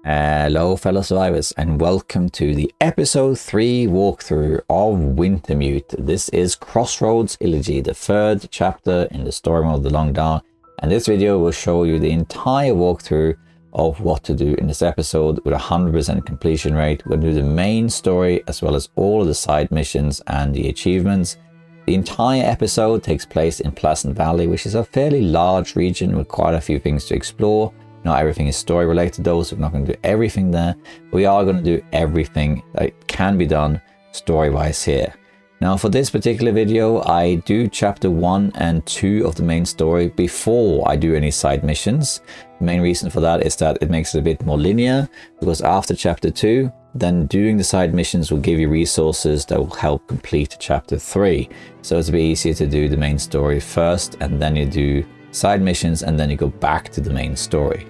Hello fellow survivors and welcome to the episode 3 walkthrough of Wintermute. This is Crossroads Elegy, the third chapter in the story mode of the Long Dark, and this video will show you the entire walkthrough of what to do in this episode with 100% completion rate. We're going to do the main story as well as all of the side missions and the achievements. The entire episode takes place in Pleasant Valley, which is a fairly large region with quite a few things to explore. Not everything is story related though, so we're not going to do everything there. We are going to do everything that can be done story wise here. Now for this particular video, I do chapter 1 and 2 of the main story before I do any side missions. The main reason for that is that it makes it a bit more linear, because after chapter 2, then doing the side missions will give you resources that will help complete chapter 3. So it's a bit easier to do the main story first, and then you do side missions, and then you go back to the main story.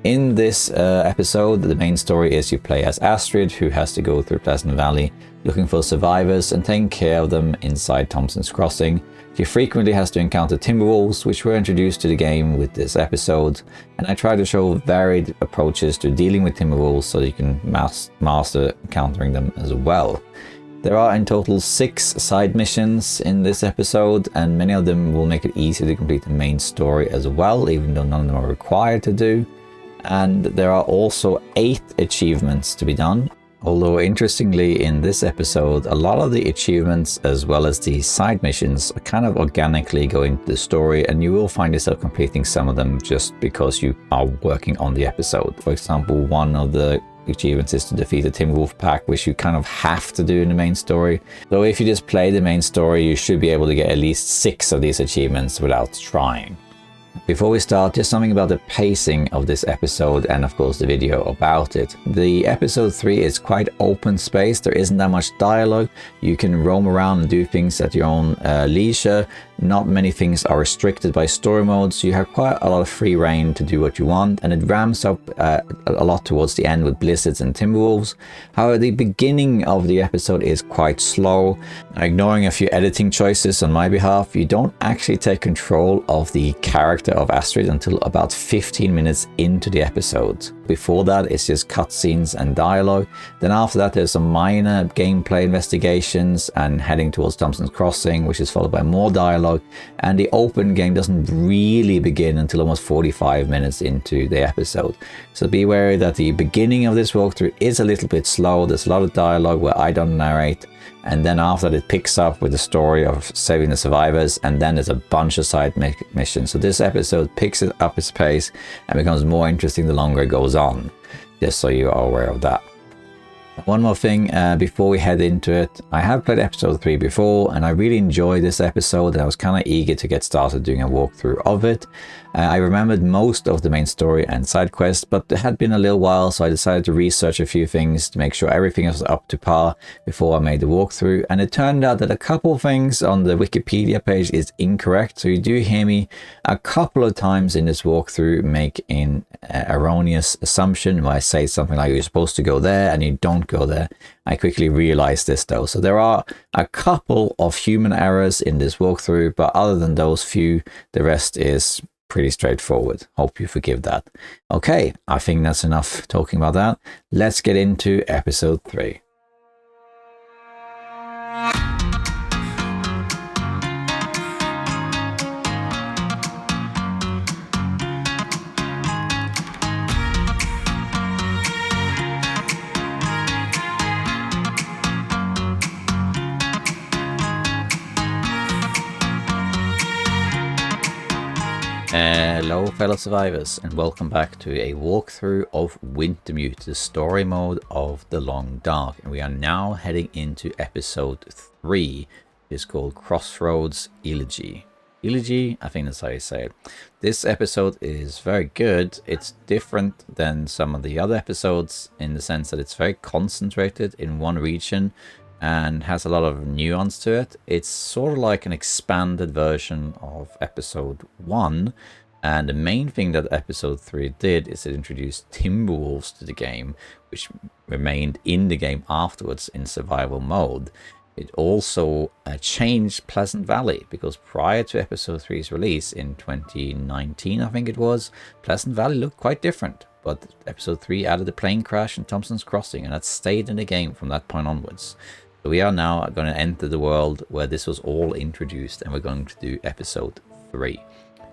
In this episode, the main story is you play as Astrid, who has to go through Pleasant Valley looking for survivors and taking care of them inside Thomson's Crossing. She frequently has to encounter Timberwolves, which were introduced to the game with this episode, and I try to show varied approaches to dealing with Timberwolves so you can master encountering them as well. There are in total 6 side missions in this episode, and many of them will make it easy to complete the main story as well, even though none of them are required to do. And there are also 8 achievements to be done. Although interestingly, in this episode, a lot of the achievements as well as the side missions are kind of organically going to the story, and you will find yourself completing some of them just because you are working on the episode. For example, one of the achievements is to defeat a Timberwolf pack, which you kind of have to do in the main story. So if you just play the main story, you should be able to get at least 6 of these achievements without trying. Before we start, just something about the pacing of this episode and of course the video about it. The episode 3 is quite open space. There isn't that much dialogue. You can roam around and do things at your own leisure. Not many things are restricted by story mode, so you have quite a lot of free reign to do what you want, and it ramps up a lot towards the end with blizzards and Timberwolves. However, the beginning of the episode is quite slow. Ignoring a few editing choices on my behalf, you don't actually take control of the character of Astrid until about 15 minutes into the episode. Before that, it's just cutscenes and dialogue. Then after that, there's some minor gameplay investigations and heading towards Thomson's Crossing, which is followed by more dialogue. And the open game doesn't really begin until almost 45 minutes into the episode. So be wary that the beginning of this walkthrough is a little bit slow. There's a lot of dialogue where I don't narrate. And then after that, it picks up with the story of saving the survivors, and then there's a bunch of side missions. So this episode picks it up its pace and becomes more interesting the longer it goes on, just so you are aware of that. One more thing before we head into it. I have played episode 3 before, and I really enjoyed this episode, and I was kind of eager to get started doing a walkthrough of it. I remembered most of the main story and side quests, but it had been a little while, so I decided to research a few things to make sure everything was up to par before I made the walkthrough. And it turned out that a couple of things on the Wikipedia page is incorrect, so you do hear me a couple of times in this walkthrough make an erroneous assumption where I say something like you're supposed to go there and you don't go there. I quickly realized this though. So there are a couple of human errors in this walkthrough, but other than those few, the rest is pretty straightforward. Hope you forgive that. Okay, I think that's enough talking about that. Let's get into episode 3. Hello fellow survivors, and welcome back to a walkthrough of Wintermute, the story mode of the Long Dark, and we are now heading into episode 3. It's called Crossroads Elegy. Elegy, I think that's how you say it. This episode is very good. It's different than some of the other episodes in the sense that it's very concentrated in one region and has a lot of nuance to it. It's sort of like an expanded version of episode 1, and the main thing that episode 3 did is it introduced Timberwolves to the game, which remained in the game afterwards in survival mode. It also changed Pleasant Valley, because prior to episode 3's release in 2019, I think it was, Pleasant Valley looked quite different. but episode 3 added a plane crash in Thomson's Crossing, and that stayed in the game from that point onwards. So we are now going to enter the world where this was all introduced, and we're going to do episode 3.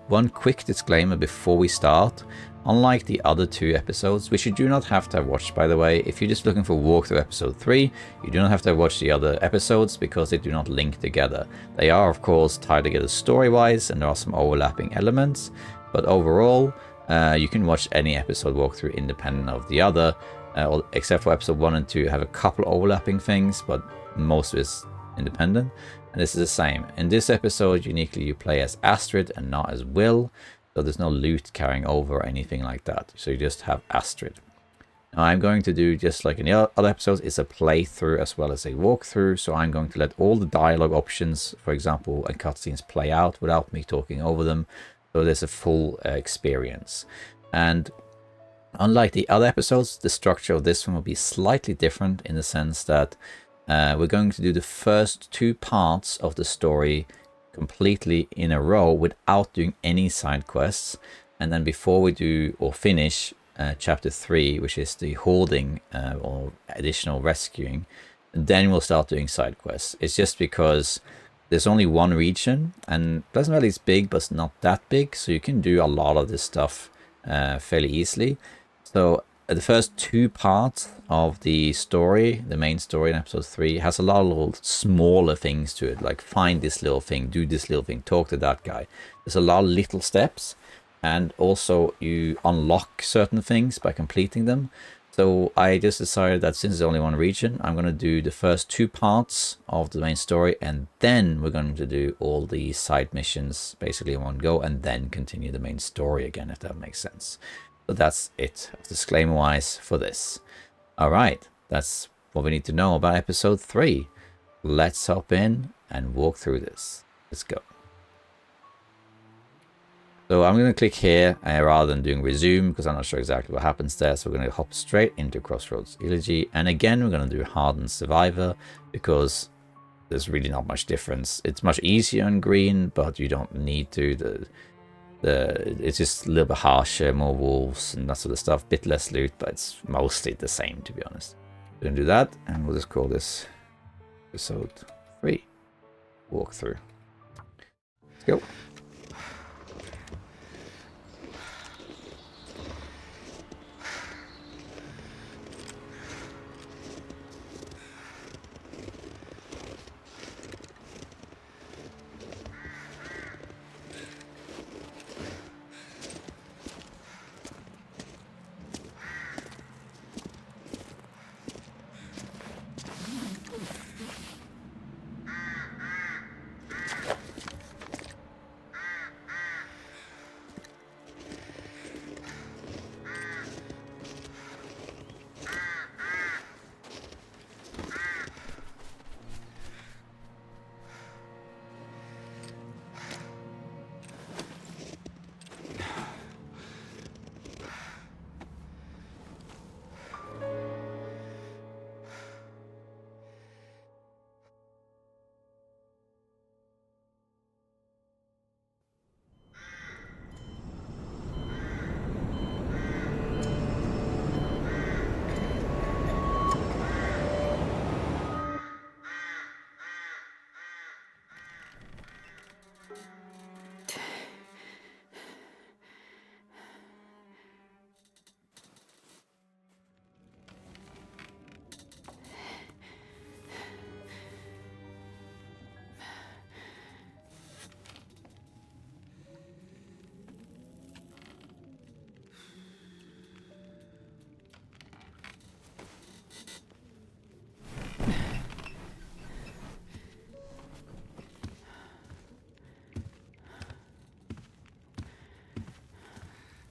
One quick disclaimer before we start. Unlike the other 2 episodes, which you do not have to have watched, by the way, if you're just looking for walkthrough episode 3, you do not have to have watched the other episodes because they do not link together. They are, of course, tied together story-wise, and there are some overlapping elements, but overall, you can watch any episode walkthrough independent of the other, except for episode 1 and 2 have a couple overlapping things, but most of it is independent, and this is the same. In this episode, uniquely, you play as Astrid and not as Will. So there's no loot carrying over or anything like that. So you just have Astrid. Now I'm going to do, just like in the other episodes, it's a playthrough as well as a walkthrough. So I'm going to let all the dialogue options, for example, and cutscenes play out without me talking over them. So there's a full experience. And unlike the other episodes, the structure of this one will be slightly different in the sense that we're going to do the first 2 parts of the story completely in a row without doing any side quests, and then before we do or finish chapter 3, which is the hoarding or additional rescuing, then we'll start doing side quests. It's just because there's only one region, and Pleasant Valley is big but it's not that big, so you can do a lot of this stuff fairly easily. So the first 2 parts of the story, the main story in episode 3, has a lot of little smaller things to it, like find this little thing, do this little thing, talk to that guy. There's a lot of little steps, and also you unlock certain things by completing them. So I just decided that since there's only one region, I'm going to do the first 2 parts of the main story, and then we're going to do all the side missions basically in one go, and then continue the main story again, if that makes sense. So that's it, disclaimer-wise, for this. Alright, that's what we need to know about episode 3. Let's hop in and walk through this. Let's go. So I'm going to click here rather than doing resume, because I'm not sure exactly what happens there. So we're going to hop straight into Crossroads Elegy. And again, we're going to do Hardened Survivor, because there's really not much difference. It's much easier on green, but you don't need to. It's just a little bit harsher, more wolves and that sort of stuff, bit less loot, but it's mostly the same, to be honest. We're going to do that, and we'll just call this episode 3 walkthrough. Let's go.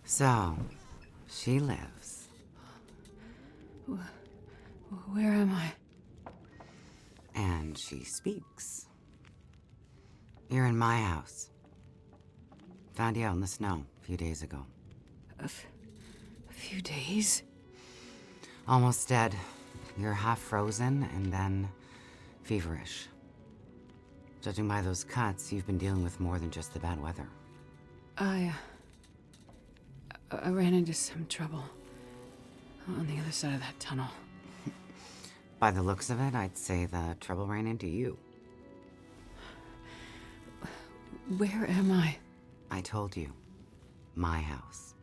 So, she lives. Where am I? And she speaks. You're in my house. Found you out in the snow a few days ago. A few days? Almost dead. You're half frozen and then feverish. Judging by those cuts, you've been dealing with more than just the bad weather. I ran into some trouble. On the other side of that tunnel. By the looks of it, I'd say the trouble ran into you. Where am I? I told you. My house.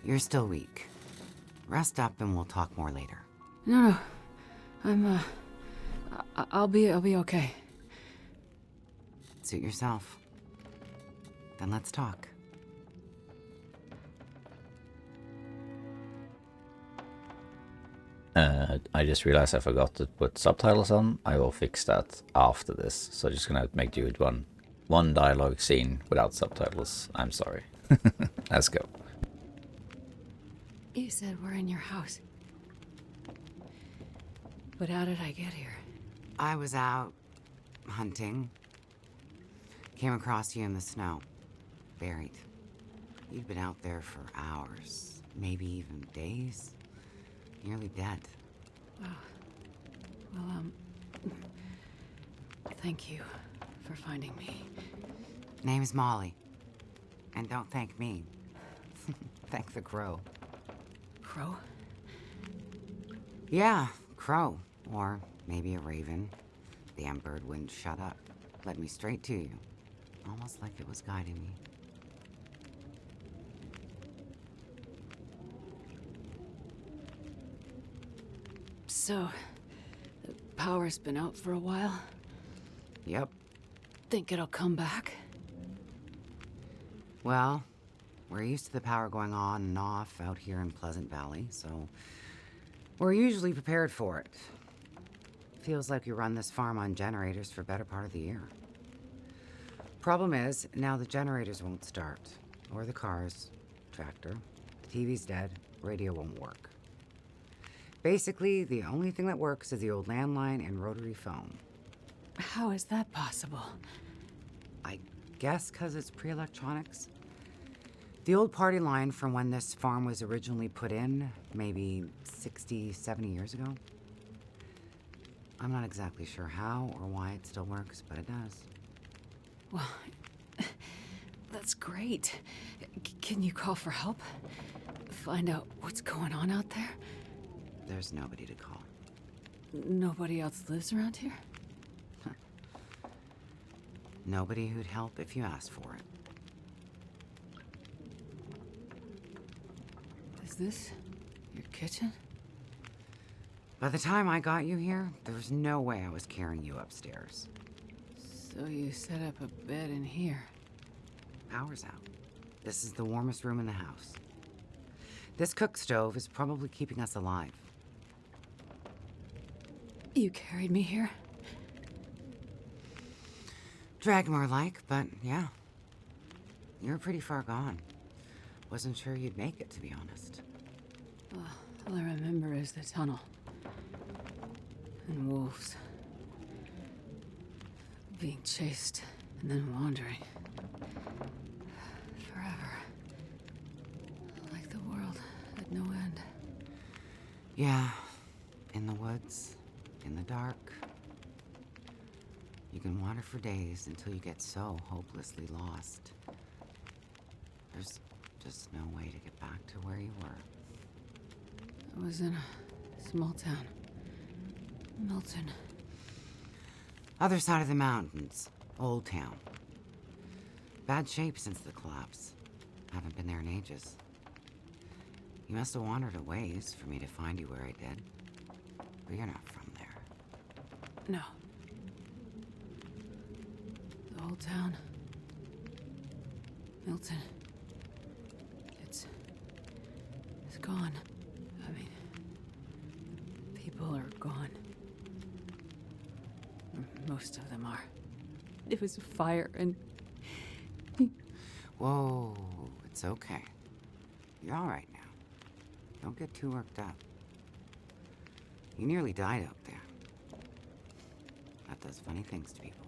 You're still weak. Rest up and we'll talk more later. No. I'll be okay. Suit yourself. Then let's talk. I just realized I forgot to put subtitles on. I will fix that after this. So just gonna make do with one dialogue scene without subtitles. I'm sorry. Let's go. You said we're in your house. But how did I get here? I was out hunting. Came across you in the snow. Buried. You'd been out there for hours, maybe even days. Nearly dead. Wow. Well, thank you for finding me. Name's Molly. And don't thank me. Thank the crow. Crow? Yeah, crow. Or maybe a raven. Damn bird wouldn't shut up. Led me straight to you. Almost like it was guiding me. So, the power's been out for a while? Yep. Think it'll come back? Well, we're used to the power going on and off out here in Pleasant Valley, so we're usually prepared for it. Feels like we run this farm on generators for better part of the year. Problem is, now the generators won't start. Or the cars, tractor. The TV's dead, radio won't work. Basically, the only thing that works is the old landline and rotary phone. How is that possible? I guess because it's pre-electronics. The old party line from when this farm was originally put in, maybe 60, 70 years ago. I'm not exactly sure how or why it still works, but it does. Well, that's great. Can you call for help? Find out what's going on out there? There's nobody to call. Nobody else lives around here? Nobody who'd help if you asked for it. Is this your kitchen? By the time I got you here, there was no way I was carrying you upstairs. So you set up a bed in here? Power's out. This is the warmest room in the house. This cook stove is probably keeping us alive. You carried me here? Drag more like, but yeah. You're pretty far gone. Wasn't sure you'd make it, to be honest. Well, all I remember is the tunnel. And wolves. Being chased, and then wandering. Forever. Like the world had no end. Yeah. In the woods, in the dark. You can wander for days until you get so hopelessly lost. There's just no way to get back to where you were. I was in a small town. Milton. Other side of the mountains. Old town. Bad shape since the collapse. Haven't been there in ages. You must have wandered a ways for me to find you where I did. But you're not from there. No. The whole town. Milton. It's gone. I mean, people are gone. Most of them are. It was a fire and... Whoa, it's okay. You're all right now. Don't get too worked up. You nearly died out there. That does funny things to people.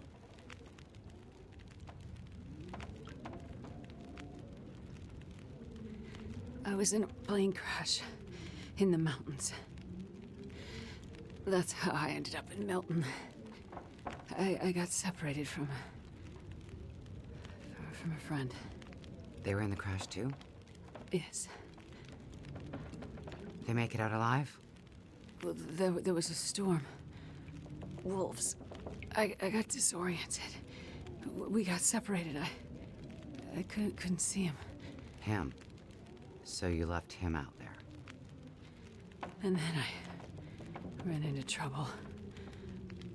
I was in a plane crash in the mountains. That's how I ended up in Milton. I got separated from a friend. They were in the crash too? Yes. They make it out alive? Well, there was a storm. Wolves. I got disoriented. We got separated. I couldn't see him. Him? So you left him out there? And then I ran into trouble.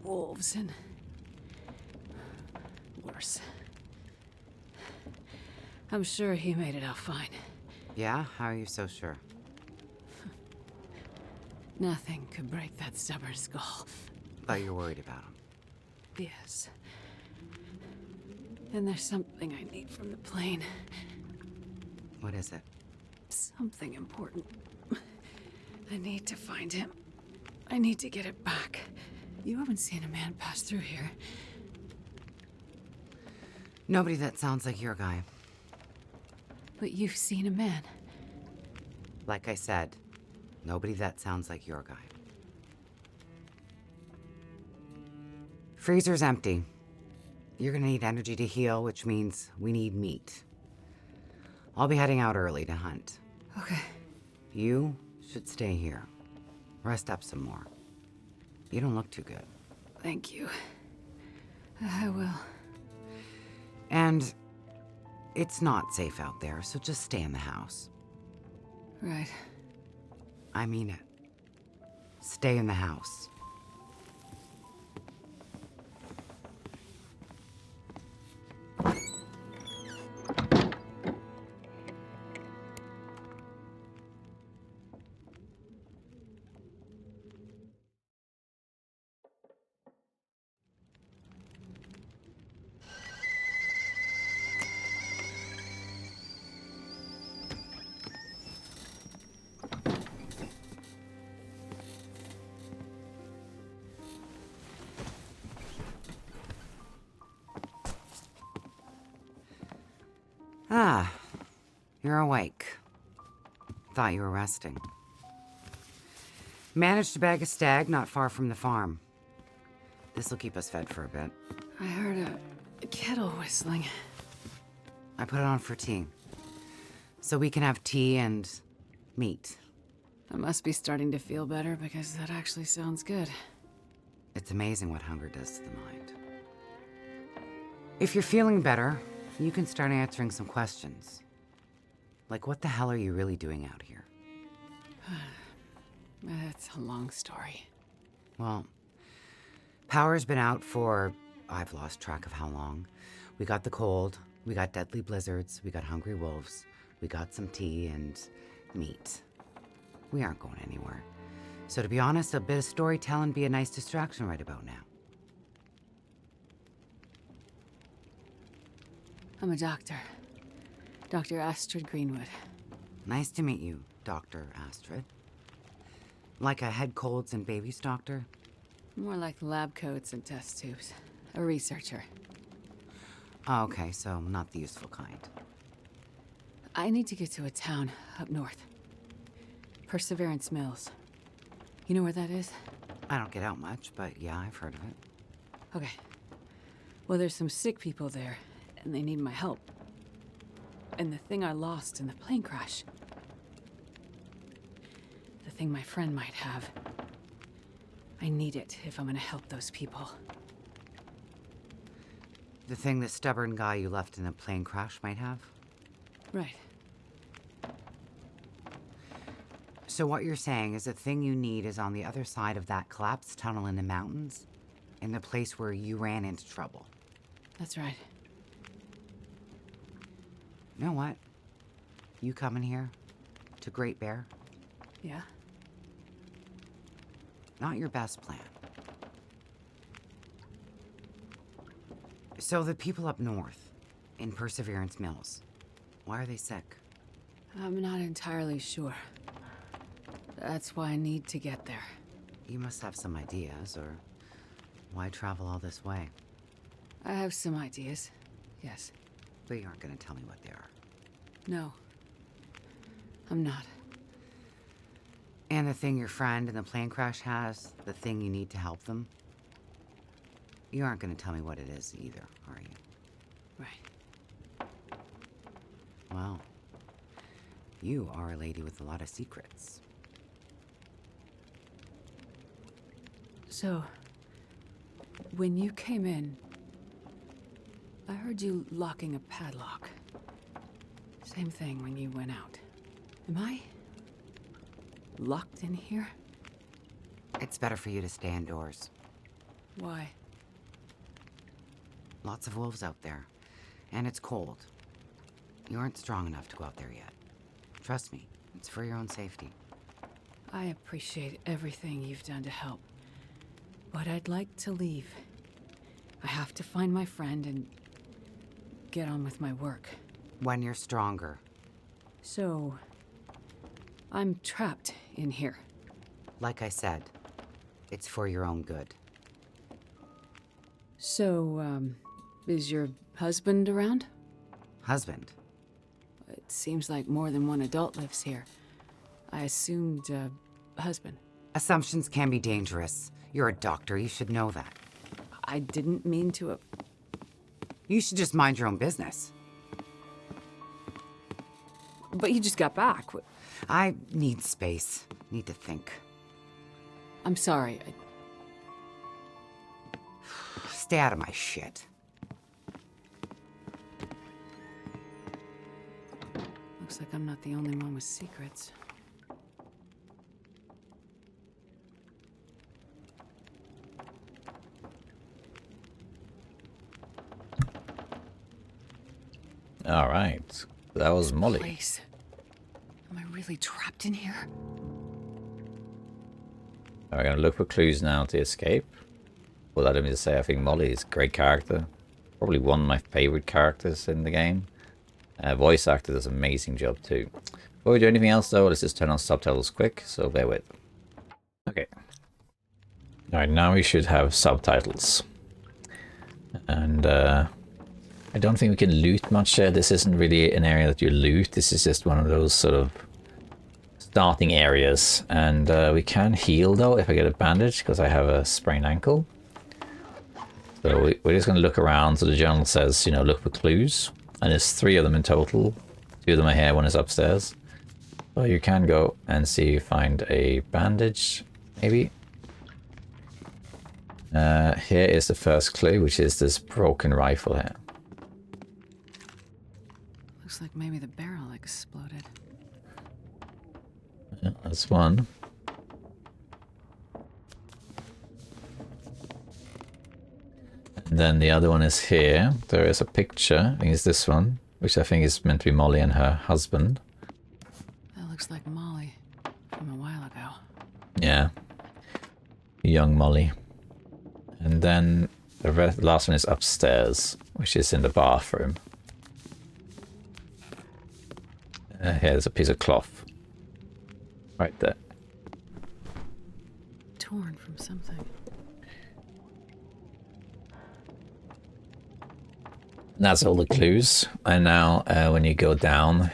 Wolves and... worse. I'm sure he made it out fine. Yeah? How are you so sure? Nothing could break that stubborn skull. But you're worried about him. Yes. And there's something I need from the plane. What is it? Something important. I need to find him. I need to get it back. You haven't seen a man pass through here. Nobody that sounds like your guy. But you've seen a man. Like I said, nobody that sounds like your guy. Freezer's empty. You're gonna need energy to heal, which means we need meat. I'll be heading out early to hunt. Okay. You should stay here. Rest up some more. You don't look too good. Thank you. I will. And it's not safe out there, so just stay in the house. Right. I mean it. Stay in the house. Ah, you're awake. Thought you were resting. Managed to bag a stag not far from the farm. This'll keep us fed for a bit. I heard a kettle whistling. I put it on for tea. So we can have tea and meat. I must be starting to feel better because that actually sounds good. It's amazing what hunger does to the mind. If you're feeling better, you can start answering some questions. Like, what the hell are you really doing out here? It's a long story. Well, power's been out for, I've lost track of how long. We got the cold, we got deadly blizzards, we got hungry wolves, we got some tea and meat. We aren't going anywhere. So to be honest, a bit of storytelling be a nice distraction right about now. I'm a doctor. Dr. Astrid Greenwood. Nice to meet you, Dr. Astrid. Like a head colds and babies doctor? More like lab coats and test tubes. A researcher. Oh, okay, so not the useful kind. I need to get to a town up north. Perseverance Mills. You know where that is? I don't get out much, but yeah, I've heard of it. Okay. Well, there's some sick people there, and they need my help. And the thing I lost in the plane crash. The thing my friend might have. I need it if I'm gonna help those people. The thing the stubborn guy you left in the plane crash might have? Right. So what you're saying is the thing you need is on the other side of that collapsed tunnel in the mountains, in the place where you ran into trouble. That's right. You know what? You coming here to Great Bear? Yeah? Not your best plan. So the people up north, in Perseverance Mills, why are they sick? I'm not entirely sure. That's why I need to get there. You must have some ideas, or why travel all this way? I have some ideas. Yes. But you aren't going to tell me what they are. No. I'm not. And the thing your friend in the plane crash has, the thing you need to help them, you aren't going to tell me what it is either, are you? Right. Well, You are a lady with a lot of secrets. So, when you came in, I heard you locking a padlock. Same thing when you went out. Am I locked in here? It's better for you to stay indoors. Why? Lots of wolves out there. And it's cold. You aren't strong enough to go out there yet. Trust me, it's for your own safety. I appreciate everything you've done to help. But I'd like to leave. I have to find my friend and get on with my work. When you're stronger. So, I'm trapped in here. Like I said, it's for your own good. So, is your husband around? Husband? It seems like more than one adult lives here. I assumed, husband. Assumptions can be dangerous. You're a doctor, you should know that. I didn't mean to. You should just mind your own business. But you just got back. I need space. Need to think. I'm sorry. Stay out of my shit. Looks like I'm not the only one with secrets. All right. That was Molly. Place. Am I really trapped in here? We're going to look for clues now to escape. Well, that me to say, I think Molly is a great character. Probably one of my favorite characters in the game. Voice actor does an amazing job too. Before we do anything else though, let's just turn on subtitles quick, so bear with. Okay. Alright, now we should have subtitles. And I don't think we can loot much here. This isn't really an area that you loot. This is just one of those sort of starting areas. And we can heal though if I get a bandage, because I have a sprained ankle. So we're just going to look around. So the journal says, you know, look for clues. And there's 3 of them in total. 2 of them are here, 1 is upstairs. So you can go and see if you find a bandage, maybe. Here is the first clue, which is this broken rifle here. Looks like maybe the barrel exploded. Yeah, that's one. And then the other one is here. There is a picture. I think it's this one, which I think is meant to be Molly and her husband. That looks like Molly from a while ago. Yeah. Young Molly. And then the last one is upstairs, which is in the bathroom. Here's a piece of cloth. Right there. Torn from something. That's all the clues. And now when you go down,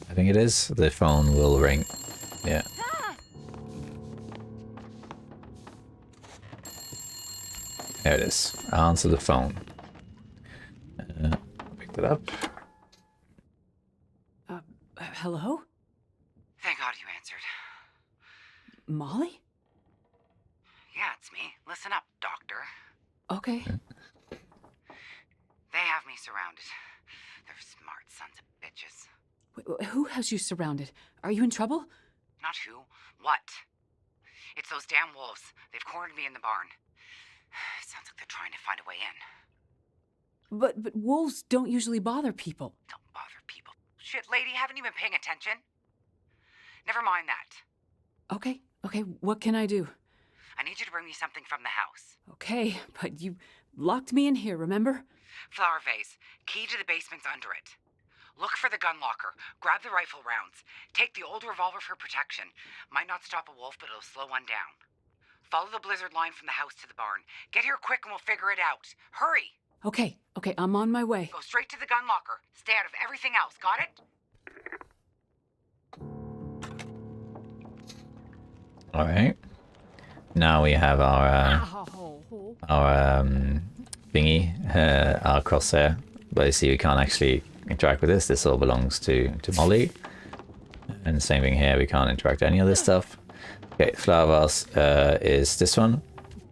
I think it is, the phone will ring. Yeah. There it is. Answer the phone. Picked it up. Hello? Thank God you answered. Molly? Yeah, it's me. Listen up, doctor. Okay. They have me surrounded. They're smart sons of bitches. Wait, who has you surrounded? Are you in trouble? Not who. What? It's those damn wolves. They've cornered me in the barn. Sounds like they're trying to find a way in. But wolves don't usually bother people. Don't bother people. Shit, lady, haven't you been paying attention? Never mind that. Okay, what can I do? I need you to bring me something from the house. Okay, but you locked me in here, remember? Flower vase. Key to the basement's under it. Look for the gun locker. Grab the rifle rounds. Take the old revolver for protection. Might not stop a wolf, but it'll slow one down. Follow the blizzard line from the house to the barn. Get here quick and we'll figure it out. Hurry! Okay, I'm on my way. Go straight to the gun locker. Stay out of everything else, got it? Alright. Now we have our thingy, our crosshair. But you see we can't actually interact with this. This all belongs to Molly. And the same thing here, we can't interact with any of this stuff. Okay, flower vase is this one.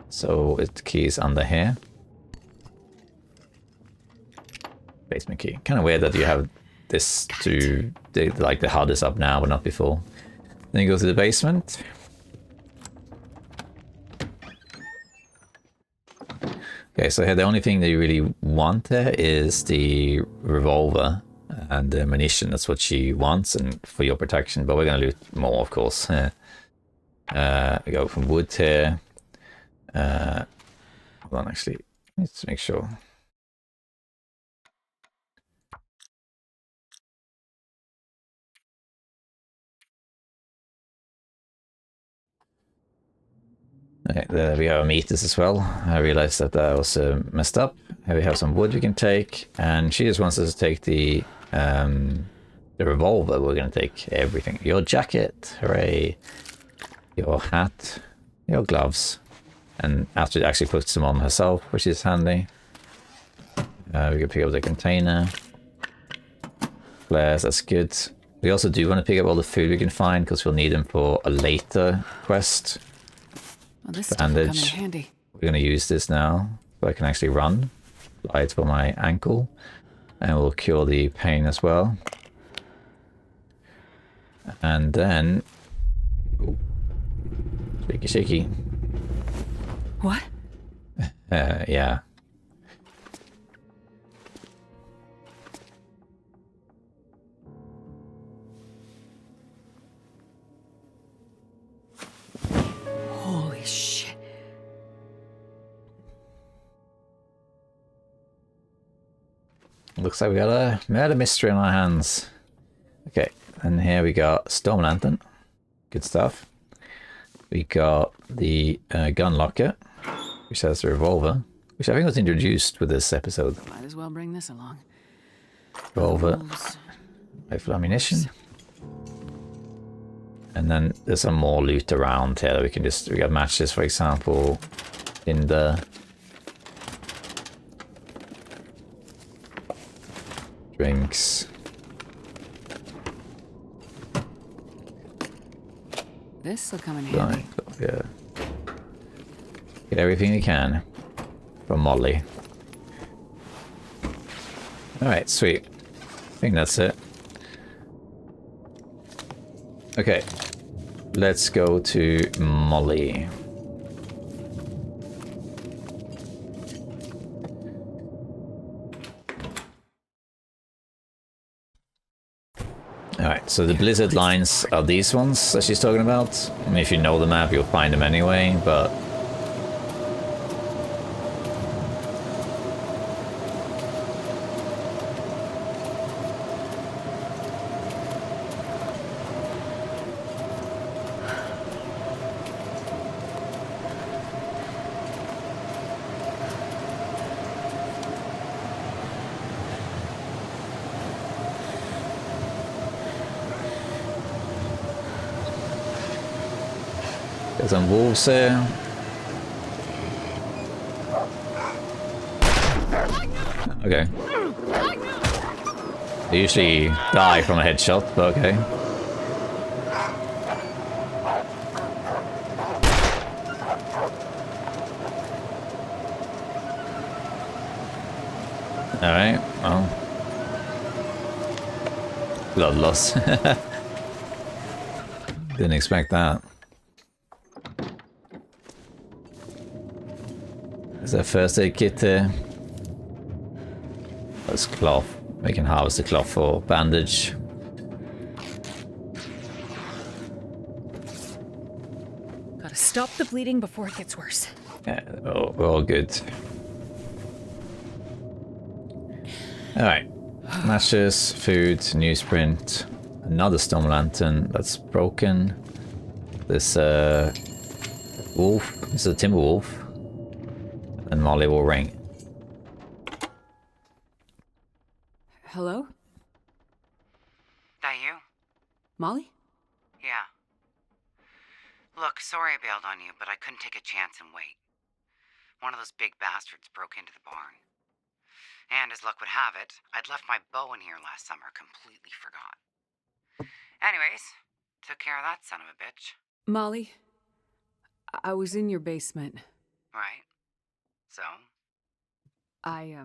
So its key is under here. Basement key. Kind of weird that you have this to like the HUD is up now, but not before. Then you go to the basement. Okay, so here the only thing that you really want there is the revolver and the ammunition. That's what she wants, and for your protection. But we're gonna loot more, of course. We go from wood here. Hold on, actually, let's make sure. Okay, there we have meters as well. I realized that I was messed up. Here we have some wood we can take, and she just wants us to take the revolver. We're gonna take everything. Your jacket, hooray! Your hat, your gloves, and Astrid actually puts them on herself, which is handy. We can pick up the container. Flares, that's good. We also do want to pick up all the food we can find because we'll need them for a later quest. Well, this stuff will come in Bandage. handy. We're going to use this now so I can actually run. Apply it for my ankle. And we'll cure the pain as well. And then... Ooh. Shaky, shaky. What? Yeah. Holy shit. Looks like we got a murder mystery on our hands. Okay, and here we got Storm Lantern. Good stuff. We got the gun locker, which has a revolver, which I think was introduced with this episode. Might as well bring this along. Revolver, Wolves. rifle ammunition. And then there's some more loot around here that we can just, we got matches, for example, in the drinks. This will come in handy. Yeah. Get everything you can from Molly. Alright, sweet. I think that's it. Okay. Let's go to Molly. Alright, so the blizzard lines are these ones that she's talking about. I mean, if you know the map, you'll find them anyway, but... There's some wolves here. Okay. They usually die from a headshot, but okay. Alright, well. Blood loss. Didn't expect that. There's a first aid kit here. That's cloth. We can harvest the cloth for bandage. Gotta stop the bleeding before it gets worse. Yeah, we're all good. Alright. Matches, food, newsprint, another storm lantern that's broken. This wolf. This is a Timberwolf. And Molly will ring. Hello? That you? Molly? Yeah. Look, sorry I bailed on you, but I couldn't take a chance and wait. One of those big bastards broke into the barn. And as luck would have it, I'd left my bow in here last summer, completely forgot. Anyways, Took care of that son of a bitch. Molly, I was in your basement. Right. So? I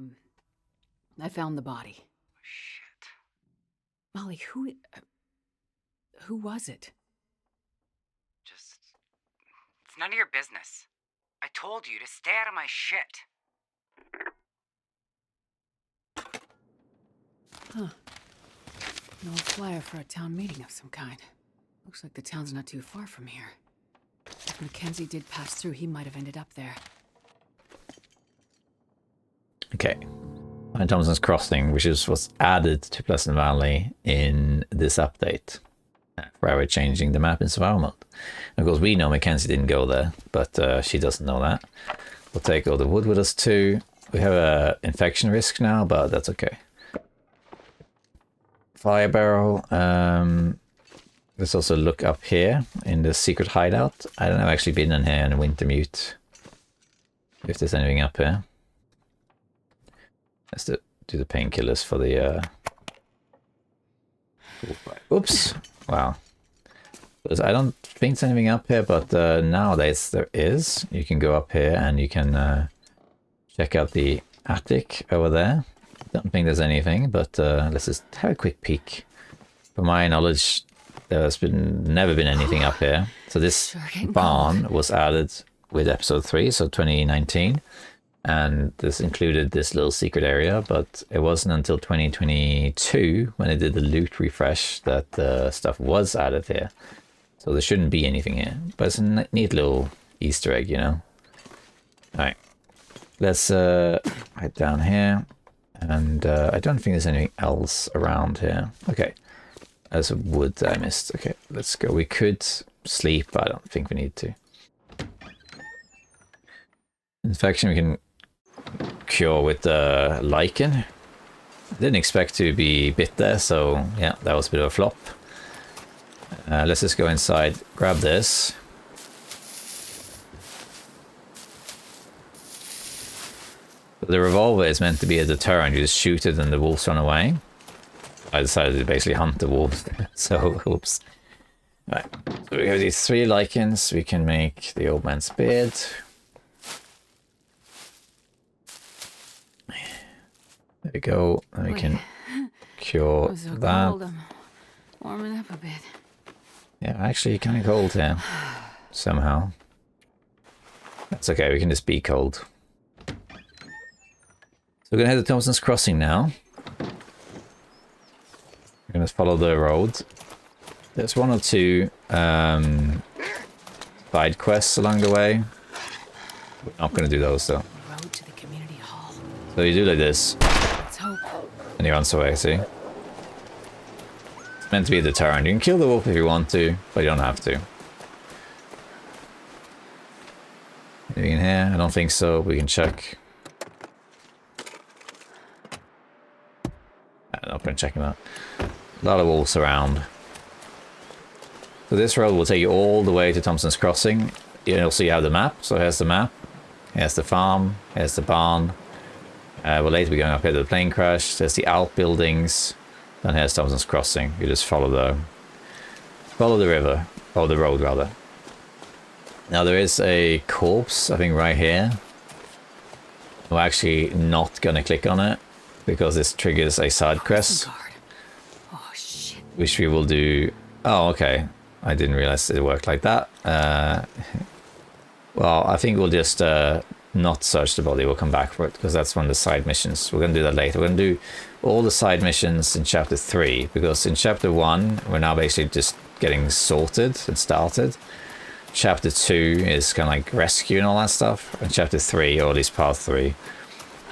found the body. Shit. Molly, who was it? Just... It's none of your business. I told you to stay out of my shit. Huh. An old flyer for a town meeting of some kind. Looks like the town's not too far from here. If Mackenzie did pass through, he might have ended up there. Okay. And Thomson's Crossing, which was added to Pleasant Valley in this update. Where we're changing the map in survival mode. And of course, we know Mackenzie didn't go there, but she doesn't know that. We'll take all the wood with us too. We have a infection risk now, but that's okay. Fire barrel. Let's also look up here in the secret hideout. I don't know, I've actually been in here in Wintermute. If there's anything up here. Let's do the painkillers for the... Oops! Wow. I don't think there's anything up here, but nowadays there is. You can go up here and you can check out the attic over there. Don't think there's anything, but let's just have a quick peek. From my knowledge, there's never been anything up here. So this barn was added with episode 3, so 2019. And this included this little secret area, but it wasn't until 2022 when they did the loot refresh that stuff was added here. So there shouldn't be anything here, but it's a neat little Easter egg, you know. All right, let's head down here, and I don't think there's anything else around here. Okay, there's a wood I missed. Okay, let's go. We could sleep, but I don't think we need to. Infection we can cure with the lichen. Didn't expect to be bit there, so yeah, that was a bit of a flop. Let's just go inside, grab this. The revolver is meant to be a deterrent. You just shoot it and the wolves run away. I decided to basically hunt the wolves, so oops. Right, so we have these 3 lichens. We can make the old man's beard. There we go, and we can cure So that. cold, I'm warming up a bit. Yeah, actually kind of cold here, somehow. That's okay, we can just be cold. So we're gonna head to Thomson's Crossing now. We're gonna follow the road. There's 1 or 2 side quests along the way. We're not gonna do those though. Road to the community hall. So you do like this. Let's hope. And he runs away, see? It's meant to be a deterrent. You can kill the wolf if you want to, but you don't have to. Anything in here? I don't think so. We can check. I'm not going to check him out. A lot of wolves around. So this road will take you all the way to Thomson's Crossing. You'll see you have the map. So here's the map. Here's the farm. Here's the barn. We'll later be going up here to the plane crash. There's the outbuildings. Then here's Thomson's Crossing. You just follow the river, or the road rather. Now there is a corpse, I think, right here. We're actually not gonna click on it because this triggers a side quest, Oh shit. which we will do. Oh, okay. I didn't realize it worked like that. Well, I think we'll just not search the body. We'll come back for it because that's one of the side missions. We're going to do that later. We're going to do all the side missions in chapter 3 because in chapter 1 we're now basically just getting sorted and started. Chapter 2 is kind of like rescue and all that stuff. And chapter 3, or at least part 3,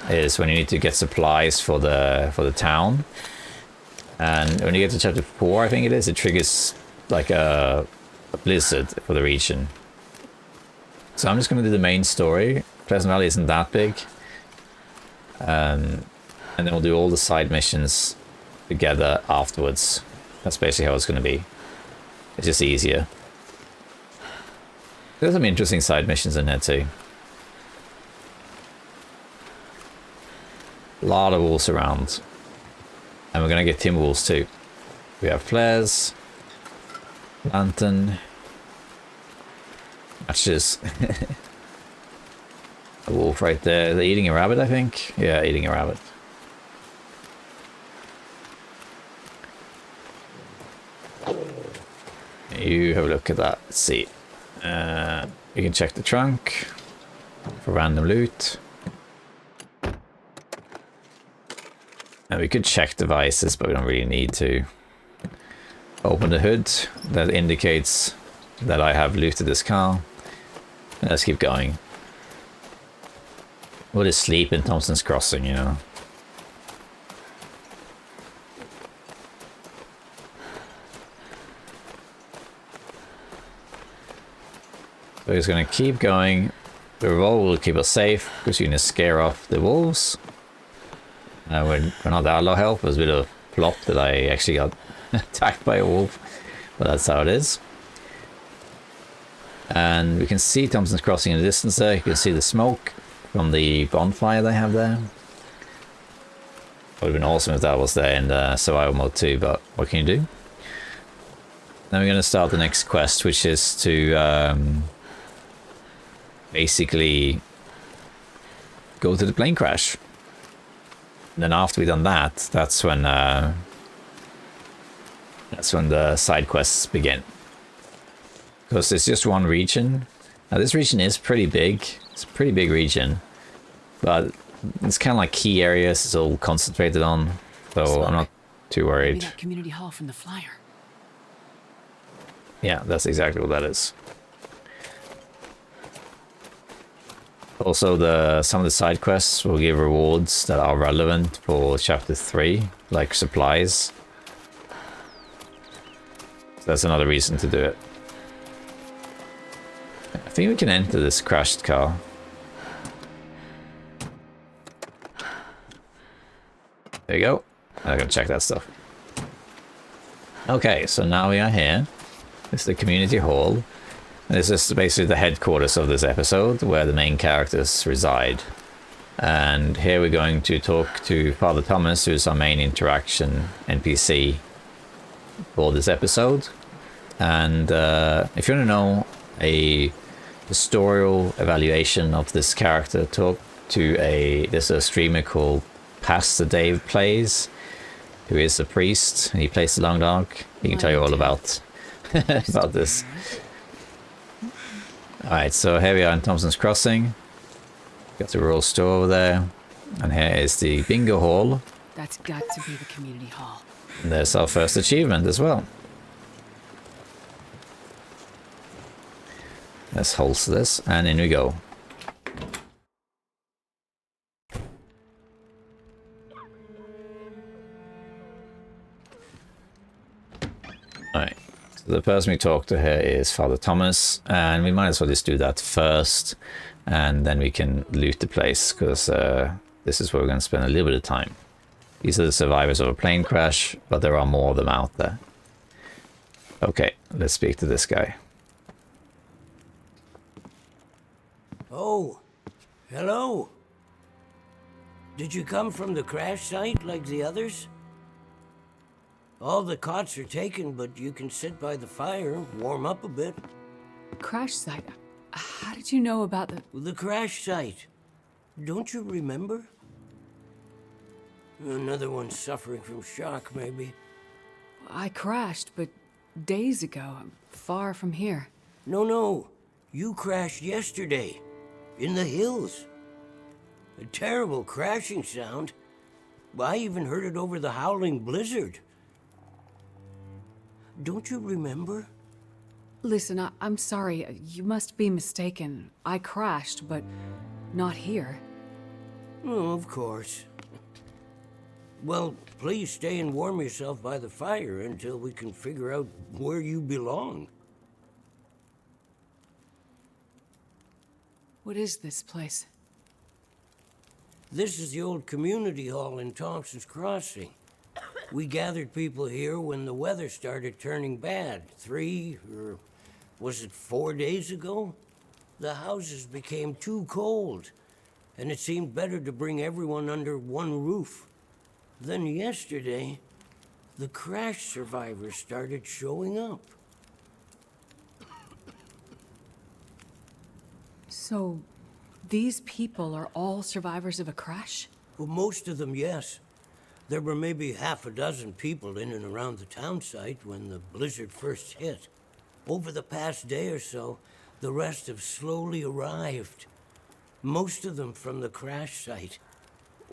is when you need to get supplies for the town. And when you get to chapter 4, I think it is, it triggers like a blizzard for the region. So I'm just going to do the main story. Pleasant Valley isn't that big. And then we'll do all the side missions together afterwards. That's basically how it's going to be. It's just easier. There's some interesting side missions in there too. A lot of wolves around. And we're going to get Timberwolves too. We have flares. Lantern. Matches. A wolf right there. They're eating a rabbit, I think. Yeah, eating a rabbit. You have a look at that. Let's see. We can check the trunk for random loot. And we could check devices, but we don't really need to. Open the hood. That indicates that I have looted this car. Let's keep going. We'll just sleep in Thomson's Crossing, you know. So he's going to keep going. The roll will keep us safe because you can scare off the wolves. We're not that low health. It was a bit of a plot that I actually got attacked by a wolf. But that's how it is. And we can see Thomson's Crossing in the distance there. You can see the smoke from the bonfire they have there. Would have been awesome if that was there in survival mode too, but what can you do? Then we're going to start the next quest, which is to basically go to the plane crash. And then after we've done that, that's when the side quests begin. Because there's just one region. Now this region is pretty big. It's a pretty big region. But it's kind of like key areas it's all concentrated on. So I'm not too worried. Maybe that community hall from the flyer. Yeah, that's exactly what that is. Also, some of the side quests will give rewards that are relevant for chapter 3, like supplies. So that's another reason to do it. I think we can enter this crashed car. There you go. I'm gonna check that stuff. Okay, so now we are here. This is the community hall. This is basically the headquarters of this episode, where the main characters reside. And here we're going to talk to Father Thomas, who's our main interaction NPC for this episode. And if you want to know a historical evaluation of this character, talk to there's a streamer called Pastor Dave Plays, who is a priest, and he plays the Long Dark. He can tell you all about about this. Alright, so here we are in Thomson's Crossing. Got the rural store over there. And here is the bingo hall. That's got to be the community hall. And there's our first achievement as well. Let's holster this, and in we go. Alright. The person we talk to here is Father Thomas, and we might as well just do that first, and then we can loot the place, because this is where we're going to spend a little bit of time. These are the survivors of a plane crash, but there are more of them out there. Okay, let's speak to this guy. Oh, hello. Did you come from the crash site like the others? All the cots are taken, but you can sit by the fire, warm up a bit. Crash site? How did you know about The crash site. Don't you remember? Another one suffering from shock, maybe. I crashed, but days ago, far from here. No. You crashed yesterday. In the hills. A terrible crashing sound. I even heard it over the howling blizzard. Don't you remember? Listen, I'm sorry. You must be mistaken. I crashed, but not here. Oh, of course. Well, please stay and warm yourself by the fire until we can figure out where you belong. What is this place? This is the old community hall in Thomson's Crossing. We gathered people here when the weather started turning bad. 4 days ago? The houses became too cold, and it seemed better to bring everyone under one roof. Then yesterday, the crash survivors started showing up. So, these people are all survivors of a crash? Well, most of them, yes. There were maybe half a dozen people in and around the town site when the blizzard first hit. Over the past day or so, the rest have slowly arrived. Most of them from the crash site.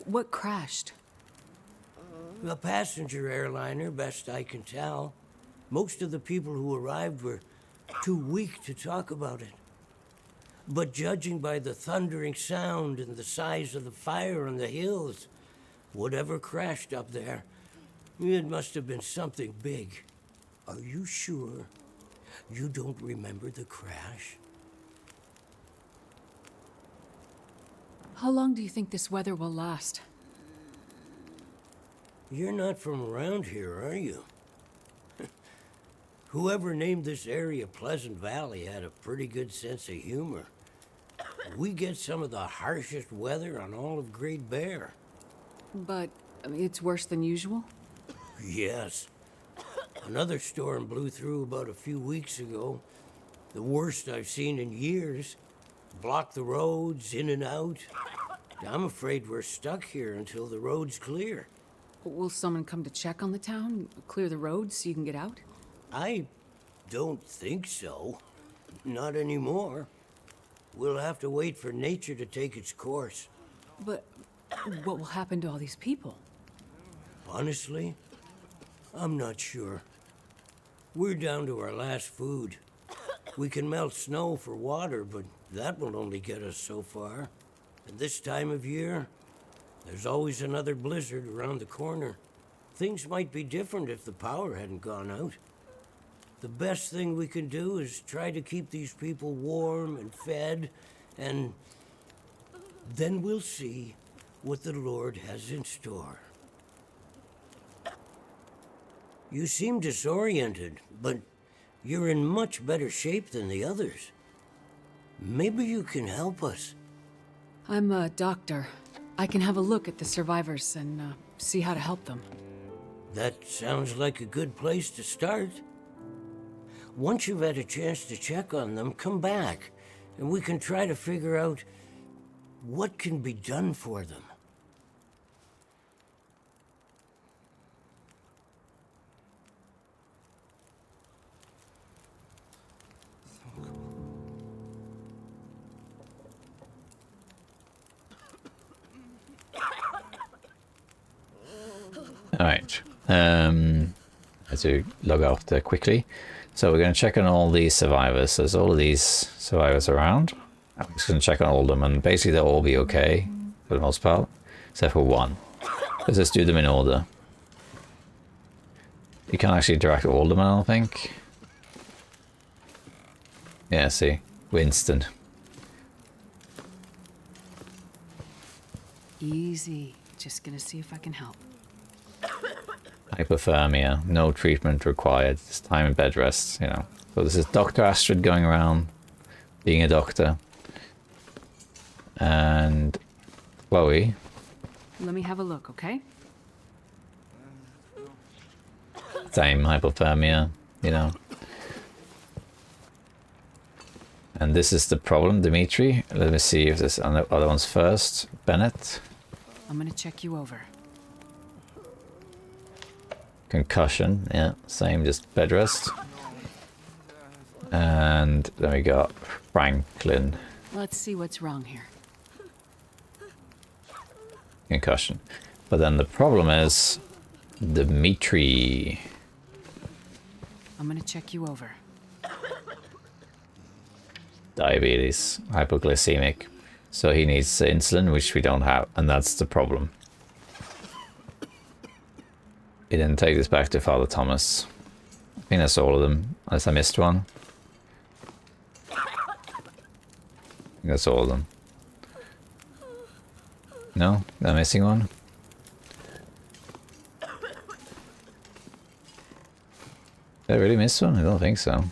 What crashed? A passenger airliner, best I can tell. Most of the people who arrived were too weak to talk about it. But judging by the thundering sound and the size of the fire on the hills, whatever crashed up there, it must have been something big. Are you sure you don't remember the crash? How long do you think this weather will last? You're not from around here, are you? Whoever named this area Pleasant Valley had a pretty good sense of humor. We get some of the harshest weather on all of Great Bear. But, I mean, it's worse than usual? Yes. Another storm blew through about a few weeks ago. The worst I've seen in years. Blocked the roads, in and out. I'm afraid we're stuck here until the road's clear. Will someone come to check on the town? Clear the roads so you can get out? I don't think so. Not anymore. We'll have to wait for nature to take its course. But what will happen to all these people? Honestly, I'm not sure. We're down to our last food. We can melt snow for water, but that will only get us so far. And this time of year, there's always another blizzard around the corner. Things might be different if the power hadn't gone out. The best thing we can do is try to keep these people warm and fed, and then we'll see what the Lord has in store. You seem disoriented, but you're in much better shape than the others. Maybe you can help us. I'm a doctor. I can have a look at the survivors and see how to help them. That sounds like a good place to start. Once you've had a chance to check on them, come back, and we can try to figure out what can be done for them. Alright. Let's log out there quickly. So we're going to check on all these survivors. There's all of these survivors around. I'm just going to check on all of them, and basically they'll all be okay for the most part, except for one. Let's just do them in order. You can't actually interact with all of them, I don't think. Yeah, see. Winston. Easy. Just gonna see if I can help. Hypothermia. No treatment required. Just time in bed rest, you know. So this is Dr. Astrid going around being a doctor. And Chloe. Let me have a look, okay? Same hypothermia, you know. And this is the problem, Dimitri. Let me see if there's other ones first. Bennett. I'm gonna check you over. Concussion, yeah, same, just bed rest. And then we got Franklin. Let's see what's wrong here. Concussion. But then the problem is Dimitri. I'm gonna check you over. Diabetes, hypoglycemic. So he needs insulin, which we don't have, and that's the problem. He didn't take this back to Father Thomas. I think that's all of them, unless I missed one. I think that's all of them. No? Am I missing one? Did I really miss one? I don't think so.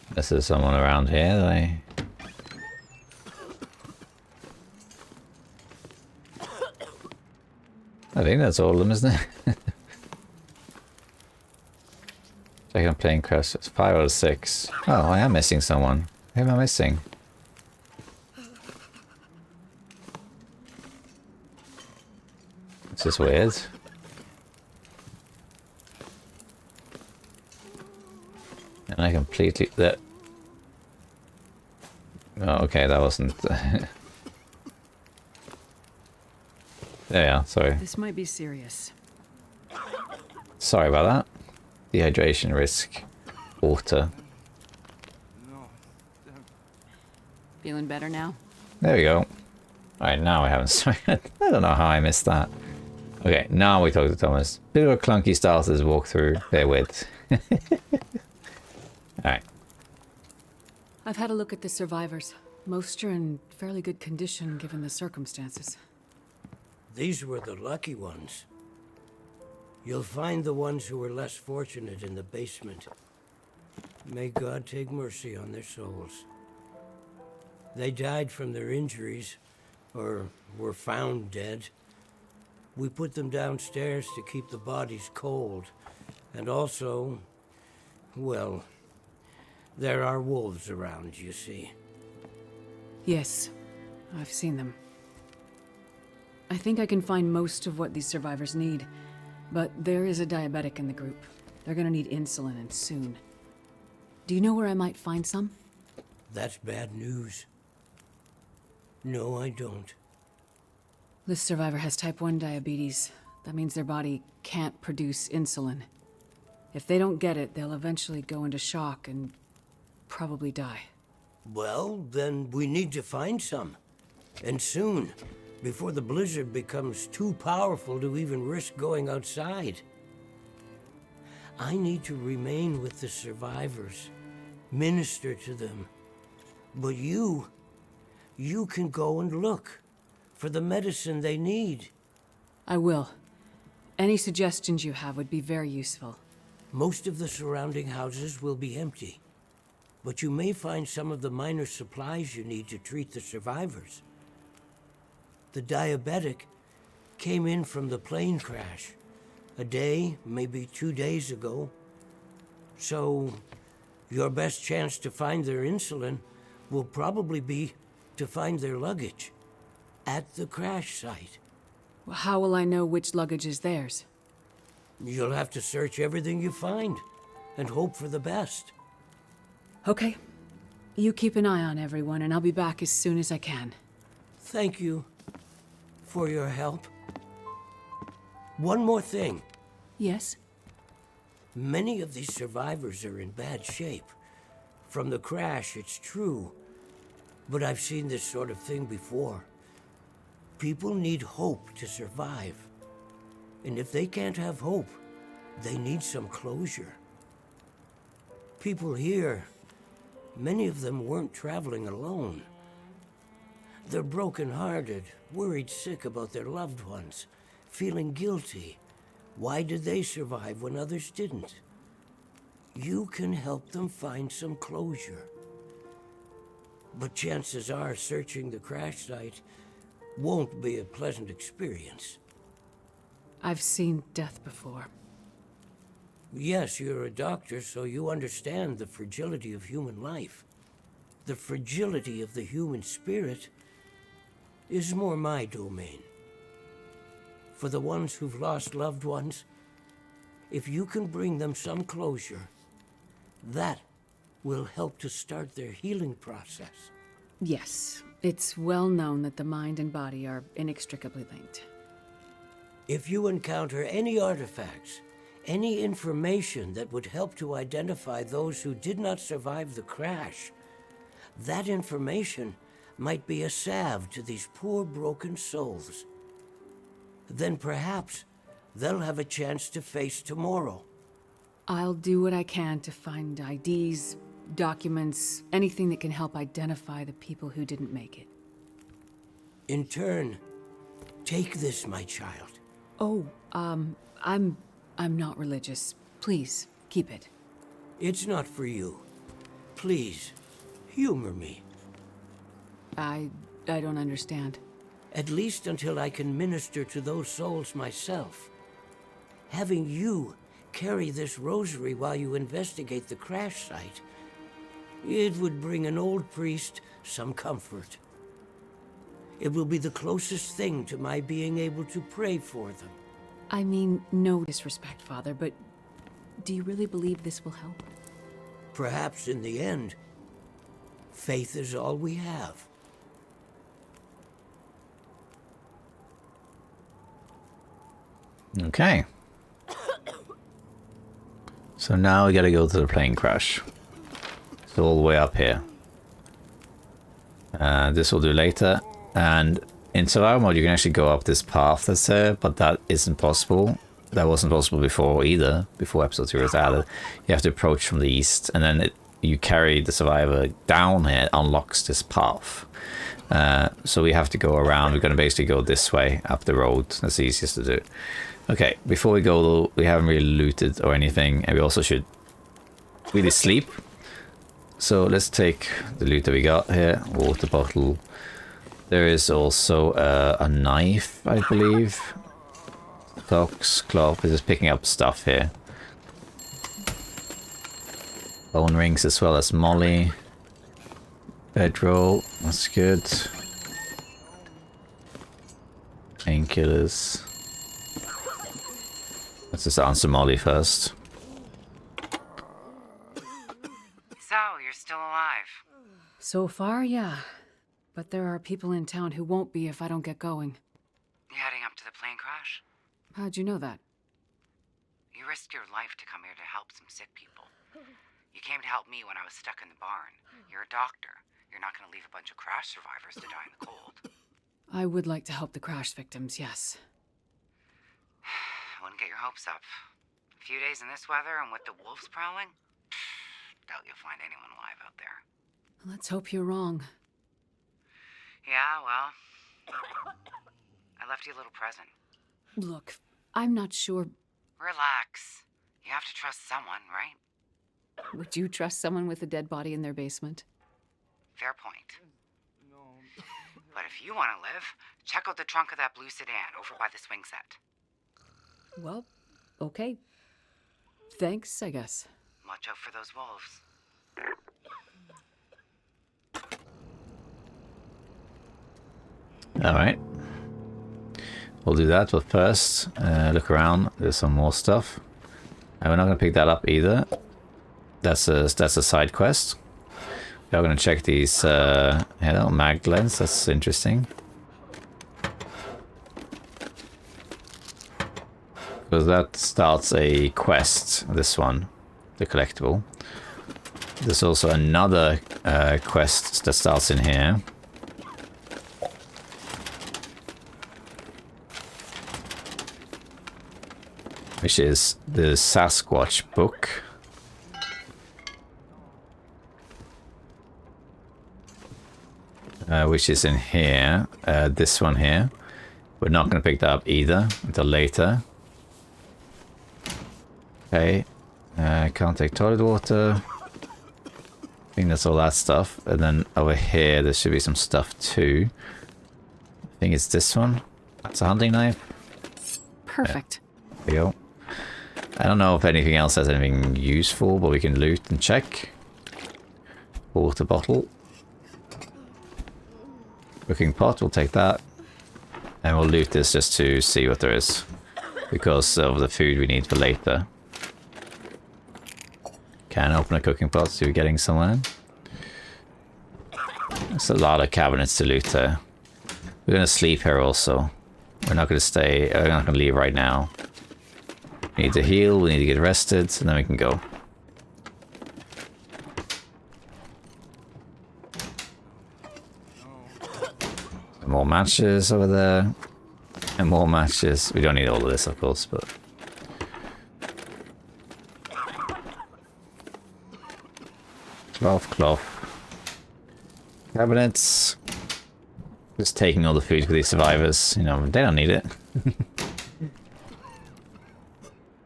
Unless there's someone around here that I think that's all of them, isn't it? Second plane crash. It's 5 out of 6. Oh, I am missing someone. Who am I missing? This is weird. And I completely... that. Oh, okay, that wasn't... There we are, sorry. This might be serious. Sorry about that. Dehydration risk. Water. Feeling better now? There we go. Alright, now I haven't... Sorry, I don't know how I missed that. Okay, now we talk to Thomas. Bit of a clunky start to this walkthrough. Bear with. Alright. I've had a look at the survivors. Most are in fairly good condition given the circumstances. These were the lucky ones. You'll find the ones who were less fortunate in the basement. May God take mercy on their souls. They died from their injuries, or were found dead. We put them downstairs to keep the bodies cold. And also, well, there are wolves around, you see. Yes, I've seen them. I think I can find most of what these survivors need, but there is a diabetic in the group. They're gonna need insulin, and soon. Do you know where I might find some? That's bad news. No, I don't. This survivor has type 1 diabetes. That means their body can't produce insulin. If they don't get it, they'll eventually go into shock and probably die. Well, then we need to find some. And soon, before the blizzard becomes too powerful to even risk going outside. I need to remain with the survivors, minister to them. But you can go and look for the medicine they need. I will. Any suggestions you have would be very useful. Most of the surrounding houses will be empty, but you may find some of the minor supplies you need to treat the survivors. The diabetic came in from the plane crash a day, maybe 2 days ago. So your best chance to find their insulin will probably be to find their luggage at the crash site. How will I know which luggage is theirs? You'll have to search everything you find and hope for the best. Okay. You keep an eye on everyone, and I'll be back as soon as I can. Thank you for your help. One more thing. Yes? Many of these survivors are in bad shape. From the crash, it's true. But I've seen this sort of thing before. People need hope to survive. And if they can't have hope, they need some closure. People here, many of them weren't traveling alone. They're broken-hearted, worried sick about their loved ones, feeling guilty. Why did they survive when others didn't? You can help them find some closure. But chances are searching the crash site won't be a pleasant experience. I've seen death before. Yes, you're a doctor, so you understand the fragility of human life. The fragility of the human spirit is more my domain. For the ones who've lost loved ones, if you can bring them some closure, that will help to start their healing process. Yes, it's well known that the mind and body are inextricably linked. If you encounter any artifacts, any information that would help to identify those who did not survive the crash, that information might be a salve to these poor broken souls. Then perhaps they'll have a chance to face tomorrow. I'll do what I can to find IDs, documents, anything that can help identify the people who didn't make it. In turn, take this, my child. Oh, I'm not religious. Please, keep it. It's not for you. Please, humor me. I don't understand. At least until I can minister to those souls myself. Having you carry this rosary while you investigate the crash site. It would bring an old priest some comfort. It will be the closest thing to my being able to pray for them. I mean, no disrespect, Father, but do you really believe this will help? Perhaps in the end, faith is all we have. Okay. So now we gotta go to the plane crash. It's all the way up here. This we'll do later. And in survival mode you can actually go up this path that's there, but that isn't possible. That wasn't possible before either, before episode 2 was added. You have to approach from the east, and then you carry the survivor down here, unlocks this path. So we have to go around. We're going to basically go this way, up the road. That's the easiest to do. Okay, before we go though, we haven't really looted or anything, and we also should really sleep. So let's take the loot that we got here. Water bottle. There is also a knife, I believe. Socks, cloth. We're just picking up stuff here. Bone rings as well as molly. Bedroll. That's good. Painkillers. Let's just answer molly first. So, you're still alive. So far, yeah. But there are people in town who won't be if I don't get going. You heading up to the plane crash? How'd you know that? You risked your life to come here to help some sick people. You came to help me when I was stuck in the barn. You're a doctor. You're not going to leave a bunch of crash survivors to die in the cold. I would like to help the crash victims, yes. I wouldn't get your hopes up. A few days in this weather and with the wolves prowling? Doubt you'll find anyone alive out there. Let's hope you're wrong. Yeah, well... I left you a little present. Look, I'm not sure... Relax. You have to trust someone, right? Would you trust someone with a dead body in their basement? Fair point. But if you want to live, check out the trunk of that blue sedan over by the swing set. Well, okay. Thanks, I guess. Watch out for those wolves. Alright. We'll do that, but first, look around. There's some more stuff. And we're not going to pick that up either. That's a side quest. We are going to check these mag lens. That's interesting. Because that starts a quest, this one, the collectible. There's also another quest that starts in here. Which is the Sasquatch book. Which is in here. This one here. We're not going to pick that up either until later. Okay. Can't take toilet water. I think that's all that stuff. And then over here there should be some stuff too. I think it's this one. That's a hunting knife. Perfect. Yeah. There we go. I don't know if anything else has anything useful, but we can loot and check. Water bottle. Cooking pot, we'll take that. And we'll loot this just to see what there is. Because of the food we need for later. Can open a cooking pot, so we're getting somewhere. There's a lot of cabinets to loot there. We're gonna sleep here also. We're not gonna stay, we're not gonna leave right now. We need to heal, we need to get rested, and then we can go. More matches over there. And more matches. We don't need all of this, of course, but... Cloth. Cabinets. Just taking all the food for these survivors. You know, they don't need it.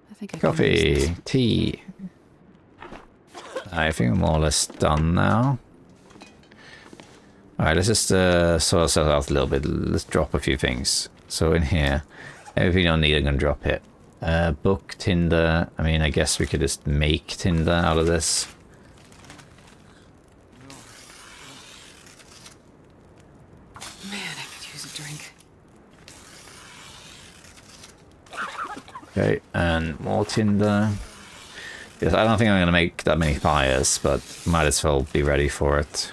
I think I can use Coffee. this. Tea. I think we're more or less done now. Alright, let's just sort ourselves out a little bit. Let's drop a few things. So in here, everything you don't need, I'm going to drop it. Book, tinder. I mean, I guess we could just make tinder out of this. Man, I could use a drink. Okay, and more tinder. Yes, I don't think I'm going to make that many fires, but might as well be ready for it.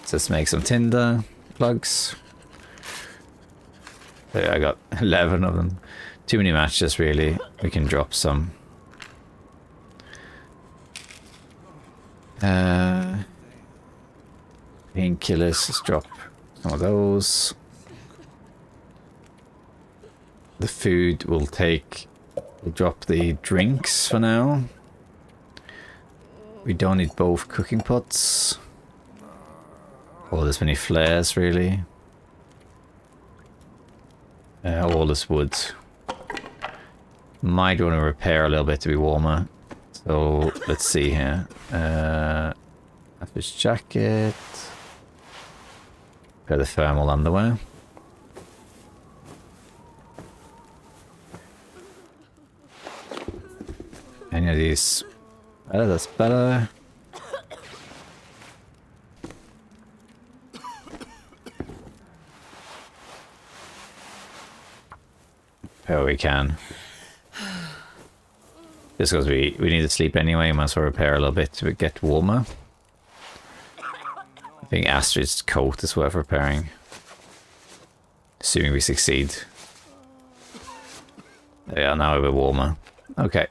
So let's make some tinder plugs. There, I got 11 of them. Too many matches, really. We can drop some. Painkillers, let's drop some of those. The food will take... We'll drop the drinks for now. We don't need both cooking pots. Or this many flares, really. All this wood. Might want to repair a little bit to be warmer. So let's see here. Fish jacket. Got the thermal underwear. Any of these? That's better. Oh, we can. Just because we need to sleep anyway, might as well repair a little bit to get warmer. I think Astrid's coat is worth repairing. Assuming we succeed. Yeah, now we're warmer. Okay.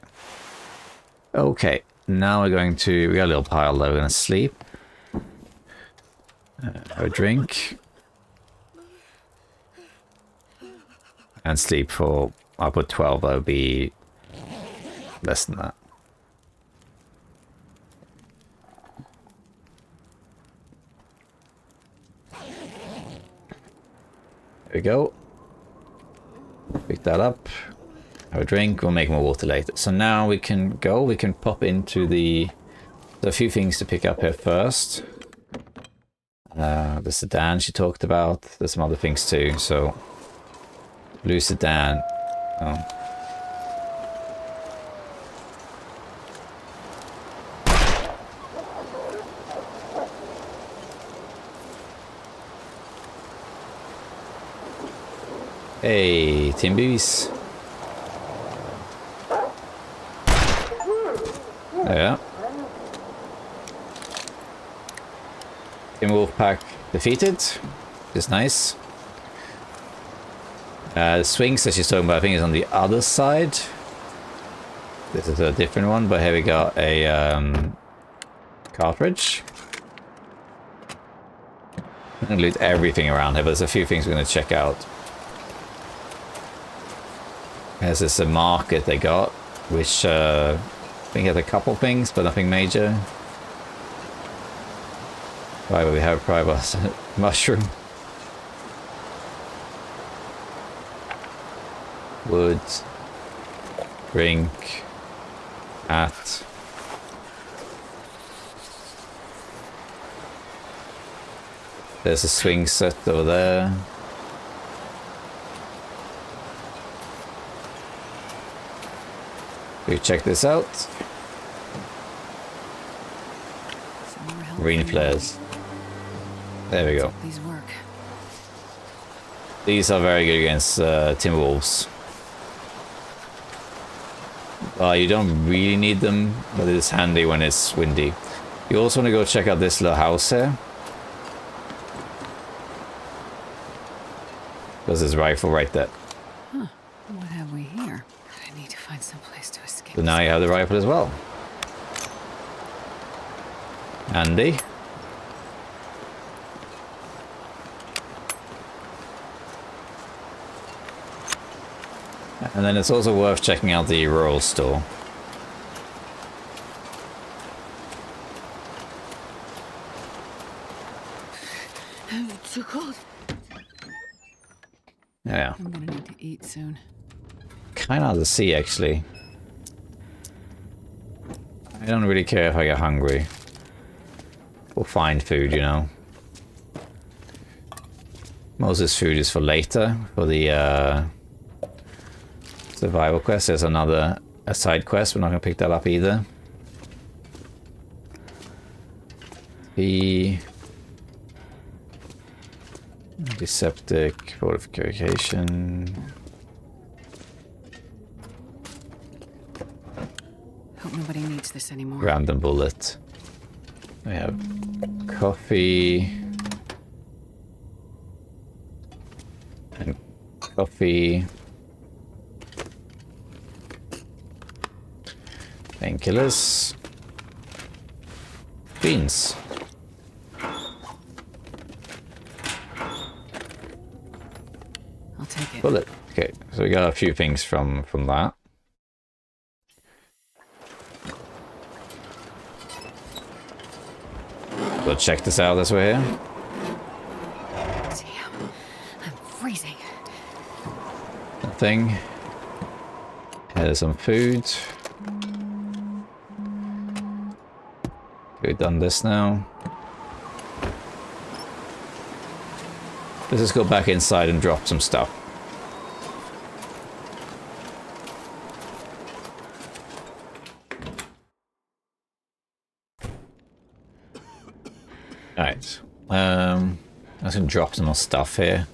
Okay, now we're going to... We got a little pile though, we're going to sleep. Have a drink. And sleep for... I'll put 12, that would be... less than that. There we go. Pick that up. Have a drink. We'll make more water later. So now we can go. We can pop into the... There's a few things to pick up here first. The sedan she talked about. There's some other things too. So... Blue sedan. Oh. Hey, Timbies. Yeah. Timberwolf pack defeated. Just nice. The swings that she's talking about, I think, is on the other side. This is a different one, but here we got a cartridge. I'm going to loot everything around here, but there's a few things we're going to check out. There's this market they got, which I think has a couple things, but nothing major. Why would we have a private mushroom? Wood. Drink. Hat. There's a swing set over there. We check this out. Green flares. There we go. These work. These are very good against Timberwolves. You don't really need them, but it is handy when it's windy. You also want to go check out this little house here. There's his rifle right there. Huh. What have we here? I need to find some place to escape. So now you have the rifle as well. Handy. And then it's also worth checking out the rural store. It's too cold. Yeah. I'm gonna need to eat soon. Kind of hard to see, actually. I don't really care if I get hungry. We'll find food, you know. Most of this food is for later, for the Survival quest. There's a side quest. We're not going to pick that up either. The antiseptic fortification. Hope nobody needs this anymore. Random bullet. We have coffee. And coffee. Painkillers. Beans. I'll take it. Bullet. Okay, so we got a few things from that. We'll check this out as we're here. Damn, I'm freezing. Nothing. Here's some food. We've done this now. Let's just go back inside and drop some stuff. Alright. I'm just gonna drop some more stuff here.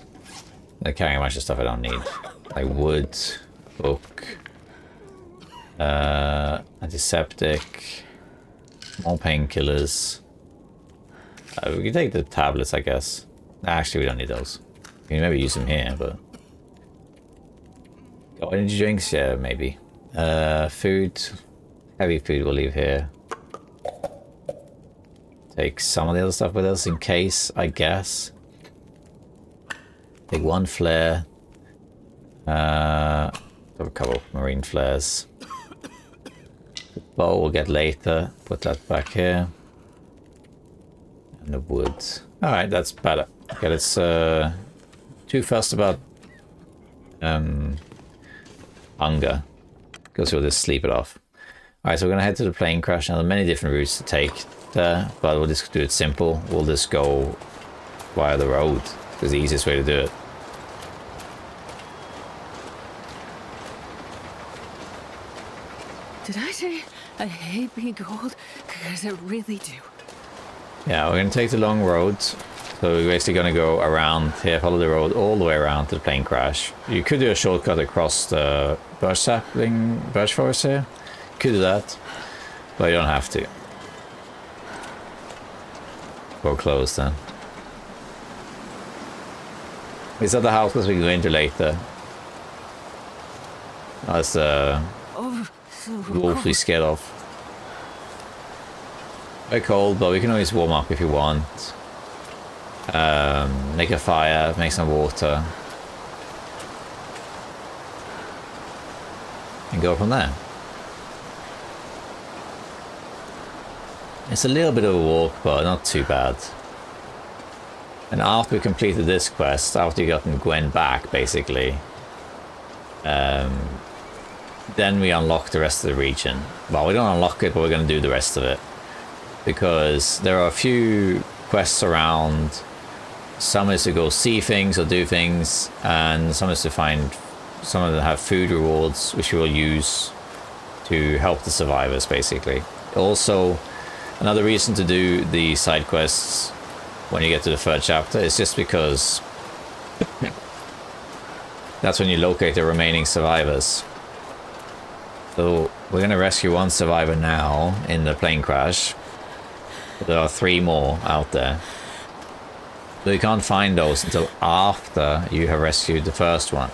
They're carrying a bunch of stuff I don't need. Like wood, book, antiseptic, more painkillers. We can take the tablets, I guess. Actually, we don't need those. We can maybe use them here, but... Got energy drinks? Yeah, maybe. Food. Heavy food we'll leave here. Take some of the other stuff with us in case, I guess. Take one flare. Have a couple of marine flares. The bow we'll get later. Put that back here. And the wood. Alright, that's better. Okay, let's too fussed about hunger. Because we'll just sleep it off. Alright, so we're gonna head to the plane crash. Now there are many different routes to take there, but we'll just do it simple. We'll just go via the road. It's the easiest way to do it. Did I say I hate being cold? Because I really do. Yeah, we're going to take the long road. So we're basically going to go around here, follow the road all the way around to the plane crash. You could do a shortcut across the birch forest here. You could do that, but you don't have to. Go close then. These are the houses we can go into later. That's the wolf we scared off. Very cold, but we can always warm up if you want. Make a fire, make some water. And go from there. It's a little bit of a walk, but not too bad. And after we completed this quest, after you gotten Gwen back, basically, then we unlock the rest of the region. Well, we don't unlock it, but we're going to do the rest of it. Because there are a few quests around. Some is to go see things or do things, and some is to find... Some of them have food rewards, which we will use to help the survivors, basically. Also, another reason to do the side quests when you get to the third chapter is just because that's when you locate the remaining survivors. So we're going to rescue one survivor now in the plane crash. There are 3 more out there. So you can't find those until after you have rescued the first one.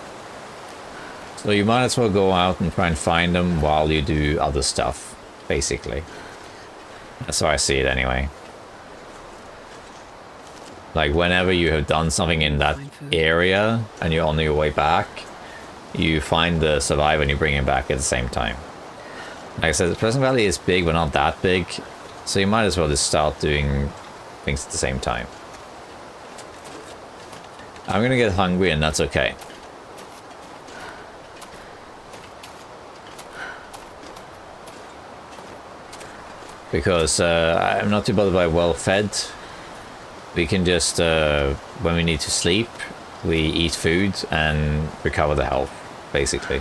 So you might as well go out and try and find them while you do other stuff, basically. That's how I see it anyway. Like whenever you have done something in that area and you're on your way back, you find the survivor and you bring him back at the same time. Like I said, the Pleasant Valley is big but not that big, so you might as well just start doing things at the same time. I'm gonna get hungry and that's okay. Because I'm not too bothered by well-fed. We can just, when we need to sleep, we eat food and recover the health, basically.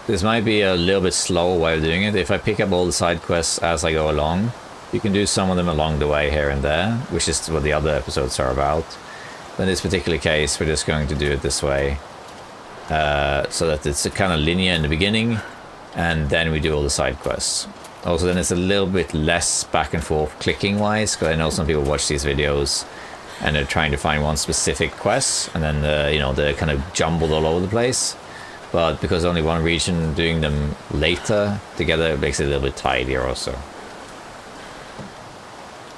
This might be a little bit slower way of doing it. If I pick up all the side quests as I go along, you can do some of them along the way here and there, which is what the other episodes are about. But in this particular case, we're just going to do it this way. So that it's a kind of linear in the beginning, and then we do all the side quests. Also, then it's a little bit less back and forth clicking wise, because I know some people watch these videos and they're trying to find one specific quest, and then you know, they're kind of jumbled all over the place. But because only one region doing them later together, it makes it a little bit tidier also.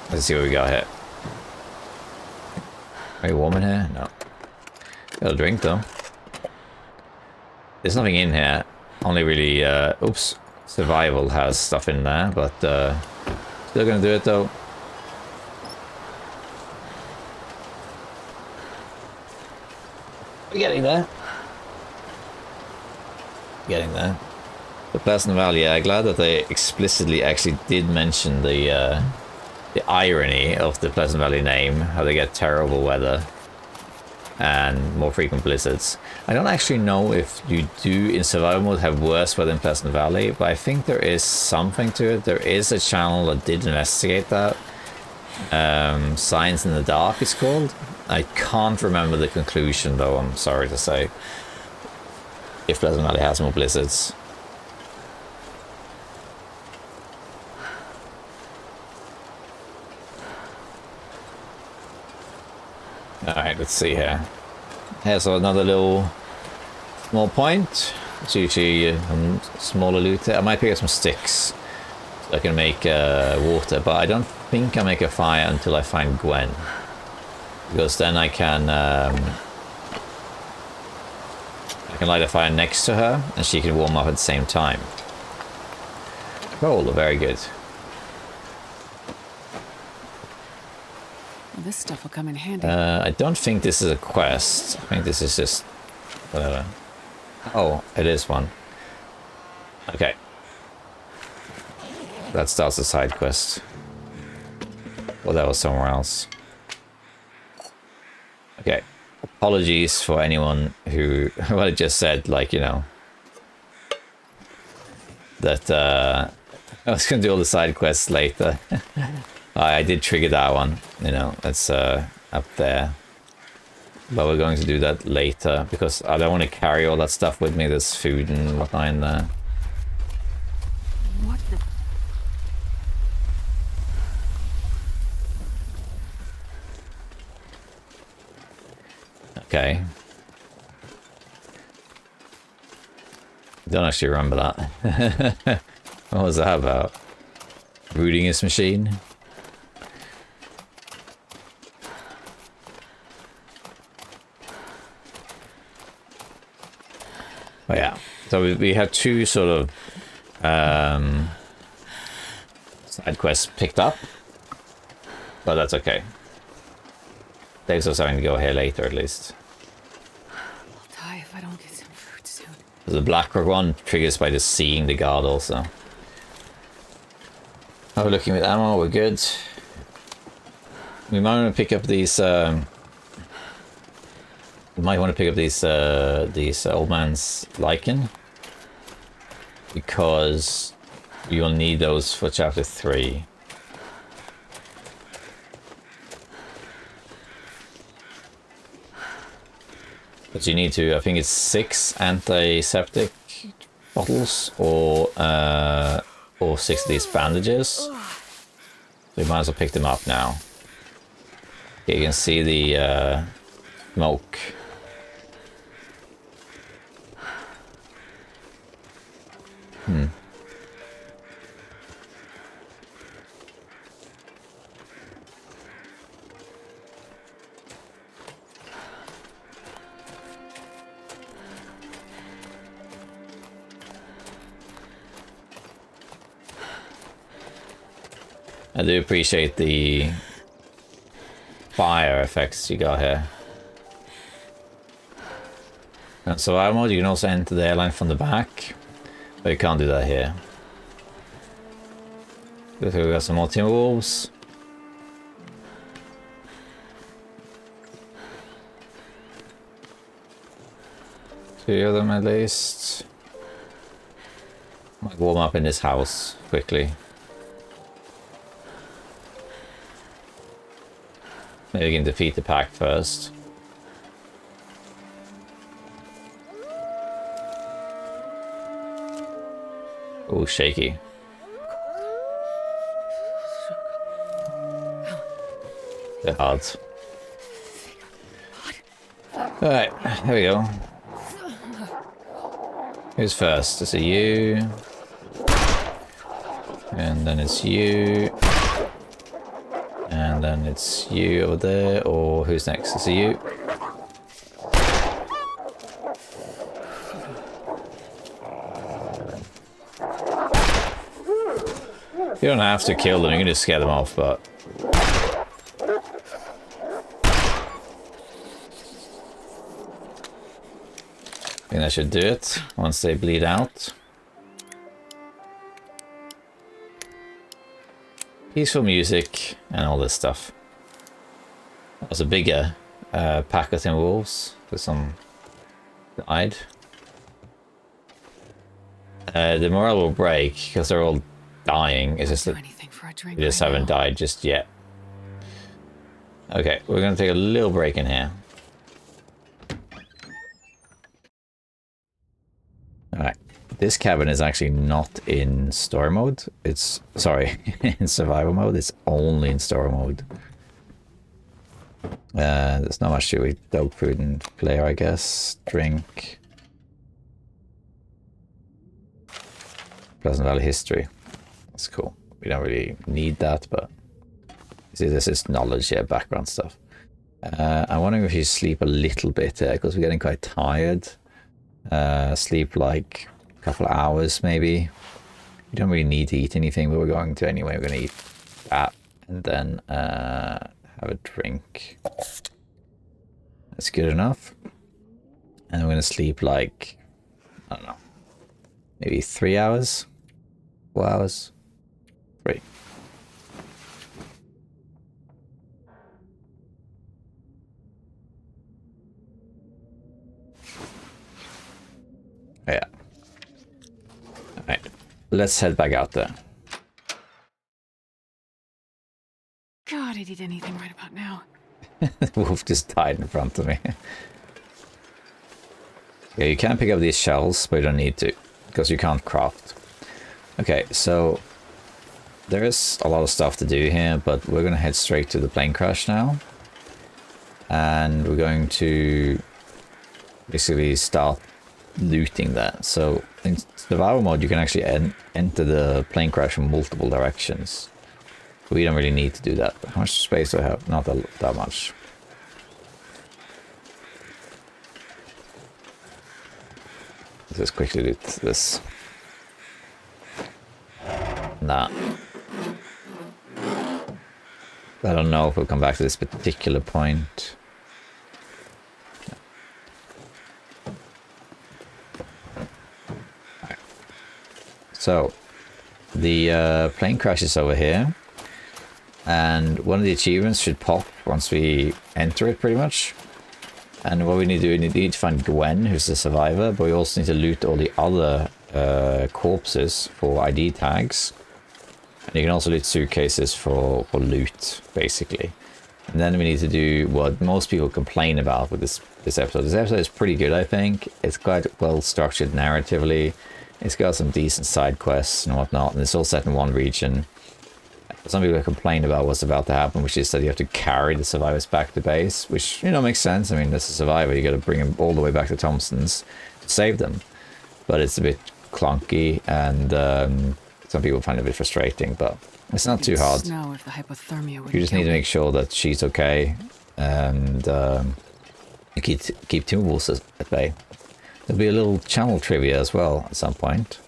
Let's see what we got here. Are you warm in here? No. Got a drink though. There's nothing in here. Only really, oops, survival has stuff in there, but still gonna do it though. We're getting there. Getting there. The Pleasant Valley, yeah, glad that they explicitly actually did mention the irony of the Pleasant Valley name, how they get terrible weather and more frequent blizzards. I don't actually know if you do in survival mode have worse weather in Pleasant Valley, but I think there is something to it. There is a channel that did investigate that. Science in the Dark it's called. I can't remember the conclusion though, I'm sorry to say. If Pleasant Valley has more blizzards. Alright, let's see here. Here's another little small point. It's usually smaller loot. I might pick up some sticks so I can make water, but I don't think I'll make a fire until I find Gwen. Because then I can light a fire next to her and she can warm up at the same time. Cool, very good. Well, this stuff will come in handy. I don't think this is a quest. I think this is just whatever. Oh, it is one. Okay. That starts a side quest. Well, that was somewhere else. Okay. Apologies for anyone who, what I just said, like, you know, that I was going to do all the side quests later. I did trigger that one, you know, that's up there. But we're going to do that later, because I don't want to carry all that stuff with me. There's food and whatnot in there. What the... Okay. Don't actually remember that. What was that about? Rooting his machine? Oh yeah. So we have two sort of side quests picked up, but that's okay. Saves us having to go here later at least. I'll die if I don't get some food soon. The Blackrock one triggers by just seeing the guard also. Oh, we're looking with ammo, we're good. We might want to pick up these these old man's lichen, because you'll need those for chapter 3. But you need to, I think it's 6 antiseptic bottles or 6 of these bandages. So you might as well pick them up now. Okay, you can see the smoke. I do appreciate the fire effects you got here. And survival mode, you can also enter the airline from the back, but you can't do that here. Looks like we got some more Timberwolves. Two of them at least. Might warm up in this house quickly. Maybe we can defeat the pack first. Oh, shaky. They're hard. Alright, here we go. Who's first? Is it you? And then it's you. And then it's you over there. Or who's next? Is it you? You don't have to kill them, you can just scare them off, but... I think that should do it, once they bleed out. Peaceful music, and all this stuff. That was a bigger pack of Timberwolves, with some died. The morale will break, because they're all dying. It's just that we just haven't died just yet. Okay, we're going to take a little break in here. Alright, this cabin is actually not in story mode. It's, sorry, in survival mode. It's only in story mode. There's not much to eat. Dog food and player, I guess. Drink. Pleasant Valley history. That's cool. We don't really need that, but see, this is knowledge, yeah, background stuff. I'm wondering if you sleep a little bit there, because we're getting quite tired. Sleep like a couple of hours, maybe. You don't really need to eat anything, but we're going to anyway. We're going to eat that, and then have a drink. That's good enough. And we're going to sleep like, I don't know, maybe 3 hours? 4 hours? 3. Yeah. Alright. Let's head back out there. God, I'd eat anything right about now. The wolf just died in front of me. Yeah, you can pick up these shells, but you don't need to, because you can't craft. Okay, so there is a lot of stuff to do here, but we're going to head straight to the plane crash now. And we're going to basically start looting that. So in survival mode, you can actually enter the plane crash from multiple directions. We don't really need to do that. How much space do I have? Not that much. Let's just quickly loot this. Nah. I don't know if we'll come back to this particular point. Right. So, the plane crash is over here. And one of the achievements should pop once we enter it, pretty much. And what we need to do, we need to find Gwen, who's the survivor, but we also need to loot all the other corpses for ID tags. And you can also loot suitcases for loot, basically. And then we need to do what most people complain about with this episode. This episode is pretty good, I think. It's quite well structured narratively. It's got some decent side quests and whatnot, and it's all set in one region. Some people have complained about what's about to happen, which is that you have to carry the survivors back to base, which, you know, makes sense. I mean, as a survivor, you got to bring them all the way back to Thomson's to save them. But it's a bit clunky, and some people find it a bit frustrating, but it's not too hard. Snow if the hypothermia would You just need to make sure that she's okay, and you keep Timberwolves at bay. There'll be a little channel trivia as well at some point.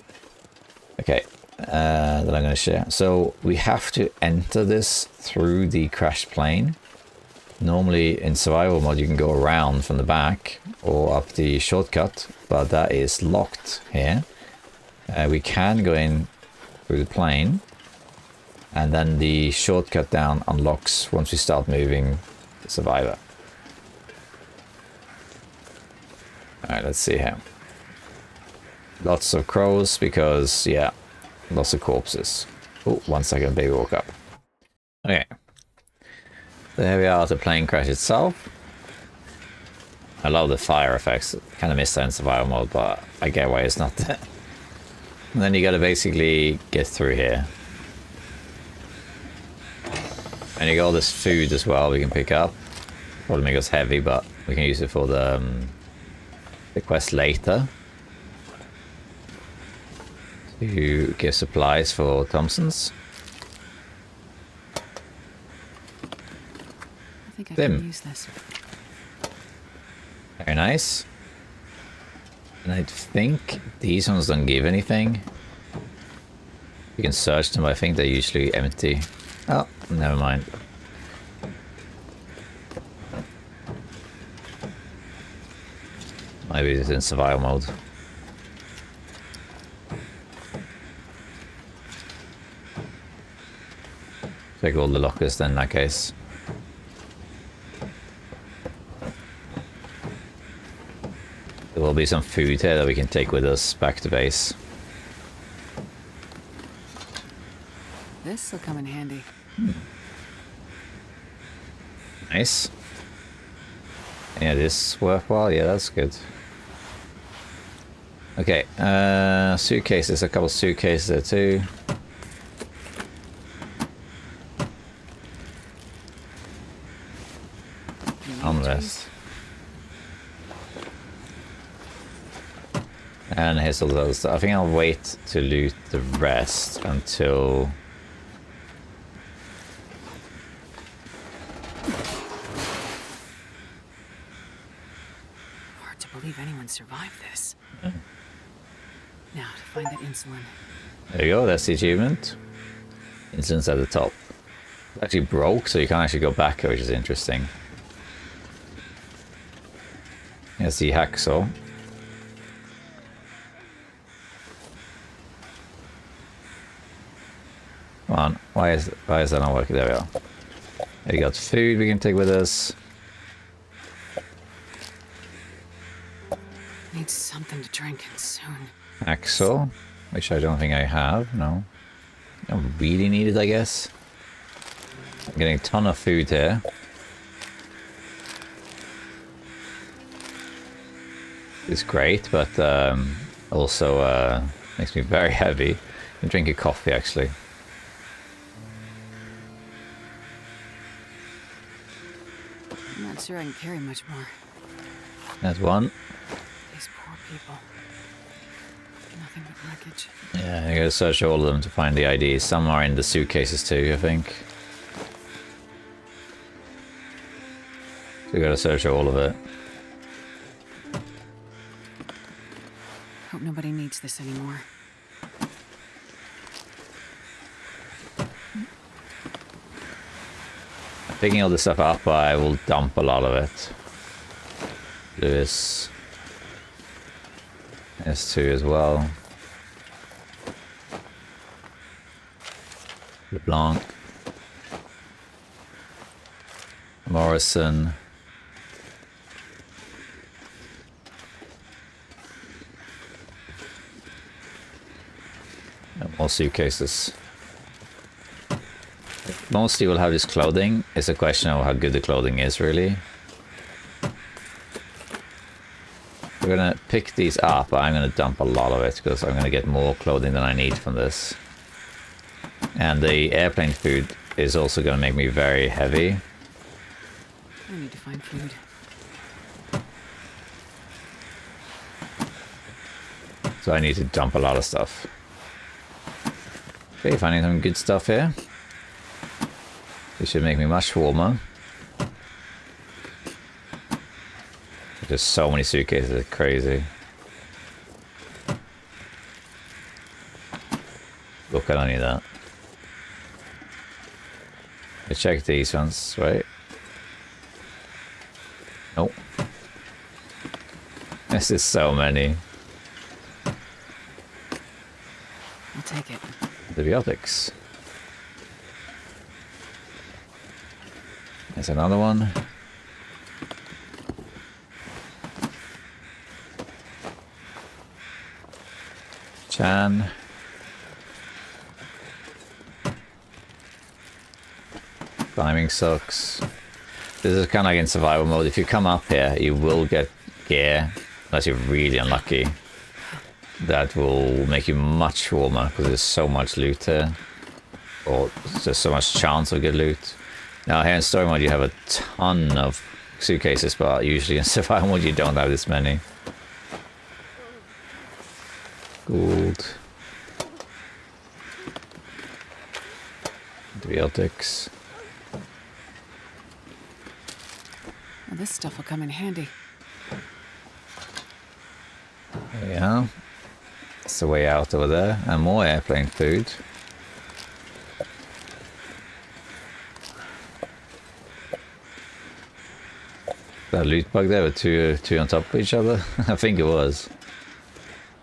Okay. That I'm going to share. So we have to enter this through the crashed plane. Normally in survival mode you can go around from the back or up the shortcut, but that is locked here. We can go in through the plane, and then the shortcut down unlocks once we start moving the survivor. Alright, let's see here. Lots of crows because, yeah, lots of corpses. Oh, 1 second, baby woke up. Okay. There we are at the plane crash itself. I love the fire effects. Kind of miss that in survival mode, but I get why it's not there. And then you gotta basically get through here. And you got all this food as well we can pick up. Probably make us heavy, but we can use it for the quest later. To give supplies for Thomson's. I think I Tim. can use this. Very nice. And I think these ones don't give anything. You can search them, but I think they're usually empty. Oh, never mind. Maybe it's in survival mode. Take all the lockers then in that case. There will be some food here that we can take with us back to base. This will come in handy. Nice. Yeah, this worthwhile. Yeah, that's good. Okay, suitcases. A couple suitcases there too. Armrest. And here's all those stuff. I think I'll wait to loot the rest until... Hard to believe anyone survived this. Now, to find that insulin. There you go, that's the achievement. Insulin's at the top. It actually broke, so you can't actually go back, which is interesting. Here's the hacksaw. Come on, why is that not working? There we are. We got food we can take with us. Need something to drink soon. Hacksaw, which I don't think I have, no. I don't really need it, I guess. I'm getting a ton of food here. It's great, but also makes me very heavy. I'm drinking coffee, actually. I'm not sure I can carry much more. That's one. These poor people. Nothing but wreckage. Yeah, you gotta search all of them to find the IDs. Some are in the suitcases too, I think. So you gotta search all of it. Hope nobody needs this anymore. Picking all this stuff up, I will dump a lot of it. Lewis. S2 as well. LeBlanc. Morrison. And more suitcases. Mostly will have this clothing. It's a question of how good the clothing is, really. We're gonna pick these up, but I'm gonna dump a lot of it because I'm gonna get more clothing than I need from this. And the airplane food is also gonna make me very heavy. I need to find food. So I need to dump a lot of stuff. Okay, finding some good stuff here. This should make me much warmer. There's so many suitcases, it's crazy. Look, I don't need that. Let's check these ones, right? Nope. This is so many. I'll take it. Antibiotics. There's another one. 10. Climbing sucks. This is kind of like in survival mode. If you come up here, you will get gear, unless you're really unlucky. That will make you much warmer because there's so much loot here. Or there's so much chance of good loot. Now here in story mode you have a ton of suitcases, but usually in survival mode you don't have this many. Gold. Antibiotics. Well, this stuff will come in handy. Yeah. It's the way out over there. And more airplane food. That loot bug there with two on top of each other? I think it was.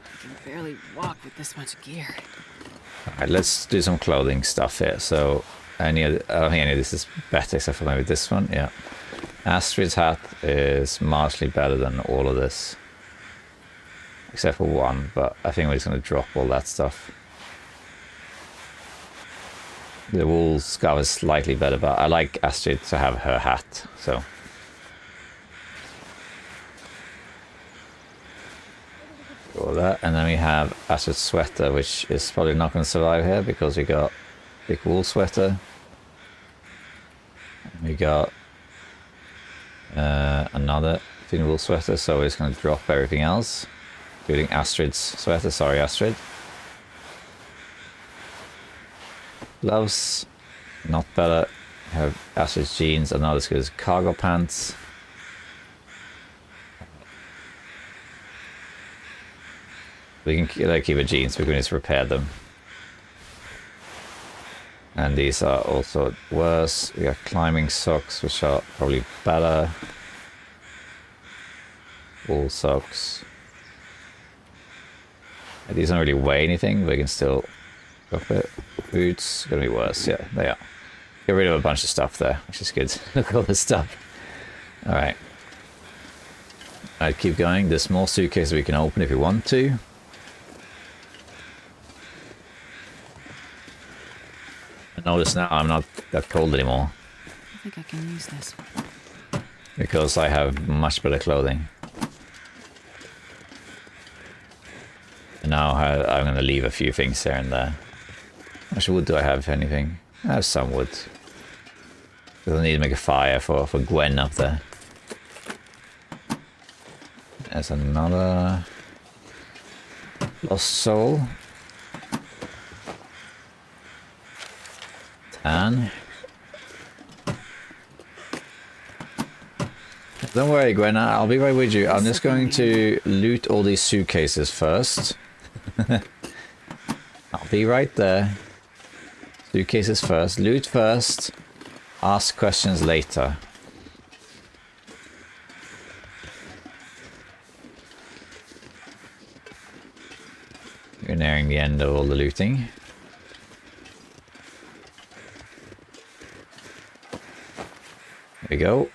I can barely walk with this much gear. Alright, let's do some clothing stuff here. So, I don't think any of this is better except for maybe this one. Yeah. Astrid's hat is marginally better than all of this. Except for one, but I think we're just going to drop all that stuff. The wool scarf is slightly better, but I like Astrid to have her hat, so. All that, and then we have Astrid's sweater, which is probably not going to survive here because we got big wool sweater. We got another thin wool sweater, so we're just going to drop everything else. Including Astrid's sweater. Sorry, Astrid. Gloves, not better. Have Astrid's jeans, and not as good as cargo pants. We can keep the jeans, we can just repair them. And these are also worse. We got climbing socks, which are probably better. Wool socks. These don't really weigh anything, but we can still drop it. Boots, gonna be worse. Yeah, they are. Get rid of a bunch of stuff there, which is good. Look at all this stuff. Alright. I'd keep going. There's more suitcases we can open if we want to. I notice now I'm not that cold anymore. I think I can use this. Because I have much better clothing. And now I'm going to leave a few things here and there. How much wood do I have, if anything? I have some wood. Because I need to make a fire for Gwen up there. There's another lost soul. Tan. Don't worry, Gwen, I'll be right with you. I'm just going to loot all these suitcases first. I'll be right there. Suitcases first. Loot first. Ask questions later. We're nearing the end of all the looting. There we go.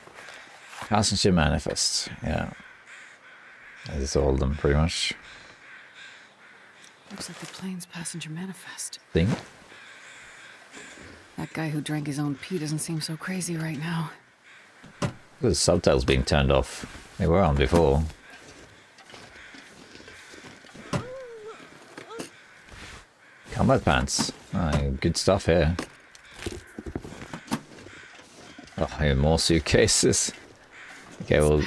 Passenger manifest. Yeah. That's all of them, pretty much. Looks like the plane's passenger manifest. Thing. That guy who drank his own pee doesn't seem so crazy right now. Look at the subtitles being turned off. They were on before. Combat pants. Good stuff here. Oh, here, more suitcases. Okay, we'll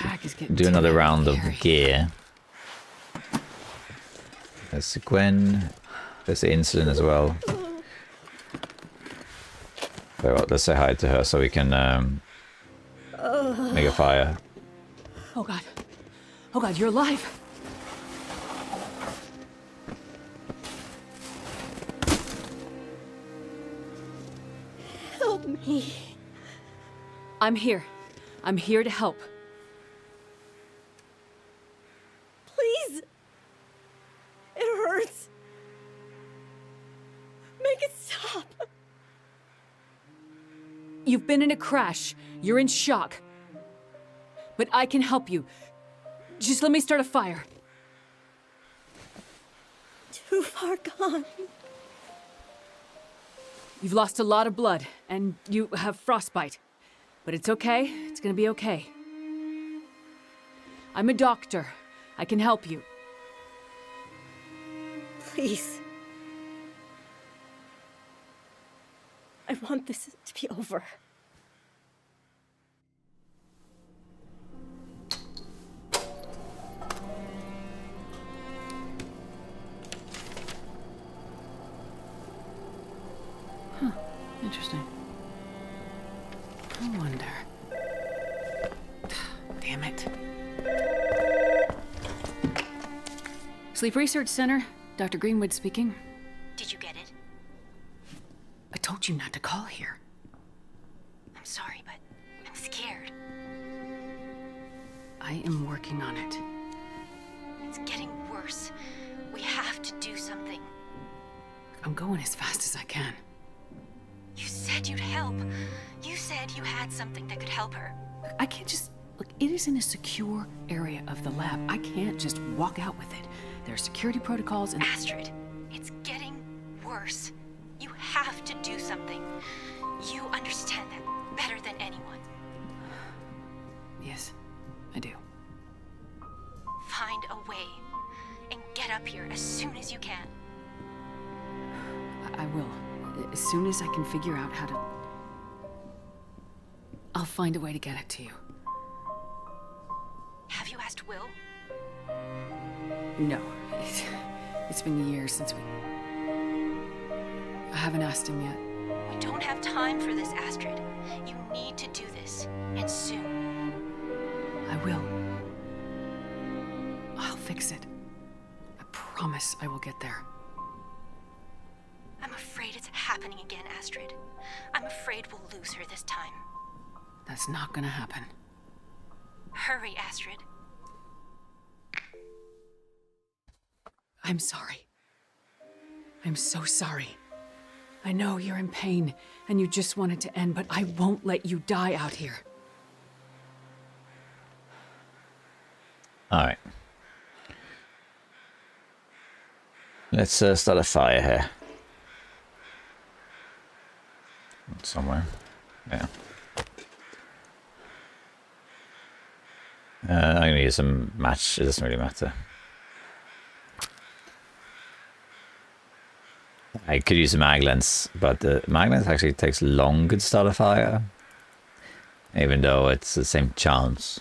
do another round of gear. There's Gwen. There's the incident as well. Okay, well, let's say hi to her so we can make a fire. Oh god. Oh god, you're alive! Help me. I'm here. I'm here to help. Please. It hurts. Make it stop. You've been in a crash. You're in shock. But I can help you. Just let me start a fire. too far gone. You've lost a lot of blood, and you have frostbite. But it's okay. It's gonna be okay. I'm a doctor. I can help you. Please. I want this to be over. Interesting. I wonder. Damn it. Sleep Research Center, Dr. Greenwood speaking. Did you get it? I told you not to call here. I'm sorry, but I'm scared. I am working on it. It's getting worse. We have to do something. I'm going as fast as I can. You said you'd help. You said you had something that could help her. I can't just... Look, it is in a secure area of the lab. I can't just walk out with it. There are security protocols and... Astrid, it's getting worse. You have to do something. You understand that better than anyone. Yes, I do. Find a way and get up here as soon as you can. I will. As soon as I can figure out how to... I'll find a way to get it to you. Have you asked Will? No. It's been years since we... I haven't asked him yet. We don't have time for this, Astrid. You need to do this, and soon. I will. I'll fix it. I promise I will get there. I'm afraid it's happening again, Astrid. I'm afraid we'll lose her this time. That's not gonna happen. Hurry, Astrid. I'm sorry. I'm so sorry. I know you're in pain, and you just want it to end, but I won't let you die out here. Alright. Let's start a fire here. Somewhere. Yeah. I'm going to use some match. It doesn't really matter. I could use a mag lens, but the mag lens actually takes longer to start a fire. Even though it's the same chance.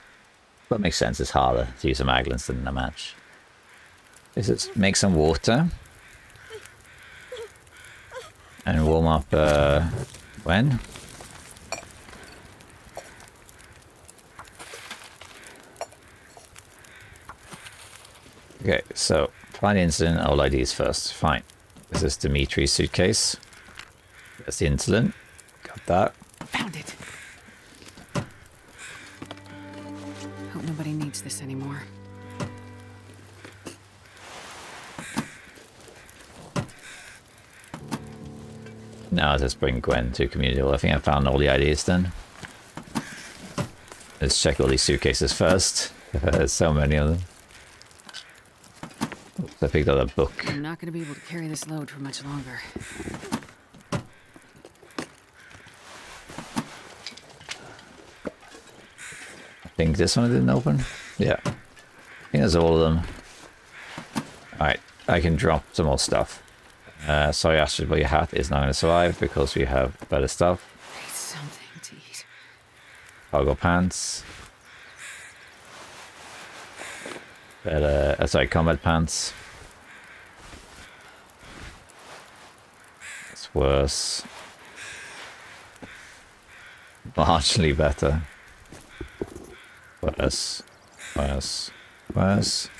But it makes sense, it's harder to use a mag lens than a match. Let's make some water. And warm up Gwen. Okay, so find the insulin, all IDs first. Fine. This is Dimitri's suitcase. There's the insulin. Got that. Found it. Hope nobody needs this anymore. Now let's bring Gwen to community hall. I think I found all the IDs then. Let's check all these suitcases first. There's so many of them. Oops, I picked up a book. I'm not going to be able to carry this load for much longer. I think this one didn't open. Yeah. I think there's all of them. Alright, I can drop some more stuff. Sorry Astrid, but your hat is not going to survive because we have better stuff. Need something to eat. Cargo pants. Better, sorry, combat pants. It's worse. Marginally better. Worse. Worse. Worse.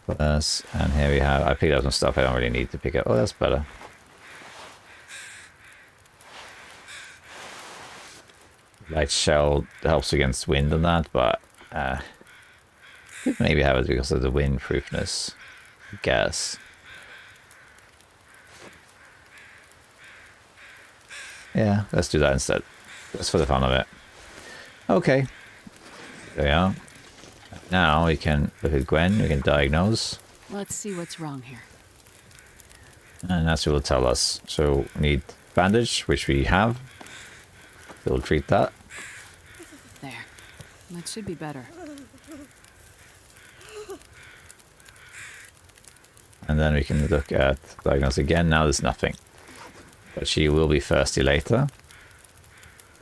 Worse. And here we have, I picked up some stuff I don't really need to pick up. Oh, that's better. Light shell helps against wind and that, but could maybe have it because of the windproofness. I guess. Yeah, let's do that instead. Just for the fun of it. Okay. There we are. Now we can look at Gwen, we can diagnose. Let's see what's wrong here. And as it will tell us. So we need bandage, which we have. We'll treat that. There. That should be better. And then we can look at diagnose again. Now there's nothing. But she will be thirsty later.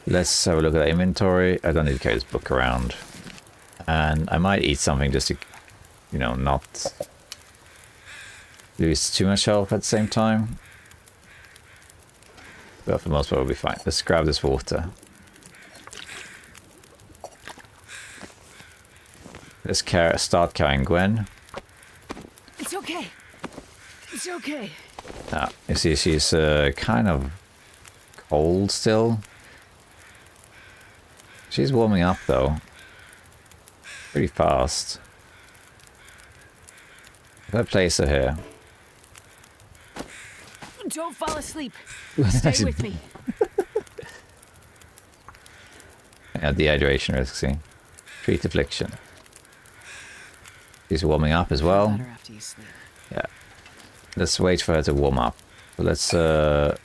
Let's have a look at the inventory. I don't need to carry this book around. And I might eat something just to, you know, not lose too much health at the same time. But for the most part, we'll be fine. Let's grab this water. Let's start carrying Gwen. It's okay. It's okay. Now, you see she's kind of cold still. She's warming up though. Pretty fast. If I place her here. Don't fall asleep. Stay with me. Yeah, dehydration risk, see. Treat affliction. She's warming up as well. Better after you sleep. Yeah. Let's wait for her to warm up. Let's cook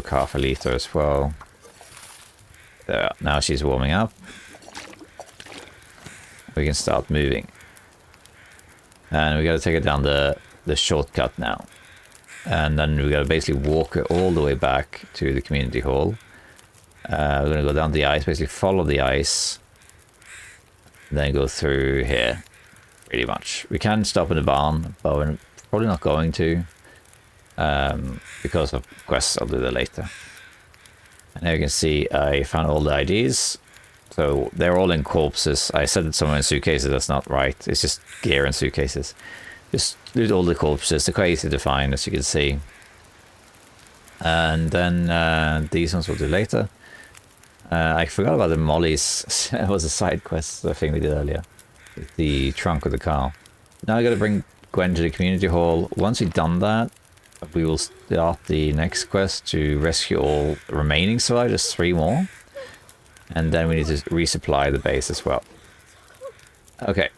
half a liter as well. There, now she's warming up. We can start moving. And we gotta take her down the shortcut now. And then we gotta basically walk her all the way back to the community hall. We're gonna go down the ice, basically follow the ice. Then go through here. Pretty much. We can stop in the barn, but we're probably not going to. Because of quests, I'll do that later. And here you can see I found all the IDs. So they're all in corpses. I said it somewhere in suitcases, that's not right. It's just gear in suitcases. Just loot all the corpses. They're quite easy to find, as you can see. And then these ones we'll do later. I forgot about the mollies. It was a side quest thing we did earlier. With the trunk of the car. Now I gotta bring Gwen to the community hall. Once we've done that, we will start the next quest to rescue all remaining survivors, 3 more. And then we need to resupply the base as well. Okay,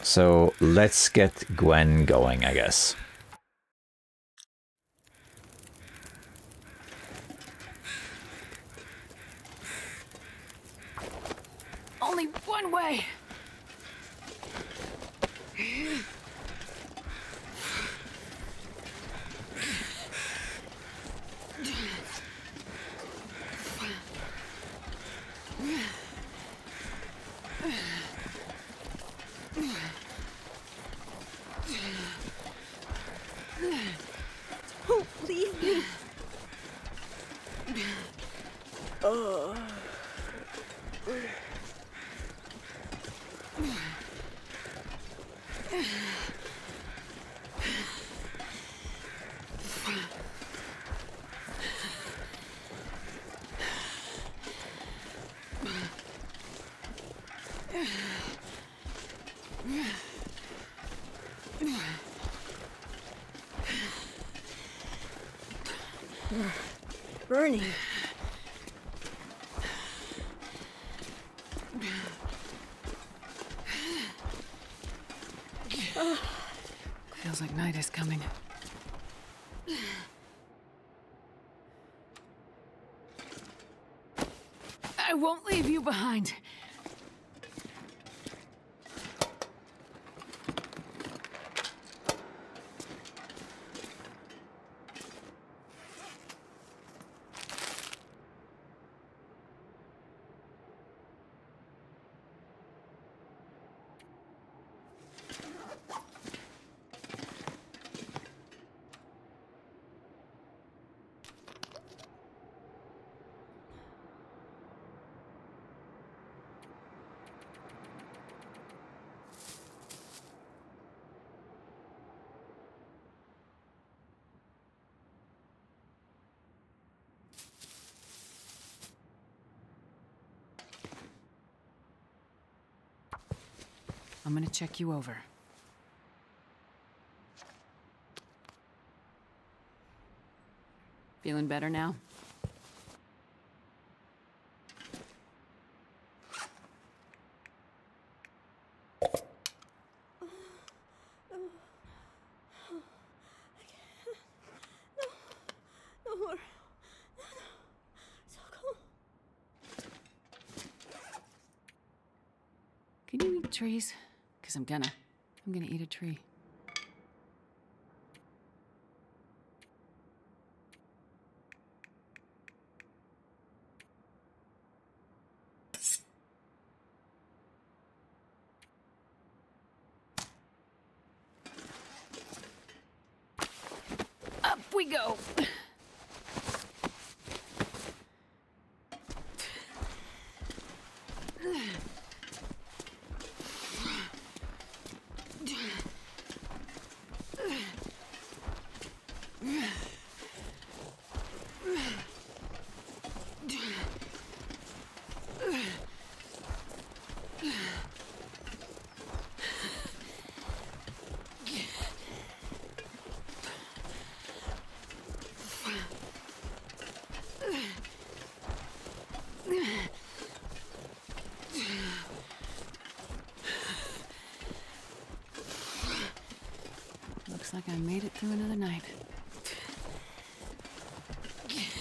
so let's get Gwen going, I guess. Only one way. Don't leave me. Oh. Burning. Feels like night is coming. I won't leave you behind. I'm gonna check you over. Feeling better now? Can you eat trees? Because I'm gonna eat a tree. Up we go. Looks like I made it through another night.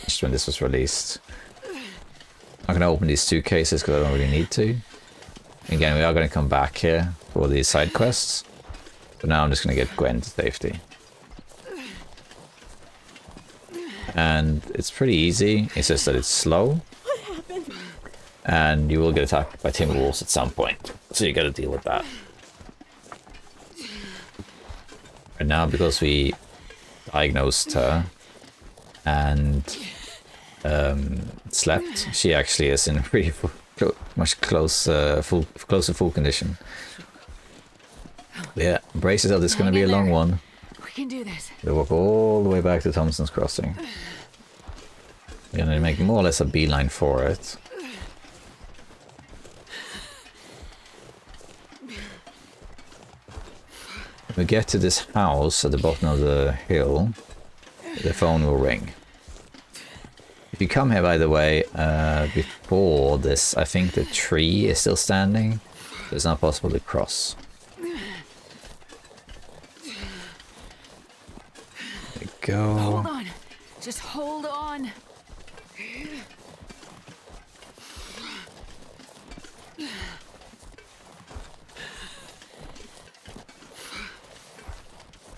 Just when this was released. I'm going to open these two cases because I don't really need to. Again, we are going to come back here for these side quests. But now I'm just going to get Gwen to safety. And it's pretty easy. It's just that it's slow. What happened? And you will get attacked by Timberwolves at some point. So you got to deal with that. And now, because we diagnosed her and slept, she actually is in pretty much close to full condition. But yeah, brace yourself. This is going to be a long one. We can do this. We'll walk all the way back to Thomson's Crossing. We're going to make more or less a beeline for it. When we get to this house at the bottom of the hill, the phone will ring. If you come here, by the way, before this, I think the tree is still standing, so it's not possible to cross. There we go. Hold on. Just hold on.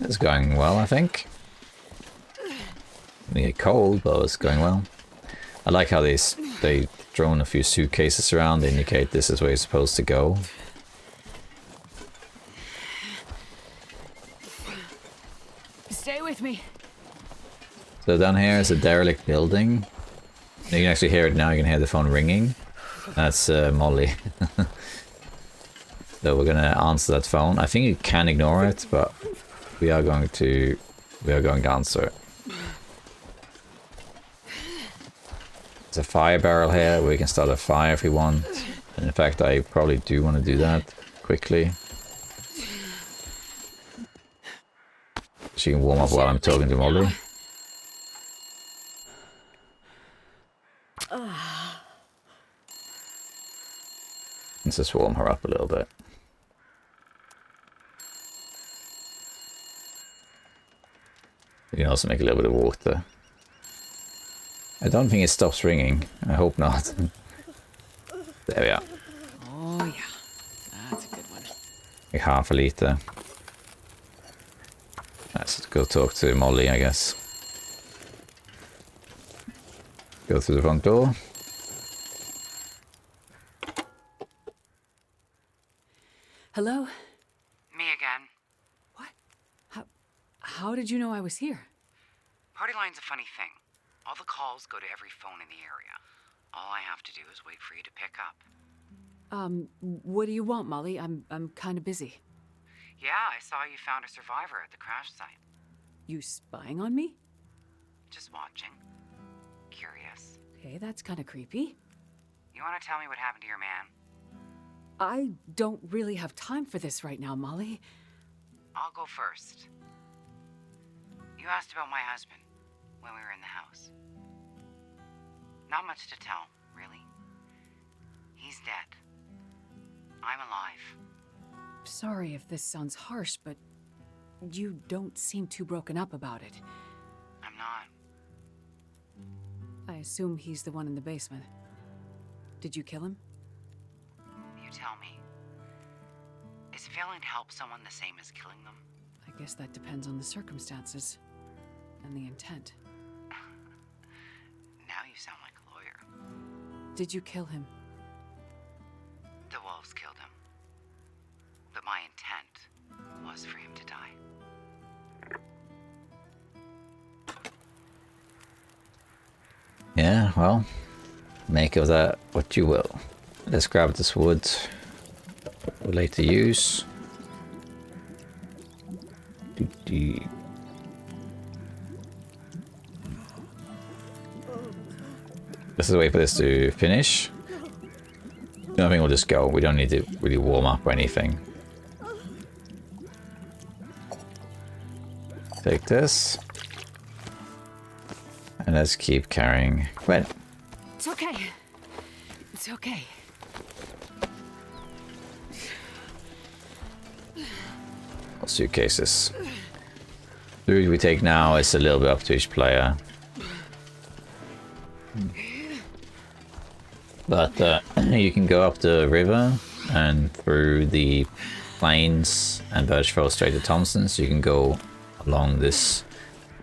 It's going well, I think. We get cold, but it's going well. I like how they've thrown a few suitcases around to indicate this is where you're supposed to go. Stay with me. So down here is a derelict building. You can actually hear it now, you can hear the phone ringing. That's Molly. So we're gonna answer that phone. I think you can ignore it, but we are going to answer it. There's a fire barrel here, we can start a fire if we want. And in fact, I probably do want to do that quickly. She can warm up while I'm talking to Molly. Let's just warm her up a little bit. You can also make a little bit of water. I don't think it stops ringing. I hope not. There we are. Oh yeah, that's a good one. Like half a litre. Let's go talk to Molly, I guess. Go through the front door. Hello? Me again. What? How did you know I was here? Party line's a funny thing. All the calls go to every phone in the area. All I have to do is wait for you to pick up. What do you want, Molly? I'm kind of busy. Yeah, I saw you found a survivor at the crash site. You spying on me? Just watching. Curious. Okay, that's kind of creepy. You want to tell me what happened to your man? I don't really have time for this right now, Molly. I'll go first. You asked about my husband when we were in the house. Not much to tell, really. He's dead. I'm alive. Sorry if this sounds harsh, but you don't seem too broken up about it. I'm not. I assume he's the one in the basement. Did you kill him? You tell me. Is failing to help someone the same as killing them? I guess that depends on the circumstances and the intent. Now you sound like a lawyer. Did you kill him? The wolves killed him. But my intent was for him to die. Yeah, well, make of that what you will. Let's grab this wood for later use. This is the way for this to finish. I think we'll just go. We don't need to really warm up or anything. Take this. And let's keep carrying Gwen. It's okay. It's okay. Suitcases. The route we take now is a little bit up to each player. But you can go up the river and through the plains and birch forest straight to Thomson. So you can go along this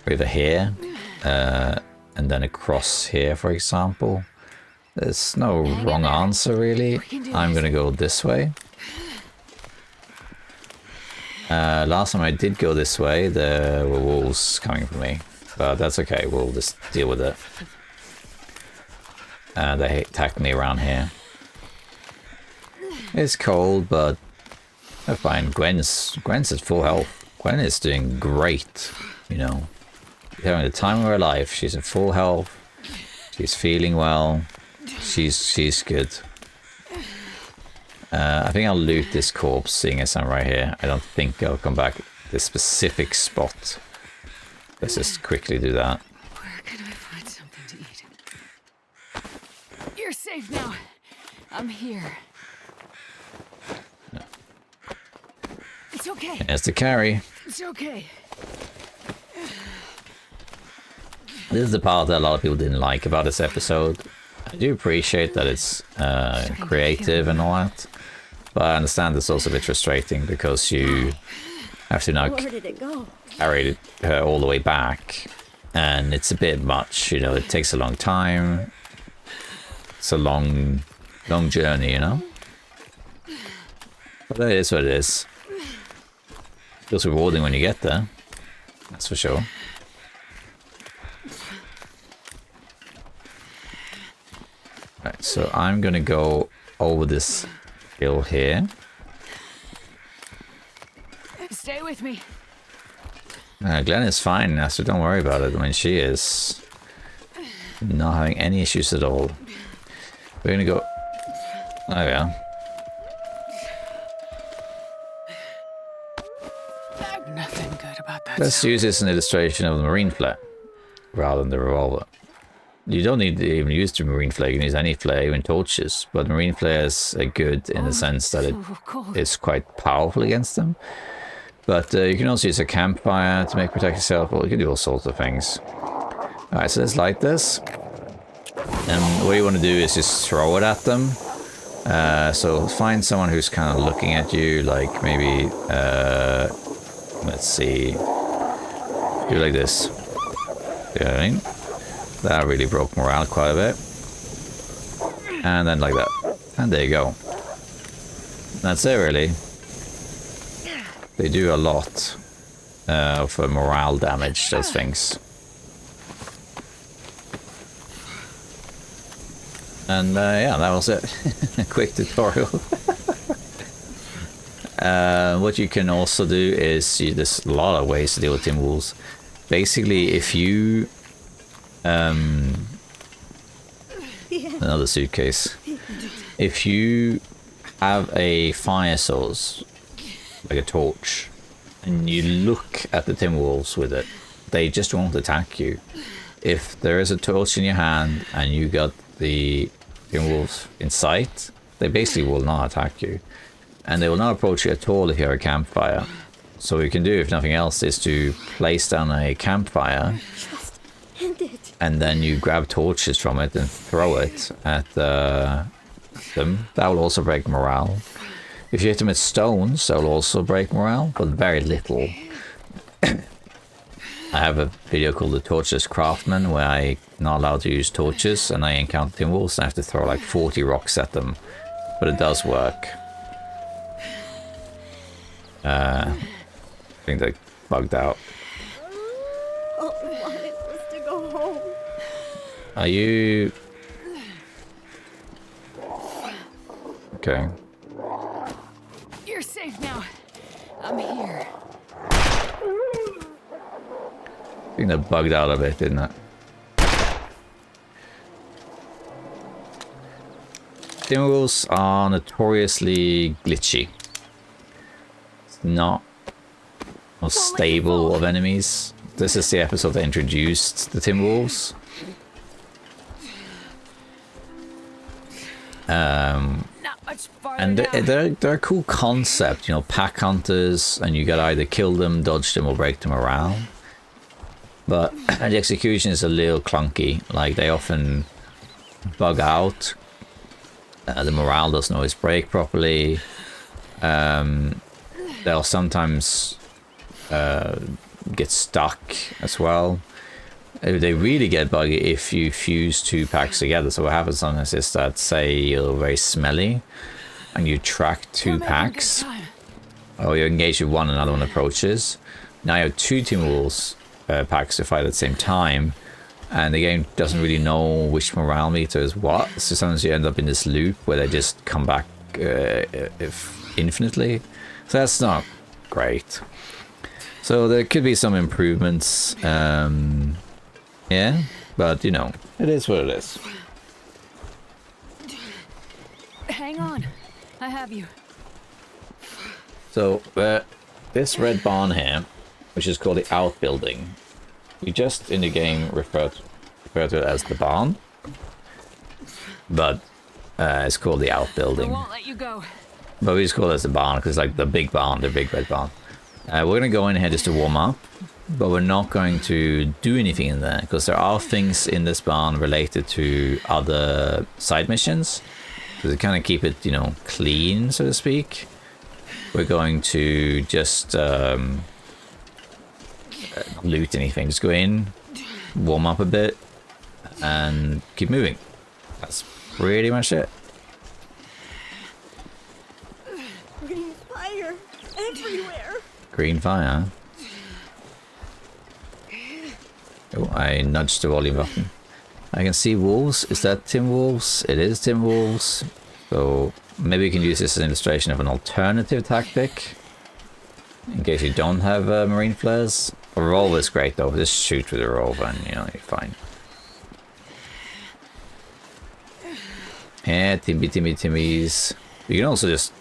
river here and then across here, for example. There's no wrong answer, really. I'm going to go this way. Last time I did go this way, there were wolves coming for me. But that's okay, we'll just deal with it. They attacked me around here. It's cold, but I'm fine. Gwen's at full health. Gwen is doing great, you know. She's having the time of her life. She's in full health. She's feeling well. She's good. I think I'll loot this corpse, seeing as I'm right here. I don't think I'll come back to this specific spot. Let's just quickly do that. Where can I find something to eat? You're safe now. I'm here. It's okay. There's the carry. It's okay. This is the part that a lot of people didn't like about this episode. I do appreciate that it's creative and all that. But I understand it's also a bit frustrating because you have to now Where did it go? carry her all the way back. And it's a bit much, you know, it takes a long time. It's a long journey, you know? But it is what it is. Feels rewarding when you get there. That's for sure. Right, so I'm gonna go over this hill here. Stay with me. Glenn is fine, so don't worry about it. I mean, she is not having any issues at all. We're gonna go... Oh yeah. Nothing good about that. Let's use this as an illustration of the marine flare rather than the revolver. You don't need to even use the marine flare, you can use any flare, even torches. But marine flares are good in the sense that it is quite powerful against them. But you can also use a campfire to protect yourself, or you can do all sorts of things. Alright, so let's light this. And what you want to do is just throw it at them. So find someone who's kind of looking at you, like maybe, let's see, do like this. You know what I mean? That really broke morale quite a bit. And then like that. And there you go. That's it really. They do a lot for morale damage, those things. And yeah, that was it. A quick tutorial. What you can also do is, there's a lot of ways to deal with Timberwolves. Basically, if you... another suitcase. If you have a fire source, like a torch, and you look at the Timberwolves with it, they just won't attack you. If there is a torch in your hand and you got the Timberwolves in sight, they basically will not attack you. And they will not approach you at all if you have a campfire. So what you can do, if nothing else, is to place down a campfire, and then you grab torches from it and throw it at them. That will also break morale. If you hit them with stones, they'll also break morale, but very little. I have a video called The Torchless Craftsman where I'm not allowed to use torches and I encounter Timberwolves and I have to throw like 40 rocks at them. But it does work. I think they bugged out. All I wanted was to go home. Are you... Okay. You're safe now. I'm here. I think that bugged out a bit, didn't it? Timberwolves are notoriously glitchy. It's not most stable of enemies. This is the episode that introduced the Timberwolves. Not much farther And down. they're a cool concept, you know, pack hunters, and you gotta either kill them, dodge them, or break them around. But the execution is a little clunky. Like, they often bug out. The morale doesn't always break properly. They'll sometimes get stuck as well. They really get buggy if you fuse 2 packs together. So what happens sometimes is that, say you're very smelly and you track 2 packs, or you engage with one, another one approaches. Now you have 2 Timberwolves packs to fight at the same time, and the game doesn't really know which morale meter is what. So sometimes you end up in this loop where they just come back infinitely. So that's not great. So there could be some improvements. Yeah, but you know, it is what it is. Hang on. I have you. So this red barn here, which is called the outbuilding, we just in the game refer to it as the barn, but it's called the I outbuilding. won't let you go. But we just call it as the barn because it's like the big barn, the big red barn. We're gonna go in here just to warm up, but we're not going to do anything in there because there are things in this barn related to other side missions. So to kind of keep it, you know, clean, so to speak, we're going to just loot anything. Just go in, warm up a bit, and keep moving. That's pretty much it. Green fire everywhere. Green fire. Oh, I nudged the volume button. I can see wolves. Is that Timberwolves? It is Timberwolves. So maybe you can use this as an illustration of an alternative tactic in case you don't have marine flares. A revolver is great though. Just shoot with a revolver and you know, you're fine. Yeah, Timmies. You can also just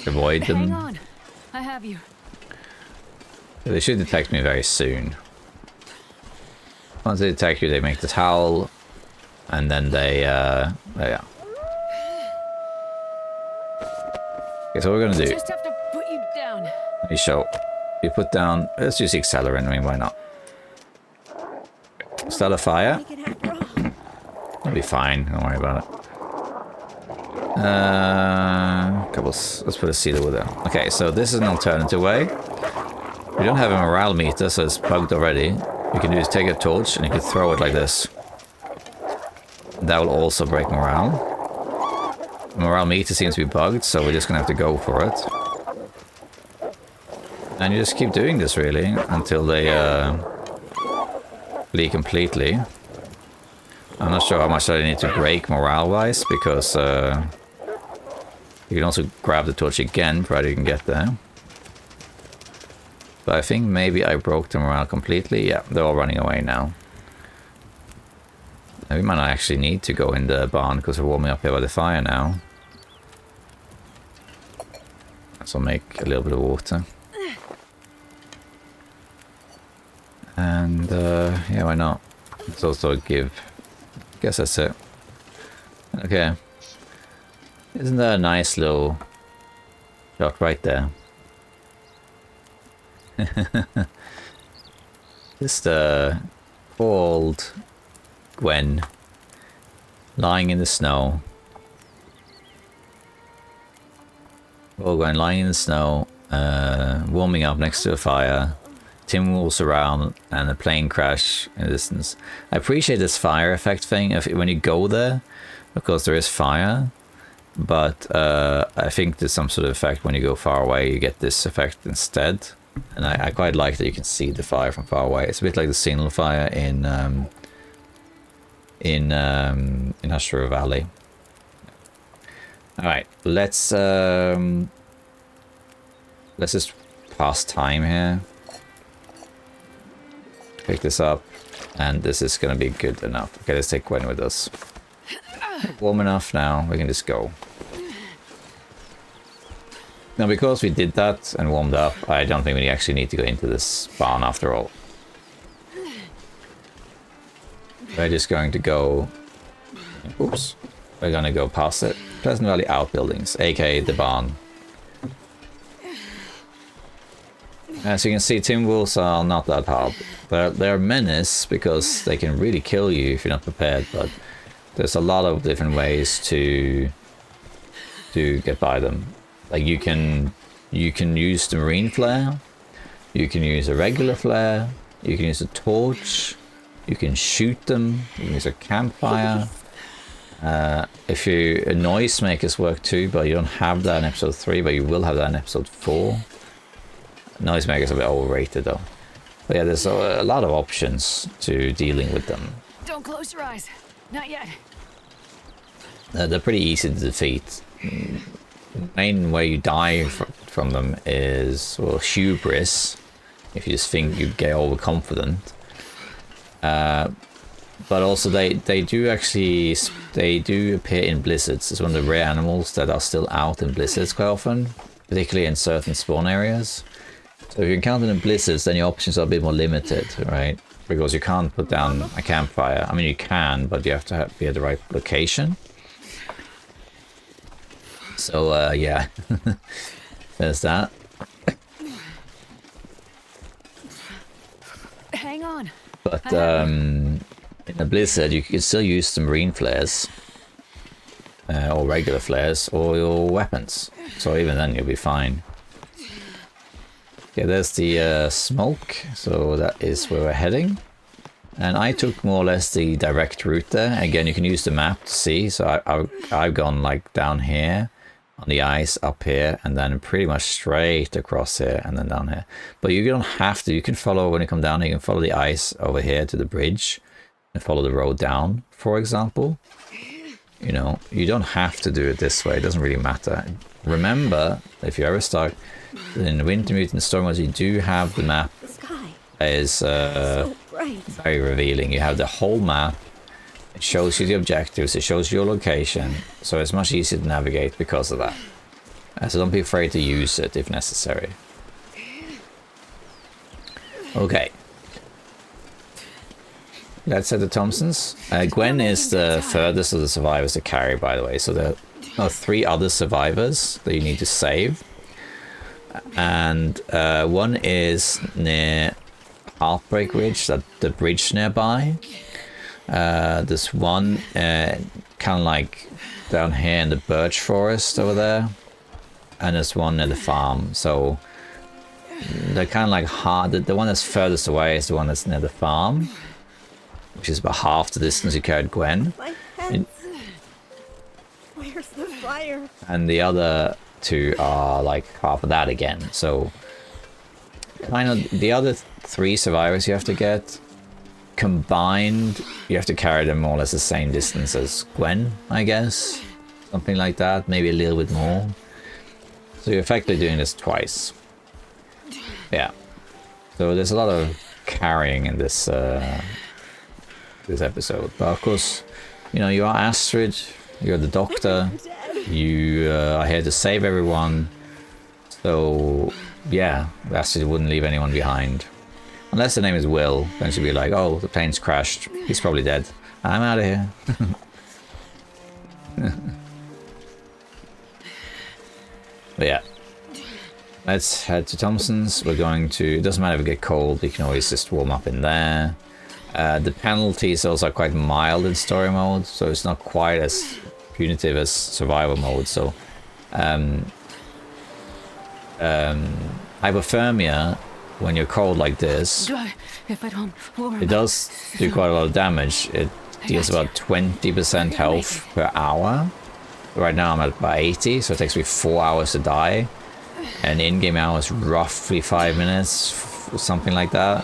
avoid them. Hang on. I have you. They should detect me very soon. Once they detect you, they make the towel, and then they, yeah. Okay, so what we're gonna do. Just have to put you down. You show. You put down. Let's use the accelerant. I mean, why not? Start a fire. Make it after all. It'll be fine. Don't worry about it. Let's put a cedar with it. Okay, so this is an alternative way. We don't have a morale meter, so it's bugged already. You can do is take a torch and you can throw it like this. That will also break morale. Morale meter seems to be bugged, so we're just gonna have to go for it. And you just keep doing this really until they flee completely. I'm not sure how much I need to break morale-wise, because you can also grab the torch again, provided you can get there. But I think maybe I broke the morale completely. Yeah, they're all running away now. We might not actually need to go in the barn because we're warming up here by the fire now. So I'll make a little bit of water. And yeah, why not? Let's also give... Guess that's it. Okay. Isn't that a nice little shot right there? Just old Gwen lying in the snow Poor Gwen lying in the snow, warming up next to a fire. Timberwolves around and a plane crash in the distance. I appreciate this fire effect thing when you go there, because there is fire. But I think there's some sort of effect when you go far away, you get this effect instead. And I quite like that you can see the fire from far away. It's a bit like the signal fire in Astrid Valley. All right, let's just pass time here. Pick this up, and this is gonna be good enough. Okay, let's take Gwen with us. Warm enough now, we can just go. Now, because we did that and warmed up, I don't think we actually need to go into this barn after all. We're just going to go... Oops. We're going to go past it. Pleasant Valley Outbuildings, aka the barn. As you can see, Timberwolves are not that hard. They're a menace because they can really kill you if you're not prepared, but there's a lot of different ways to get by them. Like you can use the marine flare, you can use a regular flare, you can use a torch, you can shoot them, you can use a campfire. If you noisemakers work too, but you don't have that in episode 3, but you will have that in episode 4. Noisemakers are a bit overrated though. But yeah, there's a lot of options to dealing with them. Don't close your eyes. Not yet. They're pretty easy to defeat. The main way you die from them is, well, hubris. If you just think you get overconfident. But also they do appear in blizzards. It's one of the rare animals that are still out in blizzards quite often, particularly in certain spawn areas. So if you encounter them in blizzards, then your options are a bit more limited, right? Because you can't put down a campfire. I mean, you can, but you have to be at the right location. So, yeah. There's that. Hang on. But, in a blizzard, you can still use the marine flares. Or regular flares, or your weapons. So even then, you'll be fine. Okay, there's the smoke, so that is where we're heading. And I took more or less the direct route there. Again, you can use the map to see. So I've gone like down here on the ice, up here, and then pretty much straight across here and then down here. But you don't have to. You can follow, when you come down here, you can follow the ice over here to the bridge and follow the road down, for example. You know, you don't have to do it this way. It doesn't really matter. Remember, if you're ever stuck in Wintermute and Storm Modes, you do have the map. The sky Is so bright. very revealing. You have the whole map. It shows you the objectives. It shows your location. So it's much easier to navigate because of that. So don't be afraid to use it if necessary. Okay. Let's head to Thomson's. Gwen is the furthest of the survivors to carry, by the way. So there are 3 other survivors that you need to save. And one is near Heartbreak Ridge, the bridge nearby. There's one kind of like down here in the birch forest over there. And there's one near the farm. So they're kind of like hard. The one that's furthest away is the one that's near the farm, which is about half the distance you carried Gwen. My hands. Where's the fire? And the other 2 are like half of that again. So kind of the other 3 survivors you have to get combined, you have to carry them more or less the same distance as Gwen, I guess. Something like that, maybe a little bit more. So you're effectively doing this twice. Yeah. So there's a lot of carrying in this this episode. But of course, you know, you are Astrid, you're the doctor, you are here to save everyone. So yeah, Astrid wouldn't leave anyone behind. Unless the name is Will, then she'd be like, oh, the plane's crashed, he's probably dead. I'm out of here. But yeah, let's head to Thomson's. We're going to, it doesn't matter if we get cold, you can always just warm up in there. The penalties also are quite mild in story mode, so it's not quite as punitive as survival mode. So hypothermia, when you're cold like this, If I don't warm it does do quite a lot of damage. It deals about 20% health per hour. Right now I'm at about 80, so it takes me 4 hours to die. And in-game hours roughly 5 minutes, something like that.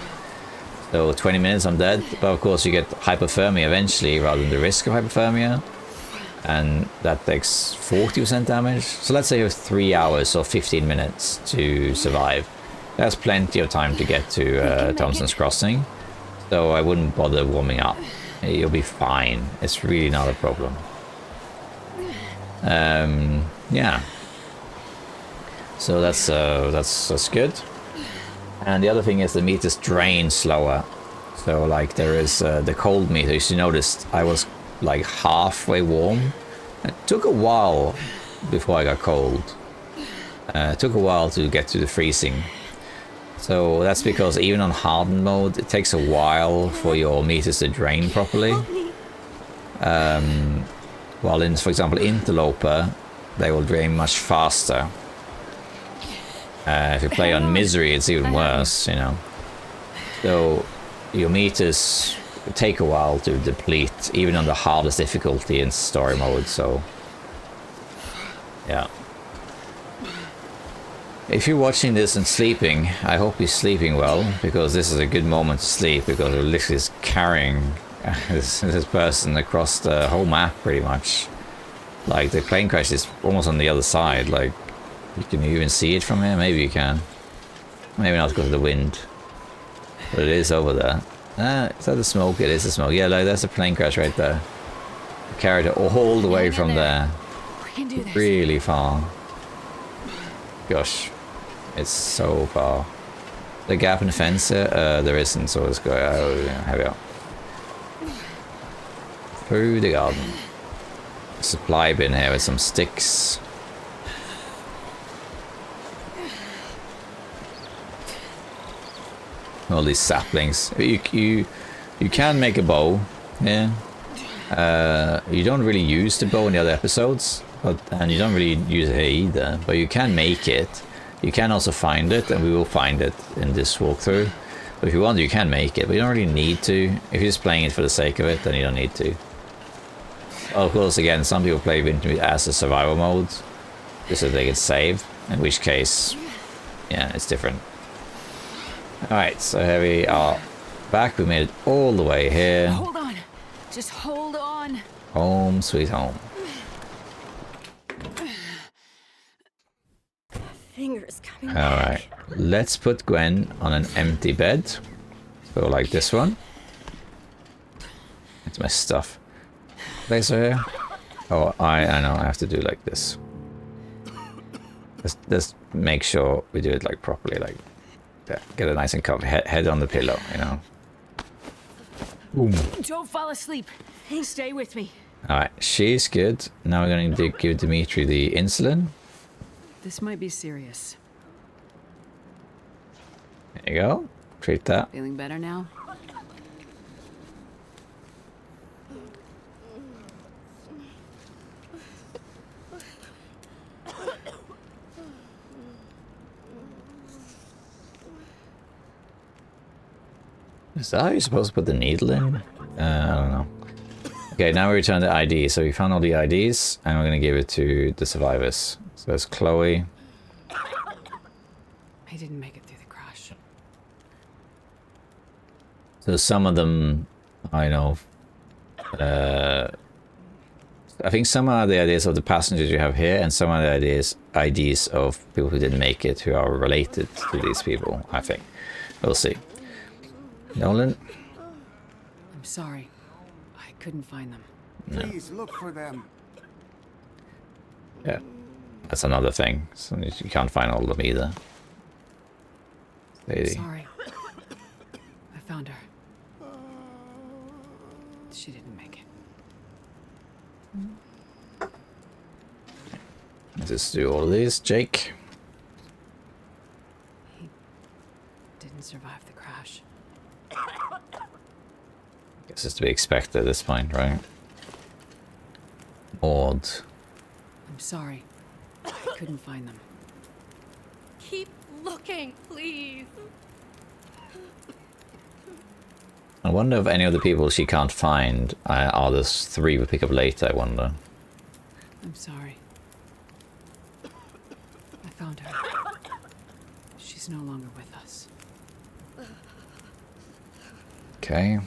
So 20 minutes I'm dead. But of course you get hypothermia eventually rather than the risk of hypothermia. And that takes 40% damage. So let's say you have 3 hours or 15 minutes to survive. That's plenty of time to get to Thomson's Crossing. So I wouldn't bother warming up. You'll be fine. It's really not a problem. Yeah. So that's good. And the other thing is the meters drain slower. So like there is the cold meter. You should notice I was like halfway warm. It took a while before I got cold. It took a while to get to the freezing. So that's because even on hardened mode, it takes a while for your meters to drain properly. While in, for example, Interloper, they will drain much faster. If you play on Misery, it's even worse, you know. So your meters take a while to deplete, even on the hardest difficulty in story mode, so yeah. If you're watching this and sleeping, I hope you're sleeping well, because this is a good moment to sleep, because we're literally just carrying this person across the whole map, pretty much. Like, the plane crash is almost on the other side, like, you can even see it from here? Maybe you can. Maybe not because of the wind. But it is over there. Is that the smoke? It is the smoke. Yeah, like, that's a plane crash right there. I carried it all the way from there. We can do this. Really far. Gosh. It's so far. The gap in the fence here? There isn't, so let's go. Oh, yeah, here we are. Through the garden. Supply bin here with some sticks. All these saplings. You can make a bow. Yeah. You don't really use the bow in the other episodes, and you don't really use it here either. But you can make it. You can also find it, and we will find it in this walkthrough. But if you want, you can make it, but you don't really need to. If you're just playing it for the sake of it, then you don't need to. Of course, again, some people play Wintermute as a survival mode, just so they can save, in which case, yeah, it's different. Alright, so here we are back. We made it all the way here. Hold on. Just hold on. Home sweet home. Fingers coming back. Alright, let's put Gwen on an empty bed. So like this one. It's my stuff. Place her here. Oh, I know, I have to do like this. Let's make sure we do it like properly, like that. Get it nice and comfy. Head on the pillow, you know. Boom. Don't fall asleep. Stay with me. Alright, she's good. Now we're going to give Dimitri the insulin. This might be serious. There you go. Treat that. Feeling better now? Is that how you're supposed to put the needle in? I don't know. Okay, now we return the ID. So we found all the IDs, and we're going to give it to the survivors. So there's Chloe. I didn't make it through the crash. So some of them, I know. I think some are the ideas of the passengers you have here, and some are the IDs of people who didn't make it, who are related to these people, I think. We'll see. Nolan? I'm sorry. I couldn't find them. No. Please look for them. Yeah. That's another thing. So you can't find all of them either. Lady. Sorry. I found her. She didn't make it. Let's just do all of these. Jake. He didn't survive the crash. Guess it's to be expected at this point, right? Maud. I'm sorry. I couldn't find them. Keep looking, please. I wonder if any of the people she can't find are the 3 we pick up later, I wonder. I'm sorry. I found her. She's no longer with us. Okay,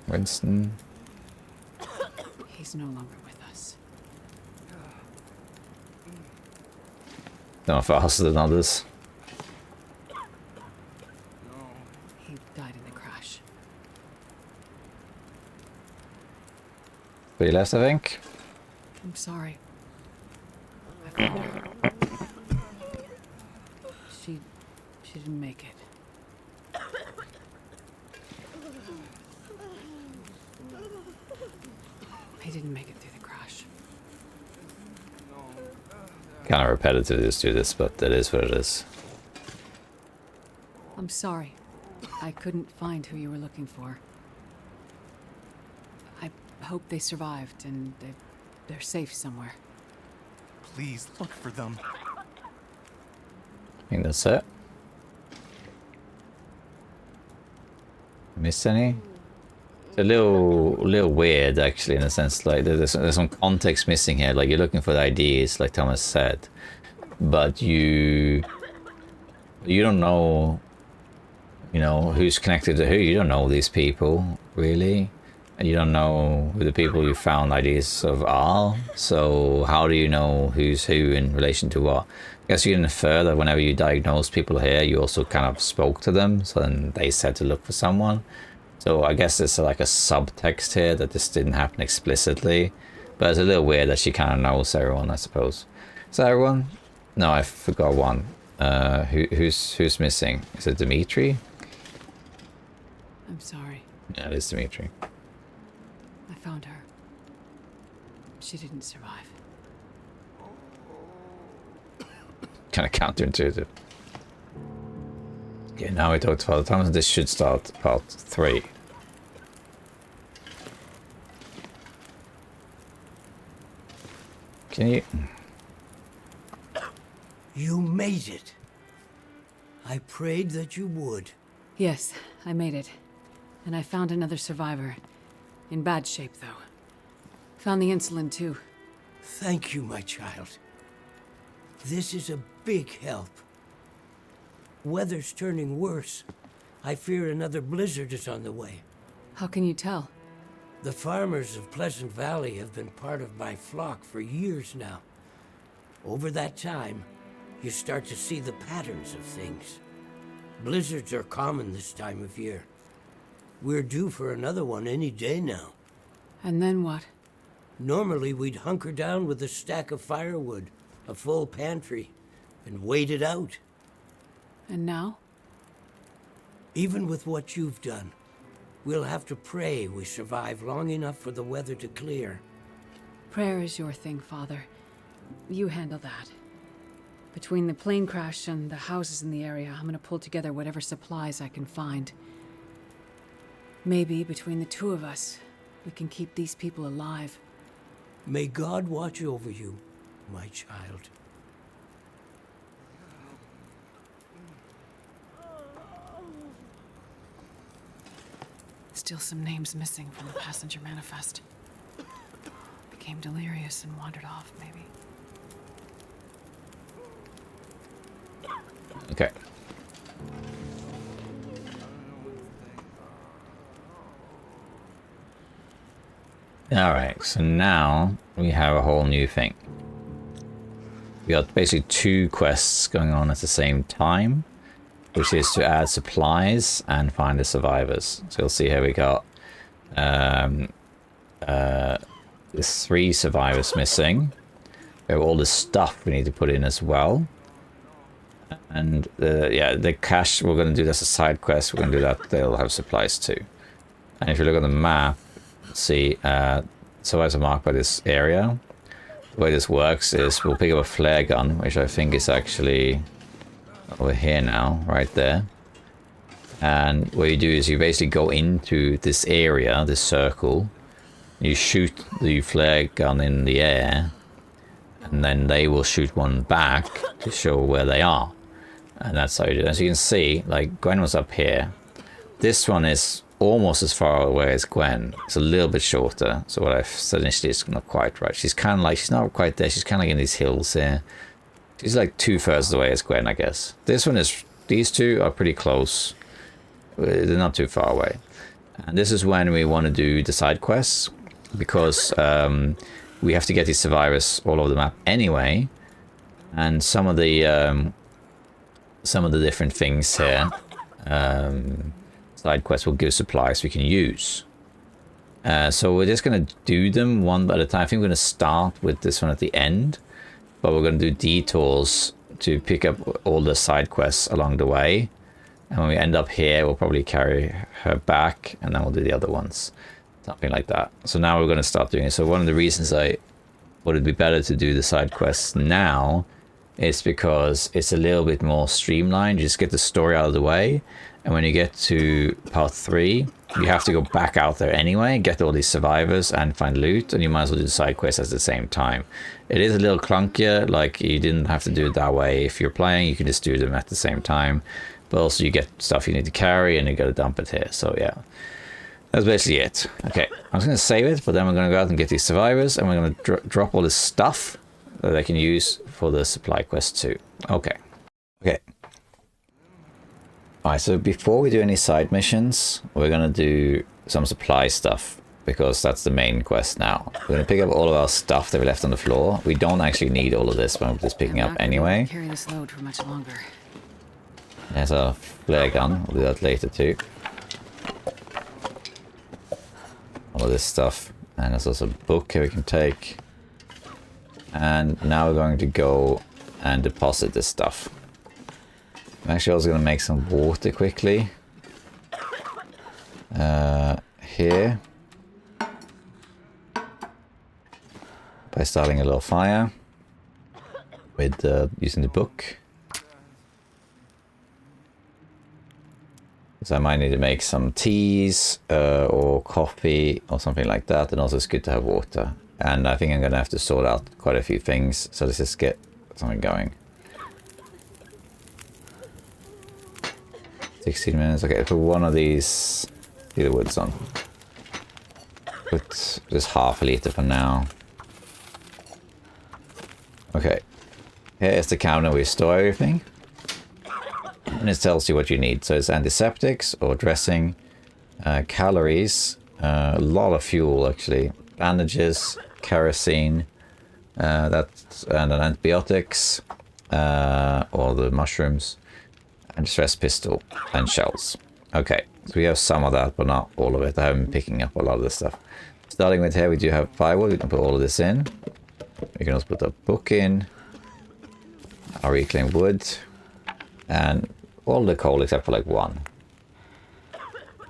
Winston. He's no longer with us. Not faster than others. He died in the crash. 3 left, I think. I'm sorry. I found her. She didn't make it. He didn't make it through the crash. Kind of repetitive to do this, but it is what it is. I'm sorry. I couldn't find who you were looking for. I hope they survived and they're safe somewhere. Please look for them. I think that's it. Miss any? It's a little weird actually, in a sense, like there's some context missing here. Like you're looking for the ideas, like Thomas said, but you don't know, you know, who's connected to who. You don't know these people really, and you don't know who the people you found ideas of are. So how do you know who's who in relation to what? I guess you can infer that whenever you diagnose people here, you also kind of spoke to them, so then they said to look for someone. So I guess there's like a subtext here that this didn't happen explicitly, but it's a little weird that she kind of knows everyone, I suppose. Is that everyone? No, I forgot one. Who's missing? Is it Dimitri? I'm sorry. Yeah, it is Dimitri. I found her. She didn't survive. Kind of counterintuitive. Okay, now we talked about Thomson. This should start part 3. Can you? You made it. I prayed that you would. Yes, I made it. And I found another survivor. In bad shape, though. Found the insulin, too. Thank you, my child. This is a big help. Weather's turning worse. I fear another blizzard is on the way. How can you tell? The farmers of Pleasant Valley have been part of my flock for years now. Over that time, you start to see the patterns of things. Blizzards are common this time of year. We're due for another one any day now. And then what? Normally, we'd hunker down with a stack of firewood, a full pantry, and wait it out. And now? Even with what you've done, we'll have to pray we survive long enough for the weather to clear. Prayer is your thing, Father. You handle that. Between the plane crash and the houses in the area, I'm gonna pull together whatever supplies I can find. Maybe between the 2 of us, we can keep these people alive. May God watch over you, my child. Still some names missing from the passenger manifest. Became delirious and wandered off, maybe. Okay. Alright, so now we have a whole new thing. We got basically 2 quests going on at the same time, which is to add supplies and find the survivors. So you'll see here we got there's 3 survivors missing. We have all the stuff we need to put in as well. And yeah, the cache, we're going to do this as a side quest. We're going to do that. They'll have supplies too. And if you look at the map, see, survivors are marked by this area. The way this works is we'll pick up a flare gun, which I think is actually over here now, right there. And what you do is you basically go into this area, this circle. You shoot the flare gun in the air, and then they will shoot one back to show where they are. And that's how you do it. As you can see, like Gwen was up here. This one is almost as far away as Gwen. It's a little bit shorter. So what I've said initially is not quite right. She's kind of like, she's not quite there. She's kind of like in these hills here. She's like 2/3 away as Gwen, I guess. This one is, these two are pretty close. They're not too far away. And this is when we want to do the side quests, because we have to get these survivors all over the map anyway. And some of the different things here, side quests will give supplies we can use. So we're just going to do them one at a time. I think we're going to start with this one at the end, but we're going to do detours to pick up all the side quests along the way. And when we end up here, we'll probably carry her back, and then we'll do the other ones. Something like that. So now we're going to start doing it. So one of the reasons I thought it'd be better to do the side quests now is because it's a little bit more streamlined. You just get the story out of the way. And when you get to part 3, you have to go back out there anyway, get all these survivors and find loot, and you might as well do the side quests at the same time. It is a little clunkier, like you didn't have to do it that way. If you're playing, you can just do them at the same time. But also you get stuff you need to carry and you got to dump it here. So yeah, that's basically it. Okay, I'm just going to save it, but then we're going to go out and get these survivors, and we're going to drop all this stuff that I can use for the supply quest too. Okay. Okay. Alright, so before we do any side missions, we're going to do some supply stuff, because that's the main quest now. We're going to pick up all of our stuff that we left on the floor. We don't actually need all of this, but we're just picking up anyway. Carry this load for much longer. There's a flare gun. We'll do that later too. All of this stuff. And there's also a book here we can take. And now we're going to go and deposit this stuff. I'm actually also going to make some water quickly. Here. By starting a little fire. With using the book. So I might need to make some teas or coffee or something like that. And also it's good to have water. And I think I'm going to have to sort out quite a few things. So let's just get something going. 16 minutes. Okay, put one of these cedar woods on. Put just half a liter for now. Okay. Here is the counter where we store everything. And it tells you what you need. So it's antiseptics or dressing, calories, a lot of fuel actually, bandages, kerosene, and then antibiotics, or the mushrooms, and stress pistol and shells. Okay, so we have some of that, but not all of it. I haven't been picking up a lot of this stuff. Starting with here, we do have firewood. We can put all of this in. We can also put a book in, our reclaimed wood, and all the coal except for like one.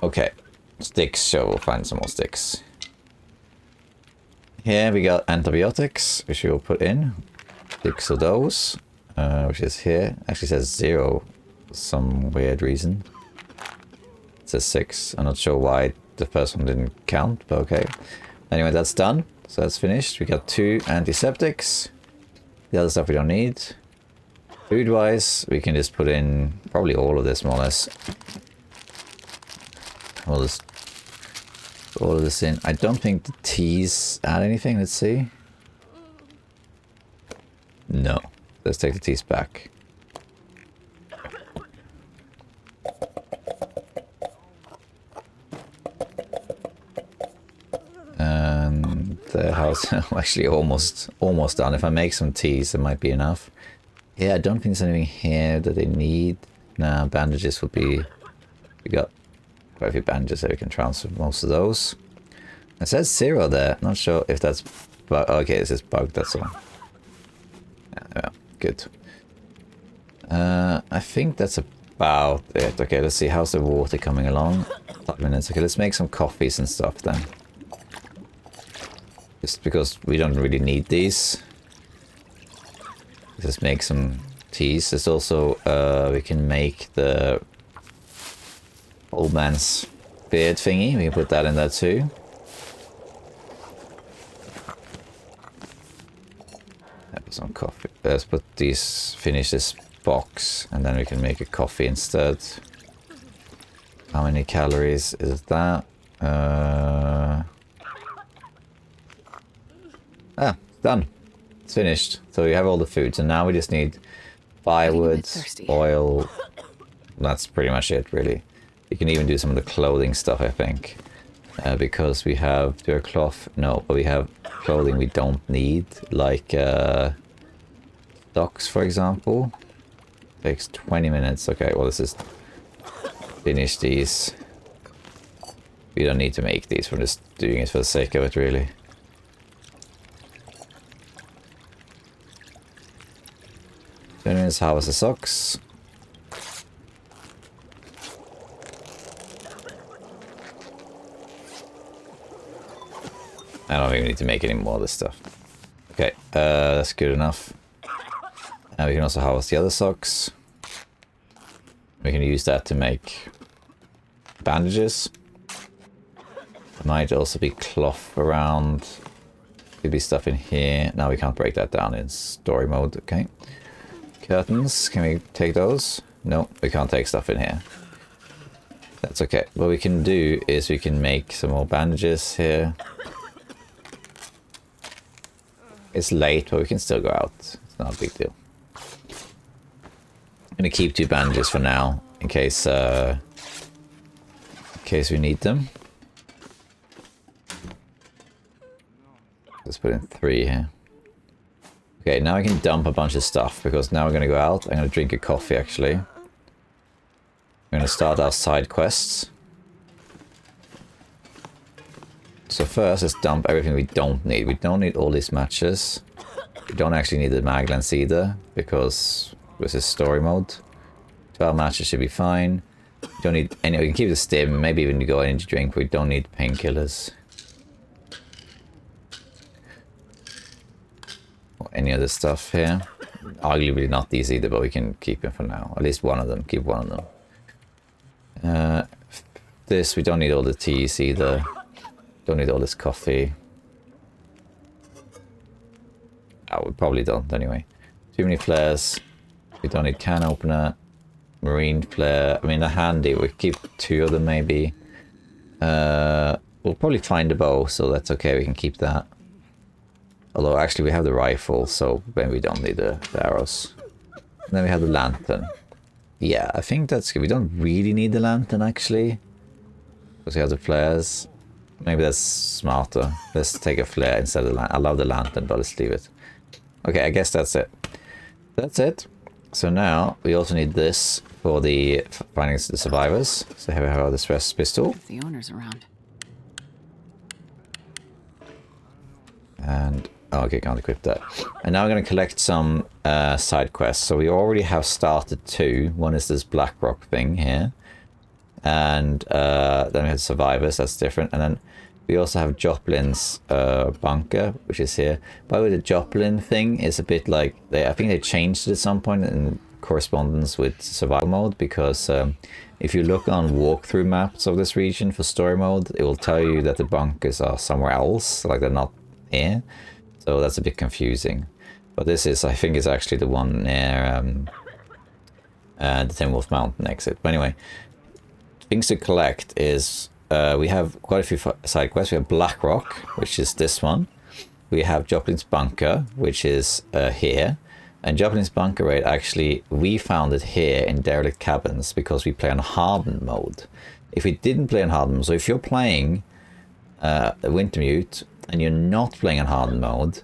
Okay, sticks, so we'll find some more sticks. Here we got antibiotics, which we'll put in. 6 of those, which is here. Actually says 0 for some weird reason. It says 6. I'm not sure why the first one didn't count, but okay. Anyway, that's done. So that's finished. We got 2 antiseptics. The other stuff we don't need. Food-wise, we can just put in probably all of this, more or less. We'll just put all of this in. I don't think the teas add anything. Let's see. No. Let's take the teas back. And the house actually almost done. If I make some teas, it might be enough. Yeah, I don't think there's anything here that they need. Nah, bandages would be... We got quite a few bandages, so we can transfer most of those. It says 0 there. Not sure if that's... Okay, this is bugged, that's all. Yeah, good. I think that's about it. Okay, let's see. How's the water coming along? 5 minutes. Okay, let's make some coffees and stuff then. Just because we don't really need these. Just make some teas. There's also, we can make the old man's beard thingy. We can put that in there too. Put some coffee. Let's put these, finish this box, and then we can make a coffee instead. How many calories is that? Done. It's finished. So we have all the food. So now we just need firewood, oil. That's pretty much it, really. We can even do some of the clothing stuff, I think. Because we have... Do we have cloth? No, but we have clothing we don't need. Like socks, for example. Takes 20 minutes. Okay, well, let's just finish these. We don't need to make these. We're just doing it for the sake of it, really. Let's harvest the socks. I don't think we need to make any more of this stuff. Okay, that's good enough. And we can also harvest the other socks. We can use that to make bandages. Might also be cloth around. Could be stuff in here. Now we can't break that down in story mode. Okay. Curtains, can we take those? No, we can't take stuff in here. That's okay. What we can do is we can make some more bandages here. It's late, but we can still go out. It's not a big deal. I'm gonna keep 2 bandages for now, in case we need them. Let's put in 3 here. Okay, now I can dump a bunch of stuff, because now we're going to go out. I'm going to drink a coffee, actually. I'm going to start our side quests. So first, let's dump everything we don't need. We don't need all these matches. We don't actually need the mag lens either, because this is story mode. 12 matches should be fine. We don't need any... We can keep the stim, maybe even go energy drink. We don't need painkillers. Any other stuff here. Arguably not these either, but we can keep it for now. At least one of them. Keep one of them. This, we don't need all the teas either. Don't need all this coffee. Oh, we probably don't anyway. Too many flares. We don't need can opener. Marine flare. I mean, they're handy. We keep 2 of them maybe. We'll probably find a bow, so that's okay. We can keep that. Although, actually, we have the rifle, so maybe we don't need the arrows. And then we have the lantern. Yeah, I think that's good. We don't really need the lantern, actually. Because we have the flares. Maybe that's smarter. Let's take a flare instead of the lantern. I love the lantern, but let's leave it. Okay, I guess that's it. That's it. So now, we also need this for the finding the survivors. So here we have the stress pistol. If the owner's around. And... Oh, okay, can't equip that. And now we're going to collect some side quests. So we already have started 2. One is this Blackrock thing here. And then we have survivors, that's different. And then we also have Joplin's bunker, which is here. By the way, the Joplin thing is a bit like... I think they changed it at some point in correspondence with survival mode. Because if you look on walkthrough maps of this region for story mode, it will tell you that the bunkers are somewhere else. Like they're not here. So that's a bit confusing. But this is, I think, is actually the one near the Timberwolf Mountain exit. But anyway, things to collect is we have quite a few side quests. We have Blackrock, which is this one. We have Joplin's bunker, which is here. And Joplin's bunker raid, actually, we found it here in derelict cabins because we play on Hardened mode. If we didn't play on Hardened mode, so if you're playing Wintermute and you're not playing on Hardened mode,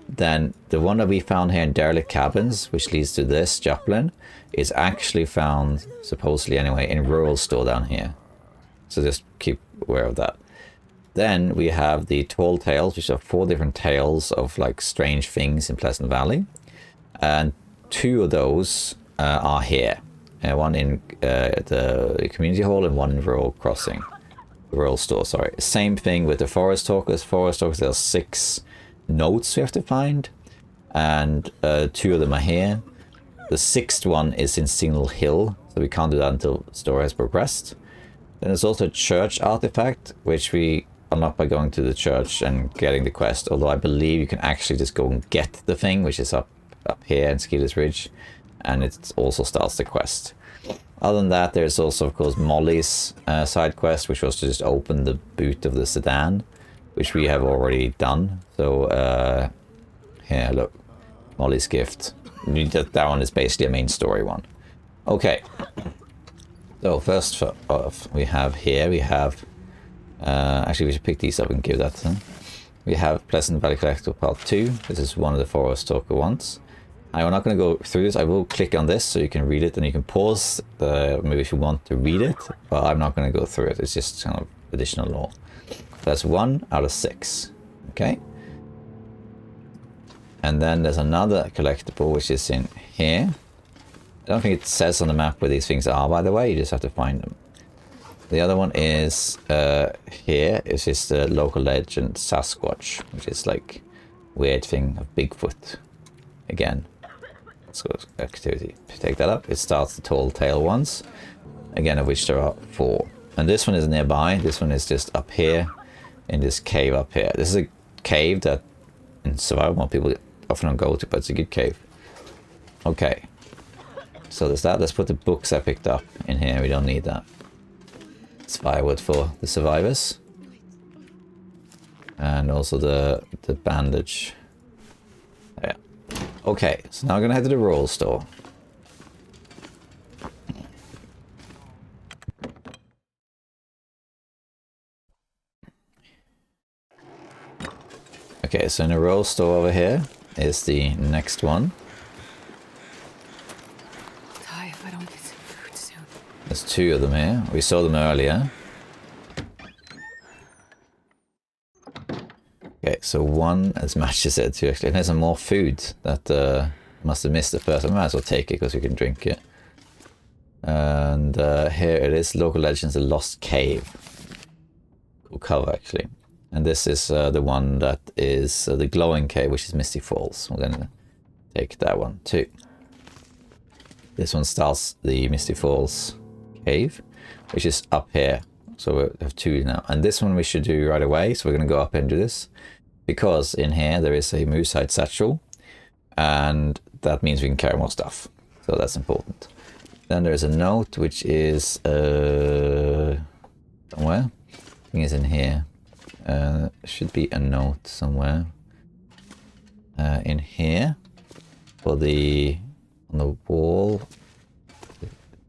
then the one that we found here in derelict cabins, which leads to this Joplin, is actually found, supposedly anyway, in rural store down here. So just keep aware of that. Then we have the tall tales, which are 4 different tales of like strange things in Pleasant Valley, and 2 of those are here. One in the community hall and one in rural crossing. Rural store, sorry. Same thing with the forest talkers. Forest talkers, there are 6 notes we have to find, and 2 of them are here. The 6th one is in Signal Hill, so we can't do that until the story has progressed. Then there's also a church artifact, which we unlock by going to the church and getting the quest, although I believe you can actually just go and get the thing, which is up here in Skeeter's Ridge. and it also starts the quest. Other than that, there's also, of course, Molly's side quest, which was to just open the boot of the sedan, which we have already done. So, here, look, Molly's gift. That one is basically a main story one. Okay. So, first off, we have here, we have... actually, we should pick these up and give that to them. We have Pleasant Valley Collector Part 2. This is one of the Forest Talker ones. I'm not going to go through this. I will click on this so you can read it, and you can pause maybe if you want to read it, but I'm not going to go through it. It's just kind of additional lore. That's 1 out of 6. Okay. And then there's another collectible which is in here. I don't think it says on the map where these things are, by the way. You just have to find them. The other one is here. It's just the local legend Sasquatch, which is like weird thing of Bigfoot. Again. Let's go to activity. Take that up. It starts the tall tale ones. Again, of which there are 4. And this one is nearby. This one is just up here in this cave up here. This is a cave that in survival mode people often don't go to, but it's a good cave. Okay. So there's that. Let's put the books I picked up in here. We don't need that. It's firewood for the survivors. And also the bandage. Yeah. Okay, so now I'm gonna head to the roll store. Okay, so in the roll store over here is the next one. Die if I don't get some food soon. There's 2 of them here. We saw them earlier. Okay, so 1, as Match just said, 2 actually. And there's some more food that must have missed the first. I might as well take it because we can drink it. And here it is, Local Legends, The Lost Cave. Cool cover, actually. And this is the one that is the glowing cave, which is Misty Falls. We're going to take that one too. This one starts the Misty Falls cave, which is up here. So we have 2 now. And this one we should do right away. So we're going to go up and do this. Because in here there is a moosehide satchel. And that means we can carry more stuff. So that's important. Then there's a note which is somewhere. I think it's in here. Should be a note somewhere. In here. For the... on the wall.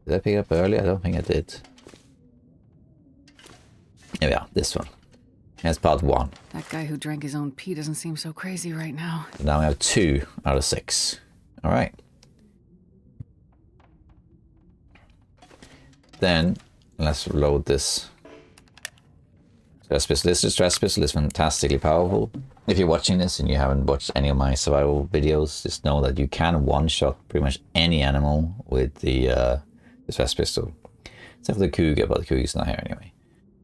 Did I pick it up earlier? I don't think I did. Here we are, this one. That's part 1. That guy who drank his own pee doesn't seem so crazy right now. Now we have 2 out of 6. Alright. Then, let's load this. Stress pistol. This is stress pistol. It's fantastically powerful. If you're watching this and you haven't watched any of my survival videos, just know that you can one-shot pretty much any animal with the stress pistol. Except for the cougar, but the cougar's not here anyway.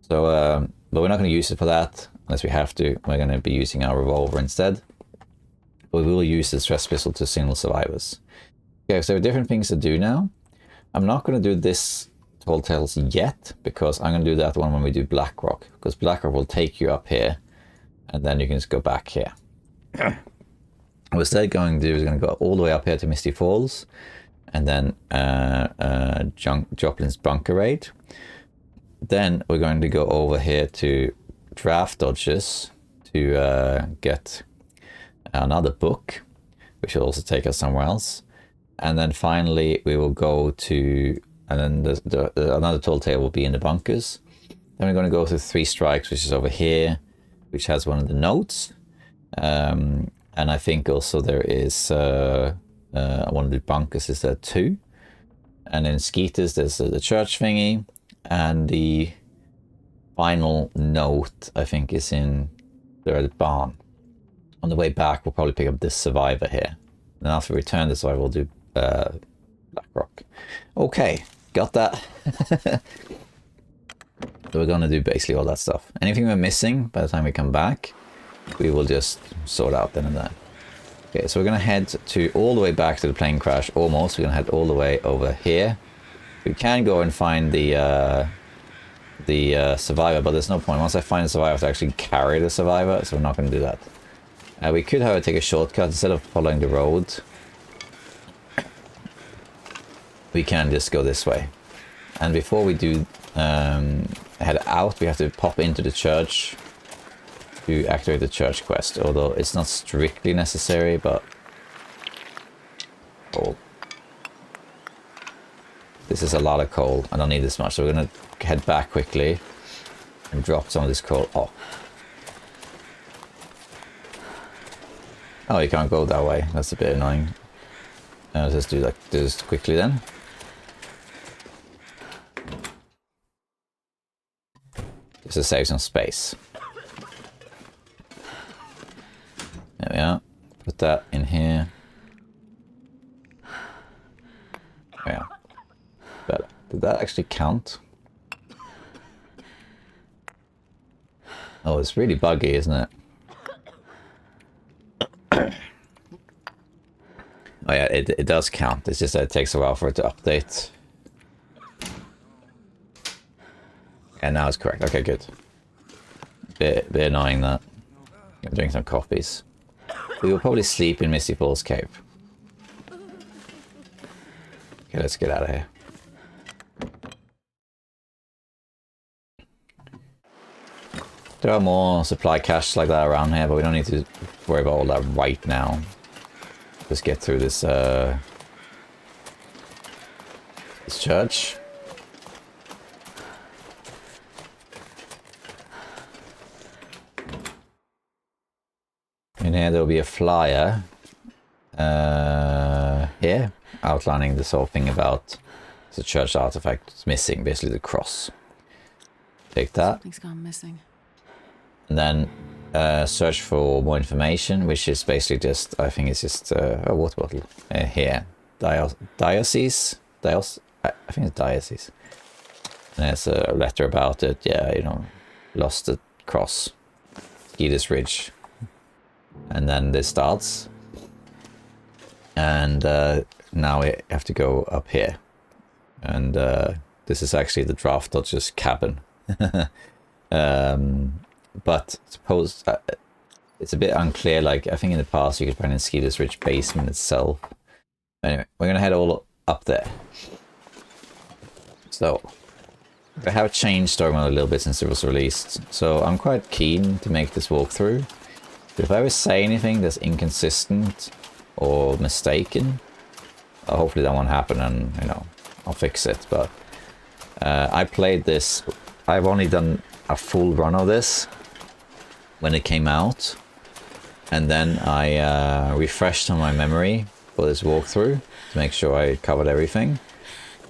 So, but we're not going to use it for that unless we have to. We're going to be using our revolver instead. But we will use the stress pistol to single survivors. Okay, so there are different things to do now. I'm not going to do this Tall Tales yet, because I'm going to do that one when we do Blackrock. Because Blackrock will take you up here, and then you can just go back here. What we're instead going to do is going to go all the way up here to Misty Falls, and then Joplin's bunker raid. Then we're going to go over here to Draft Dodges to get another book, which will also take us somewhere else. And then finally we will go to, and then another tall tale will be in the bunkers. Then we're going to go to 3 Strikes, which is over here, which has one of the notes. And I think also there is one of the bunkers is there too. And in Skeeter's there's the church thingy. And the final note, I think, is in the barn. On the way back, we'll probably pick up this survivor here. And after we return the survivor, we'll do Blackrock. Okay, got that. So we're going to do basically all that stuff. Anything we're missing by the time we come back, we will just sort out then and there. Okay, so we're going to head to all the way back to the plane crash, almost. We're going to head all the way over here. We can go and find the survivor, but there's no point. Once I find the survivor, I have to actually carry the survivor, so we're not going to do that. We could, however, take a shortcut instead of following the road. we can just go this way. And before we do head out, we have to pop into the church to activate the church quest, although it's not strictly necessary, but coal. This is a lot of coal. I don't need this much, so we're gonna head back quickly and drop some of this coal off. Oh, you can't go that way. That's a bit annoying. Let's just do this quickly then. Just to save some space. There we are. Put that in here. There we are. Better. Did that actually count? Oh, it's really buggy, isn't it? Oh yeah, it does count. It's just that it takes a while for it to update. And now it's correct. Okay, good. Bit annoying that. I'm doing some copies. We will probably sleep in Misty Falls Cave. Okay, let's get out of here. There are more supply caches like that around here, but we don't need to worry about all that right now. Just get through this this church. In here there will be a flyer here outlining this whole thing about the church artifact is missing, basically the cross. Take that. Something's gone missing. And then search for more information, which is basically just, I think it's just a water bottle here. Diocese? I think it's diocese. And there's a letter about it. Yeah, you know, lost the cross. Skeeter's Ridge. And then this starts. And now we have to go up here. And this is actually the Draft Dodger's cabin. But suppose it's a bit unclear. Like I think in the past you could find in Skeeter's Ridge basement itself. Anyway, we're gonna head all up there. So I have changed story mode a little bit since it was released. So I'm quite keen to make this walkthrough. But if I ever say anything that's inconsistent or mistaken, hopefully that won't happen, and you know I'll fix it. But I played this. I've only done a full run of this when it came out, and then I refreshed on my memory for this walkthrough to make sure I covered everything,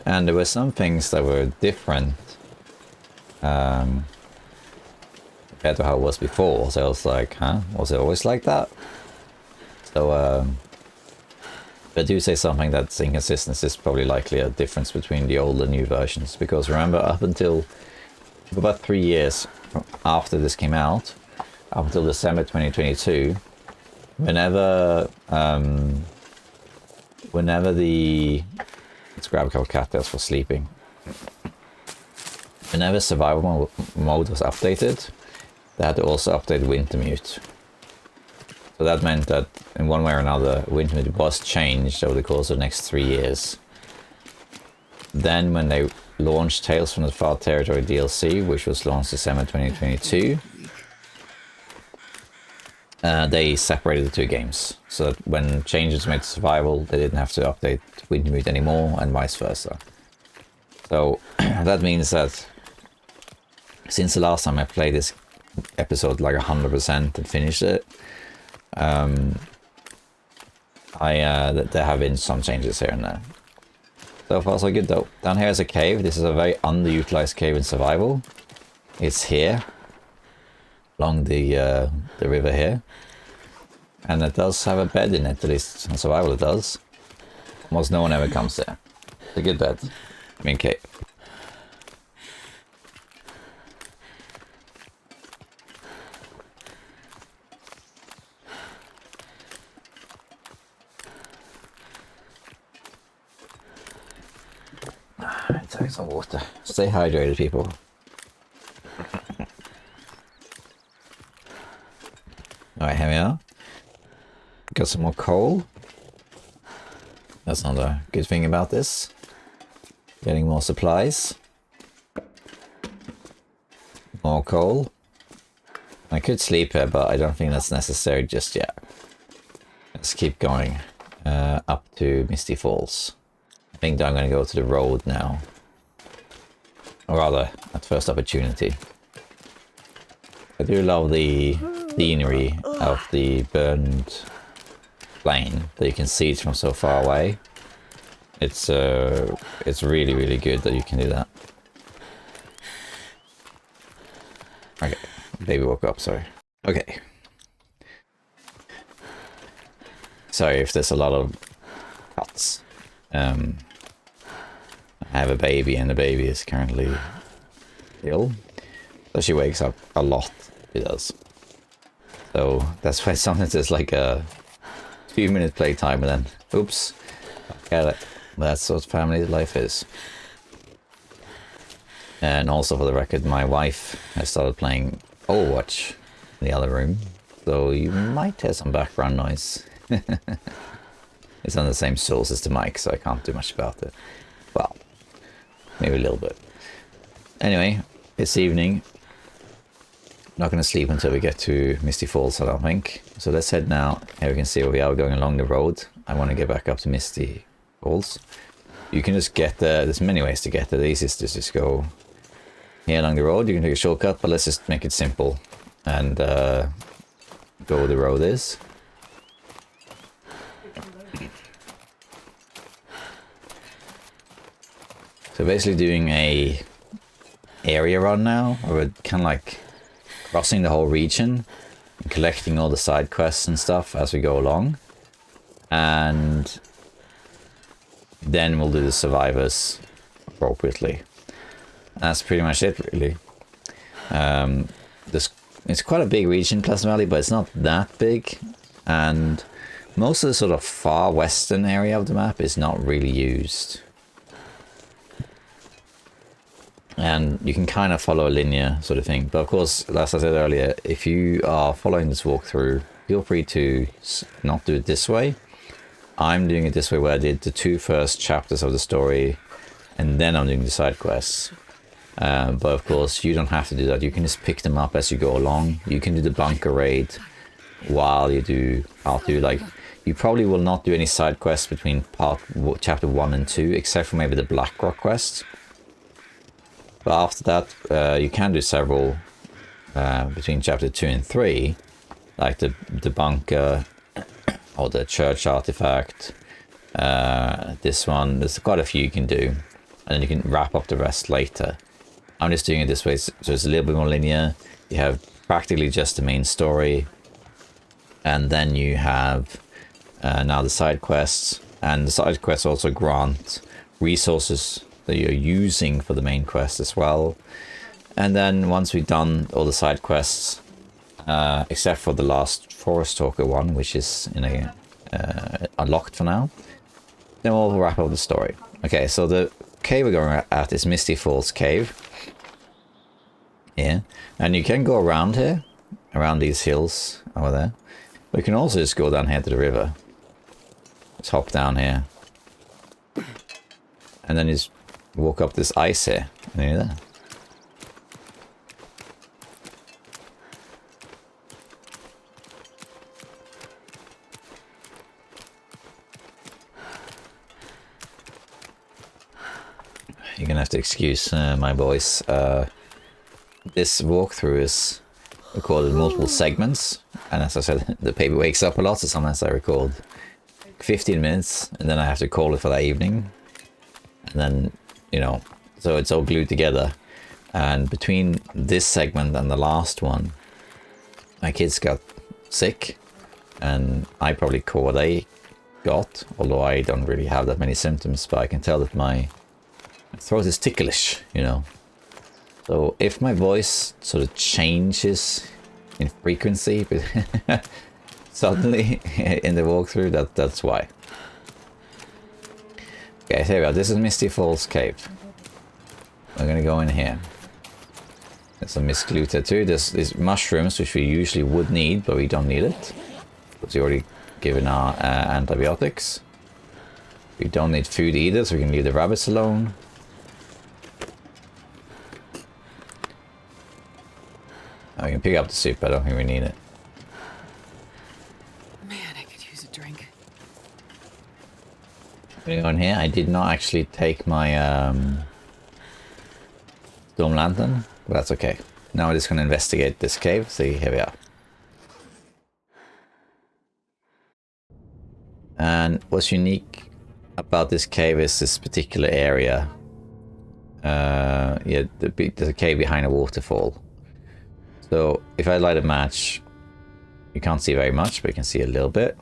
and there were some things that were different compared to how it was before, so I was like, huh, was it always like that? So but I do say something that's inconsistent is probably likely a difference between the old and new versions, because remember, up until about 3 years after this came out, up until December 2022, whenever the, let's grab a couple of cattails for sleeping. Whenever survival mode was updated, they had to also update Wintermute. So that meant that in one way or another, Wintermute was changed over the course of the next 3 years. Then when they launched Tales from the Far Territory DLC, which was launched December 2022, they separated the two games, so that when changes made to survival, they didn't have to update Wintermute anymore, and vice versa. So that means that since the last time I played this episode like 100% and finished it, there have been some changes here and there. So far so good though. Down here is a cave. This is a very underutilized cave in survival. It's here, along the river here. And it does have a bed in it, at least in survival it does. Almost no one ever comes there. It's a good bed. I mean cave. Take some water. Stay hydrated, people. Alright, here we are. Got some more coal. That's not a good thing about this. Getting more supplies. More coal. I could sleep here, but I don't think that's necessary just yet. Let's keep going up to Misty Falls. I think I'm going to go to the road now. Or rather, at first opportunity. I do love the scenery of the burned plain, that you can see it from so far away. It's really, really good that you can do that. Okay, baby woke up, sorry. Okay. Sorry if there's a lot of cuts. I have a baby and the baby is currently ill. So she wakes up a lot, she does. So that's why sometimes there's like a 2-minute playtime and then, oops, get it. That's what family life is. And also for the record, my wife has started playing Overwatch in the other room. So you might hear some background noise. It's on the same source as the mic, so I can't do much about it. Well, maybe a little bit. Anyway, this evening, not going to sleep until we get to Misty Falls, I don't think. So let's head now. Here we can see where we are going along the road. I want to get back up to Misty Falls. You can just get there. There's many ways to get there. The easiest is just go here along the road. You can take a shortcut, but let's just make it simple and go where the road is. So basically doing a area run now, where we're kind of like crossing the whole region and collecting all the side quests and stuff as we go along. And then we'll do the survivors appropriately. That's pretty much it, really. It's quite a big region, Pleasant Valley, but it's not that big. And most of the sort of far western area of the map is not really used. And you can kind of follow a linear sort of thing. But of course, as I said earlier, if you are following this walkthrough, feel free to not do it this way. I'm doing it this way, where I did the 2 first chapters of the story, and then I'm doing the side quests. But of course, you don't have to do that. You can just pick them up as you go along. You can do the bunker raid while you do part 2. Like, you probably will not do any side quests between chapter 1 and 2, except for maybe the Blackrock Quest. But after that, you can do several between chapter 2 and 3, like the bunker or the church artifact. This one, there's quite a few you can do, and then you can wrap up the rest later. I'm just doing it this way, so it's a little bit more linear. You have practically just the main story, and then you have now the side quests, and the side quests also grant resources that you're using for the main quest as well. And then once we've done all the side quests, except for the last Forest Talker one, which is in a unlocked for now, then we'll wrap up the story. Okay, so the cave we're going at is Misty Falls Cave. Yeah, and you can go around here, around these hills over there. But you can also just go down here to the river. Let's hop down here. And then just walk up this ice here. Near there. You're gonna have to excuse my voice. This walkthrough is recorded in multiple segments, and as I said, the baby wakes up a lot, so sometimes I record 15 minutes, and then I have to call it for that evening. And then, you know, so it's all glued together. And between this segment and the last one, my kids got sick, and I probably caught what they got, although I don't really have that many symptoms, but I can tell that my throat is ticklish, you know. So if my voice sort of changes in frequency suddenly in the walkthrough, that's why. Okay, so here we are. This is Misty Falls Cave. We're gonna go in here. There's some misglued here too. There's these mushrooms, which we usually would need, but we don't need it, because we already given our antibiotics. We don't need food either, so we can leave the rabbits alone. Oh, we can pick up the soup, I don't think we need it. Man, I could use a drink. Going on here, I did not actually take my storm lantern, but that's okay. Now we're just going to investigate this cave. See, here we are. And what's unique about this cave is this particular area. Yeah, there's a cave behind a waterfall. So if I light a match, you can't see very much, but you can see a little bit.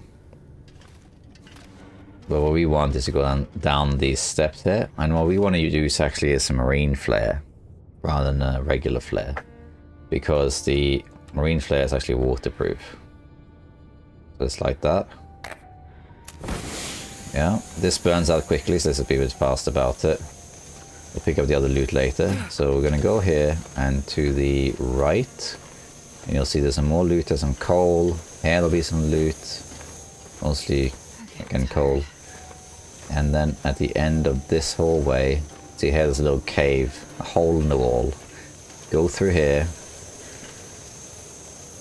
But what we want is to go down these steps here, and what we want to use actually is a marine flare rather than a regular flare, because the marine flare is actually waterproof. So it's like that. Yeah, this burns out quickly, so let's be a bit fast about it. We'll pick up the other loot later. So we're gonna go here and to the right, and you'll see there's some more loot. There's some coal. Here there'll be some loot, mostly again coal. And then at the end of this hallway, see here there's a little cave, a hole in the wall. Go through here,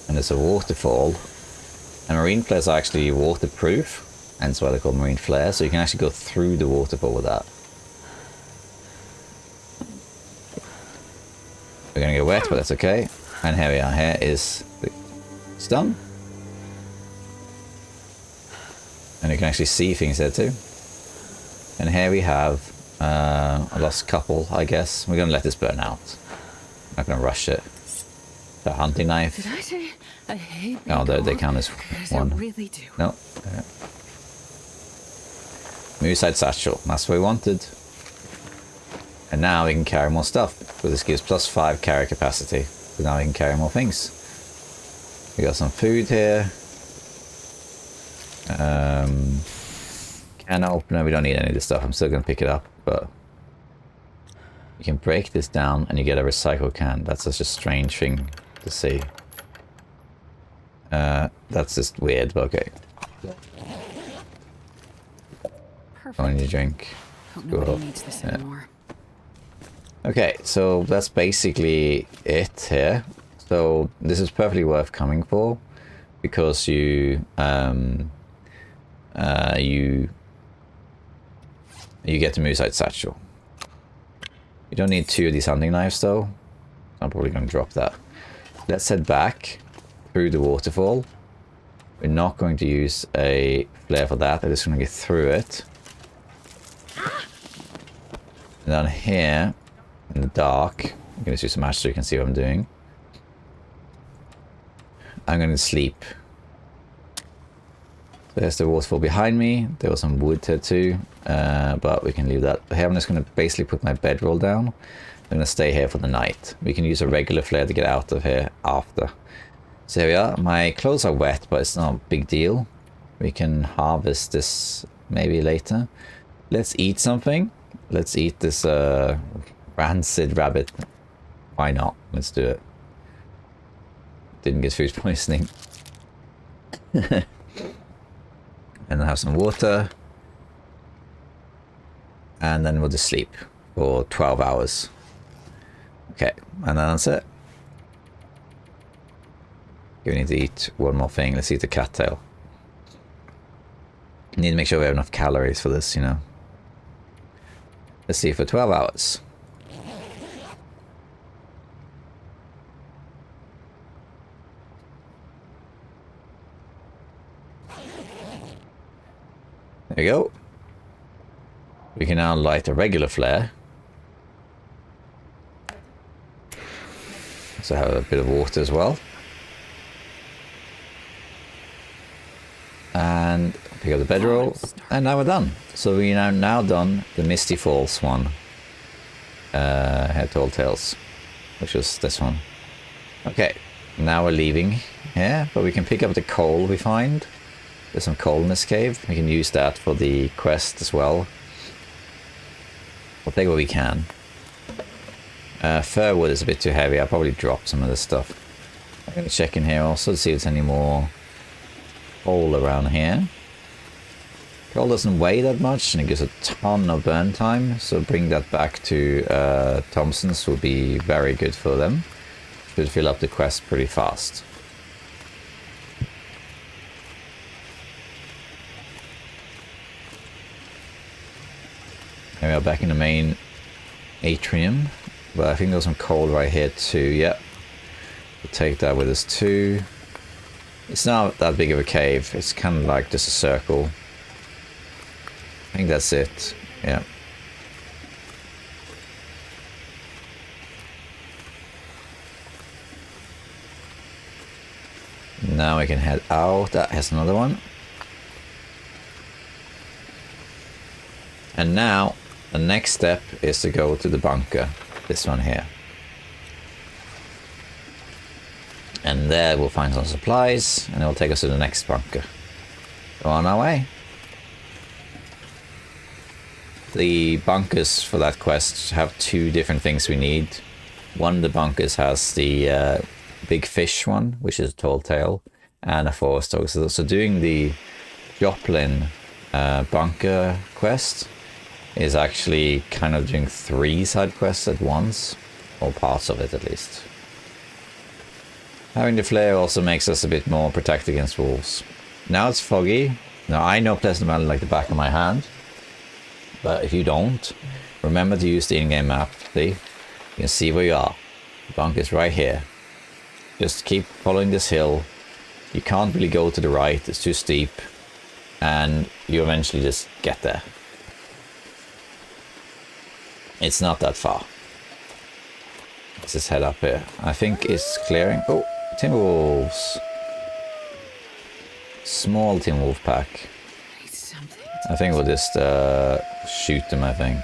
and there's a waterfall. And marine flares are actually waterproof, and that's why they're called marine flares. So you can actually go through the waterfall with that. We're gonna get wet, but that's okay. And here we are. Here is the stone. And you can actually see things there too. And here we have a lost couple, I guess. We're gonna let this burn out. I'm not gonna rush it. The hunting knife. Did I say I hate Oh, they count as one. I really do. No. Moosehide satchel. That's what we wanted. And now we can carry more stuff. So this gives +5 carry capacity. So now we can carry more things. We got some food here. Can opener. We don't need any of this stuff. I'm still going to pick it up, but you can break this down and you get a recycle can. That's such a strange thing to see. That's just weird, but okay. Perfect. I need a drink. Hope nobody needs this anymore. Okay, so that's basically it here. So this is perfectly worth coming for, because you get the moosehide satchel. You don't need 2 of these hunting knives though. I'm probably going to drop that. Let's head back through the waterfall. We're not going to use a flare for that. I'm just going to get through it. And down here in the dark, I'm going to use a match so you can see what I'm doing. I'm going to sleep. There's the waterfall behind me. There was some wood here too, but we can leave that. Here I'm just going to basically put my bedroll down. I'm going to stay here for the night. We can use a regular flare to get out of here after. So here we are. My clothes are wet, but it's not a big deal. We can harvest this maybe later. Let's eat something. Let's eat this rancid rabbit. Why not? Let's do it. Didn't get food poisoning. And then have some water. And then we'll just sleep for 12 hours. Okay, and then that's it. We need to eat one more thing. Let's eat the cattail. Need to make sure we have enough calories for this, you know. Let's see for 12 hours. There we go. We can now light a regular flare. So have a bit of water as well. And pick up the bedroll. And now we're done. So we are now done the Misty Falls one. Head Tall Tales. Which was this one. Okay. Now we're leaving here. But we can pick up the coal we find. There's some coal in this cave. We can use that for the quest as well. We'll take what we can. Fir wood is a bit too heavy. I'll probably drop some of this stuff. I'm going to check in here also to see if there's any more coal around here. Coal doesn't weigh that much and it gives a ton of burn time. So bring that back to Thomson's will be very good for them. Should fill up the quest pretty fast. Here we are back in the main atrium. But I think there's some coal right here too. Yep. We'll take that with us too. It's not that big of a cave. It's kind of like just a circle. I think that's it. Yeah. Now we can head out. That has another one. And now the next step is to go to the bunker. This one here. And there we'll find some supplies and it will take us to the next bunker. Go on our way. The bunkers for that quest have two different things we need. One of the bunkers has the big fish one, which is a tall tale, and a forest dog. So doing the Joplin bunker quest is actually kind of doing 3 side quests at once, or parts of it at least. Having the flare also makes us a bit more protected against wolves. Now it's foggy. Now I know Pleasant Valley like the back of my hand, but if you don't, remember to use the in-game map. See? You can see where you are. The bunker's right here. Just keep following this hill. You can't really go to the right, it's too steep, and you eventually just get there. It's not that far. Let's just head up here. I think it's clearing. Oh, Timberwolves. Small Timberwolf pack. I think we'll just shoot them, I think.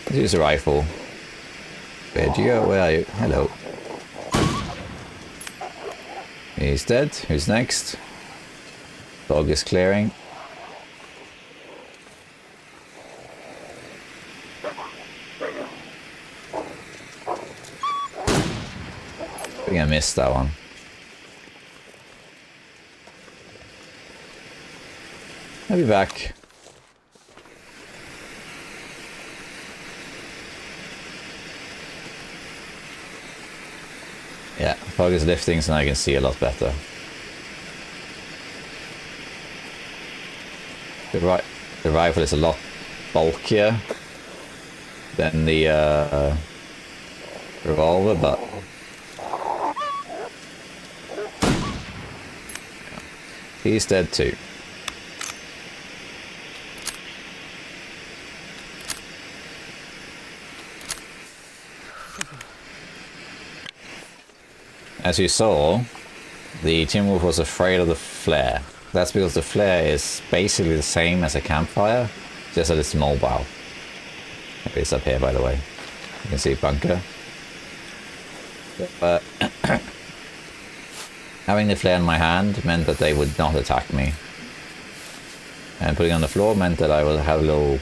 Let's use a rifle. Where'd you go? Where are you? Hello. He's dead. Who's next? Dog is clearing. I think I missed that one. I'll be back. Yeah, fog is lifting so now I can see a lot better. The rifle is a lot bulkier than the revolver, but he's dead too. As you saw, the Timberwolf was afraid of the flare. That's because the flare is basically the same as a campfire, just that it's mobile. It's up here, by the way. You can see bunker. But having the flare in my hand meant that they would not attack me. And putting it on the floor meant that I would have a little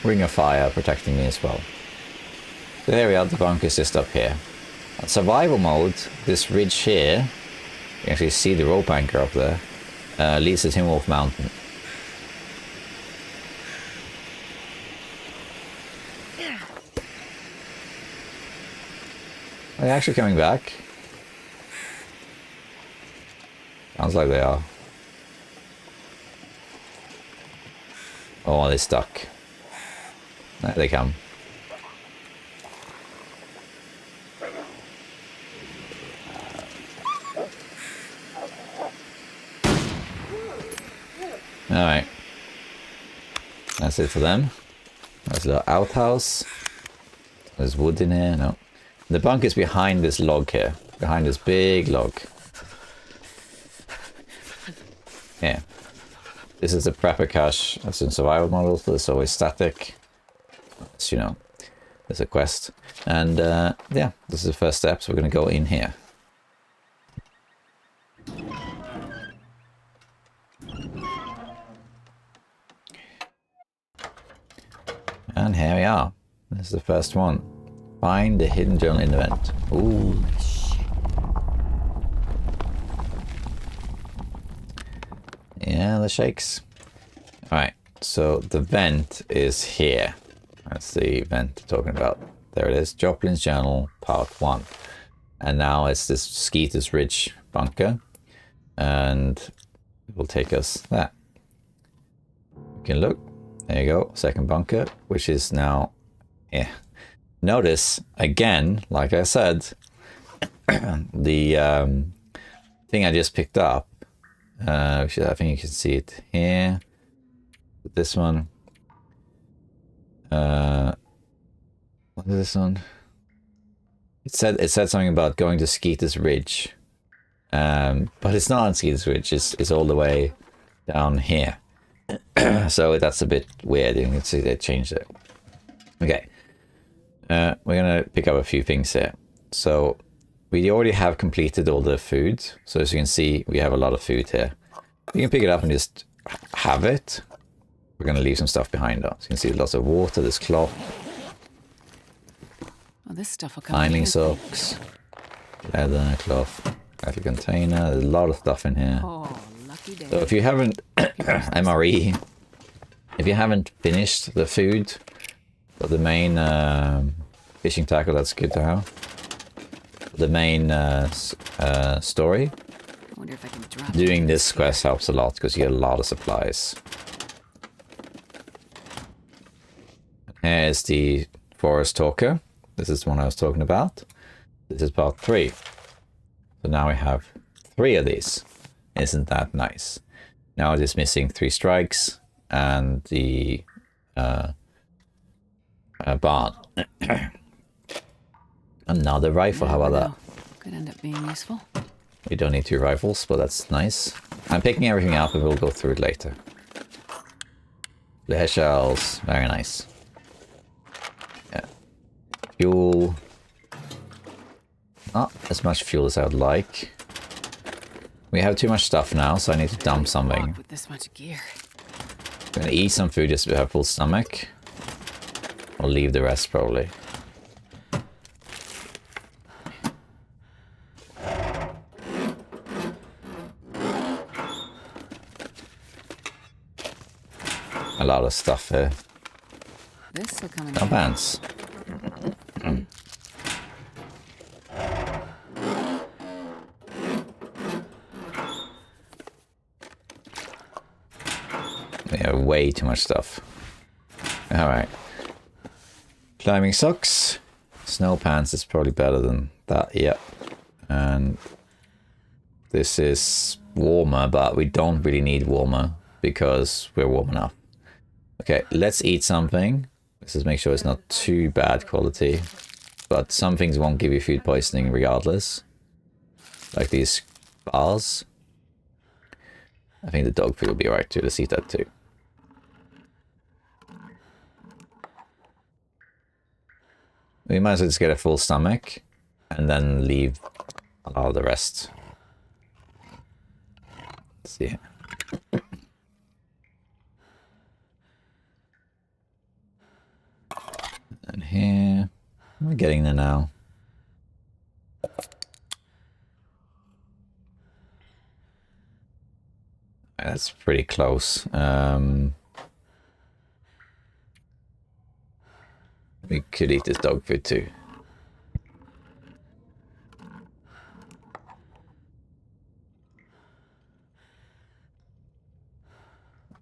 ring of fire protecting me as well. So there we are, the bunker is just up here. On survival mode, this ridge here, you can actually see the rope anchor up there, leads to Timberwolf Mountain. Are they actually coming back? Sounds like they are. Oh, they stuck. There they come. Alright. That's it for them. There's a little outhouse. There's wood in here. No. The bunker's behind this log here. Behind this big log. Yeah. This is the prepper cache. That's in survival models, so it's always static. It's, you know, there's a quest. And yeah, this is the first step, so we're going to go in here. And here we are. This is the first one. Find the hidden journal in the vent. Ooh. Yeah, the shakes. Alright, so the vent is here. That's the event we're talking about. There it is. Joplin's Journal, Part 1. And now it's this Skeeter's Ridge bunker. And it will take us there. You can look. There you go. Second bunker, which is now... Yeah. Notice, again, like I said, the thing I just picked up, which I think you can see it here. This one. What is this one? It said something about going to Skeeter's Ridge, but it's not on Skeeter's Ridge. It's all the way down here. So that's a bit weird. You can see they changed it. Okay, we're gonna pick up a few things here. So we already have completed all the food. So as you can see, we have a lot of food here. You can pick it up and just have it. We're going to leave some stuff behind us. You can see lots of water, there's cloth. Well, this stuff will come Lining in. socks, leather, cloth, coffee container. There's a lot of stuff in here. Oh, lucky day. So if you haven't, MRE, if you haven't finished the food, but the main fishing tackle, that's good to have. The main story, I wonder if I can drop doing this quest helps a lot because you get a lot of supplies. Here's the Forest Talker. This is the one I was talking about. This is part 3. So now we have 3 of these. Isn't that nice? Now it is missing 3 strikes and the barn. Another rifle, how about that? Could end up being useful. We don't need 2 rifles, but that's nice. I'm picking everything up and we'll go through it later. Flare shells, very nice. Yeah. Fuel. Not as much fuel as I would like. We have too much stuff now, so I need to dump something. With this much gear. I'm gonna eat some food just to have full stomach. I'll leave the rest probably. A lot of stuff here. This will come in. No pants. We have way too much stuff. Alright. Climbing socks. Snow pants is probably better than that, yep. And this is warmer, but we don't really need warmer because we're warm enough. Okay, let's eat something. Let's just make sure it's not too bad quality. But some things won't give you food poisoning regardless. Like these bars. I think the dog food will be alright too. Let's eat that too. We might as well just get a full stomach and then leave a lot of the rest. Let's see. And here, we're getting there now. That's pretty close. We could eat this dog food too.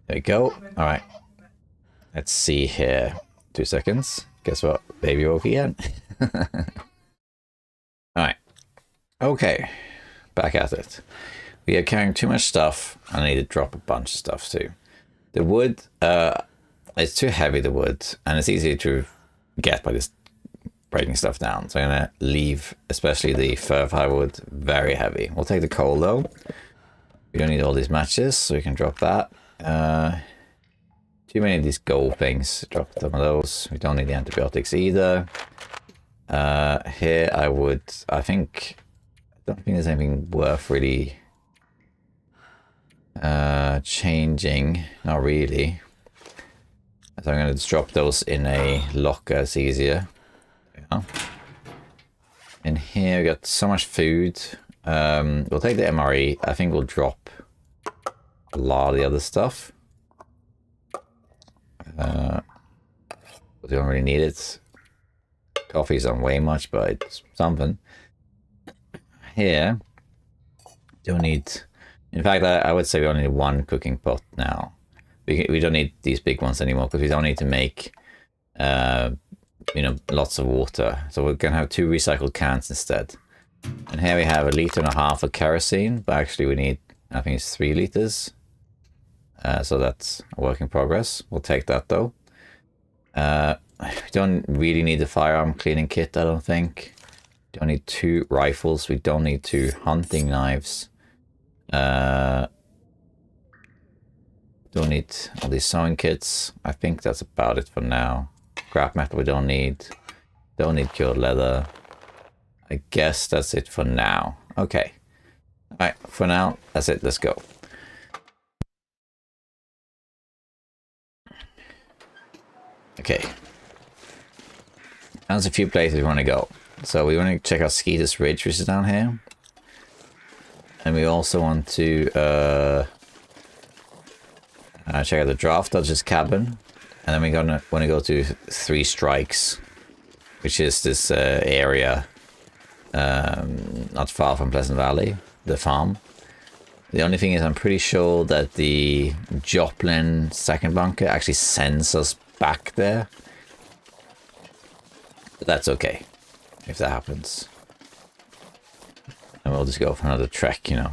There we go. All right. Let's see here. 2 seconds. Guess what? Baby woke again. Alright. Okay. Back at it. We are carrying too much stuff. And I need to drop a bunch of stuff too. The wood, it's too heavy, the wood. And it's easy to get by just breaking stuff down. So I'm going to leave, especially the fir firewood, very heavy. We'll take the coal though. We don't need all these matches, so we can drop that. Too many of these gold things. Drop some of those. We don't need the antibiotics either. Here I would... I don't think there's anything worth really changing. Not really. So I'm going to just drop those in a locker. It's easier. Yeah. In here we got so much food. We'll take the MRE. I think we'll drop a lot of the other stuff. We don't really need it. Coffee's not way much, but it's something. Here, don't need... In fact, I would say we only need one cooking pot now. We don't need these big ones anymore because we don't need to make, you know, lots of water. So we're going to have 2 recycled cans instead. And here we have 1.5 liters of kerosene, but actually we need, I think it's 3 liters. So that's a work in progress. We'll take that though. We don't really need the firearm cleaning kit, I don't think. Don't need 2 rifles. We don't need 2 hunting knives. Don't need all these sewing kits. I think that's about it for now. Scrap metal we don't need. Don't need cured leather. I guess that's it for now. Okay. Alright, for now, that's it. Let's go. Okay. There's a few places we want to go. So we want to check out Skeeter's Ridge, which is down here. And we also want to check out the Draft Dodger's cabin. And then we're gonna want to go to 3 Strikes, which is this area not far from Pleasant Valley, the farm. The only thing is I'm pretty sure that the Joplin second bunker actually sends us back there. But that's okay if that happens. And we'll just go for another trek, you know.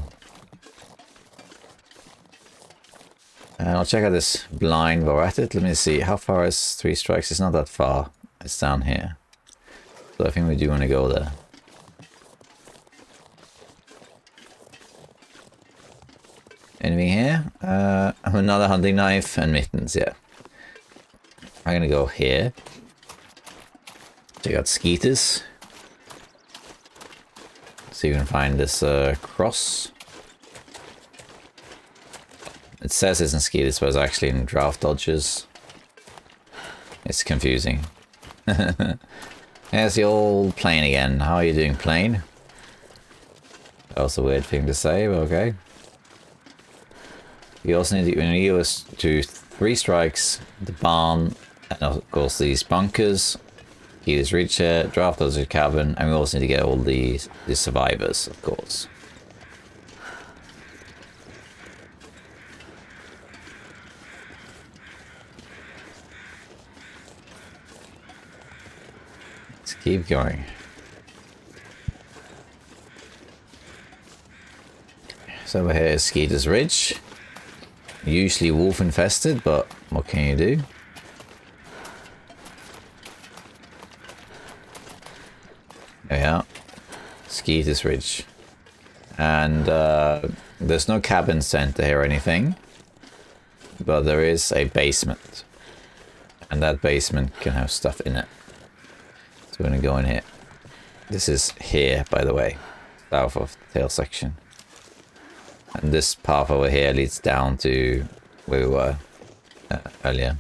And I'll check out this blind while we're at it. Let me see, how far is 3 Strikes? It's not that far. It's down here. So I think we do want to go there. Anything here? Another hunting knife and mittens, yeah. I'm gonna go here. Check out Skeeter's. See if we can find this cross. It says it's in Skeeter's, but it's actually in Draft Dodgers. It's confusing. There's the old plane again. How are you doing, plane? That was a weird thing to say, but okay. You also need to use to 3 Strikes, the barn, and of course these bunkers. Skeeter's Ridge here, Draft Dodger's cabin, and we also need to get all the survivors, of course. Let's keep going. So over here is Skeeter's Ridge. Usually wolf infested, but what can you do? There we are. Skeeter's Ridge. And there's no cabin center here or anything. But there is a basement. And that basement can have stuff in it. So we're going to go in here. This is here, by the way. South of the tail section. And this path over here leads down to where we were earlier.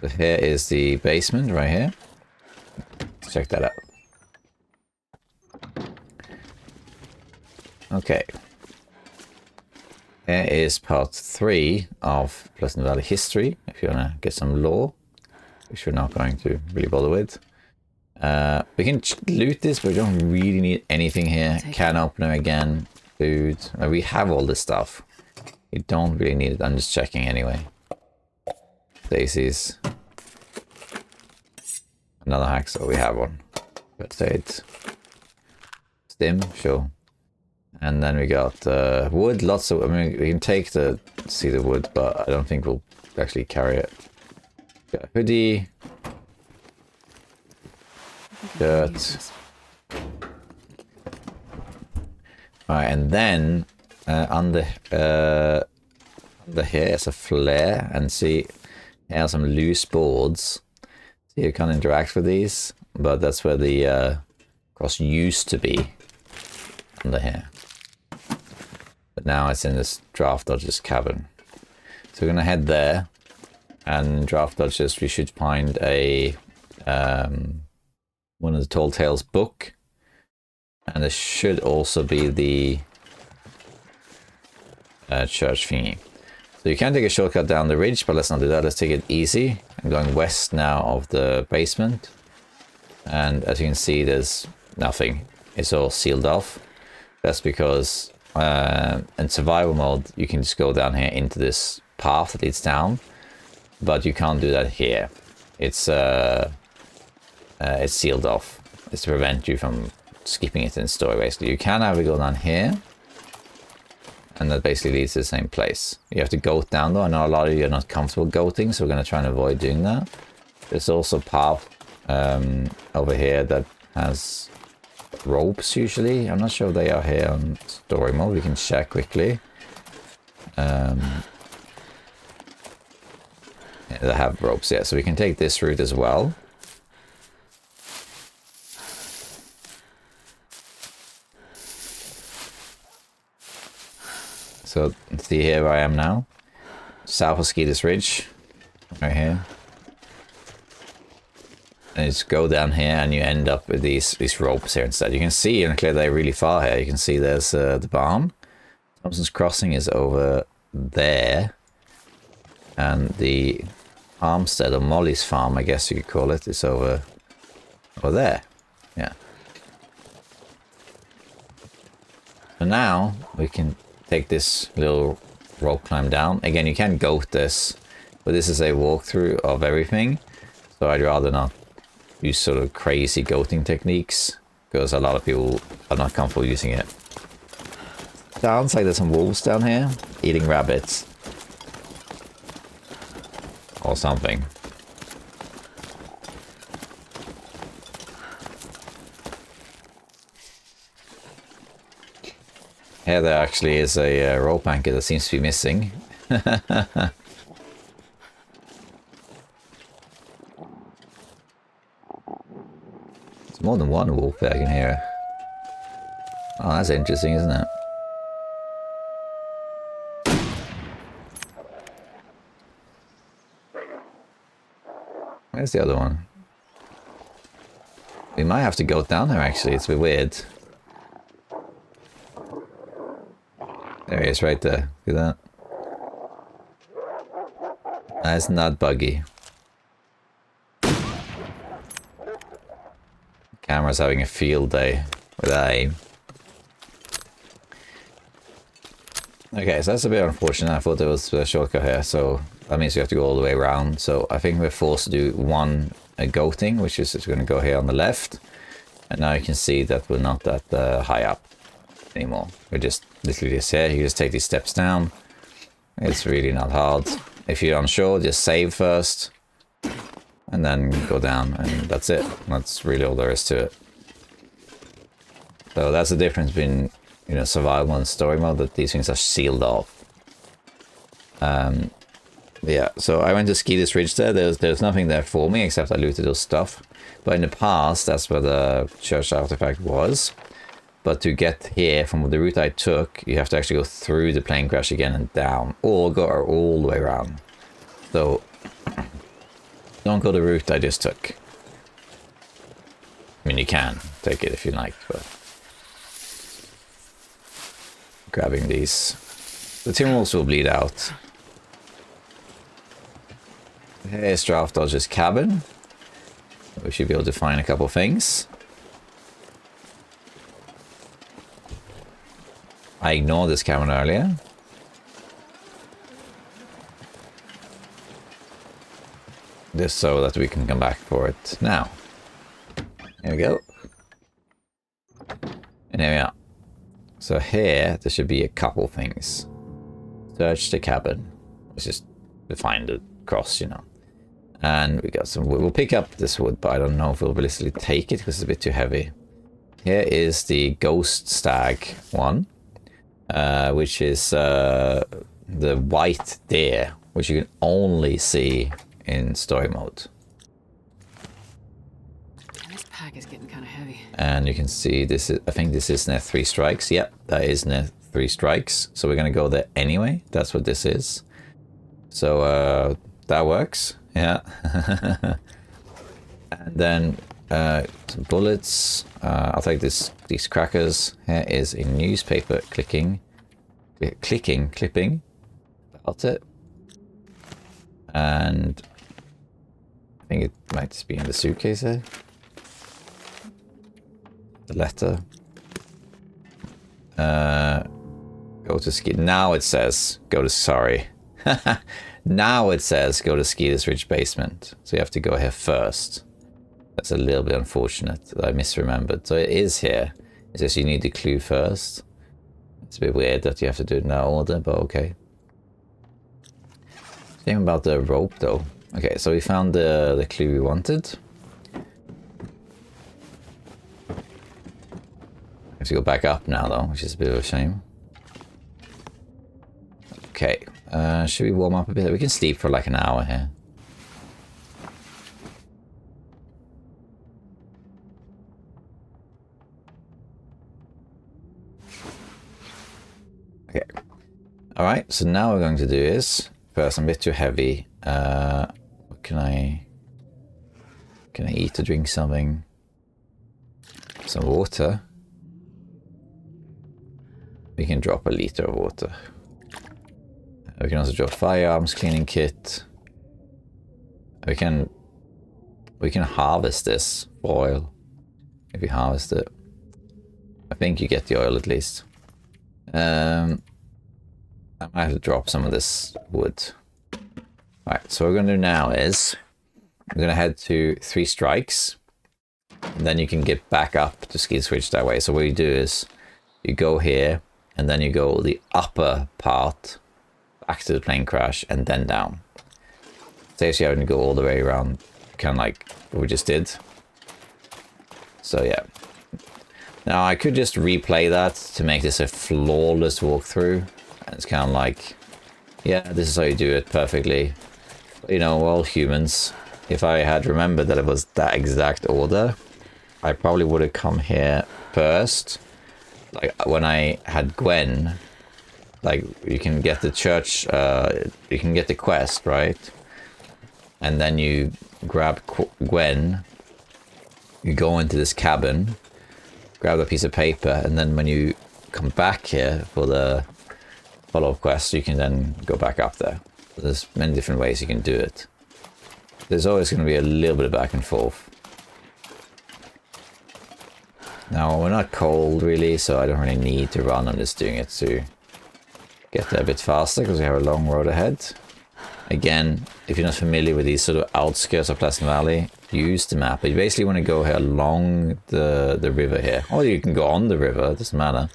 So here is the basement right here. Let's check that out. Okay. Here is part 3 of Pleasant Valley history, if you want to get some lore, which we're not going to really bother with. We can loot this, but we don't really need anything here. Can opener again. Food. We have all this stuff. You don't really need it. I'm just checking anyway. Daisies. Another hacksaw. We have one. Let's say it. Stim, sure. And then we got wood. Lots of. I mean, we can take the cedar wood, but I don't think we'll actually carry it. Got a hoodie. Dirt. Alright, and then under here is a flare, and see here are some loose boards. So you can't interact with these, but that's where the cross used to be under here. But now it's in this Draft Dodger's cabin. So we're gonna head there, and Draft Dodgers we should find a one of the Tall Tales book. And there should also be the church thingy. So you can take a shortcut down the ridge, but let's not do that. Let's take it easy. I'm going west now of the basement. And as you can see, there's nothing. It's all sealed off. That's because in survival mode, you can just go down here into this path that leads down. But you can't do that here. It's sealed off. It's to prevent you from skipping it in the story, basically. You can have it go down here. And that basically leads to the same place. You have to goat down though. I know a lot of you are not comfortable goating, so we're going to try and avoid doing that. There's also a path over here that has ropes usually. I'm not sure if they are here on story mode. We can check quickly. Yeah, they have ropes, yeah. So we can take this route as well. So see here where I am now. South of Skeeter's Ridge. Right here. And you just go down here and you end up with these ropes here instead. You can see, and clearly they're really far here. You can see there's the barn. Thomson's Crossing is over there. And the Farmstead, or Molly's farm, I guess you could call it, is over there. Yeah. So now we can take this little rope climb down. Again, you can goat this, but this is a walkthrough of everything. So I'd rather not use sort of crazy goating techniques, because a lot of people are not comfortable using it. Sounds like there's some wolves down here eating rabbits. Or something. Here there actually is a rope anchor that seems to be missing. There's more than one wolf I can hear. Oh, that's interesting, isn't it? Where's the other one? We might have to go down there actually, it's a bit weird. There he is right there, look at that. That's not buggy. Camera's having a field day with aim. Okay, so that's a bit unfortunate. I thought there was a shortcut here, so that means we have to go all the way around. So I think we're forced to do one goating, which is going to go here on the left. And now you can see that we're not that high up anymore. We're just literally just here. You just take these steps down. It's really not hard. If you're unsure, just save first. And then go down, and that's it. That's really all there is to it. So that's the difference between, you know, survival and story mode, that these things are sealed off. Yeah, so I went to Skeeter's Ridge there. There's nothing there for me except I looted those stuff. But in the past, that's where the church artifact was. But to get here from the route I took, you have to actually go through the plane crash again and down, or go all the way around. So don't go the route I just took. I mean, you can take it if you like, but grabbing these. The Timberwolves will bleed out. Here's Draft Dodger's cabin. We should be able to find a couple things. I ignored this cabin earlier. Just so that we can come back for it now. Here we go. And here we are. So here, there should be a couple things. Search the cabin. Let's just find the cross, you know. And we got some wood. We'll pick up this wood, but I don't know if we'll realistically take it because it's a bit too heavy. Here is the Ghost Stag one, which is the white deer, which you can only see in story mode. And this pack is getting kind of heavy. And you can see this is, I think this is net 3 strikes. Yep, that is net 3 strikes. So we're going to go there anyway. That's what this is. So that works. Yeah. And then some bullets. I'll take these crackers. Here is a newspaper clipping. About it. And think it might just be in the suitcase there. The letter. Go to Skeeter. Now it says go to, sorry. Now it says go to Skeeter's Ridge basement. So you have to go here first. That's a little bit unfortunate that I misremembered. So it is here. It's just you need the clue first. It's a bit weird that you have to do it in that order, but okay. Same about the rope though. Okay, so we found the clue we wanted. I have to go back up now though, which is a bit of a shame. Okay, should we warm up a bit? We can sleep for like an hour here. Okay. Alright, so now what we're going to do is, first I'm a bit too heavy. What can I eat or drink something? Some water. We can drop a liter of water. We can also drop firearms cleaning kit. We can harvest this for oil. If you harvest it. I think you get the oil at least. I might have to drop some of this wood. Alright, so what we're going to do now is we're going to head to 3 strikes. And then you can get back up to Skeeter's Ridge that way. So what you do is you go here and then you go the upper part back to the plane crash and then down. Saves you having to go all the way around, kind of like what we just did. So yeah. Now I could just replay that to make this a flawless walkthrough. And it's kind of like, yeah, this is how you do it perfectly. But, you know, we're all humans. If I had remembered that it was that exact order, I probably would have come here first. Like when I had Gwen, like you can get the church, you can get the quest, right? And then you grab Gwen, you go into this cabin, grab a piece of paper, and then when you come back here for the follow-up quest, you can then go back up there. There's many different ways you can do it. There's always going to be a little bit of back and forth. Now, we're not cold really, so I don't really need to run. I'm just doing it to get there a bit faster because we have a long road ahead. Again, if you're not familiar with these sort of outskirts of Pleasant Valley, use the map. But you basically want to go here along the river here. Or you can go on the river, it doesn't matter.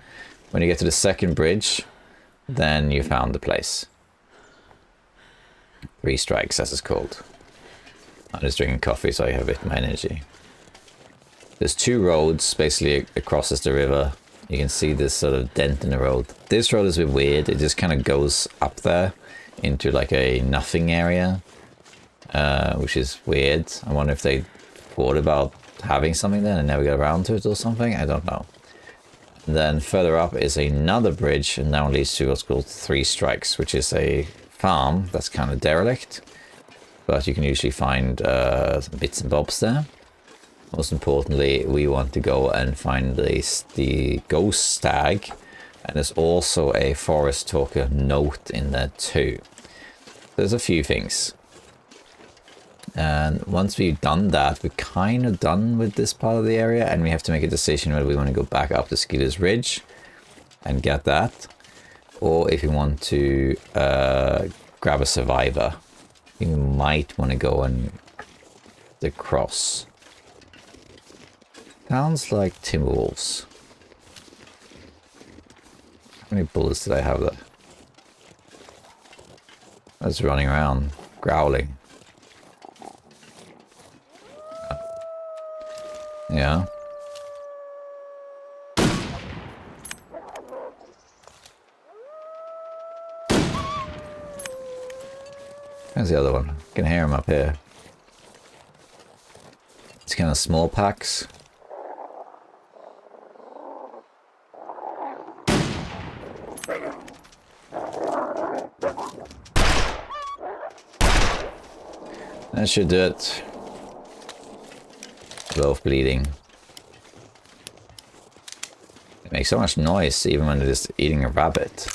When you get to the second bridge, then you found the place. 3 strikes, as it's called. I'm just drinking coffee so I have a bit more energy. There's 2 roads basically across the river. You can see this sort of dent in the road. This road is a bit weird. It just kind of goes up there into like a nothing area, which is weird. I wonder if they thought about having something there and never got around to it or something. I don't know. And then further up is another bridge, and that one leads to what's called 3 Strikes, which is a farm that's kind of derelict, but you can usually find some bits and bobs there. Most importantly, we want to go and find the ghost stag, and there's also a forest talker note in there too. There's a few things. And once we've done that, we're kind of done with this part of the area, and we have to make a decision whether we want to go back up to Skeeter's Ridge and get that, or if we want to grab a survivor. I think we might want to go and the cross. Sounds like Timberwolves. How many bullets did I have there? I was running around, growling. Yeah. There's the other one. I can hear him up here. It's kind of small packs. That should do it. Both bleeding. They make so much noise even when they're just eating a rabbit.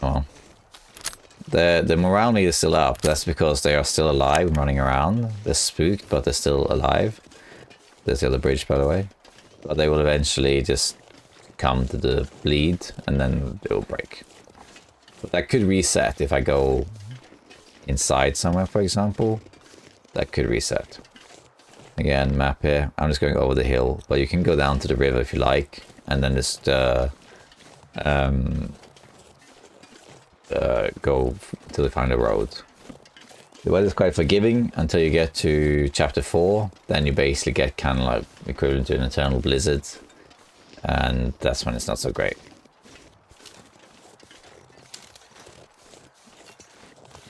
Oh. The morale meter is still up. That's because they are still alive and running around. They're spooked, but they're still alive. There's the other bridge, by the way. But they will eventually just come to the bleed, and then it will break. But that could reset if I go inside somewhere, for example. That could reset. Again, map here. I'm just going over the hill, but you can go down to the river if you like, and then just go till you find a road. The weather's quite forgiving until you get to chapter 4. Then you basically get kind of like equivalent to an eternal blizzard, and that's when it's not so great.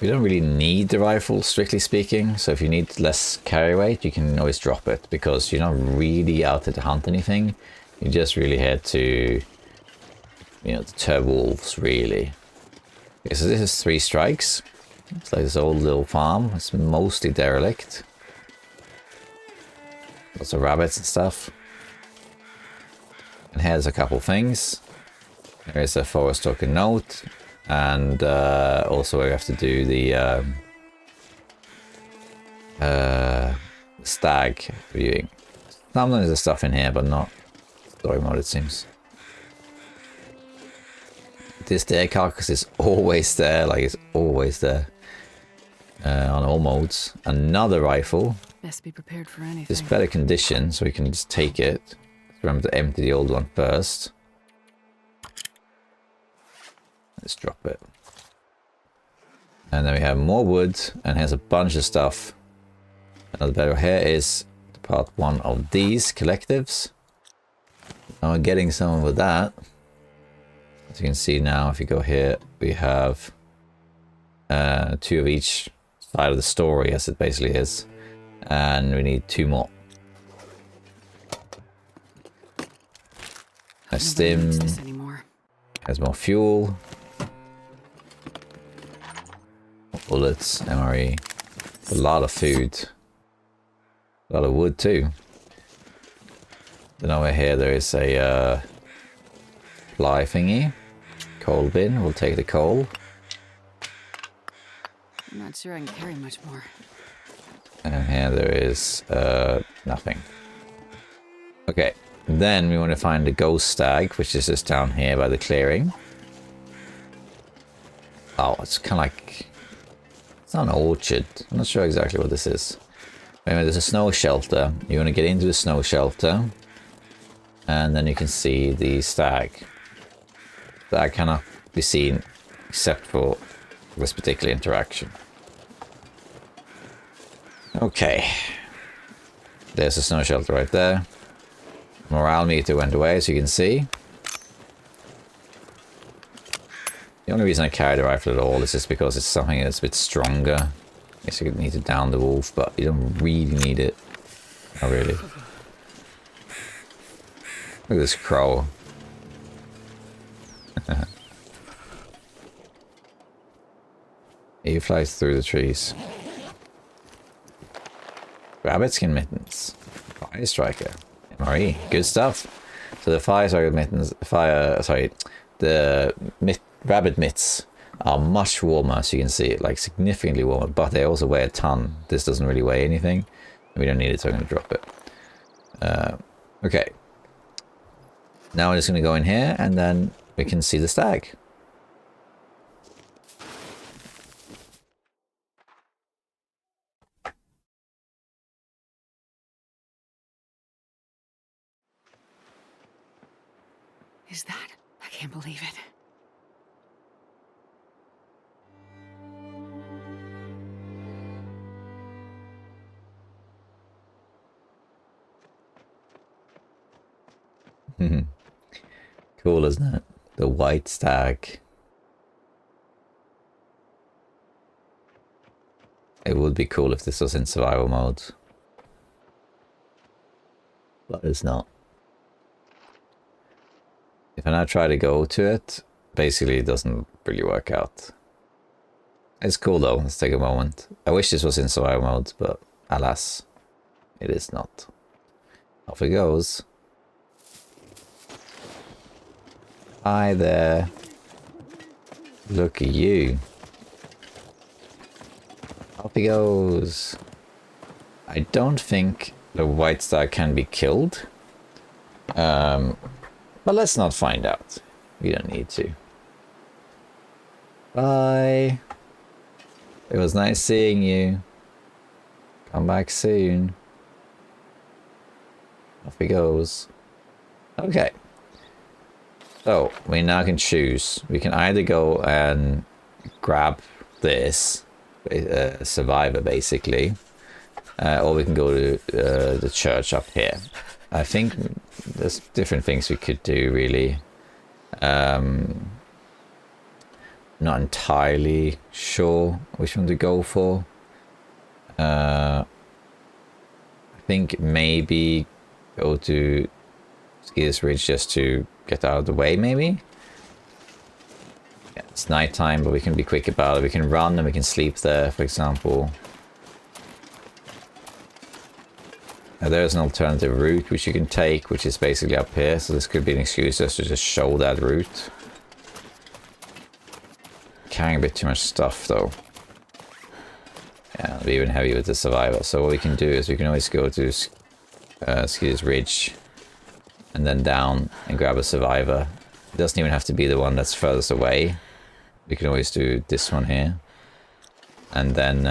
We don't really need the rifle, strictly speaking, so if you need less carry weight, you can always drop it, because you're not really out there to hunt anything. You just really head to, you know, the Timberwolves, really. Okay, so this is 3 strikes. It's like this old little farm. It's mostly derelict. Lots of rabbits and stuff. And here's a couple things. There's a forest token note. And also we have to do the stag viewing. Sometimes there's stuff in here, but not story mode, it seems. This deer carcass is always there, like it's always there on all modes. Another rifle. Best be prepared for anything. It's better condition, so we can just take it. Remember to empty the old one first. Let's drop it. And then we have more wood, and here's a bunch of stuff. Another better here is part 1 of these collectives. Now we're getting someone with that. As you can see now, if you go here, we have 2 of each side of the story, as it basically is. And we need 2 more. A stim. Has more fuel. Bullets, MRE. A lot of food. A lot of wood too. Then over here there is a fly thingy. Coal bin, we'll take the coal. I'm not sure I can carry much more. And here there is nothing. Okay, then we want to find the ghost stag, which is just down here by the clearing. Oh, it's kind of like... It's not an orchard. I'm not sure exactly what this is. Anyway, there's a snow shelter. You want to get into the snow shelter. And then you can see the stag. That cannot be seen except for this particular interaction. Okay. There's a snow shelter right there. Morale meter went away, so you can see. The only reason I carry the rifle at all is just because it's something that's a bit stronger. I guess you need to down the wolf, but you don't really need it. Not really. Look at this crow. He flies through the trees. Rabbit skin mittens. Fire striker. MRE. Good stuff. So the fire striker mittens, the rabbit mitts are much warmer, so you can see it, like significantly warmer, but they also weigh a ton. This doesn't really weigh anything. We don't need it, so I'm going to drop it. Okay. Now we're just going to go in here, and then we can see the stag. Is that? I can't believe it. Cool, isn't it? The white stag. It would be cool if this was in survival mode. But it's not. If I now try to go to it, basically it doesn't really work out. It's cool though, let's take a moment. I wish this was in survival mode, but alas, it is not. Off it goes. Hi there. Look at you. Up he goes. I don't think the white stag can be killed. But let's not find out. We don't need to. Bye. It was nice seeing you. Come back soon. Off he goes. Okay. So, we now can choose. We can either go and grab this, survivor basically, or we can go to the church up here. I think there's different things we could do really. Not entirely sure which one to go for. I think maybe go to Skeeter's Ridge just to get out of the way, maybe. Yeah, it's nighttime, but we can be quick about it. We can run and we can sleep there, for example. Now there's an alternative route which you can take, which is basically up here. So this could be an excuse just to just show that route. Carrying a bit too much stuff though. Yeah, it'll be even heavy with the survivor. So what we can do is we can always go to Skeeter's Ridge and then down and grab a survivor. It doesn't even have to be the one that's furthest away. We can always do this one here. And then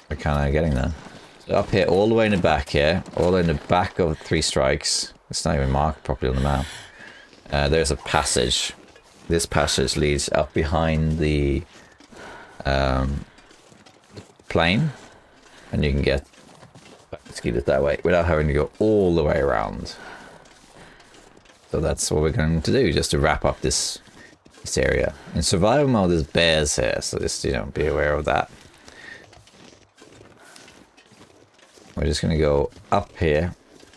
we're kind of getting there. So up here, all the way in the back here, all the way in the back of 3 strikes. It's not even marked properly on the map. There's a passage. This passage leads up behind the plane, and you can get Skeeter that way without having to go all the way around. So that's what we're going to do, just to wrap up this area. In survival mode, there's bears here, so just, you know, be aware of that. We're just going to go up here.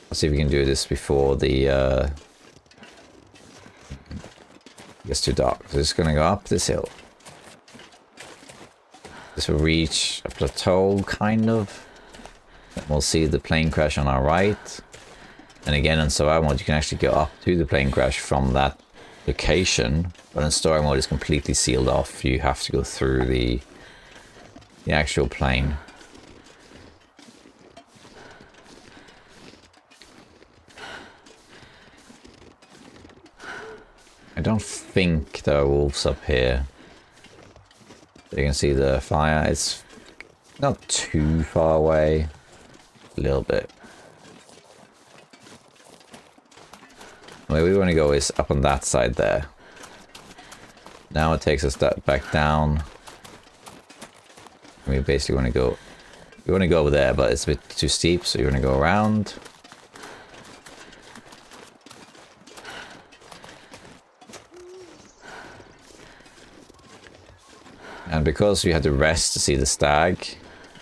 Let's see if we can do this before the gets too dark. So just going to go up this hill. This will reach a plateau, kind of. Then we'll see the plane crash on our right. And again, in survival mode, you can actually go up to the plane crash from that location. But in story mode, it's completely sealed off. You have to go through the actual plane. I don't think there are wolves up here. You can see the fire. It's not too far away. A little bit. Where we want to go is up on that side there. Now it takes us back down. We basically want to go... We want to go over there, but it's a bit too steep, so you want to go around. And because we had to rest to see the stag,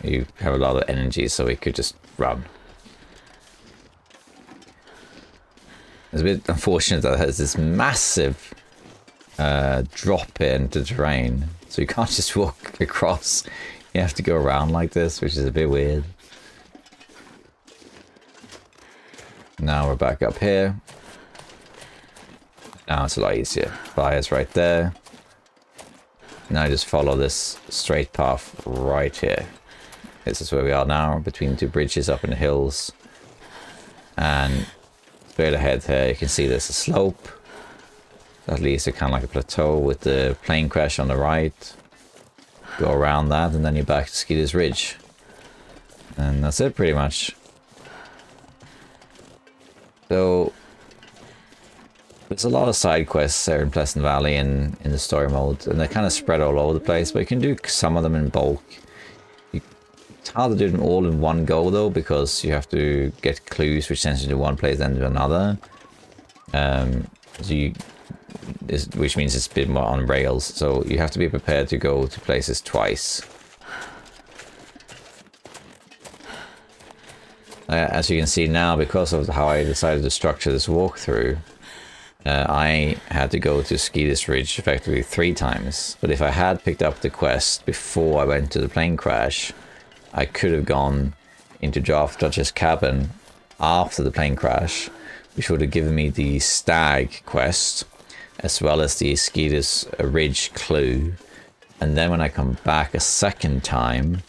you have a lot of energy, so we could just run. It's a bit unfortunate that there's this massive drop into the terrain, so you can't just walk across. You have to go around like this, which is a bit weird. Now we're back up here. Now it's a lot easier. Fire's right there. Now just follow this straight path right here. This is where we are now, between 2 bridges up in the hills. And straight ahead here, you can see there's a slope. That leads to kind of like a plateau with the plane crash on the right. Go around that, and then you're back to Skeeter's Ridge. And that's it, pretty much. So there's a lot of side quests there in Pleasant Valley and in the story mode, and they're kind of spread all over the place, but you can do some of them in bulk. It's hard to do them all in one go though, because you have to get clues which sends you to one place and to another. Which means it's a bit more on rails, so you have to be prepared to go to places twice. As you can see now, because of how I decided to structure this walkthrough, I had to go to Skeeter's Ridge effectively 3 times. But if I had picked up the quest before I went to the plane crash, I could have gone into Judge's cabin after the plane crash, which would have given me the Stag quest, as well as the Skeeter's Ridge clue, And then when I come back a second time,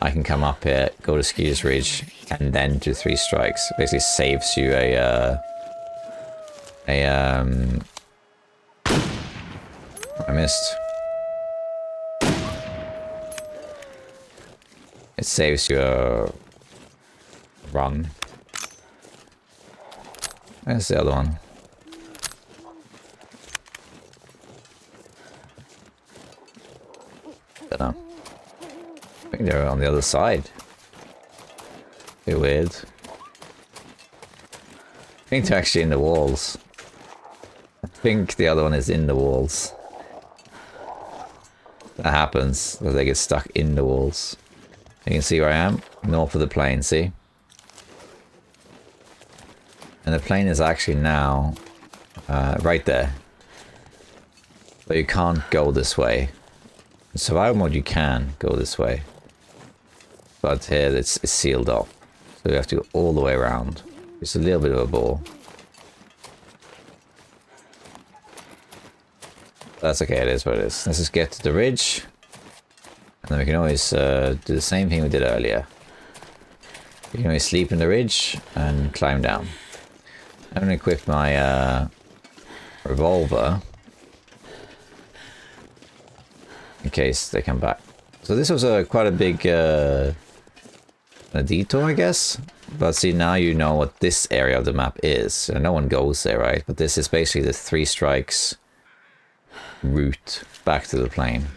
I can come up here, go to Skeeter's Ridge, and then do 3 strikes. Basically saves you I missed. It saves you a run. Where's the other one? Don't know. I think they're on the other side. Bit weird. I think they're actually in the walls. I think the other one is in the walls. That happens, that they get stuck in the walls. You can see where I am, north of the plane, see? And the plane is actually now right there. But you can't go this way. In survival mode you can go this way. But here it's sealed off. So you have to go all the way around. It's a little bit of a bore. That's okay, it is what it is. Let's just get to the ridge. And then we can always do the same thing we did earlier. You can always sleep in the ridge and climb down. I'm going to equip my revolver. In case they come back. So this was quite a big a detour, I guess. But see, now you know what this area of the map is. No one goes there, right? But this is basically the 3 strikes route back to the plane.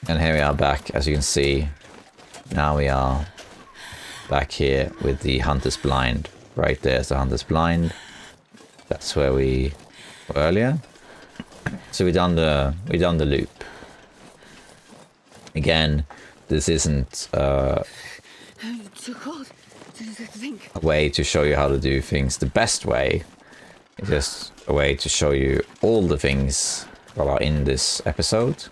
And here we are back, as you can see. Now we are back here with the Hunter's Blind. Right there's the Hunter's Blind. That's where we were earlier. So we done the loop. Again, this isn't Too cold to think. a way to show you how to do things the best way. It's just a way to show you all the things that are in this episode,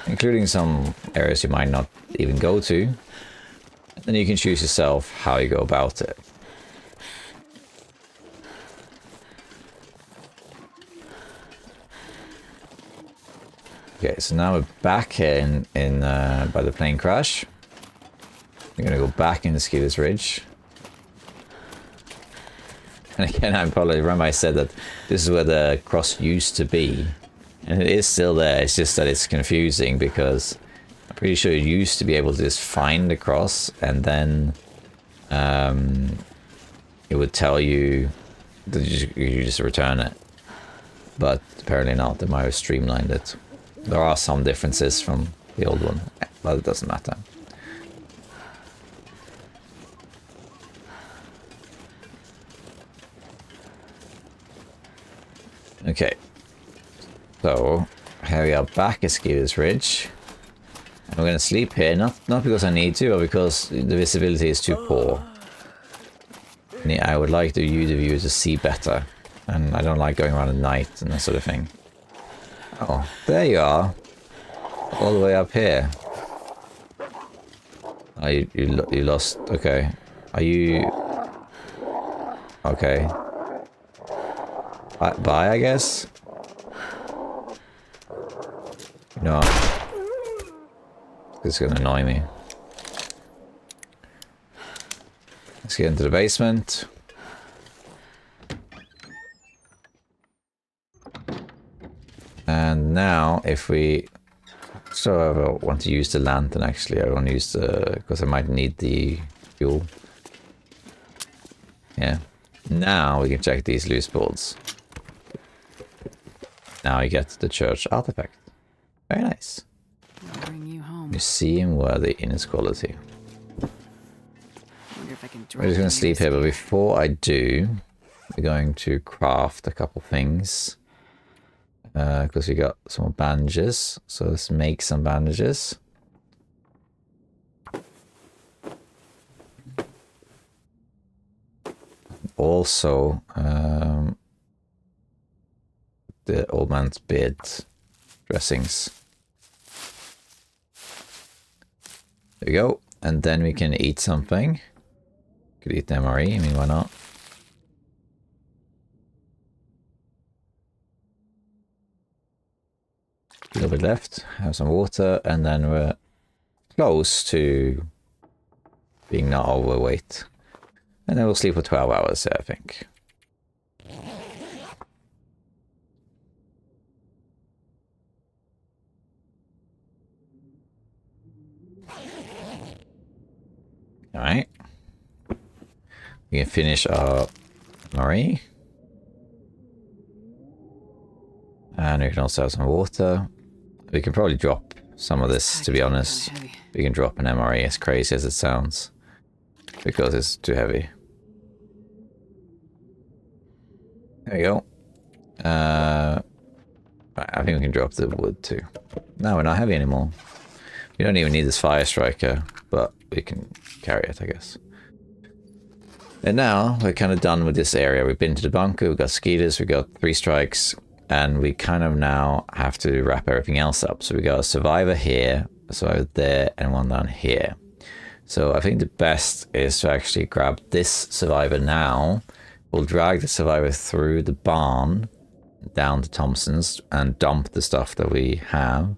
including some areas you might not even go to. And then you can choose yourself how you go about it. Okay, so now we're back here in by the plane crash. We're gonna go back into Skeeter's Ridge. And again, I probably remember I said that this is where the cross used to be. And it is still there, it's just that it's confusing because I'm pretty sure you used to be able to just find the cross and then it would tell you that you just return it. But apparently not, they might have streamlined it. There are some differences from the old one, but it doesn't matter. Okay, so here we are back at Skeeter's Ridge. And we're going to sleep here, not because I need to, but because the visibility is too poor. And I would like the viewer to see better. And I don't like going around at night and that sort of thing. Oh, there you are. All the way up here. Oh, you lost. Okay. Are you... Okay. Bye, I guess? No. This is going to annoy me. Let's get into the basement. And now, if we sort of want to use the lantern, actually, I want to use the... because I might need the fuel. Yeah. Now we can check these loose boards. Now I get the church artifact. Very nice. I'll bring you home. Museum worthy in its quality. Wonder if I can We're just going to sleep here, but before I do, we're going to craft a couple things. Because we got some bandages. So let's make some bandages. Also, the old man's beard dressings. There we go. And then we can eat something. Could eat the MRE, I mean, why not? A little bit left, have some water, and then we're close to being not overweight. And then we'll sleep for 12 hours, I think. Alright. We can finish our Marie. And we can also have some water. We can probably drop some of this, to be honest. We can drop an MRE, as crazy as it sounds. Because it's too heavy. There we go. I think we can drop the wood too. No, we're not heavy anymore. We don't even need this fire striker, but we can carry it, I guess. And now we're kind of done with this area. We've been to the bunker, we've got Skeeters, we've got 3 strikes, and we kind of now have to wrap everything else up. So we got a survivor here, a survivor there, and one down here. So I think the best is to actually grab this survivor now. We'll drag the survivor through the barn down to Thomson's and dump the stuff that we have.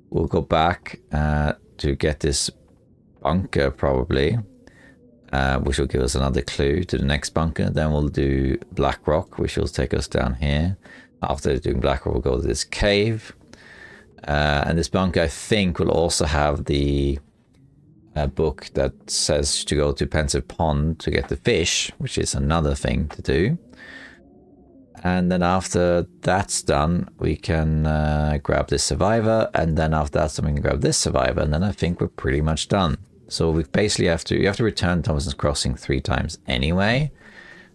We'll go back to get this bunker probably, which will give us another clue to the next bunker. Then we'll do Blackrock, which will take us down here. After doing Blackrock, we'll go to this cave. And this bunker, I think, will also have the book that says to go to Pensive Pond to get the fish, which is another thing to do. And then after that's done, we can grab this survivor, and then after that's done, we can grab this survivor, and then I think we're pretty much done. So we basically you have to return Thomson's Crossing 3 times anyway.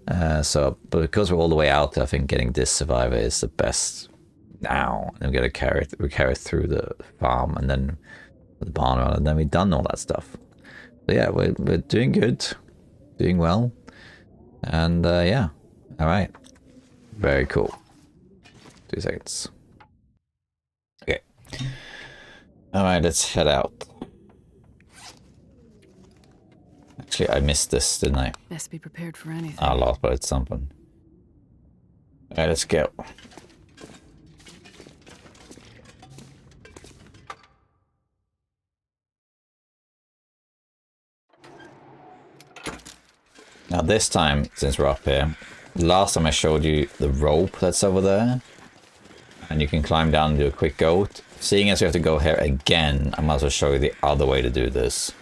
But because we're all the way out, I think getting this survivor is the best now. And we're gonna carry it through the farm, and then the barn run, and then we've done all that stuff. So yeah, we're doing good, doing well, and yeah, all right, very cool. 2 seconds. Okay, all right, let's head out. Actually, I missed this, didn't I? Best be prepared for anything. A lot, but it's something. All right, let's go. Now this time, since we're up here, last time I showed you the rope that's over there, and you can climb down and do a quick goat. Seeing as we have to go here again, I might as well show you the other way to do this.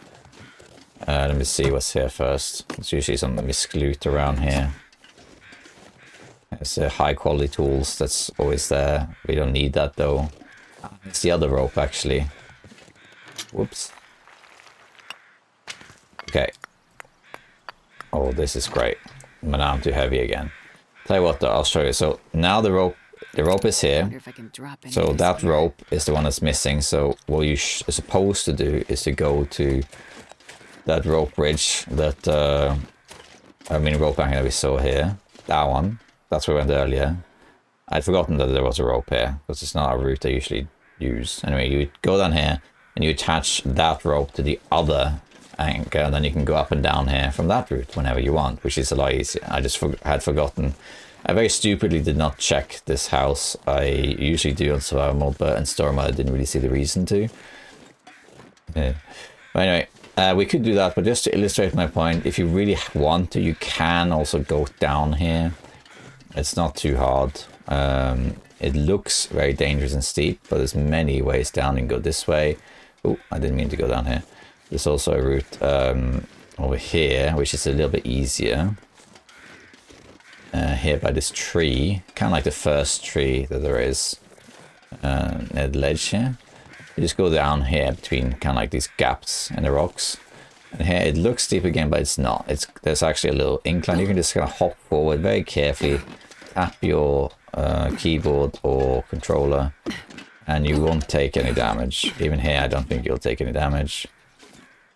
Let me see what's here first. It's usually some misclute around here. It's high quality tools, that's always there. We don't need that though. It's the other rope actually. Whoops. Okay. Oh, this is great. But now I'm too heavy again. Tell you what though, I'll show you. So now the rope is here. So that rope is the one that's missing. So what you are supposed to do is to go to that rope bridge that, rope bank that we saw here. That one. That's where we went earlier. I'd forgotten that there was a rope here, because it's not a route I usually use. Anyway, you go down here and you attach that rope to the other anchor, and then you can go up and down here from that route whenever you want, which is a lot easier. I just had forgotten. I very stupidly did not check this house. I usually do on survival mode, but in story mode I didn't really see the reason to. Yeah. But anyway, we could do that, but just to illustrate my point, if you really want to, you can also go down here. It's not too hard. It looks very dangerous and steep, but there's many ways down. You can go this way. Oh, I didn't mean to go down here. There's also a route over here, which is a little bit easier. Here by this tree, kind of like the first tree that there is at the ledge here. You just go down here between kind of like these gaps in the rocks. And here it looks steep again, but it's not. There's actually a little incline. You can just kind of hop forward very carefully, tap your keyboard or controller, and you won't take any damage. Even here, I don't think you'll take any damage.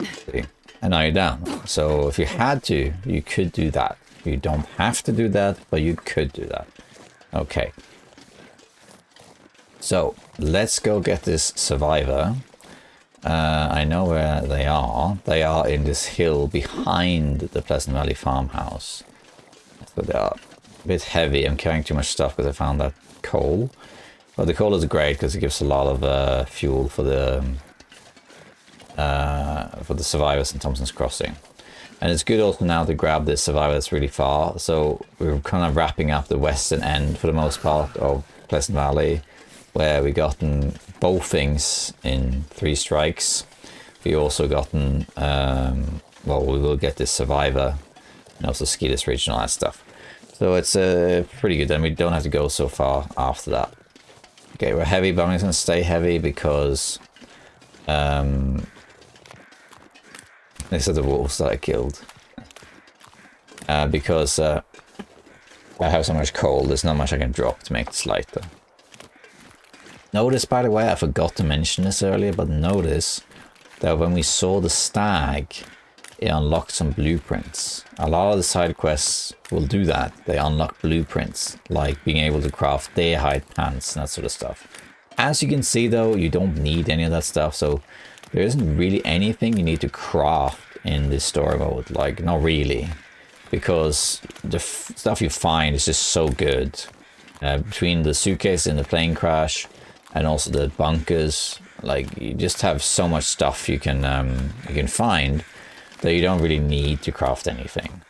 See? And now you're down. So if you had to, you could do that. You don't have to do that, but you could do that. Okay. So let's go get this survivor. I know where they are. They are in this hill behind the Pleasant Valley farmhouse. So they are a bit heavy. I'm carrying too much stuff because I found that coal. But the coal is great because it gives a lot of fuel for the survivors in Thomson's Crossing. And it's good also now to grab this survivor that's really far. So we're kind of wrapping up the western end for the most part of Pleasant Valley, where we've gotten both things in 3 strikes. We also gotten, well, we will get this survivor and also Skeeter's Ridge and all that stuff. So it's pretty good, and we don't have to go so far after that. Okay, we're heavy, but I'm just going to stay heavy because these are the wolves that I killed. Because I have so much coal, there's not much I can drop to make this lighter. Notice, by the way, I forgot to mention this earlier, but notice that when we saw the stag, it unlocked some blueprints. A lot of the side quests will do that. They unlock blueprints, like being able to craft deer hide pants and that sort of stuff. As you can see though, you don't need any of that stuff, so there isn't really anything you need to craft in this story mode. Like, not really. Because the stuff you find is just so good. Between the suitcase and the plane crash, and also the bunkers, like, you just have so much stuff you can find that you don't really need to craft anything.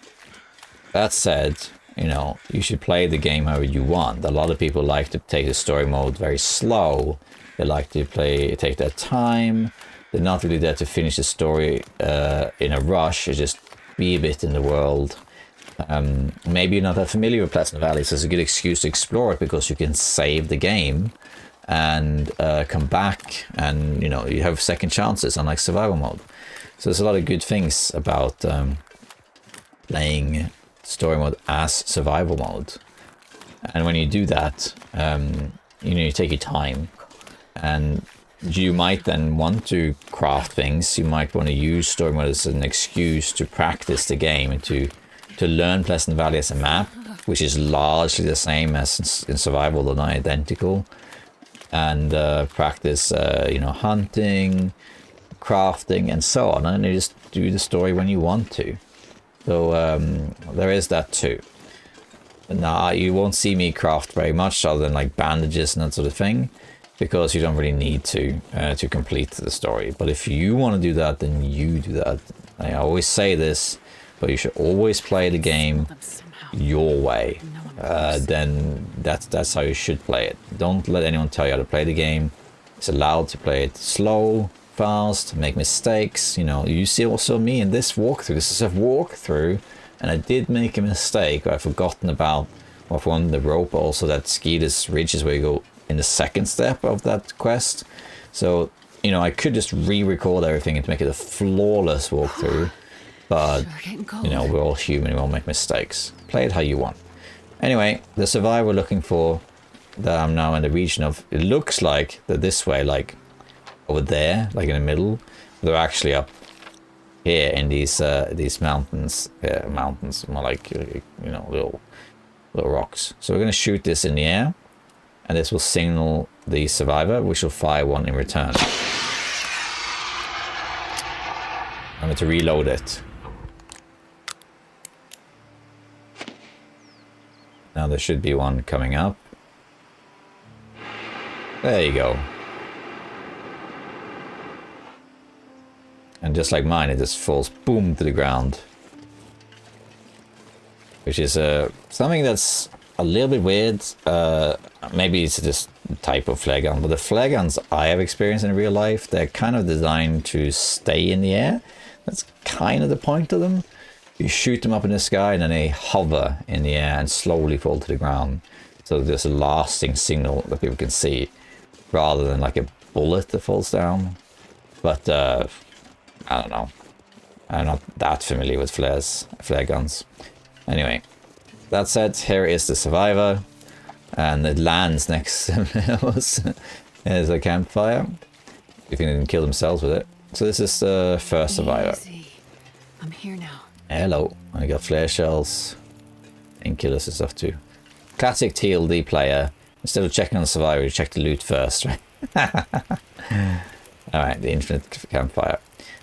That said, you know, you should play the game however you want. A lot of people like to take the story mode very slow. They like to take their time. They're not really there to finish the story in a rush. It's just be a bit in the world. Maybe you're not that familiar with Pleasant Valley, so it's a good excuse to explore it because you can save the game and come back, and you know, you have second chances, unlike survival mode. So there's a lot of good things about playing story mode as survival mode. And when you do that, you know, you take your time, and you might then want to craft things. You might want to use story mode as an excuse to practice the game and to learn Pleasant Valley as a map, which is largely the same as in survival, though not identical. And practice, you know, hunting, crafting, and so on. And you just do the story when you want to. So there is that too. Now, you won't see me craft very much other than like bandages and that sort of thing, because you don't really need to complete the story. But if you want to do that, then you do that. I always say this, but you should always play the game your way. Then that's how you should play it. Don't let anyone tell you how to play the game. It's allowed to play it slow, fast, make mistakes. You know, you see also me in this walkthrough. This is a walkthrough, and I did make a mistake. I've forgotten about, well, for one, the rope, also that Skeeter's Ridge is where you go in the second step of that quest. So, you know, I could just re-record everything and make it a flawless walkthrough. But, you know, we're all human, we all make mistakes. Play it how you want. Anyway, the survivor we're looking for, that I'm now in the region of, it looks like they're this way, like over there, like in the middle. They're actually up here in these mountains, more like, you know, little rocks. So we're going to shoot this in the air, and this will signal the survivor, which will fire one in return. I'm going to reload it. Now there should be one coming up. There you go. And just like mine, it just falls boom to the ground. Which is something that's a little bit weird. Maybe it's just a type of flare gun, but the flare guns I have experienced in real life, they're kind of designed to stay in the air. That's kind of the point of them. You shoot them up in the sky and then they hover in the air and slowly fall to the ground. So there's a lasting signal that people can see, rather than like a bullet that falls down. But I don't know. I'm not that familiar with flare guns. Anyway, that said, here is the survivor, and it lands next to us. There's a campfire. If you didn't kill themselves with it. So this is the first survivor. Easy. I'm here now. Hello. I got flare shells, painkillers and stuff too. Classic TLD player. Instead of checking on the survivor, you check the loot first, right? Alright, the infinite campfire.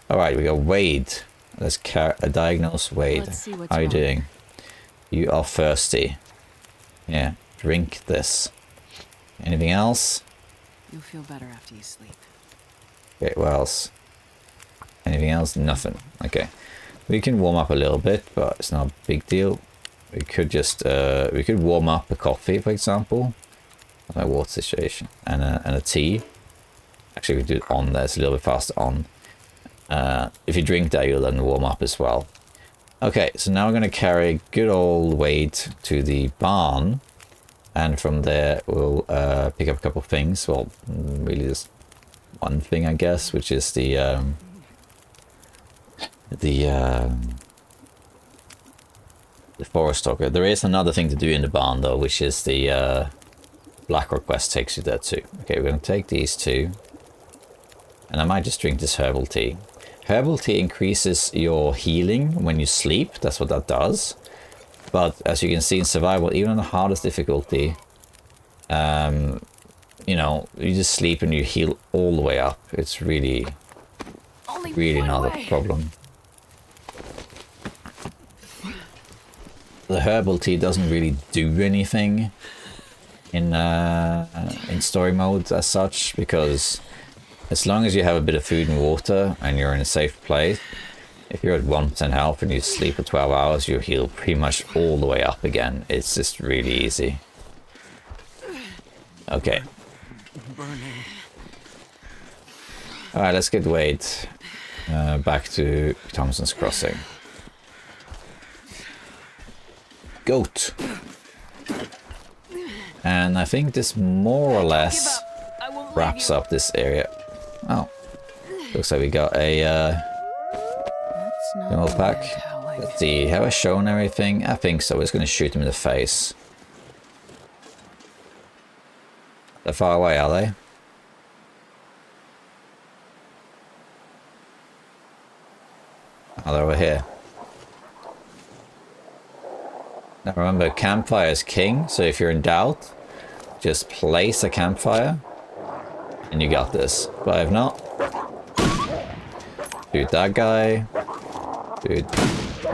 Alright, we got Wade. Let's diagnose Wade. How are you doing? You are thirsty. Yeah, drink this. Anything else? You'll feel better after you sleep. Okay, what else? Anything else? Nothing. Okay. We can warm up a little bit, but it's not a big deal. We could just, we could warm up a coffee, for example. My water situation. And a tea. Actually, we do it on there. It's a little bit faster on. If you drink that, you'll then warm up as well. Okay, so now we're going to carry good old weight to the barn. And from there, we'll pick up a couple of things. Well, really just one thing, I guess, which is the forest talker. There is another thing to do in the barn, though, which is the Blackrock Quest takes you there too. Okay, we're going to take these two. And I might just drink this herbal tea. Herbal tea increases your healing when you sleep. That's what that does. But as you can see in survival, even on the hardest difficulty, you know, you just sleep and you heal all the way up. It's really, really not a problem. The herbal tea doesn't really do anything in story mode as such, because as long as you have a bit of food and water and you're in a safe place, if you're at 1% health and you sleep for 12 hours, you heal pretty much all the way up again. It's just really easy. Okay. Alright, let's get Wade back to Thomson's Crossing. Goat. And I think this more or less wraps up this area. Oh. Looks like we got a demo pack. Let's see, have I shown everything? I think so. We're just going to shoot him in the face. They're far away, are they? Oh, they're over here. Now remember, campfire is king, so if you're in doubt, just place a campfire and you got this. But if not, shoot that guy. Dude,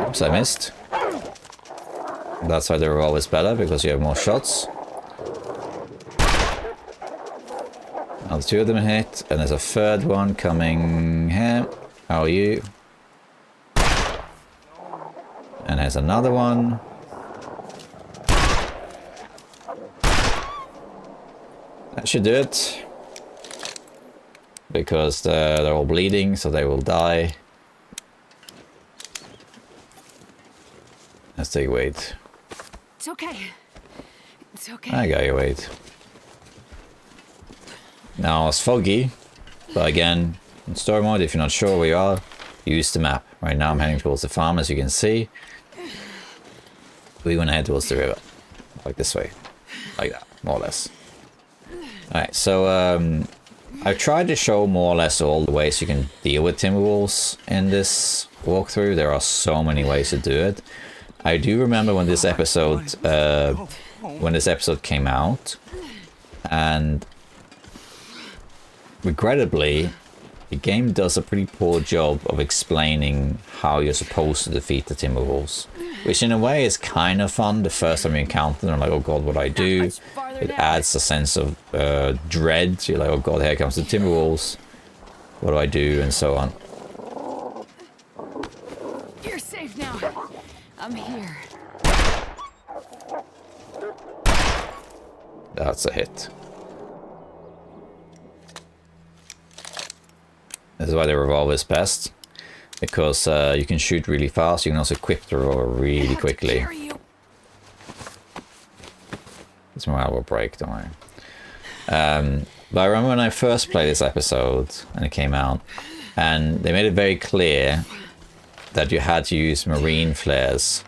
oops, I missed. That's why they're always better, because you have more shots. Now two of them hit, and there's a third one coming here. How are you? And there's another one. That should do it. Because they're all bleeding, so they will die. Let's take Wade. It's okay. It's okay. I got you, Wade. Now it's foggy, but again, in story mode, if you're not sure where you are, use the map. Right now I'm heading towards the farm, as you can see. We want to head towards the river. Like this way. Like that, more or less. Alright, so I've tried to show more or less all the ways you can deal with Timberwolves in this walkthrough. There are so many ways to do it. I do remember when this episode came out, and regrettably, the game does a pretty poor job of explaining how you're supposed to defeat the Timberwolves, which in a way is kind of fun. The first time you encounter them, I'm like, oh god, what do I do? It adds a sense of dread. You're like, oh god, here comes the Timberwolves. What do I do? And so on. You're safe now. I'm here. That's a hit. This is why the revolver is best, because you can shoot really fast. You can also equip the revolver really quickly. This morale will break, don't worry. But I remember when I first played this episode and it came out, and they made it very clear that you had to use marine flares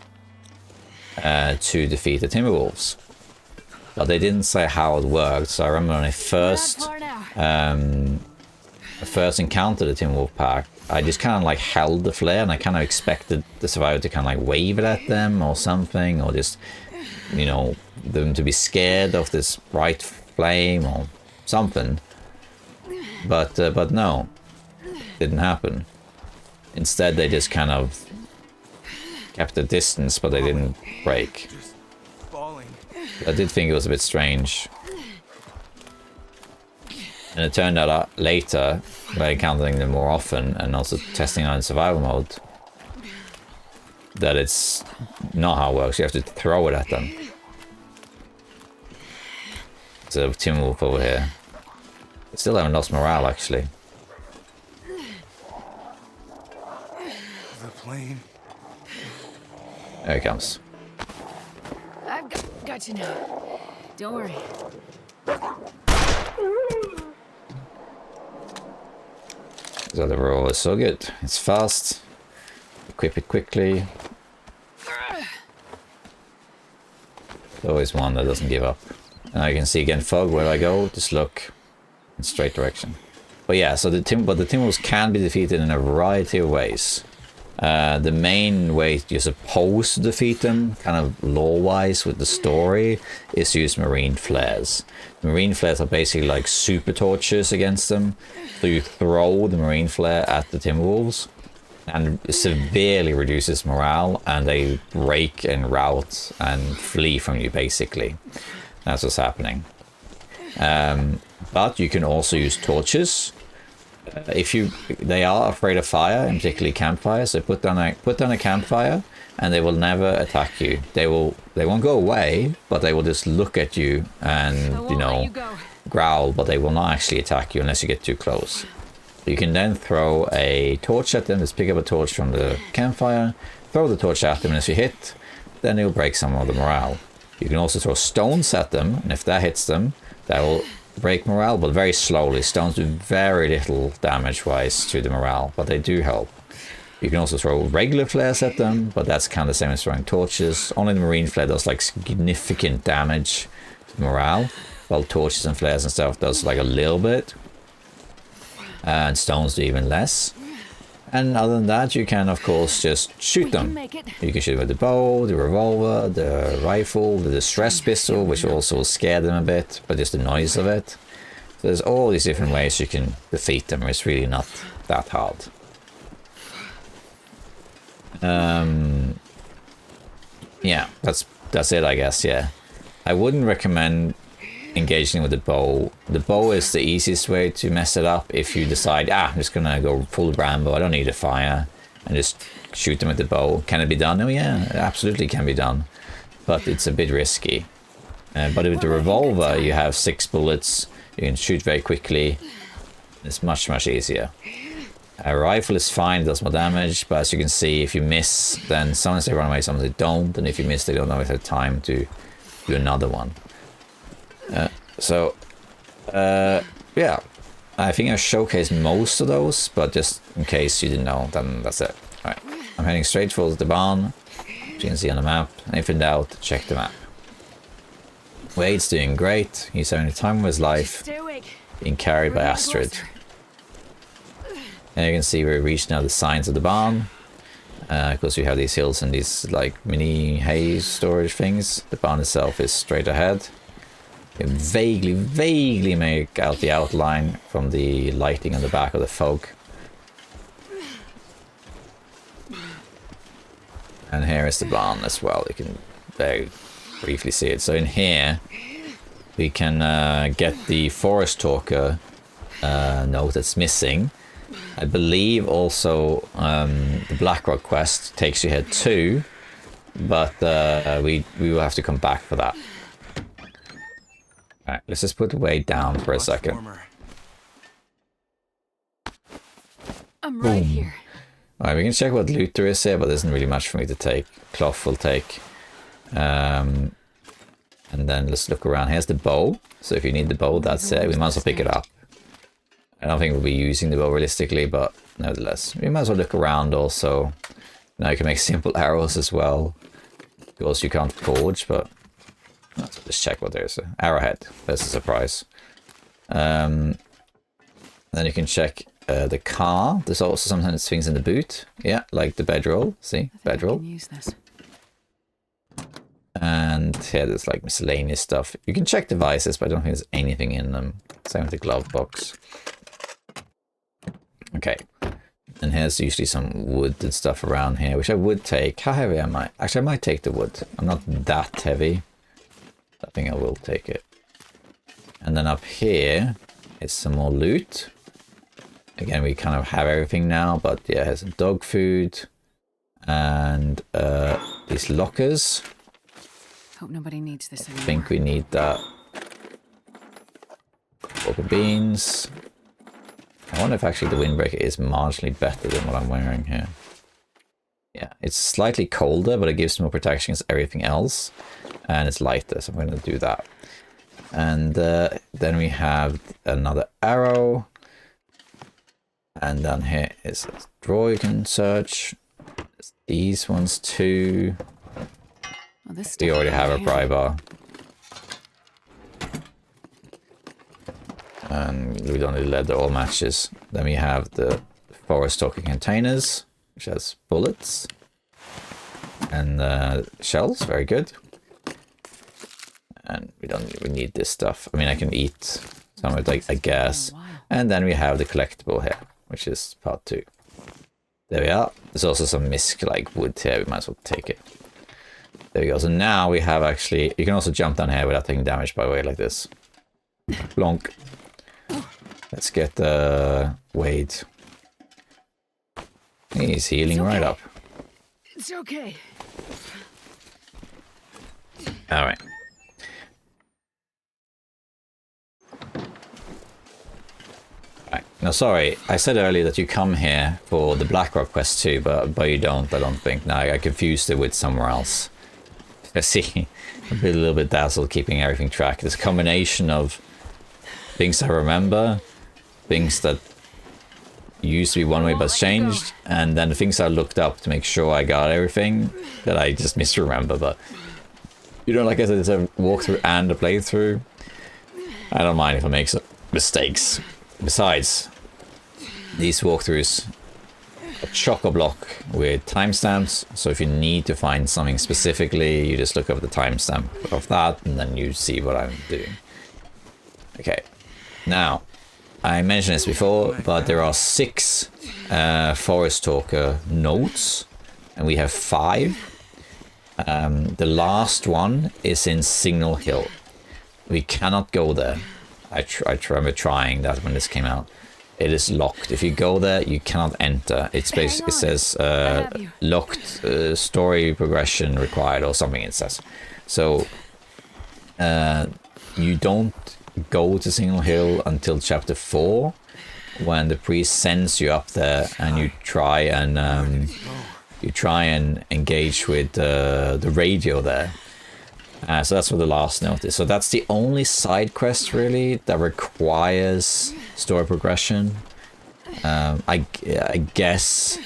to defeat the Timberwolves. But they didn't say how it worked, so I remember when I first encountered the Timberwolf pack, I just kind of like held the flare and I kind of expected the survivor to kind of like wave it at them or something, or just, you know, them to be scared of this bright flame or something. But no, didn't happen. Instead, they just kind of kept the distance, but they didn't break. I did think it was a bit strange. And it turned out later, by encountering them more often and also testing out in survival mode, that it's not how it works. You have to throw it at them. So Timberwolf over here. They still haven't lost morale, actually. The plane. There he comes. I've got you now. Don't worry. So the Aurora is so good. It's fast. Equip it quickly. There's always one that doesn't give up. And I can see again fog where I go. Just look in straight direction. But yeah, so the Timberwolves can be defeated in a variety of ways. The main way you're supposed to defeat them, kind of lore-wise with the story, is to use marine flares. Marine flares are basically like super torches against them. So you throw the marine flare at the Timberwolves, and it severely reduces morale, and they break and rout and flee from you, basically. That's what's happening. But you can also use torches. They are afraid of fire, and particularly campfire, so put down a campfire and they will never attack you. They won't go away, but they will just look at you and, you know, growl, but they will not actually attack you unless you get too close. You can then throw a torch at them. Just pick up a torch from the campfire, throw the torch at them, and if you hit, then it'll break some of the morale. You can also throw stones at them, and if that hits them, that will break morale, but very slowly. Stones do very little damage-wise to the morale, but they do help. You can also throw regular flares at them, but that's kind of the same as throwing torches. Only the marine flare does like significant damage to morale, while torches and flares and stuff does like a little bit. And stones do even less. And other than that, you can of course just shoot them. You can shoot them with the bow, the revolver, the rifle, the distress pistol, which also will scare them a bit, but just the noise of it. So there's all these different ways you can defeat them. It's really not that hard. Yeah, that's it, I guess. Yeah, I wouldn't recommend engaging with the bow. The bow is the easiest way to mess it up if you decide, I'm just gonna go full Rambo, I don't need a fire, and just shoot them with the bow. Can it be done? Oh yeah, it absolutely can be done, but it's a bit risky. But with the revolver, you have 6 bullets, you can shoot very quickly, it's much easier. A rifle is fine, it does more damage, but as you can see, if you miss, then sometimes they run away, sometimes they don't, and if you miss, they don't always have time to do another one. Yeah, I think I showcased most of those, but just in case you didn't know, then that's it. Alright, I'm heading straight towards the barn, as you can see on the map, and if in doubt, check the map. Wade's doing great, he's having the time of his life, being carried by Astrid. And you can see we're reaching now the signs of the barn, because we have these hills and these like mini hay storage things. The barn itself is straight ahead. You can vaguely make out the outline from the lighting on the back of the fog. And here is the barn as well. You can very briefly see it. So in here we can get the forest talker note that's missing. I believe also the Blackrock Quest takes you here too, but we will have to come back for that. Alright, let's just put the weight down for a second. I'm right here. Alright, we can check what loot there is here, but there isn't really much for me to take. Cloth will take. And then let's look around. Here's the bow. So if you need the bow, that's it. We might as well pick it up. I don't think we'll be using the bow realistically, but nevertheless, we might as well look around also. Now you can make simple arrows as well. Of course, you can't forge, but let's just check what there's. Arrowhead. That's a surprise. Then you can check the car. There's also sometimes things in the boot. Yeah, like the bedroll. See? Bedroll. And here there's like miscellaneous stuff. You can check devices, but I don't think there's anything in them. Same with the glove box. Okay. And here's usually some wood and stuff around here, which I would take. How heavy am I? Actually, I might take the wood. I'm not that heavy. I think I will take it. And then up here, is some more loot. Again, we kind of have everything now, but yeah, here's some dog food and these lockers. Hope nobody needs this I anymore. think we need that. Pork beans. I wonder if actually the windbreaker is marginally better than what I'm wearing here. Yeah, it's slightly colder, but it gives more protection against everything else. And it's lighter, so I'm going to do that. And then we have another arrow. And down here is a drawer you can search. There's these ones too. Well, this We stuff already have a handy. pry bar. And we don't need leather or matches. Then we have the forest talking containers, which has bullets. And shells, very good. And we need this stuff. I mean, I can eat some of it, I guess. And then we have the collectible here, which is part 2. There we are. There's also some misc like wood here. We might as well take it. There we go. So now we have actually... You can also jump down here without taking damage, by the way, like this. Blonk. Let's get Wade. He's healing right up. It's okay. All right. Right. Now, sorry, I said earlier that you come here for the Blackrock Quest too, but you don't, I don't think. Now, I confused it with somewhere else. I see, I'm a little bit dazzled keeping everything track. There's a combination of things I remember, things that used to be one way but changed, and then the things I looked up to make sure I got everything that I just misremember. But you know, like I said, it's a walkthrough and a playthrough. I don't mind if I make some mistakes. Besides, these walkthroughs are chock-a-block with timestamps, so if you need to find something specifically, you just look up the timestamp of that, and then you see what I'm doing. Okay, now, I mentioned this before, but there are 6 Forest Talker nodes, and we have 5. The last one is in Signal Hill. We cannot go there. I remember trying that when this came out. It is locked. If you go there, you cannot enter. It's basically, it says locked, story progression required, or something it says. So you don't go to Signal Hill until chapter 4, when the priest sends you up there and you try and engage with the radio there. So that's what the last note is. So that's the only side quest really that requires story progression. I guess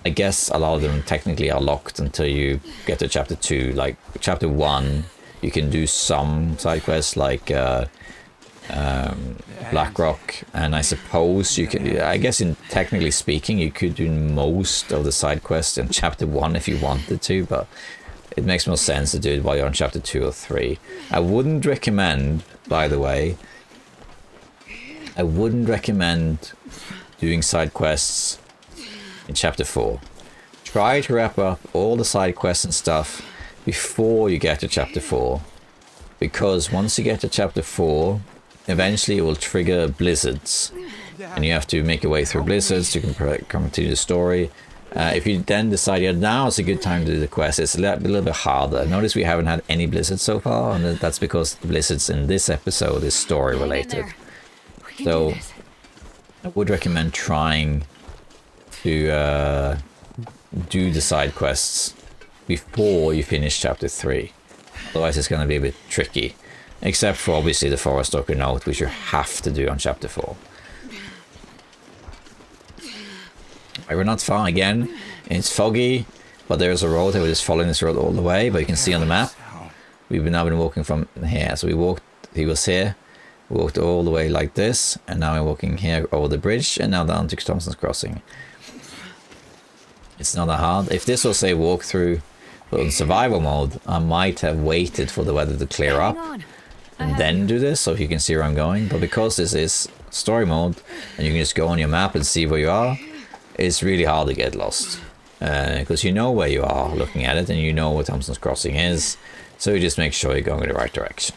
a lot of them technically are locked until you get to chapter 2. Like chapter 1, you can do some side quests like Blackrock, and I suppose you can. I guess technically speaking, you could do most of the side quests in chapter 1 if you wanted to, but it makes more sense to do it while you're on chapter 2 or 3. I wouldn't recommend, by the way, doing side quests in chapter 4. Try to wrap up all the side quests and stuff before you get to chapter 4. Because once you get to chapter 4, eventually it will trigger blizzards. And you have to make your way through blizzards to continue the story. If you then decide, yeah, now is a good time to do the quest, it's a little bit harder. Notice we haven't had any blizzards so far, and that's because the blizzards in this episode is story related. So I would recommend trying to do the side quests before you finish chapter 3. Otherwise it's going to be a bit tricky. Except for obviously the Forest Talker note, which you have to do on chapter 4. We're not far again. It's foggy, but there's a road here. We're just following this road all the way, but you can see on the map. We've now been walking from here. So he was here, walked all the way like this, and now we're walking here over the bridge, and now down to Thomson's Crossing. It's not that hard. If this was a walkthrough on survival mode, I might have waited for the weather to clear up and then do this, so you can see where I'm going. But because this is story mode, and you can just go on your map and see where you are, it's really hard to get lost. Because you know where you are looking at it, and you know where Thomson's Crossing is, so you just make sure you're going in the right direction.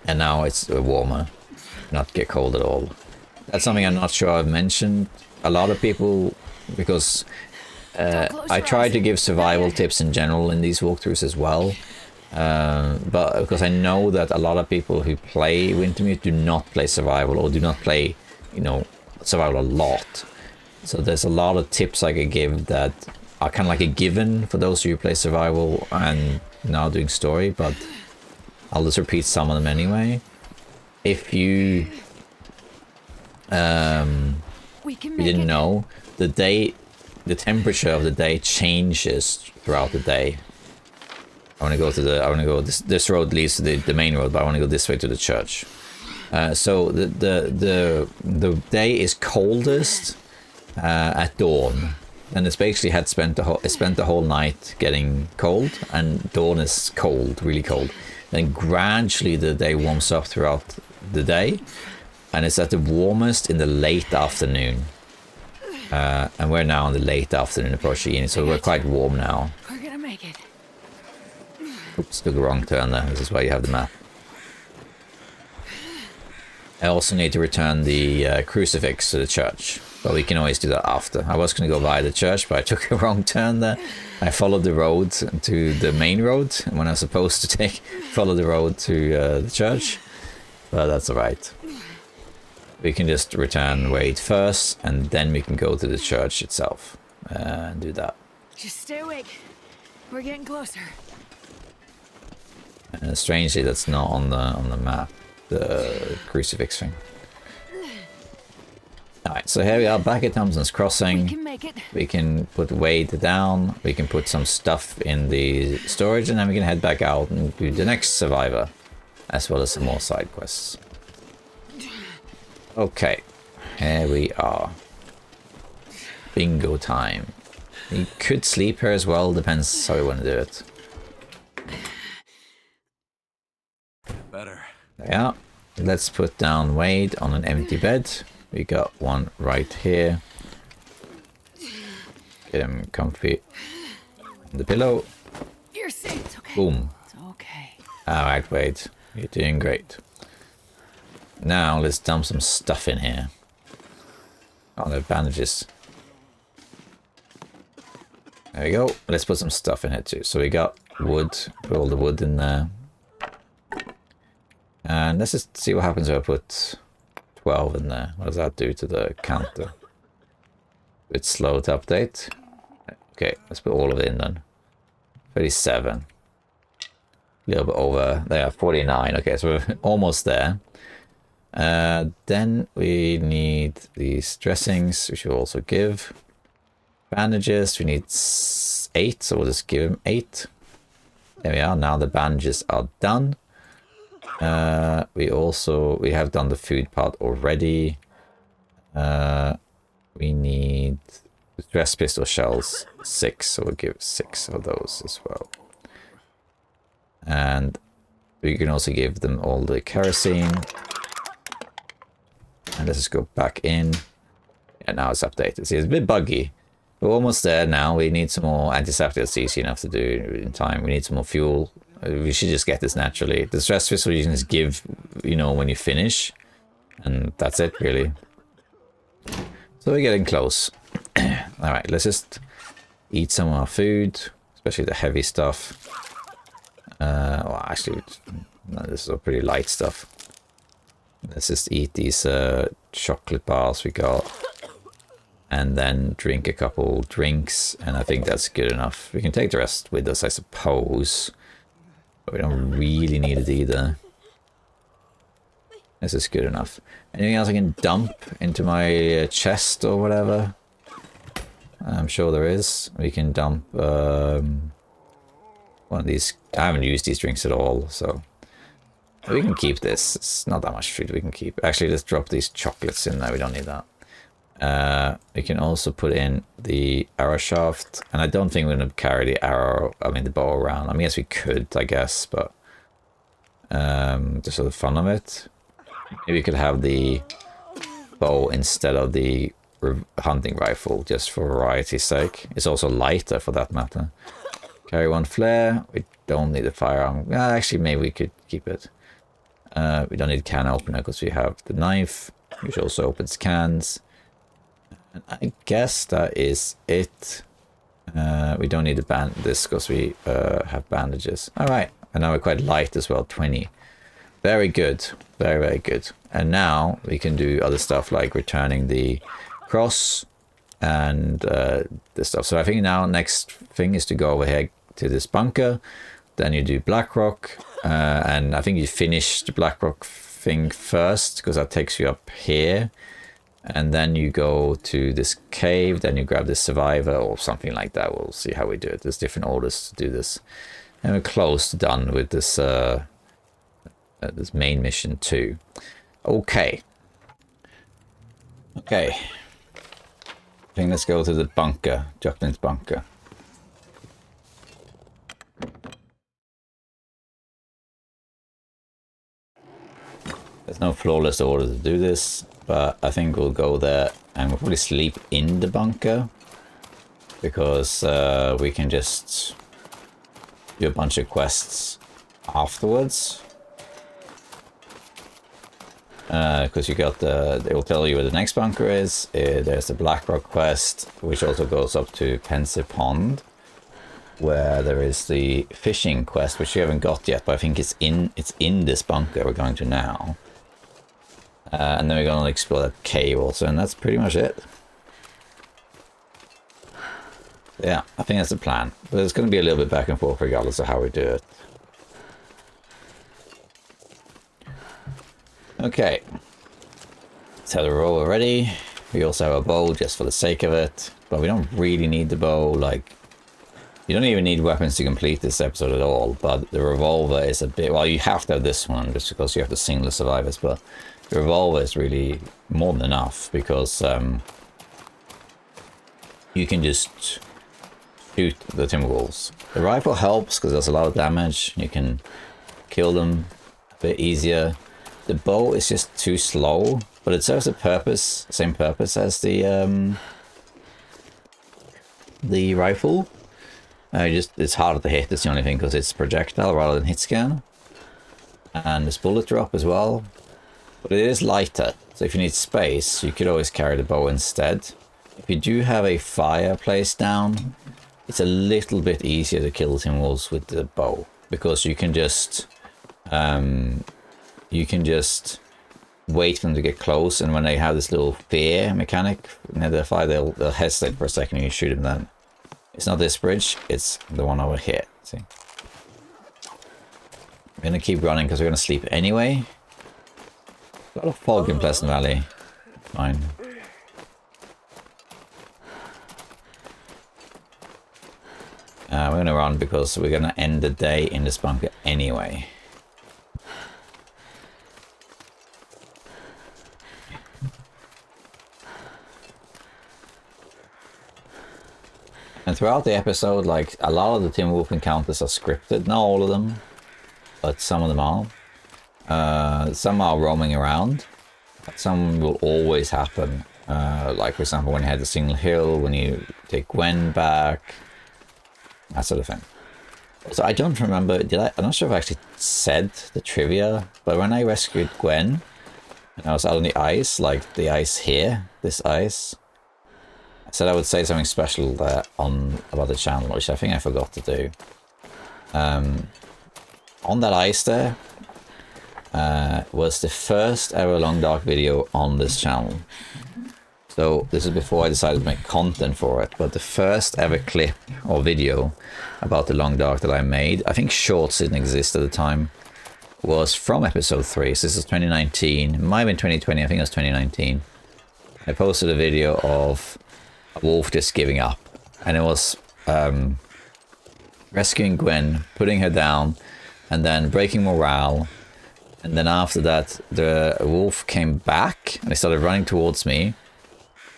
And now it's warmer, not get cold at all. That's something I'm not sure I've mentioned. A lot of people, because I try to give survival tips in general in these walkthroughs as well. But because I know that a lot of people who play Wintermute do not play survival, or do not play, you know, survival a lot. So there's a lot of tips I could give that are kind of like a given for those who play survival and now doing story, but I'll just repeat some of them anyway. If you didn't know, the temperature of the day changes throughout the day. I want to go this road leads to the main road, but I want to go this way to the church. So the day is coldest at dawn, and it's basically spent the whole night getting cold, and dawn is cold, really cold. Then gradually the day warms up throughout the day, and it's at the warmest in the late afternoon. And we're now in the late afternoon approaching evening, so we're quite warm now. We're gonna make it. Oops, took a wrong turn there. This is why you have the map. I also need to return the crucifix to the church, but we can always do that after. I was going to go by the church, but I took a wrong turn there. I followed the road to the main road when I was supposed to follow the road to the church, but that's alright. We can just return Wade first, and then we can go to the church itself and do that. Just stay awake. We're getting closer. Strangely, that's not on the map, the crucifix thing. Alright, so here we are back at Thomson's Crossing. We can make it. We can put Wade down, we can put some stuff in the storage, and then we can head back out and do the next survivor, as well as some more side quests. Okay, here we are. Bingo time. We could sleep here as well, depends how we want to do it. Better. Yeah, let's put down Wade on an empty bed. We got one right here. Get him comfy on the pillow. You're safe. It's okay. Boom. It's okay. Alright, Wade. You're doing great. Now let's dump some stuff in here. Oh, no bandages. There we go. Let's put some stuff in here too. So we got wood. Put all the wood in there. And let's just see what happens if I put 12 in there. What does that do to the counter? It's slow to update. Okay, let's put all of it in then. 37. A little bit over. There, 49. Okay, so we're almost there. Then we need these dressings, which we'll also give. Bandages, we need 8, so we'll just give him 8. There we are. Now the bandages are done. We have done the food part already. We need dress pistol shells, 6, so we'll give 6 of those as well. And we can also give them all the kerosene. And let's just go back in. And now it's updated. See, it's a bit buggy. We're almost there now. We need some more antiseptic. It's easy enough to do in time. We need some more fuel. We should just get this naturally. The stress pistol you can just give, you know, when you finish. And that's it, really. So we're getting close. Alright, let's just eat some of our food. Especially the heavy stuff. Well, actually, no, this is all pretty light stuff. Let's just eat these chocolate bars we got. And then drink a couple drinks. And I think that's good enough. We can take the rest with us, I suppose. But we don't really need it either. This is good enough. Anything else I can dump into my chest or whatever? I'm sure there is. We can dump one of these. I haven't used these drinks at all, so we can keep this. It's not that much food we can keep. Actually, let's drop these chocolates in there. We don't need that. We can also put in the arrow shaft, and I don't think we're going to carry the the bow around. I mean, yes, we could, I guess, but just for the fun of it. Maybe we could have the bow instead of the hunting rifle, just for variety's sake. It's also lighter for that matter. Carry one flare. We don't need a firearm. Actually, maybe we could keep it. We don't need can opener because we have the knife, which also opens cans. And I guess that is it. We don't need this because we have bandages. Alright, and now we're quite light as well, 20. Very good, very, very good. And now we can do other stuff like returning the cross and this stuff. So I think now next thing is to go over here to this bunker. Then you do Blackrock, and I think you finish the Blackrock thing first because that takes you up here. And then you go to this cave, then you grab this survivor or something like that. We'll see how we do it. There's different orders to do this. And we're close to done with this this main mission too. Okay. Okay. I think let's go to the bunker, Joplin's bunker. There's no flawless order to do this, but I think we'll go there and we'll probably sleep in the bunker because we can just do a bunch of quests afterwards. Because you got it will tell you where the next bunker is. There's the Blackrock Quest, which also goes up to Pensive Pond, where there is the fishing quest, which you haven't got yet, but I think it's in this bunker we're going to now. And then we're going to explore that cave also, and that's pretty much it. Yeah, I think that's the plan. But it's going to be a little bit back and forth regardless of how we do it. Okay. Let's have the roll already. We also have a bow just for the sake of it, but we don't really need the bow. Like, you don't even need weapons to complete this episode at all, but the revolver is a bit... Well, you have to have this one just because you have to single the survivors, but the revolver is really more than enough because you can just shoot the Timberwolves. The rifle helps because there's a lot of damage. You can kill them a bit easier. The bow is just too slow, but it serves the purpose, same purpose as the rifle. It's harder to hit, that's the only thing, because it's projectile rather than hit scan. And there's bullet drop as well. But it is lighter, so if you need space, you could always carry the bow instead. If you do have a fireplace down, it's a little bit easier to kill the Timberwolves with the bow, because you can just wait for them to get close, and when they have this little fear mechanic near their fire, they'll hesitate for a second and you shoot them then. It's not this bridge, it's the one over here. See? We're going to keep running because we're going to sleep anyway. A lot of fog in Pleasant Valley. Fine. We're going to run because we're going to end the day in this bunker anyway. And throughout the episode, like, a lot of the Timberwolf encounters are scripted. Not all of them, but some of them are. Some are roaming around. Some will always happen. Like, for example, when you had the single hill, when you take Gwen back, that sort of thing. So I don't remember, I'm not sure if I actually said the trivia, but when I rescued Gwen, and I was out on the ice, like the ice here, this ice, I said I would say something special there about the channel, which I think I forgot to do. On that ice there was the first ever Long Dark video on this channel. So this is before I decided to make content for it, but the first ever clip or video about the Long Dark that I made, I think shorts didn't exist at the time, was from episode 3. So this is 2019, it might have been 2020, I think it was 2019. I posted a video of a wolf just giving up, and it was rescuing Gwen, putting her down, and then breaking morale. And then after that, the wolf came back and he started running towards me.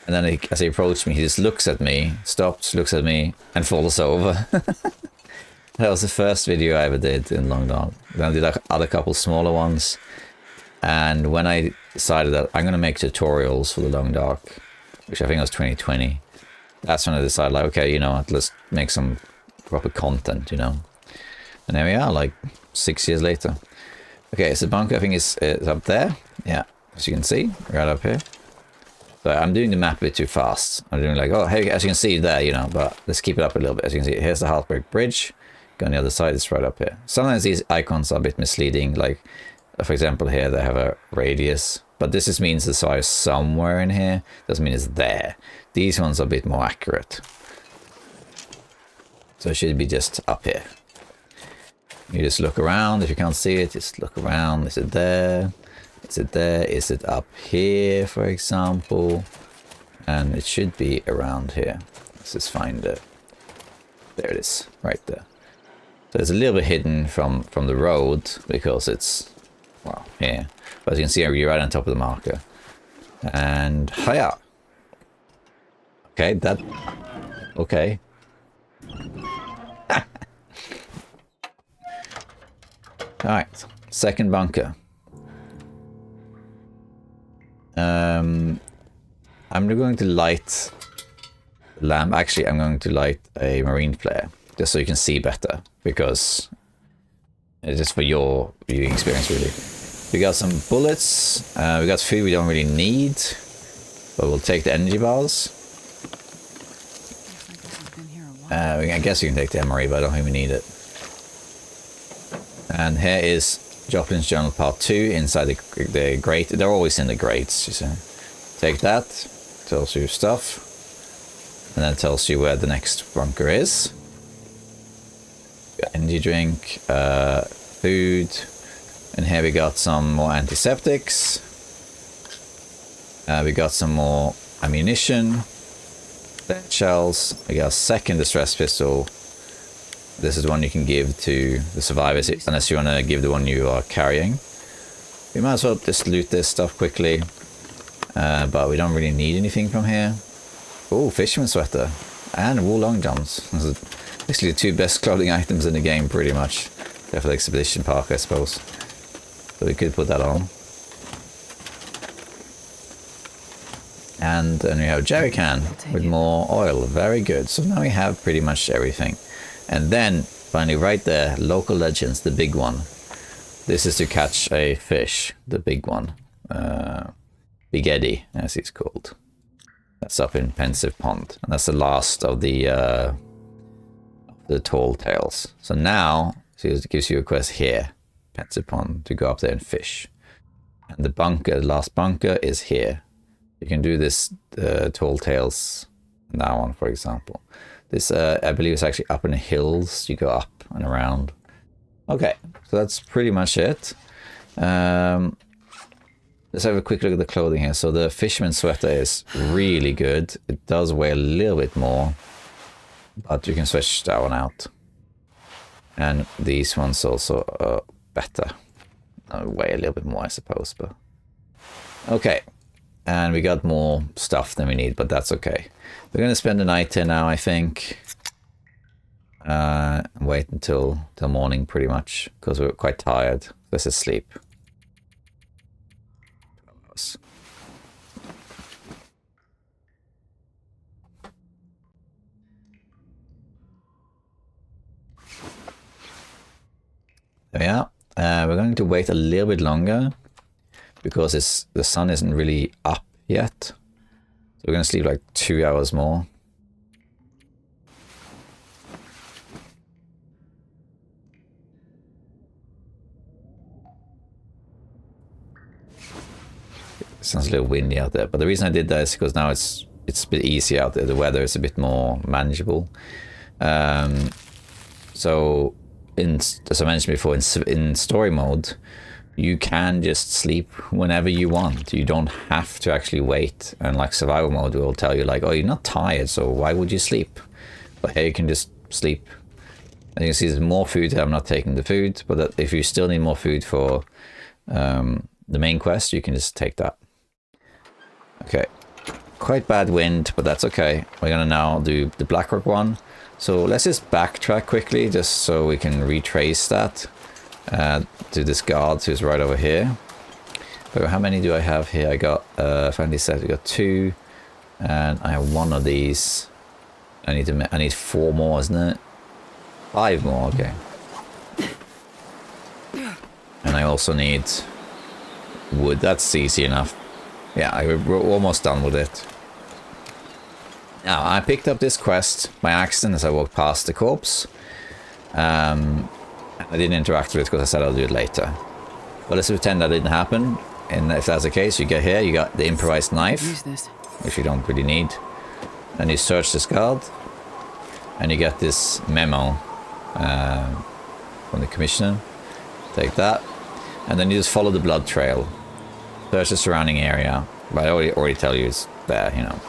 And then as he approached me, he just looks at me, stops, looks at me, and falls over. That was the first video I ever did in Long Dark. Then I did other couple smaller ones. And when I decided that I'm going to make tutorials for the Long Dark, which I think was 2020, that's when I decided, like, okay, you know what, let's make some proper content, you know. And there we are, like 6 years later. Okay, so bunker I think is up there. Yeah, as you can see, right up here. So I'm doing the map a bit too fast. I'm doing like, oh, hey, as you can see there, you know, but let's keep it up a little bit. As you can see, here's the Halsberg Bridge. Go on the other side, it's right up here. Sometimes these icons are a bit misleading. Like, for example, here they have a radius. But this just means the size somewhere in here. Doesn't mean it's there. These ones are a bit more accurate. So it should be just up here. You just look around. If you can't see it, just look around. Is it there? Is it there? Is it up here, for example? And it should be around here. Let's just find it. There it is, right there. So it's a little bit hidden from the road because it's, well, here. But as you can see, you're right on top of the marker. And hiya. Okay, that. Okay. Alright, second bunker. I'm going to light the lamp. Actually, I'm going to light a marine flare just so you can see better, because it's just for your viewing experience, really. We got some bullets. We got food we don't really need, but we'll take the energy bars. I guess you can take the MRE, but I don't think we need it. And here is Joplin's Journal Part 2 inside the grate. They're always in the grates. So take that, tells you stuff, and then tells you where the next bunker is. Got energy drink, food, and here we got some more antiseptics. We got some more ammunition, lead shells. We got a second distress pistol. This is one you can give to the survivors, unless you want to give the one you are carrying. We might as well just loot this stuff quickly, but we don't really need anything from here. Oh, fisherman sweater and wool long johns. Those are basically the two best clothing items in the game, pretty much. Except for the expedition park, I suppose. So we could put that on. And then we have a jerry can with more oil. Very good. So now we have pretty much everything. And then, finally, right there, local legends, the big one. This is to catch a fish, the big one. Big Eddie, as he's called. That's up in Pensive Pond. And that's the last of the tall tales. So now, it gives you a quest here, Pensive Pond, to go up there and fish. And the bunker, the last bunker, is here. You can do this tall tales, that one, for example. This, I believe, is actually up in the hills. You go up and around. Okay, so that's pretty much it. Let's have a quick look at the clothing here. So the fisherman's sweater is really good. It does weigh a little bit more, but you can switch that one out. And these ones also are better. Weigh a little bit more, I suppose, but... Okay, and we got more stuff than we need, but that's okay. We're going to spend the night here now, I think. Wait until morning, pretty much, because we're quite tired. Let's just sleep. 12 hours. There we are. We're going to wait a little bit longer, because the sun isn't really up yet. We're going to sleep like 2 hours more. It sounds a little windy out there, but the reason I did that is because now it's a bit easier out there. The weather is a bit more manageable. So, as I mentioned before, in story mode, you can just sleep whenever you want. You don't have to actually wait. And like survival mode will tell you like, oh, you're not tired, so why would you sleep? But here you can just sleep. And you can see there's more food here. I'm not taking the food, but if you still need more food for the main quest, you can just take that. Okay. Quite bad wind, but that's okay. We're gonna now do the Blackrock one. So let's just backtrack quickly, just so we can retrace that. To this guard who's right over here. So how many do I have here? I got finally set. I got 2, and I have 1 of these. I need 4 more, isn't it? 5 more, okay. And And I also need wood. That's easy enough. Yeah, we're almost done with it. Now, I picked up this quest by accident as I walked past the corpse. I didn't interact with it because I said I'll do it later. But let's pretend that didn't happen. And if that's the case, you get here, you got the improvised knife, which you don't really need. Then you search this guard, and you get this memo from the commissioner. Take that, and then you just follow the blood trail. Search the surrounding area. But I already tell you it's there, you know.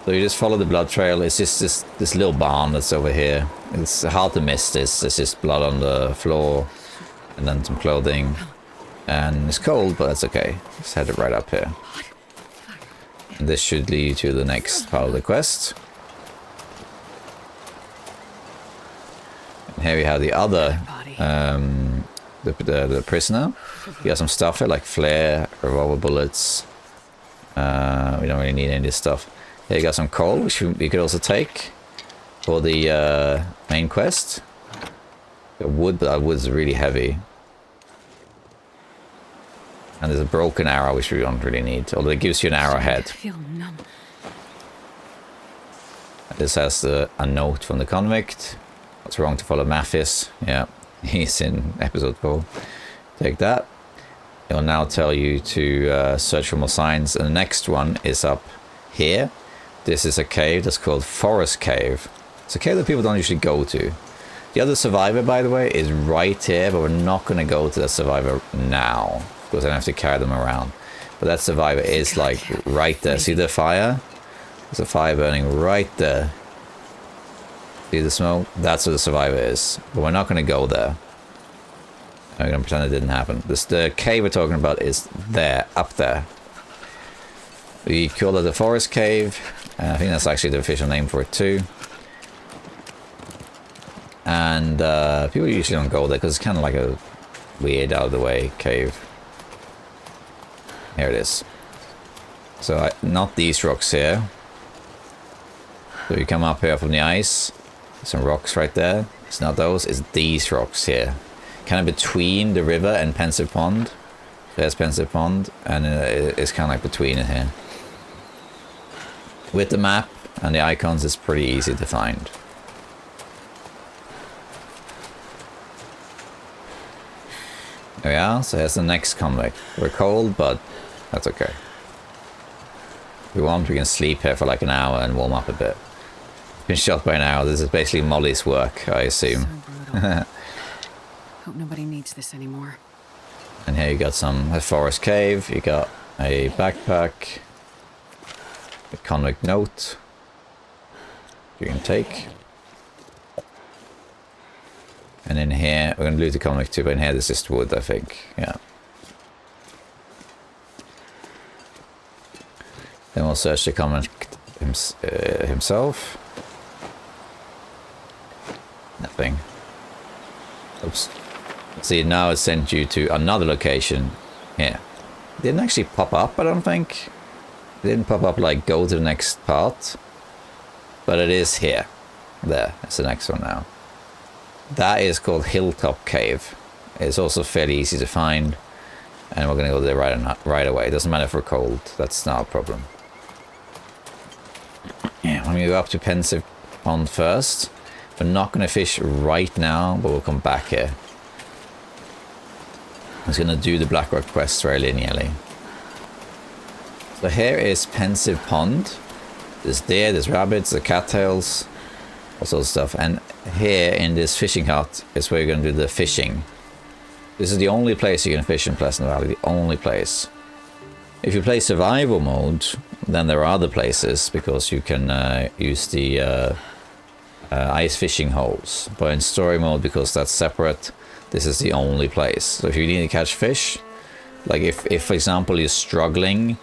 So you just follow the blood trail. It's just this little barn that's over here. It's hard to miss this. There's just blood on the floor, and then some clothing. And it's cold, but that's okay. Just head it right up here. And this should lead you to the next part of the quest. And here we have the other, the prisoner. You got some stuff here, like flare, revolver bullets. We don't really need any of this stuff. Here you got some coal, which we could also take for the main quest. The wood, but that wood's really heavy. And there's a broken arrow, which we don't really need, although it gives you an arrowhead. This has a note from the convict. What's wrong to follow Mathis? Yeah, he's in episode 4. Take that. It will now tell you to search for more signs. And the next one is up here. This is a cave that's called Forest Cave. It's a cave that people don't usually go to. The other survivor, by the way, is right here, but we're not going to go to that survivor now, because I don't have to carry them around. But that survivor is like right there. See the fire? There's a fire burning right there. See the smoke? That's where the survivor is. But we're not going to go there. I'm going to pretend it didn't happen. The cave we're talking about is there, up there. We call it the Forest Cave. I think that's actually the official name for it too. And people usually don't go there because it's kind of like a weird, out of the way cave. Here it is. So not these rocks here. So you come up here from the ice. Some rocks right there. It's not those, it's these rocks here. Kind of between the river and Pensive Pond. There's Pensive Pond, and it's kind of like between it here. With the map and the icons, it's pretty easy to find. There we are, so here's the next convict. We're cold, but that's okay. If we want, we can sleep here for like an hour and warm up a bit. Been shot by an arrow. This is basically Molly's work, I assume. So hope nobody needs this anymore. And here you got a forest cave. You got a backpack, a convict note you can take. And in here, we're going to loot the convict too, but in here there's just wood, I think. Yeah. Then we'll search the convict himself. Nothing. Oops. See, now it sent you to another location here. It didn't actually pop up, I don't think. It didn't pop up like go to the next part. But it is here. There, that's the next one now. That is called Hilltop Cave. It's also fairly easy to find. And we're going to go there right away. It doesn't matter if we're cold. That's not a problem. Yeah, I'm going to go up to Pensive Pond first. We're not going to fish right now, but we'll come back here. I'm just going to do the Blackrock Quest very linearly. So here is Pensive Pond. There's deer, there's rabbits, there's cattails, all sorts of stuff. And here in this fishing hut is where you're going to do the fishing. This is the only place you can fish in Pleasant Valley, the only place. If you play survival mode, then there are other places, because you can use the ice fishing holes. But in story mode, because that's separate, this is the only place. So if you need to catch fish, like if for example you're struggling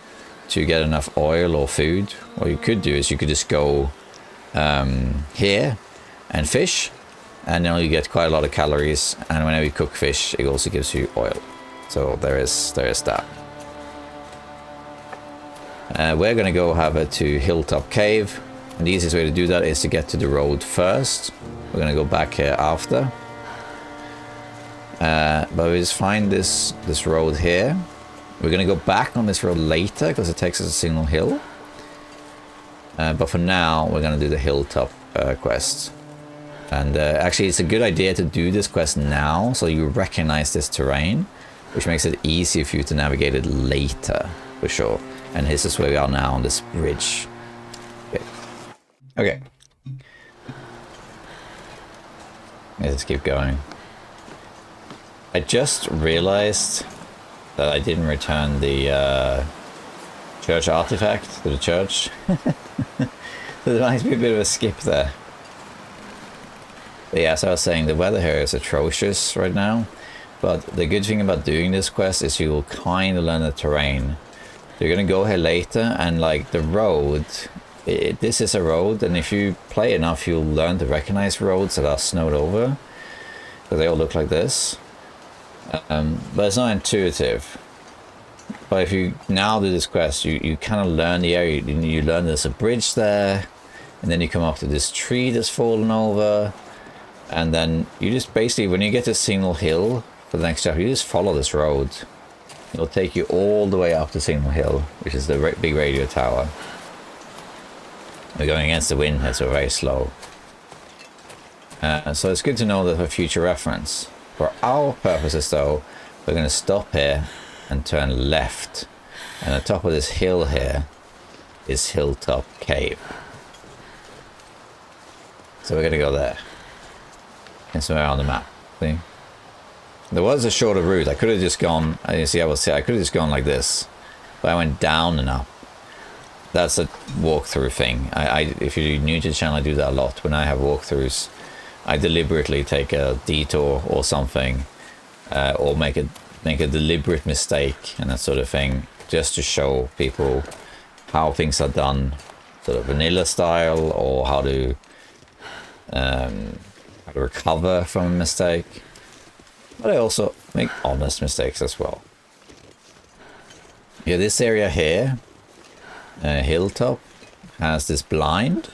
to get enough oil or food, what you could do is you could just go here and fish, and then you get quite a lot of calories, and whenever you cook fish it also gives you oil. So there is that. We're gonna go have it to Hilltop Cave, and the easiest way to do that is to get to the road first. We're gonna go back here after. But we just find this road here. We're gonna go back on this road later because it takes us a single hill. But for now, we're gonna do the hilltop quest. And actually, it's a good idea to do this quest now, so you recognize this terrain, which makes it easier for you to navigate it later, for sure. And this is where we are now on this bridge. Okay. Let's keep going. I just realized that I didn't return the church artifact to the church. There might be a bit of a skip there. But yeah, as I was saying, the weather here is atrocious right now. But the good thing about doing this quest is you will kind of learn the terrain. You're going to go here later, and like the road, this is a road, and if you play enough, you'll learn to recognize roads that are snowed over. Because they all look like this. But it's not intuitive. But if you now do this quest, you kind of learn the area. You learn there's a bridge there, and then you come up to this tree that's fallen over. And then you just basically, when you get to a single hill for the next chapter, you just follow this road. It'll take you all the way up to Signal Hill, which is the big radio tower. We're going against the wind here, so very slow. So it's good to know that for future reference. For our purposes though, we're going to stop here and turn left. And the top of this hill here is Hilltop Cave. So we're going to go there. And somewhere on the map. See? There was a shorter route. I could have just gone, you see, I could have just gone like this. But I went down and up. That's a walkthrough thing. If you're new to the channel, I do that a lot. When I have walkthroughs, I deliberately take a detour or something, or make a deliberate mistake and that sort of thing, just to show people how things are done, sort of vanilla style, or how to recover from a mistake. But I also make honest mistakes as well. Yeah, this area here, Hilltop, has this blind,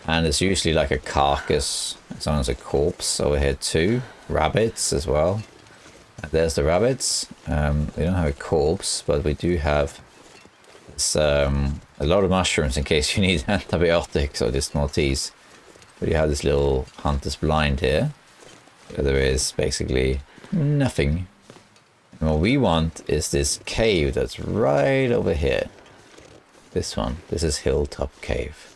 and it's usually like a carcass, sometimes a corpse over here too. Rabbits as well. And there's the rabbits. We don't have a corpse, but we do have this, a lot of mushrooms in case you need antibiotics or just more teas. But you have this little hunter's blind here, where there is basically nothing. And what we want is this cave that's right over here. This one. This is Hilltop Cave.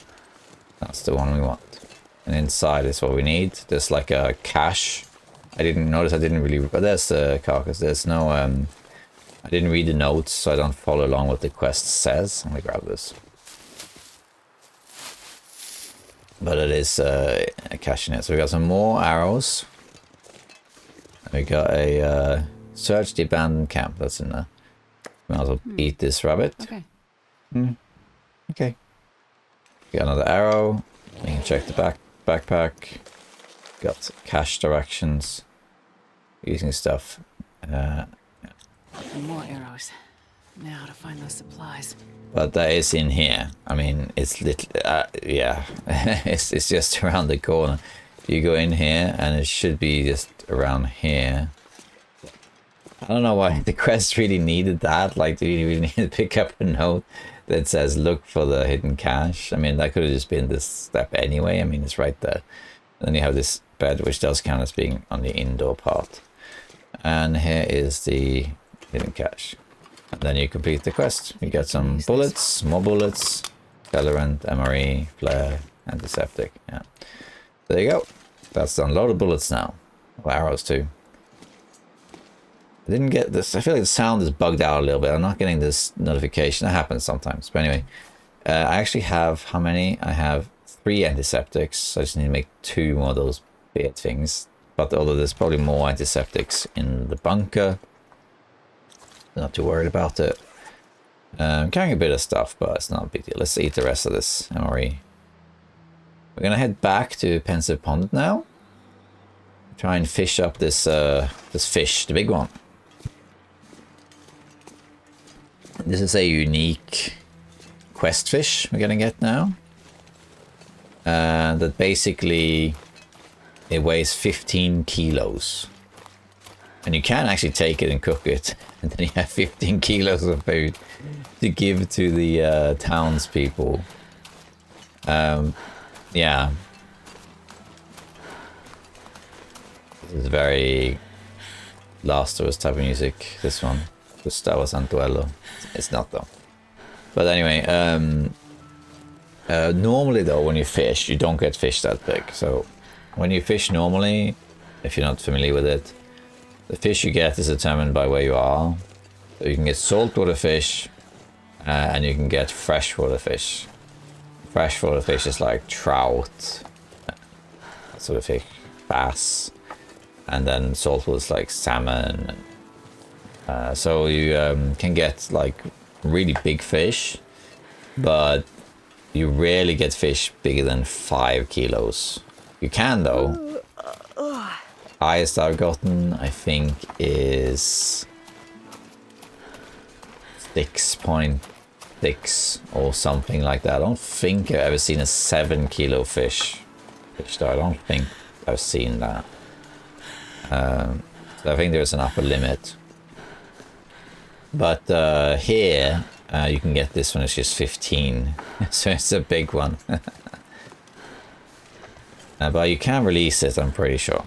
That's the one we want. And inside is what we need. There's like a cache. I didn't notice, I didn't really... But there's the carcass. There's no... I didn't read the notes, so I don't follow along what the quest says. I'm gonna grab this. But it is a cache in it. So we got some more arrows. We got a search the abandoned camp. That's in there. Might as well eat this rabbit. Okay. Okay. Got another arrow. You can check the backpack. Got cache directions. Using stuff. More arrows. Now to find those supplies. But that is in here. I mean, it's little. Yeah, it's just around the corner. You go in here, and it should be just around here. I don't know why the quest really needed that. Like, do you really need to pick up a note that says "look for the hidden cache"? I mean, that could have just been this step anyway. I mean, it's right there. And then you have this bed, which does count as being on the indoor part. And here is the hidden cache. And then you complete the quest. You get some bullets, more bullets, accelerant, MRE, flare, antiseptic. Yeah. There you go. That's done. A lot of bullets now. Well, arrows too. I didn't get this. I feel like the sound is bugged out a little bit. I'm not getting this notification. That happens sometimes. But anyway, I actually have, how many? I have 3 antiseptics. So I just need to make 2 more of those weird things. But although there's probably more antiseptics in the bunker. Not too worried about it. I'm carrying a bit of stuff, but it's not a big deal. Let's eat the rest of this MRE. We're gonna head back to Pensive Pond now. Try and fish up this this fish, the big one. This is a unique quest fish we're gonna get now. That basically it weighs 15 kilos. And you can actually take it and cook it, and then you have 15 kilos of food to give to the townspeople. Yeah. This is very Last of Us type of music, this one. Gustavo Santuello. It's not though. But anyway, normally though, when you fish, you don't get fish that big. So when you fish normally, if you're not familiar with it, the fish you get is determined by where you are. So you can get saltwater fish, and you can get freshwater fish. Freshwater fish is like trout, that sort of fish, bass, and then saltwater is like salmon. So you can get like really big fish, but you rarely get fish bigger than 5 kilos. You can though. Highest I've gotten, I think, is 6.6 or something like that. I don't think I've ever seen a 7 kilo fish though. I don't think I've seen that. So I think there's an upper limit. But here, you can get this one, it's just 15. So it's a big one. But you can release it, I'm pretty sure.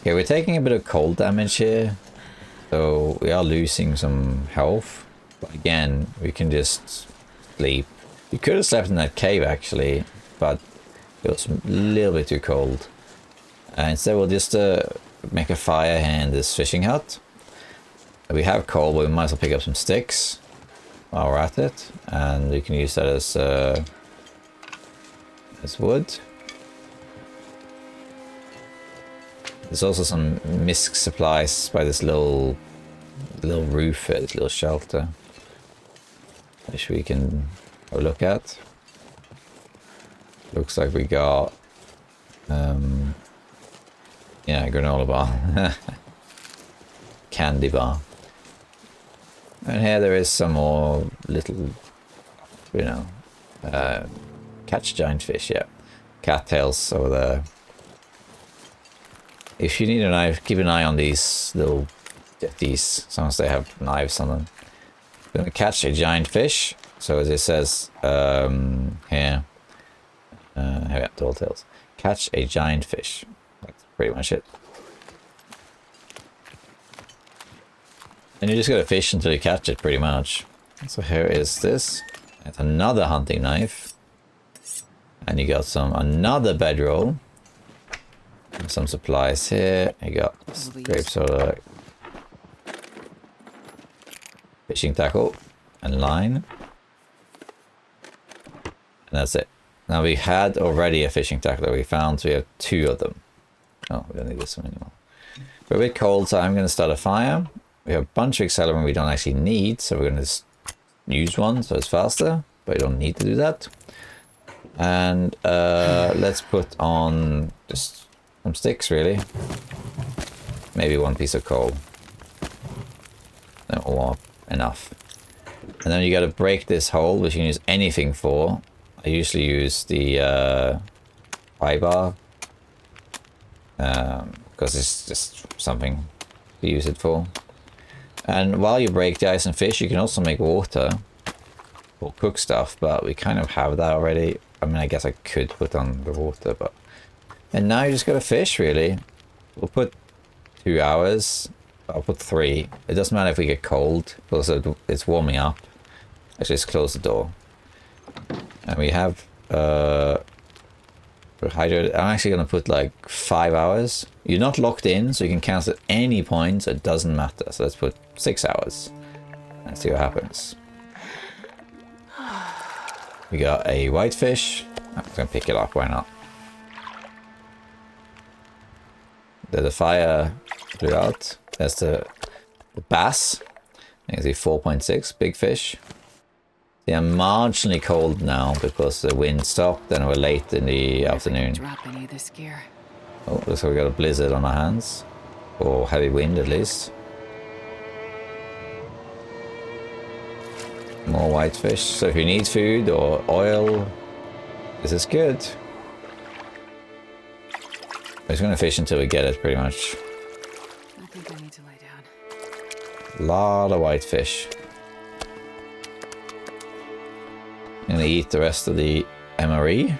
Okay, we're taking a bit of cold damage here. So we are losing some health. But again, we can just sleep. We could have slept in that cave actually, but it was a little bit too cold. Instead we'll just make a fire here in this fishing hut. We have coal, but we might as well pick up some sticks while we're at it. And we can use that as wood. There's also some misc supplies by this little roof here, this little shelter, which we can have a look at. Looks like we got yeah, granola bar. Candy bar. And here there is some more little, you know, catch giant fish, yeah. Cattails over there. If you need a knife, keep an eye on these little jetties. Sometimes they have knives on them. We're going to catch a giant fish. So as it says here, tall tales. Catch a giant fish. That's pretty much it. And you just gotta fish until you catch it, pretty much. So here is this. It's another hunting knife. And you got another bedroll. And some supplies here. You got grape soda, fishing tackle, and line. And that's it. Now we had already a fishing tackle that we found, so we have 2 of them. Oh, we don't need this one anymore. We're a bit cold, so I'm going to start a fire. We have a bunch of accelerant we don't actually need, so we're going to just use one so it's faster, but you don't need to do that. And let's put on just some sticks, really. Maybe 1 piece of coal. No, or enough. And then you got to break this hole, which you can use anything for. I usually use the pry bar because it's just something to use it for. And while you break the ice and fish, you can also make water or cook stuff, but we kind of have that already. I mean, I guess I could put on the water, but... And now you just gotta fish, really. We'll put 2 hours. I'll put 3. It doesn't matter if we get cold, because it's warming up. Actually, let's close the door. And we have... hydrated. I'm actually gonna put like 5 hours. You're not locked in, so you can cancel at any point, so it doesn't matter. So let's put 6 hours and see what happens. We got a whitefish. I'm just gonna pick it up, why not? The fire blew out. There's the bass. You can see 4.6, big fish. They are marginally cold now because the wind stopped and we're late in the afternoon. Drop any of this gear. Oh, looks like we got a blizzard on our hands. Or heavy wind at least. More whitefish. So if you need food or oil, this is good. We're just gonna fish until we get it, pretty much. I think I need to lay down. A lot of whitefish. I'm gonna eat the rest of the MRE.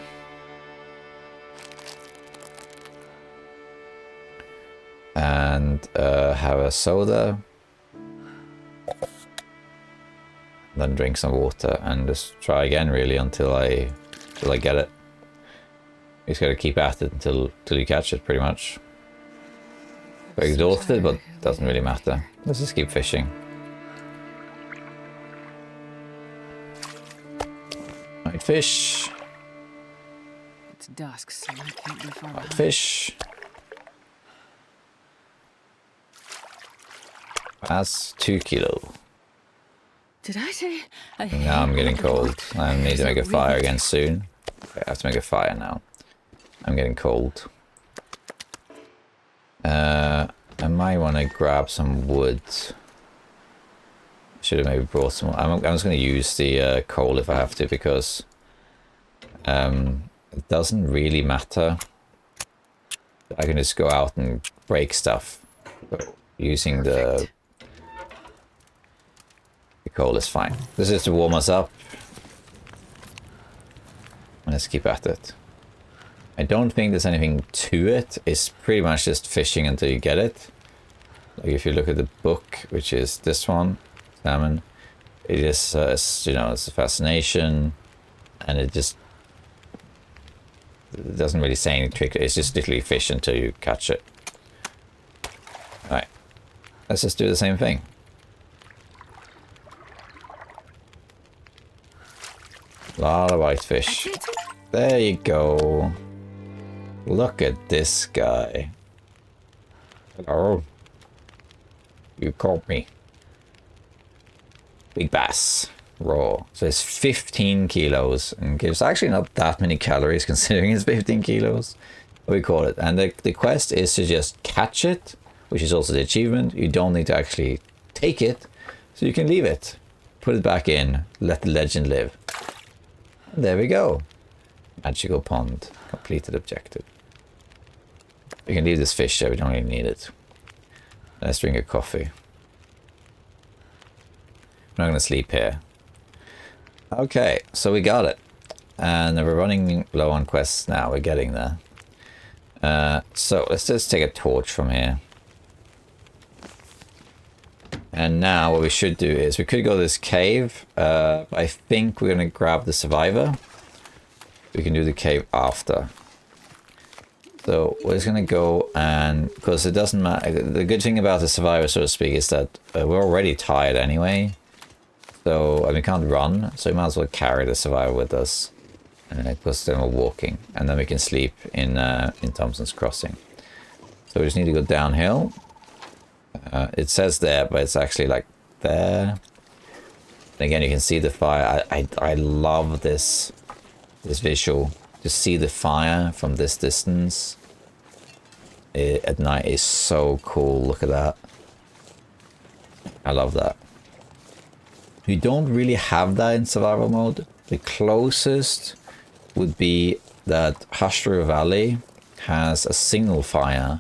And have a soda. Then drink some water and just try again really until I get it. You just gotta keep at it until you catch it pretty much. Very exhausted, but doesn't really matter. Let's just keep fishing. Right, fish. It's dusk, so I can't be far behind. Fish. That's 2 kilo. Did I say? Now I'm getting cold. I need to make a fire again soon. Okay, I have to make a fire now. I'm getting cold. I might want to grab some wood. Should have maybe brought some. I'm just going to use the coal if I have to, because it doesn't really matter. I can just go out and break stuff. But using the coal is fine. This is to warm us up. Let's keep at it. I don't think there's anything to it. It's pretty much just fishing until you get it. Like if you look at the book, which is this one, salmon, it is, you know, it's a fascination, and it doesn't really say any trick. It's just literally fish until you catch it. All right, let's just do the same thing. A lot of whitefish. There you go. Look at this guy. Hello. You caught me. Big bass. Raw. So it's 15 kilos and gives actually not that many calories considering it's 15 kilos. What we call it. And the quest is to just catch it, which is also the achievement. You don't need to actually take it, so you can leave it. Put it back in. Let the legend live. And there we go. Magical pond. Completed objective. We can leave this fish there, we don't really need it. Let's drink a coffee. I'm not going to sleep here. Okay, so we got it. And we're running low on quests now, we're getting there. So let's just take a torch from here. And now what we should do is, we could go to this cave. I think we're going to grab the survivor. We can do the cave after. So we're just going to go and, because it doesn't matter, the good thing about the survivor, so to speak, is that we're already tired anyway. So, and we can't run, so we might as well carry the survivor with us. Because then we're walking, and then we can sleep in Thomson's Crossing. So we just need to go downhill. It says there, but it's actually like there. And again, you can see the fire. I love this visual. To see the fire from this distance at night is so cool. Look at that. I love that. You don't really have that in survival mode. The closest would be that Hashru Valley has a signal fire,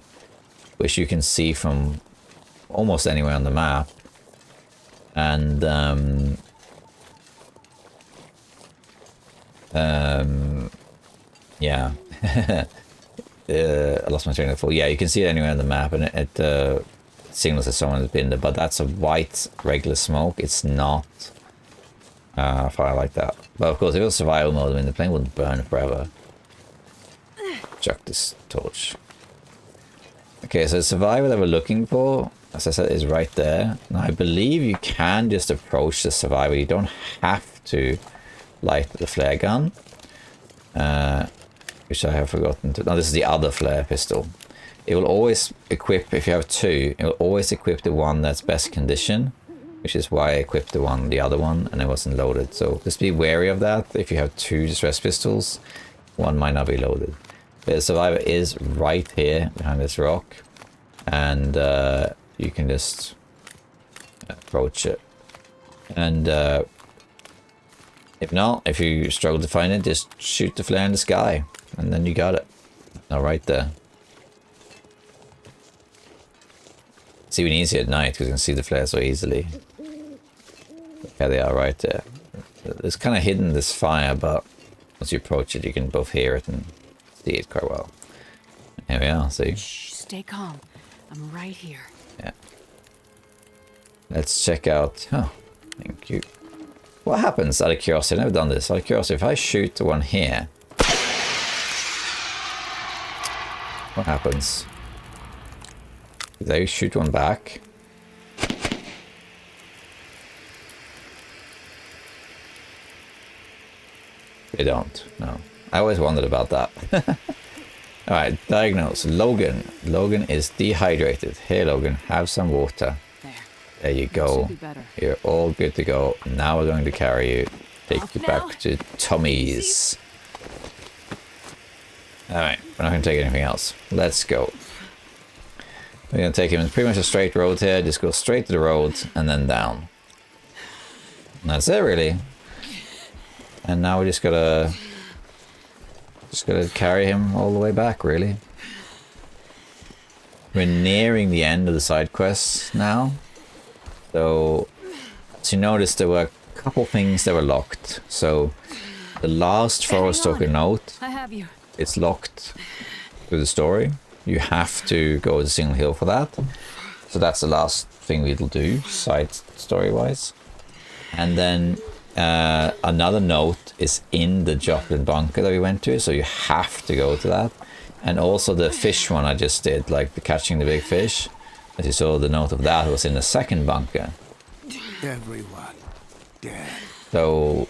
which you can see from almost anywhere on the map. And yeah. I lost my train of thought. Yeah, you can see it anywhere on the map, and it signals that someone has been there, but that's a white regular smoke. It's not fire like that. But of course, if it was survival mode, I mean, the plane wouldn't burn forever. Chuck this torch. Okay, so the survivor that we're looking for, as I said, is right there. Now, I believe you can just approach the survivor. You don't have to light the flare gun. Which I have forgotten to... No, this is the other flare pistol. It will always equip, if you have two, it will always equip the one that's best condition, which is why I equipped the other one, and it wasn't loaded. So just be wary of that. If you have two distress pistols, one might not be loaded. The survivor is right here behind this rock, and you can just approach it. And if not, if you struggle to find it, just shoot the flare in the sky, and then you got it. Now right there. It's even easier at night because you can see the flare so easily. Yeah, they are right there. It's kind of hidden, this fire, but once you approach it, you can both hear it and see it quite well. Here we are, see? Shh, stay calm. I'm right here. Yeah. Let's check out... Oh, thank you. What happens, out of curiosity? I've never done this. Out of curiosity, if I shoot the one here... What happens? Do they shoot one back? They don't, no. I always wondered about that. Alright, diagnose. Logan. Logan is dehydrated. Here, Logan, have some water. There you go. Should be better. You're all good to go. Now we're going to carry you. Take you back to Tommy's. Alright, we're not going to take anything else. Let's go. We're going to take him in pretty much a straight road here. Just go straight to the road and then down. And that's it, really. And now we just gotta carry him all the way back, really. We're nearing the end of the side quests now. So, as you notice, there were a couple things that were locked. So, the last Forest Talker note, I have you. it's locked through the story. You have to go to Single Hill for that. So that's the last thing we'll do, side story-wise. And then another note is in the Joplin bunker that we went to, so you have to go to that. And also the fish one I just did, like the catching the big fish. As you saw, the note of that was in the second bunker. Everyone dead. So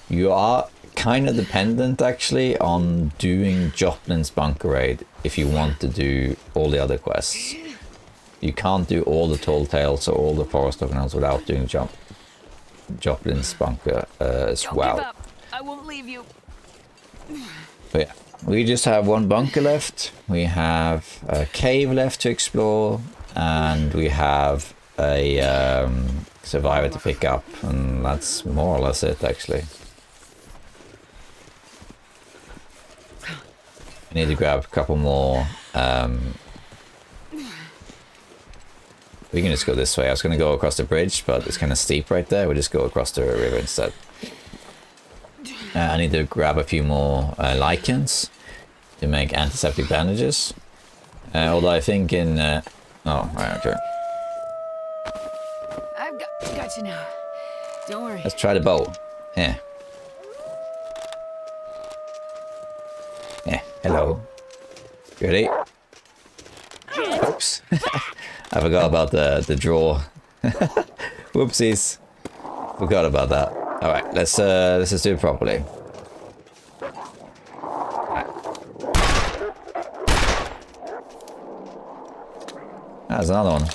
you are kind of dependent actually on doing Joplin's bunker raid if you want to do all the other quests. You can't do all the Tall Tales or all the Forest Organelles without doing Joplin's bunker as well. Don't give up. I won't leave you. But yeah, we just have one bunker left. We have a cave left to explore, and we have a survivor to pick up, and that's more or less it actually. I need to grab a couple more. We can just go this way. I was going to go across the bridge, but it's kind of steep right there. We'll just go across the river instead. I need to grab a few more lichens to make antiseptic bandages. Although I think in... oh, right, okay. I've got you now. Don't worry. Let's try the bow. Yeah. Yeah, hello. Ready? Oops. I forgot about the draw. Whoopsies. Forgot about that. Alright, let's just do it properly. Right. There's another one.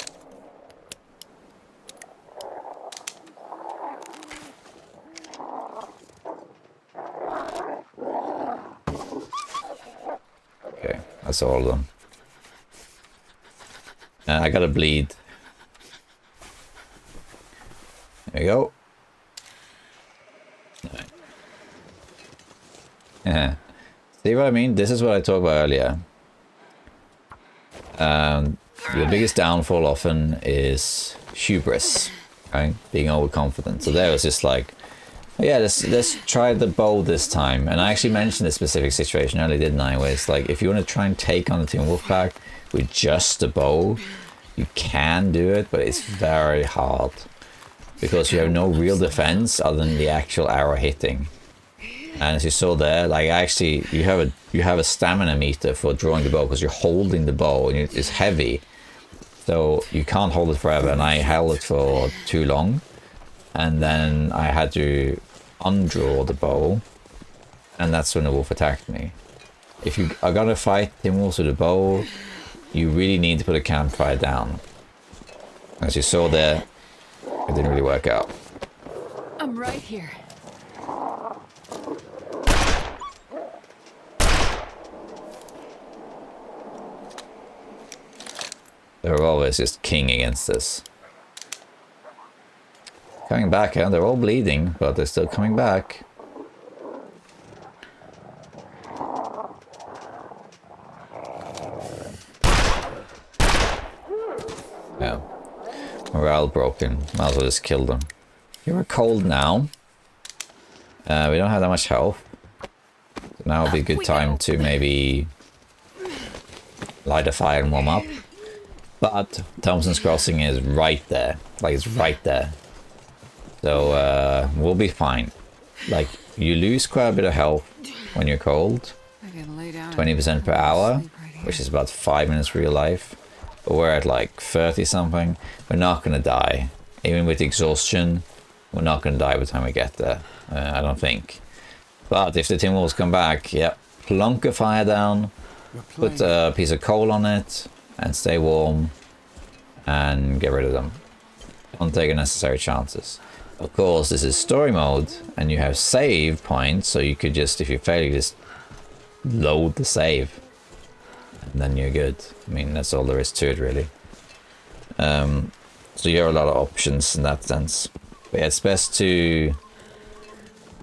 Okay, that's all of them. I gotta bleed. There we go. Right. Yeah. See what I mean? This is what I talked about earlier. Your biggest downfall often is hubris, right? Being overconfident. So there was just like, oh yeah, let's try the bow this time. And I actually mentioned this specific situation earlier, didn't I? Where it's like, if you want to try and take on the Timberwolf pack with just a bow, you can do it, but it's very hard because you have no real defense other than the actual arrow hitting. And as you saw there, like actually you have a stamina meter for drawing the bow because you're holding the bow and it's heavy, so you can't hold it forever. And I held it for too long, and then I had to undraw the bow, and that's when the wolf attacked me. If you are gonna fight Timberwolves with a bow, you really need to put a campfire down. As you saw there, it didn't really work out. I'm right here. They're always just king against this. Coming back, huh? They're all bleeding, but they're still coming back. Yeah. Morale broken. Might as well just kill them. You're cold now. We don't have that much health. So now would be a good time to maybe light a fire and warm up. But Thomson's Crossing is right there. Like, it's right there. So, we'll be fine. Like, you lose quite a bit of health when you're cold. 20% per hour, which is about 5 minutes real life. But we're at like 30 something. We're not going to die. Even with exhaustion, we're not going to die by the time we get there. I don't think. But if the Timberwolves come back, yeah, plunk a fire down, put a piece of coal on it, and stay warm, and get rid of them. Don't take unnecessary chances. Of course, this is story mode, and you have save points, so you could just, if you fail, you just load the save. And then you're good. I mean, that's all there is to it, really. So you have a lot of options in that sense. But yeah, it's best to...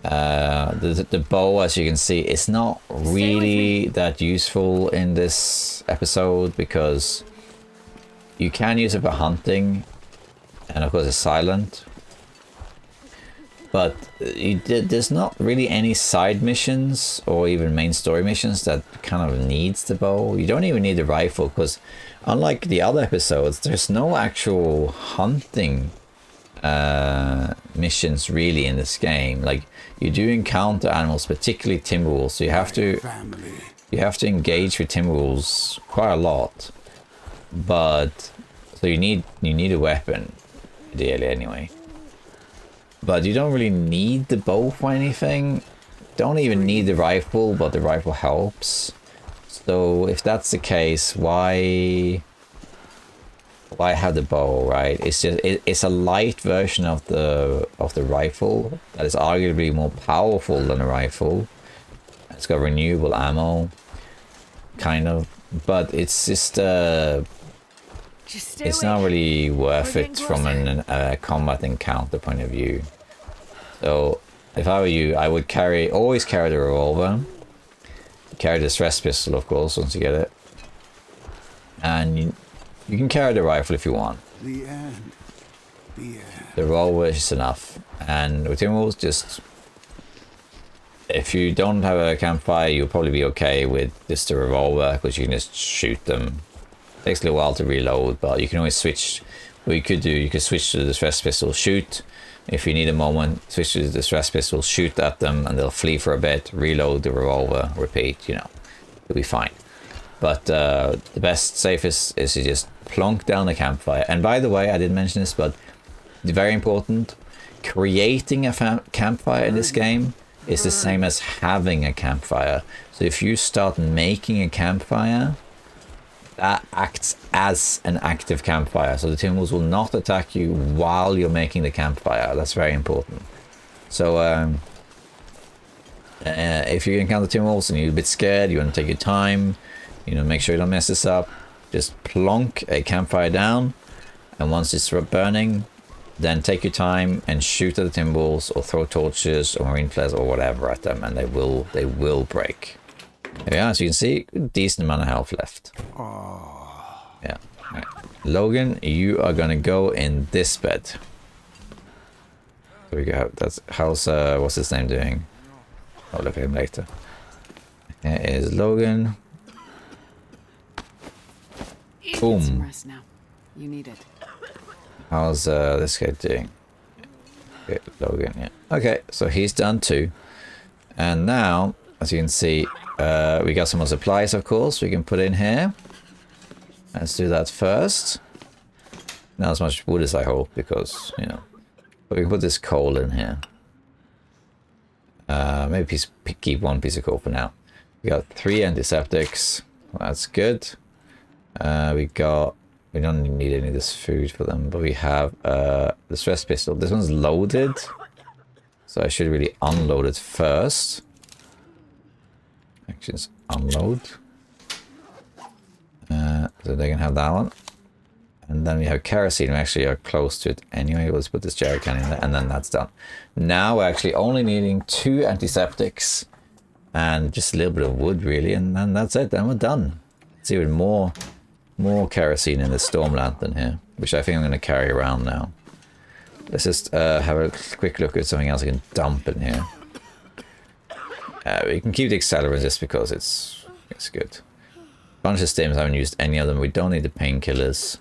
the bow, as you can see, is not really that useful in this episode because you can use it for hunting, and of course it's silent. But there's not really any side missions or even main story missions that kind of needs the bow. You don't even need the rifle because unlike the other episodes, there's no actual hunting missions really in this game. Like, you do encounter animals, particularly Timberwolves, so you have to engage with Timberwolves quite a lot. But so you need a weapon, ideally anyway. But you don't really need the bow for anything. Don't even need the rifle, but the rifle helps. So if that's the case, why have the bow, right? It's just it's a light version of the rifle that is arguably more powerful than a rifle. It's got renewable ammo, kind of, but it's just it's not really worth it from a combat encounter point of view. So if I were you, I would always carry the revolver, carry the stress pistol, of course, once you get it, and you can carry the rifle if you want. The end. The end. The revolver is enough. And with Timberwolves, just if you don't have a campfire, you'll probably be okay with just the revolver because you can just shoot them. It takes a little while to reload, but you can always switch. What you could do, you could switch to the stress pistol, shoot. If you need a moment, switch to the stress pistol, shoot at them, and they'll flee for a bit. Reload the revolver, repeat. You know, you'll be fine. But the best, safest is to just plonk down the campfire. And by the way, I didn't mention this, but very important, creating a campfire in this game is the same as having a campfire. So if you start making a campfire, that acts as an active campfire. So the Timberwolves will not attack you while you're making the campfire. That's very important. So if you encounter Timberwolves and you're a bit scared, you want to take your time, you know, make sure you don't mess this up, just plonk a campfire down, and once it's burning, then take your time and shoot at the Timberwolves or throw torches or marine flares or whatever at them, and they will break. There we are. As you can see, decent amount of health left. Yeah. Right. Logan, you are gonna go in this bed. There we go. That's how's what's his name doing? I'll look at him later. Here is Logan. Boom. Get some rest now. You need it. How's this guy doing? Okay, Logan, yeah. Okay, so he's done too. And now, as you can see, we got some more supplies, of course, we can put in here. Let's do that first. Not as much wood as I hope, because, you know. But we can put this coal in here. Maybe keep one piece of coal for now. We got 3 antiseptics. That's good. We don't need any of this food for them, but we have the stress pistol. This one's loaded, so I should really unload it first. Actions unload. So they can have that one. And then we have kerosene. We actually are close to it anyway. Let's put this jerry can in there, and then that's done. Now we're actually only needing 2 antiseptics and just a little bit of wood, really, and then that's it. Then we're done. It's even more more kerosene in the storm lantern here, which I think I'm going to carry around now. Let's just have a quick look at something else I can dump in here. We can keep the accelerant just because it's good. Bunch of stims, I haven't used any of them. We don't need the painkillers.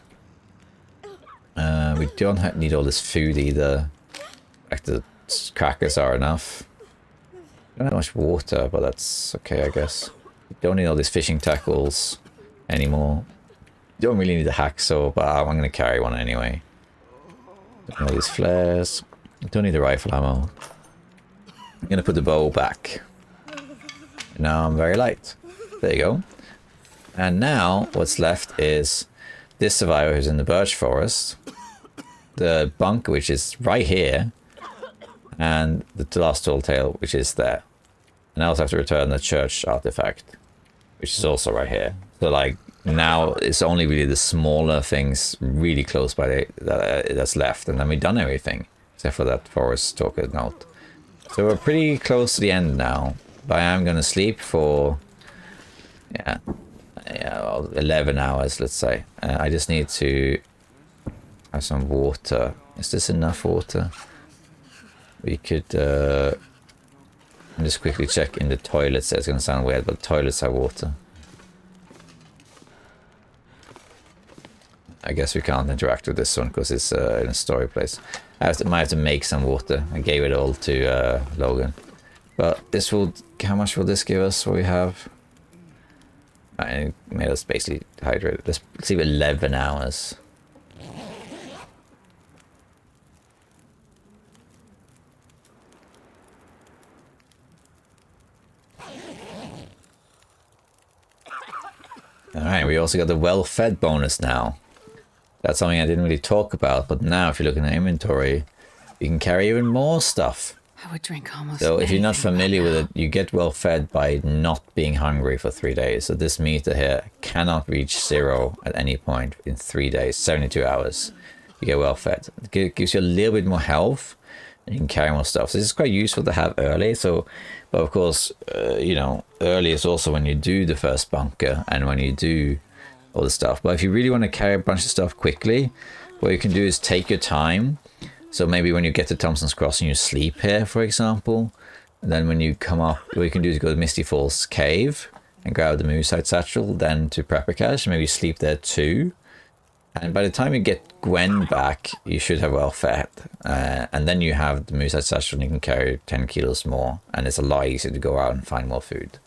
We don't need all this food either. Like the crackers are enough. Don't have much water, but that's okay, I guess. We don't need all these fishing tackles anymore. Don't really need a hacksaw, but I'm going to carry one anyway. All these flares. Don't need the rifle ammo. I'm going to put the bow back. Now I'm very light. There you go. And now what's left is this survivor who's in the birch forest, the bunker which is right here, and the last tall tale which is there. And I also have to return the church artifact, which is also right here. So like now it's only really the smaller things really close by that's left, and then we've done everything except for that forest stalker note. So we're pretty close to the end now. But I am going to sleep for, well, 11 hours, let's say. I just need to have some water. Is this enough water? We could just quickly check in the toilets. It's going to sound weird, but toilets have water. I guess we can't interact with this one because it's in a story place. Might have to make some water. I gave it all to Logan. But this will, how much will this give us? What we have? I made us basically hydrated. Let's leave 11 hours. Alright, we also got the well-fed bonus now. That's something I didn't really talk about, but now if you look in the inventory, you can carry even more stuff. I would drink almost So if you're not anything familiar right with now. it, you get well fed by not being hungry for 3 days. So this meter here cannot reach 0 at any point in 3 days, 72 hours. You get well fed. It gives you a little bit more health, and you can carry more stuff. So this is quite useful to have early. So, but of course, you know, early is also when you do the first bunker and when you do all the stuff. But if you really want to carry a bunch of stuff quickly, what you can do is take your time. So maybe when you get to Thomson's Crossing, you sleep here, for example. And then when you come up, what you can do is go to Misty Falls Cave and grab the Moosehide Satchel, then to Prepper Cache, maybe sleep there too. And by the time you get Gwen back, you should have well fed. And then you have the Moosehide Satchel and you can carry 10 kilos more. And it's a lot easier to go out and find more food.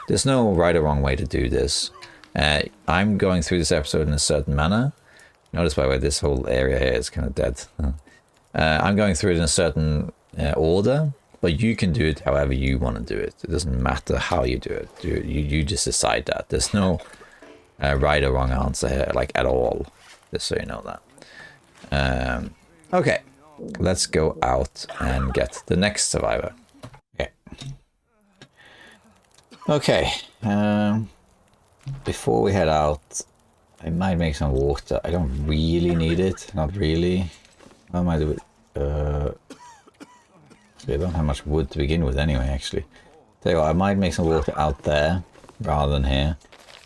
There's no right or wrong way to do this. I'm going through this episode in a certain manner. Notice, by the way, this whole area here is kind of dead. I'm going through it in a certain order, but you can do it however you want to do it. It doesn't matter how you do it. You just decide that. There's no right or wrong answer here, like at all. Just so you know that. Okay, let's go out and get the next survivor. Okay. Before we head out, I might make some water. I don't really need it. Not really. What am I doing? We don't have much wood to begin with anyway, actually. Tell you what, I might make some water out there rather than here.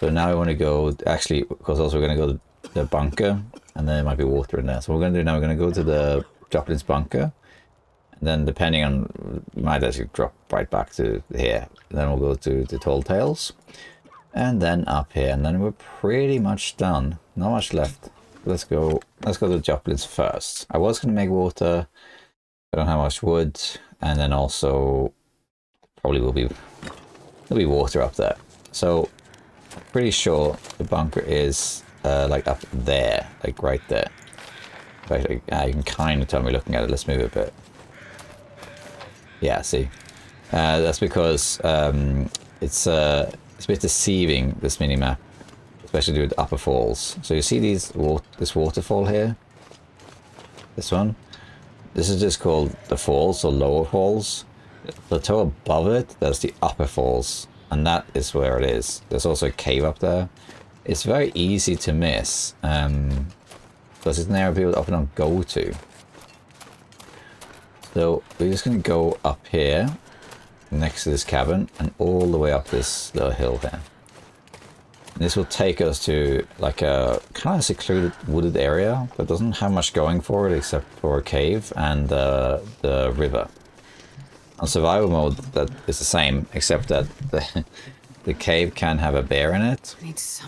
So now I want to go, actually, because also we're going to go to the bunker, and then there might be water in there. So what we're going to do now, we're going to go to the Joplin's bunker, and then depending on, we might actually drop right back to here. And then we'll go to the Tall Tales, and then up here, and then we're pretty much done. Not much left. Let's go to Joplin's first. I was going to make water. I don't have much wood, and then also probably there'll be water up there. So pretty sure the bunker is like up there, like right there. Right, you can kind of tell me looking at it. Let's move it a bit. Yeah, see, that's because it's a bit deceiving, this mini map. Especially with upper falls. So you see this waterfall here? This one? This is just called the falls or lower falls. The plateau above it, that's the upper falls. And that is where it is. There's also a cave up there. It's very easy to miss. Because it's an area people often don't go to. So we're just going to go up here. Next to this cabin. And all the way up this little hill here. This will take us to like a kind of secluded wooded area that doesn't have much going for it except for a cave and the river. On survival mode, that is the same, except that the cave can have a bear in it,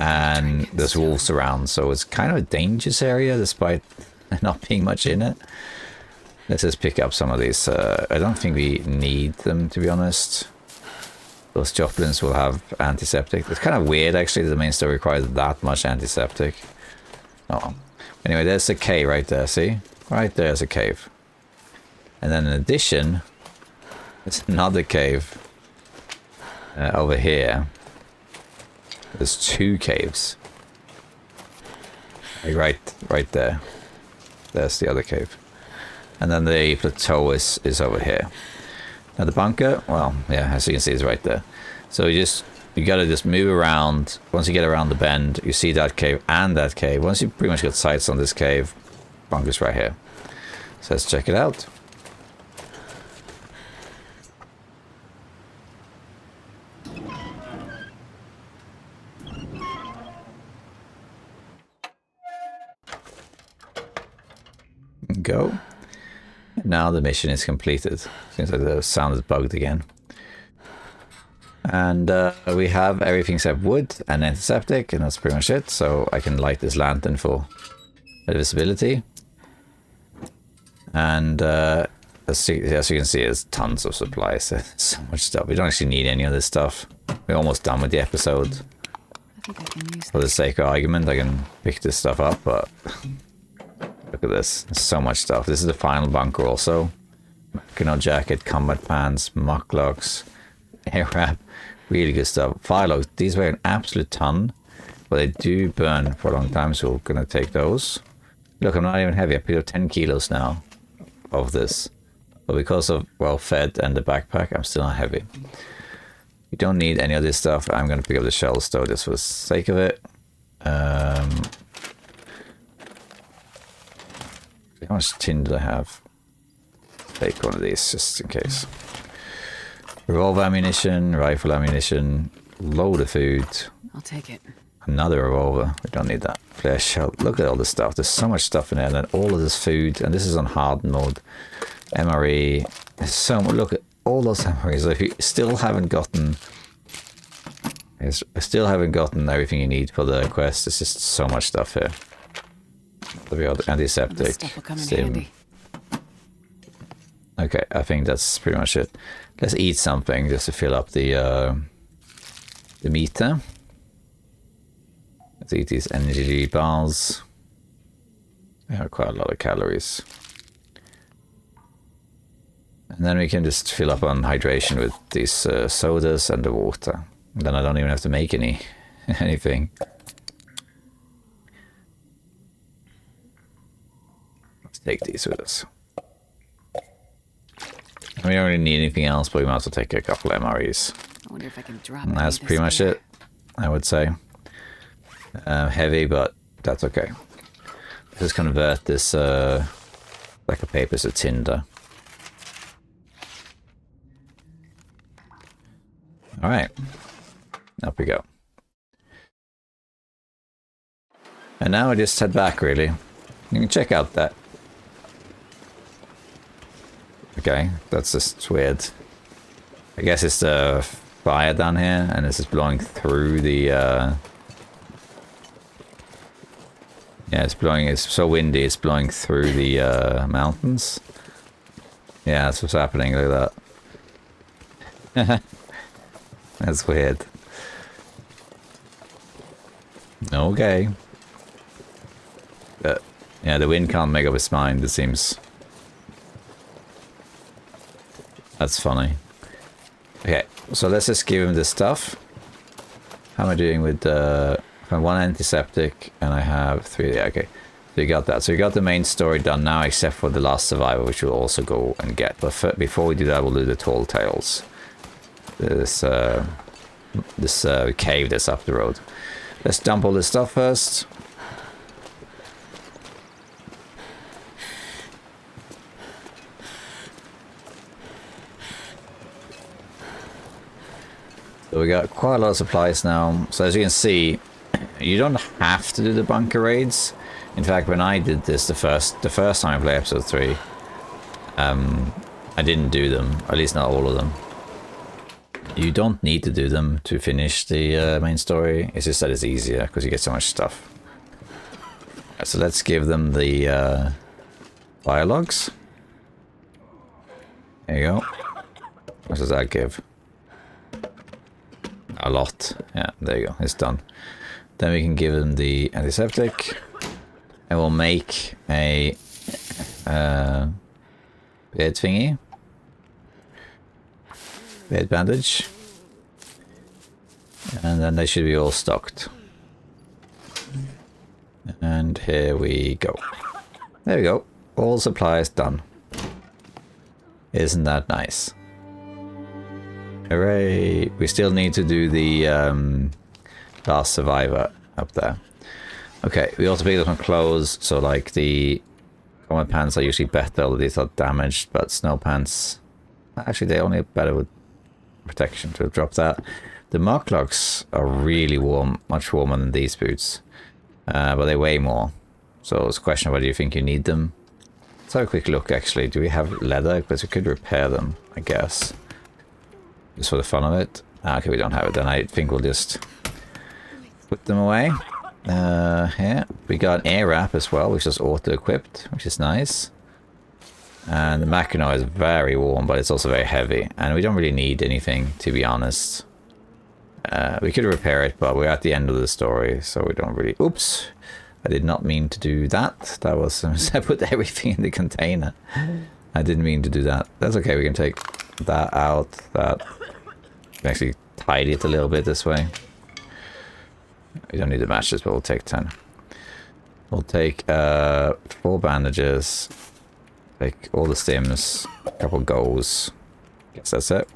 and there's wolves around, so it's kind of a dangerous area despite not being much in it. Let's just pick up some of these. I don't think we need them, to be honest. Those Joplins will have antiseptic. It's kind of weird, actually, that the main story requires that much antiseptic. Oh, anyway, there's a cave right there, see? Right there's a cave. And then in addition, there's another cave over here. There's 2 caves. Like right there. There's the other cave. And then the plateau is over here. Now the bunker, well, yeah, as you can see, is right there. So you gotta just move around. Once you get around the bend, you see that cave and that cave. Once you pretty much get sights on this cave, bunker's right here. So let's check it out. Go. Now the mission is completed. Seems like the sound is bugged again. And we have everything except wood and antiseptic, and that's pretty much it. So I can light this lantern for better visibility. And as you can see, there's tons of supplies. There's so much stuff. We don't actually need any of this stuff. We're almost done with the episode. I think I can use For the sake of argument, I can pick this stuff up, but look at this. There's so much stuff. This is the final bunker also. Mackinac jacket, combat pants, mucklocks, air wrap. Really good stuff. Fire logs. These weigh an absolute ton, but they do burn for a long time, so we're going to take those. Look, I'm not even heavy. I picked up 10 kilos now of this. But because of well-fed and the backpack, I'm still not heavy. You don't need any of this stuff. I'm going to pick up the shells, though, just for the sake of it. How much tin do I have? Take one of these, just in case. Revolver ammunition, rifle ammunition, load of food. I'll take it. Another revolver. We don't need that. Flare shell. Look at all this stuff. There's so much stuff in there. And then all of this food. And this is on hardened mode. MRE. There's so much. Look at all those MREs. So if you still haven't gotten... I still haven't gotten everything you need for the quest. There's just so much stuff here. We got antiseptic. This stuff will come in handy. Okay, I think that's pretty much it. Let's eat something just to fill up the meter. Let's eat these energy bars. They have quite a lot of calories. And then we can just fill up on hydration with these sodas and the water. And then I don't even have to make anything. Let's take these with us. We don't really need anything else, but we might as well take a couple MREs. I wonder if I can drop. And that's pretty much it, I would say. Heavy, but that's okay. Let's just convert this stack of papers to tinder. Alright. Up we go. And now I just head back, really. You can check out that. Okay, that's just weird. I guess it's the fire down here, and this is blowing through the... Yeah, it's blowing... It's so windy, it's blowing through the mountains. Yeah, that's what's happening, look at that. That's weird. Okay. But, yeah, the wind can't make up its mind, it seems. That's funny. Okay, so let's just give him this stuff. How am I doing with I have 1 antiseptic and I have 3. Yeah, okay. So you got that. So you got the main story done now, except for the last survivor, which we'll also go and get. But before we do that, we'll do the tall tales. This cave that's up the road. Let's dump all this stuff first. So we got quite a lot of supplies now. So as you can see, You don't have to do the bunker raids. In fact, when I did this the first time I played episode 3, I didn't do them, at least not all of them. You don't need to do them to finish the main story. It's just that it's easier because you get so much stuff. So let's give them the dialogues. There you go. What does that give? A lot. Yeah, there you go. It's done. Then we can give them the antiseptic. And we'll make a bed thingy. Bed bandage. And then they should be all stocked. And here we go. There we go. All supplies done. Isn't that nice? Hooray! We still need to do the last survivor up there. Okay, we also picked up some clothes, so like the combat pants are usually better, although these are damaged, but snow pants, actually they only are better with protection, to drop that. The mucklocks are really warm, much warmer than these boots, but they weigh more. So it's a question of whether you think you need them. Let's have a quick look actually. Do we have leather? Because we could repair them, I guess. Just for the fun of it. Okay, we don't have it, then I think we'll just put them away. Here, we got an air wrap as well, which is auto-equipped, which is nice. And the Mackinac is very warm, but it's also very heavy. And we don't really need anything, to be honest. We could repair it, but we're at the end of the story, so we don't really... Oops! I did not mean to do that. That was... I put everything in the container. I didn't mean to do that. That's okay, we can take that out. That... We can actually tidy it a little bit this way. We don't need the matches, but we'll take 10. We'll take 4 bandages. Take all the stims. A couple goes. Guess that's it.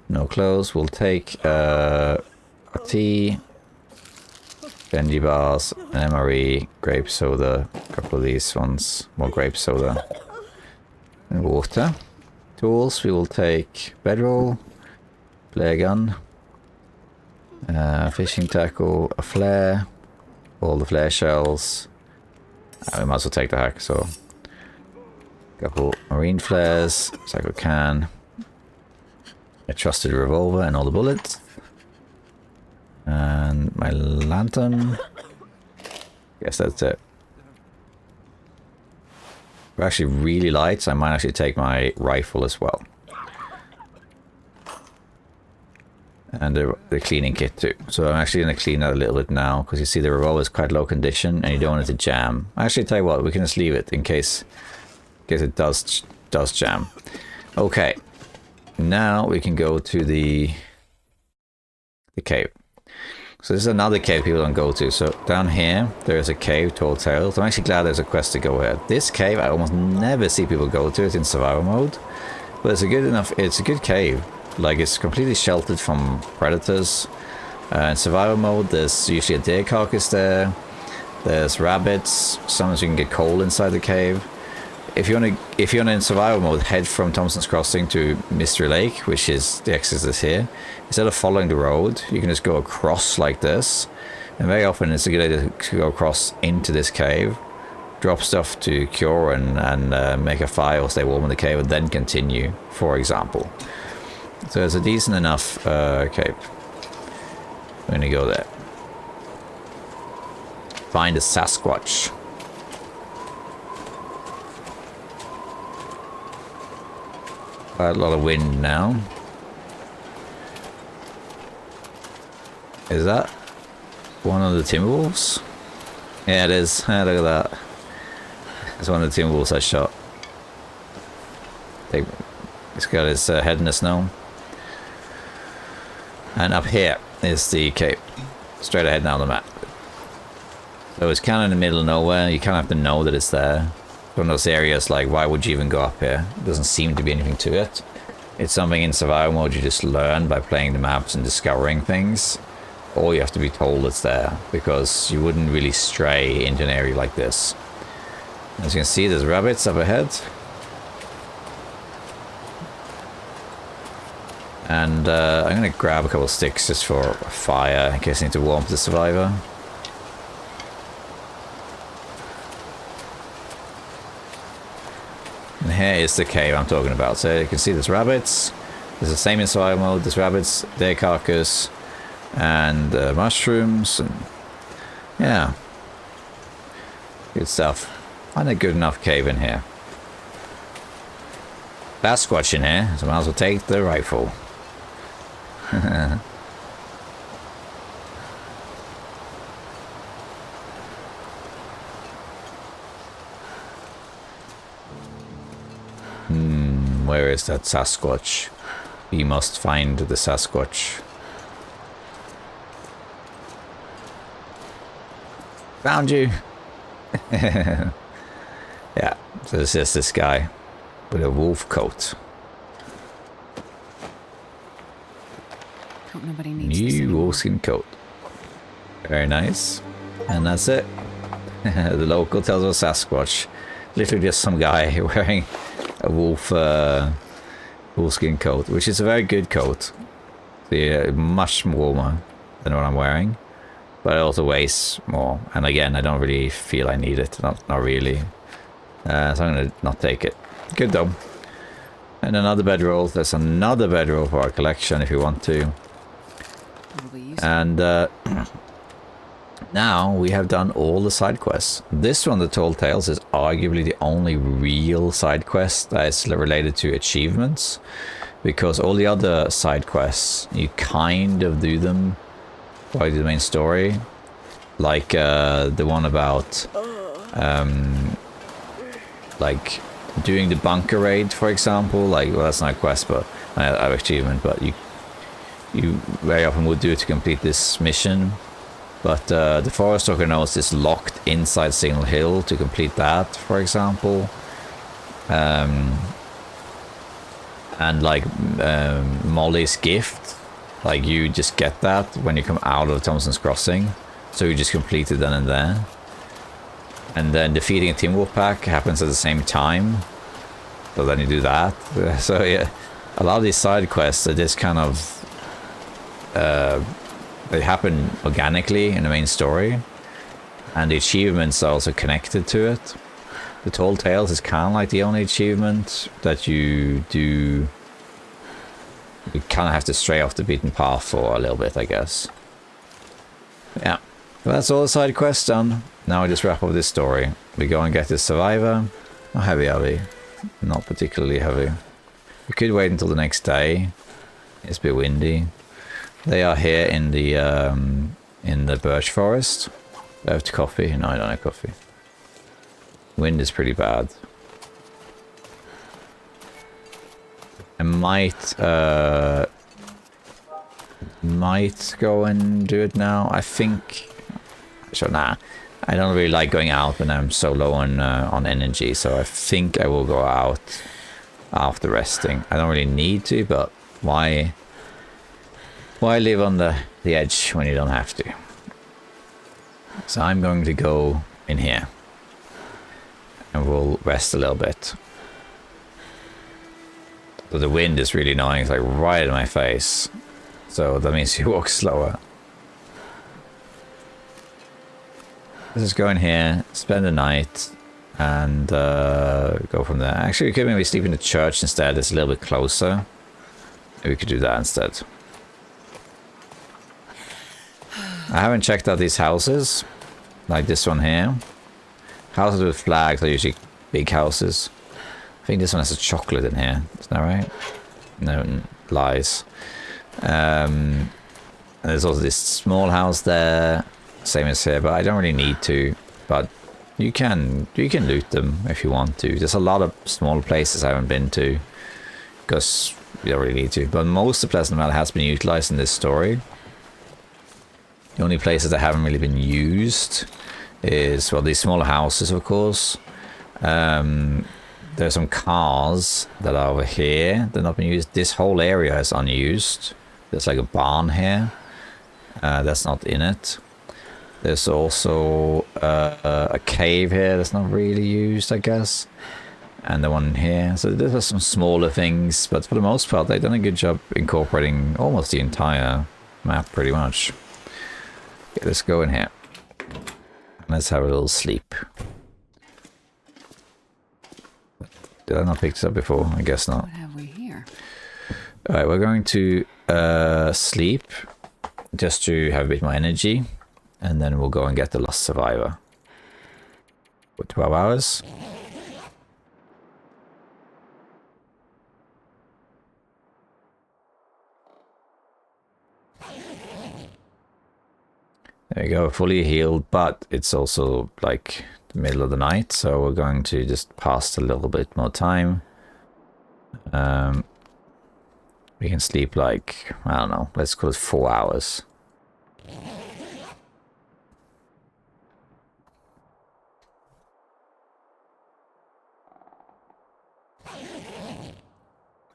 No clothes. We'll take a tea. Benji bars. An MRE. Grape soda. A couple of these ones. More grape soda. And water. Tools. We will take bedroll. Flare gun. Fishing tackle, a flare, all the flare shells. We might as well take the hack, so a couple marine flares, psycho can, a trusted revolver and all the bullets, and my lantern. Guess that's it. We're actually really light, so I might actually take my rifle as well. And the cleaning kit too. So I'm actually going to clean that a little bit now, because you see the revolver is quite low condition and you don't want it to jam. Actually, tell you what, we can just leave it in case it does jam. Okay, now we can go to the cave. So this is another cave people don't go to. So down here there is a cave, Tall Tales. I'm actually glad there's a quest to go here. This cave I almost never see people go to. It's in survival mode, but it's a good cave. Like, it's completely sheltered from predators. In survival mode, there's usually a deer carcass there. There's rabbits. Sometimes you can get coal inside the cave. If you're in survival mode, head from Thomson's Crossing to Mystery Lake, which is the exit is here. Instead of following the road, you can just go across like this. And very often it's a good idea to go across into this cave, drop stuff to cure and make a fire or stay warm in the cave, and then continue, for example. So it's a decent enough cave. We're gonna go there. Find a Sasquatch. Quite a lot of wind now. Is that one of the Timberwolves? Yeah, it is. Look at that. It's one of the Timberwolves I shot. It's got its head in the snow. And up here is the cave. Straight ahead now on the map. So it's kind of in the middle of nowhere. You kind of have to know that it's there. From those areas, like, why would you even go up here? There doesn't seem to be anything to it. It's something in survival mode you just learn by playing the maps and discovering things. Or you have to be told it's there, because you wouldn't really stray into an area like this. As you can see, there's rabbits up ahead. And I'm going to grab a couple of sticks just for a fire, in case I need to warm the survivor. here is the cave I'm talking about. So you can see there's rabbits. There's the same in survival mode. There's rabbits, their carcass, and mushrooms. And yeah. Good stuff. Find a good enough cave in here. Sasquatch in here, so I might as well take the rifle. Where is that Sasquatch? We must find the Sasquatch. Found you! Yeah, so it's just this guy with a wolf coat. Hope nobody needs this New anymore. wolfskin coat. Very nice. And that's it. The local tells us Sasquatch. Literally just some guy wearing a wolfskin coat, which is a very good coat. Much warmer than what I'm wearing, but it also weighs more. And again, I don't really feel I need it. Not really. So I'm gonna not take it. Good though. And another bedroll. There's another bedroll for our collection if you want to. And now we have done all the side quests. This one, the Tall Tales, is arguably the only real side quest that is related to achievements, because all the other side quests you kind of do them by the main story, like the one about like doing the bunker raid, for example. Like, well, that's not a quest, but an achievement, but you very often would do it to complete this mission. But the Forest Stalker knows is locked inside Signal Hill to complete that, for example. And like Molly's gift, like you just get that when you come out of Thomson's Crossing, so you just complete it then and there. And then defeating a Timberwolf pack happens at the same time, so then you do that. So yeah, a lot of these side quests are just kind of they happen organically in the main story, and the achievements are also connected to it. The Tall Tales is kind of like the only achievement that you do. You kind of have to stray off the beaten path for a little bit, I guess. Yeah, well, that's all the side quests done. Now we just wrap up this story. We go and get this survivor. How heavy are we? Not particularly heavy. We could wait until the next day. It's a bit windy. They are here in the birch forest. Do I have coffee? No, I don't have coffee. Wind is pretty bad. I might go and do it now. I think. So nah, I don't really like going out when I'm so low on energy. So I think I will go out after resting. I don't really need to, but why live on the edge when you don't have to? So I'm going to go in here. And we'll rest a little bit. So the wind is really annoying. It's like right in my face. So that means you walk slower. Let's just go in here, spend the night, and go from there. Actually, we could maybe sleep in the church instead. It's a little bit closer. Maybe we could do that instead. I haven't checked out these houses, like this one here. Houses with flags are usually big houses. I think this one has a chocolate in here. Isn't that right? No, lies. And there's also this small house there, same as here, but I don't really need to. But you can loot them if you want to. There's a lot of small places I haven't been to because you don't really need to. But most of Pleasant Valley has been utilized in this story. The only places that haven't really been used is, well, these smaller houses, of course. There's some cars that are over here. They're not being used. This whole area is unused. There's like a barn here. That's not in it. There's also a cave here that's not really used, I guess. And the one here. So there's some smaller things, but for the most part, they've done a good job incorporating almost the entire map, pretty much. Okay, let's go in here. Let's have a little sleep. Did I not pick this up before? I guess not. What have we here? Alright, we're going to sleep just to have a bit more energy, and then we'll go and get the Lost Survivor. For 12 hours. There we go, fully healed, but it's also like the middle of the night, so we're going to just pass a little bit more time. We can sleep like, I don't know, let's call it 4 hours.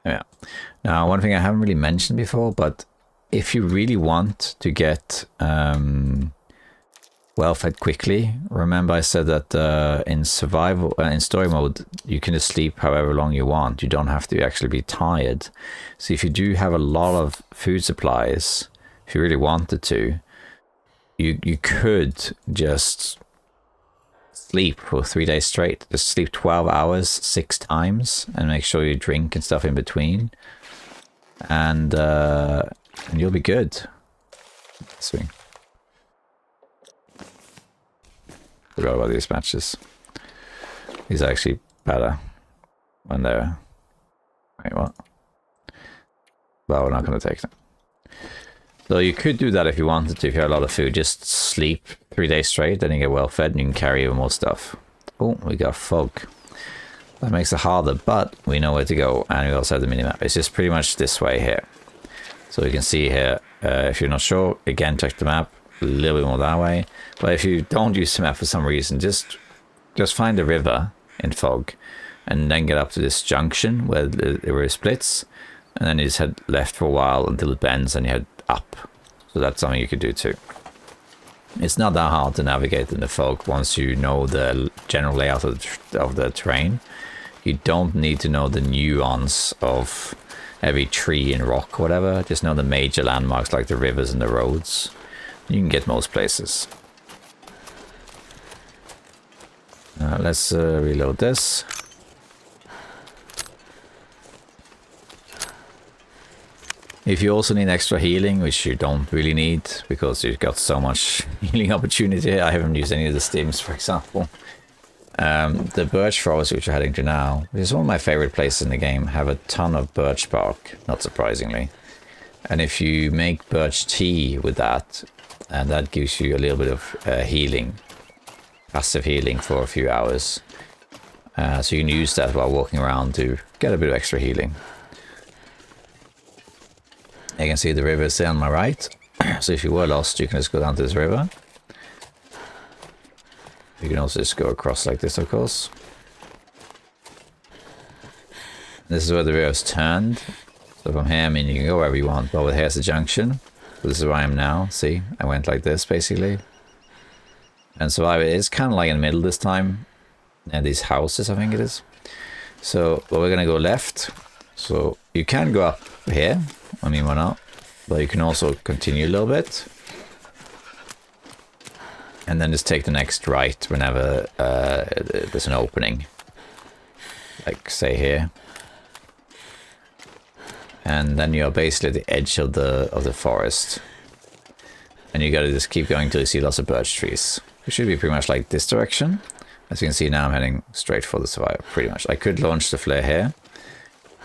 Yeah. Now, one thing I haven't really mentioned before, but if you really want to get well fed quickly, remember I said that in survival, in story mode, you can just sleep however long you want. You don't have to actually be tired. So if you do have a lot of food supplies, if you really wanted to, you could just sleep for 3 days straight. Just sleep 12 hours 6 times and make sure you drink and stuff in between. And you'll be good. Sweet. Forgot about these matches. These are actually better when they're... Wait, what? Well, we're not going to take them. So you could do that if you wanted to, if you have a lot of food. Just sleep 3 days straight, then you get well fed and you can carry even more stuff. Oh, we got fog. That makes it harder, but we know where to go, and we also have the minimap. It's just pretty much this way here. So you can see here, if you're not sure, again, check the map. A little bit more that way. But if you don't use the map for some reason, just find a river in fog, and then get up to this junction where the river splits, and then you just head left for a while until it bends, and you head up. So that's something you could do too. It's not that hard to navigate in the fog once you know the general layout of the terrain. You don't need to know the nuance of every tree and rock or whatever. Just know the major landmarks like the rivers and the roads. You can get most places. Let's reload this. If you also need extra healing, which you don't really need because you've got so much healing opportunity. I haven't used any of the stims, for example. The birch forest, which we're heading to now, which is one of my favorite places in the game, have a ton of birch bark, not surprisingly. And if you make birch tea with that, and that gives you a little bit of healing, passive healing for a few hours. So you can use that while walking around to get a bit of extra healing. You can see the river is there on my right. So if you were lost, you can just go down to this river. You can also just go across like this, of course. This is where the river's turned. So from here, I mean, you can go wherever you want. But over here's the junction. So this is where I am now. See, I went like this, basically. And Survivor is kind of like in the middle this time. And these houses, I think it is. So well, we're going to go left. So you can go up here. I mean, why not? But you can also continue a little bit. And then just take the next right whenever there's an opening. Like, say here. And then you're basically at the edge of the forest. And you gotta just keep going till you see lots of birch trees. It should be pretty much like this direction. As you can see now, I'm heading straight for the Survivor, pretty much. I could launch the flare here.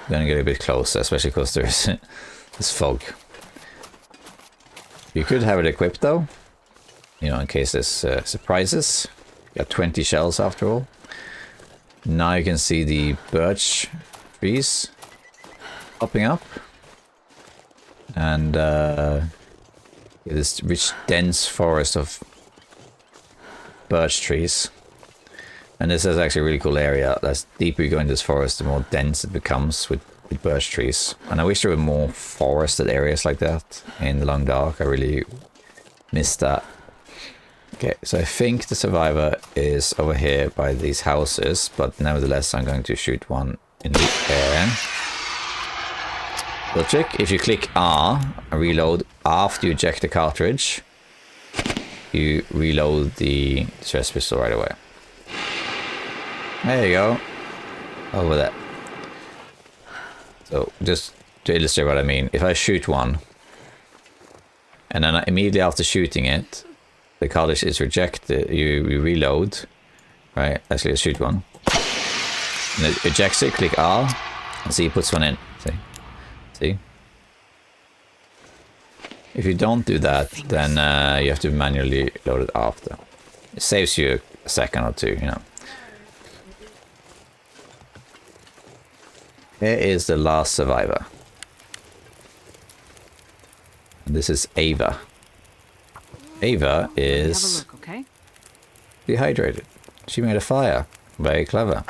I'm gonna get a bit closer, especially because there's this fog. You could have it equipped though, you know, in case there's surprises. You got 20 shells after all. Now you can see the birch trees popping up. And this rich, dense forest of birch trees. And this is actually a really cool area. The deeper you go into this forest, the more dense it becomes with birch trees. And I wish there were more forested areas like that in the Long Dark. I really miss that. Okay, so I think the Survivor is over here by these houses, but nevertheless I'm going to shoot one in the air. The trick, if you click R and reload after you eject the cartridge, you reload the stress pistol right away. There you go. over there. So just to illustrate what I mean, if I shoot one, and then immediately after shooting it, the cartridge is rejected, you reload, right? Actually, let's shoot one. And it ejects it, click R, and see, it puts one in. See? If you don't do that, then you have to manually load it after. It saves you a second or two, you know. Here is the last survivor. This is Ava. Ava is Have a look, okay? dehydrated. She made a fire. Very clever.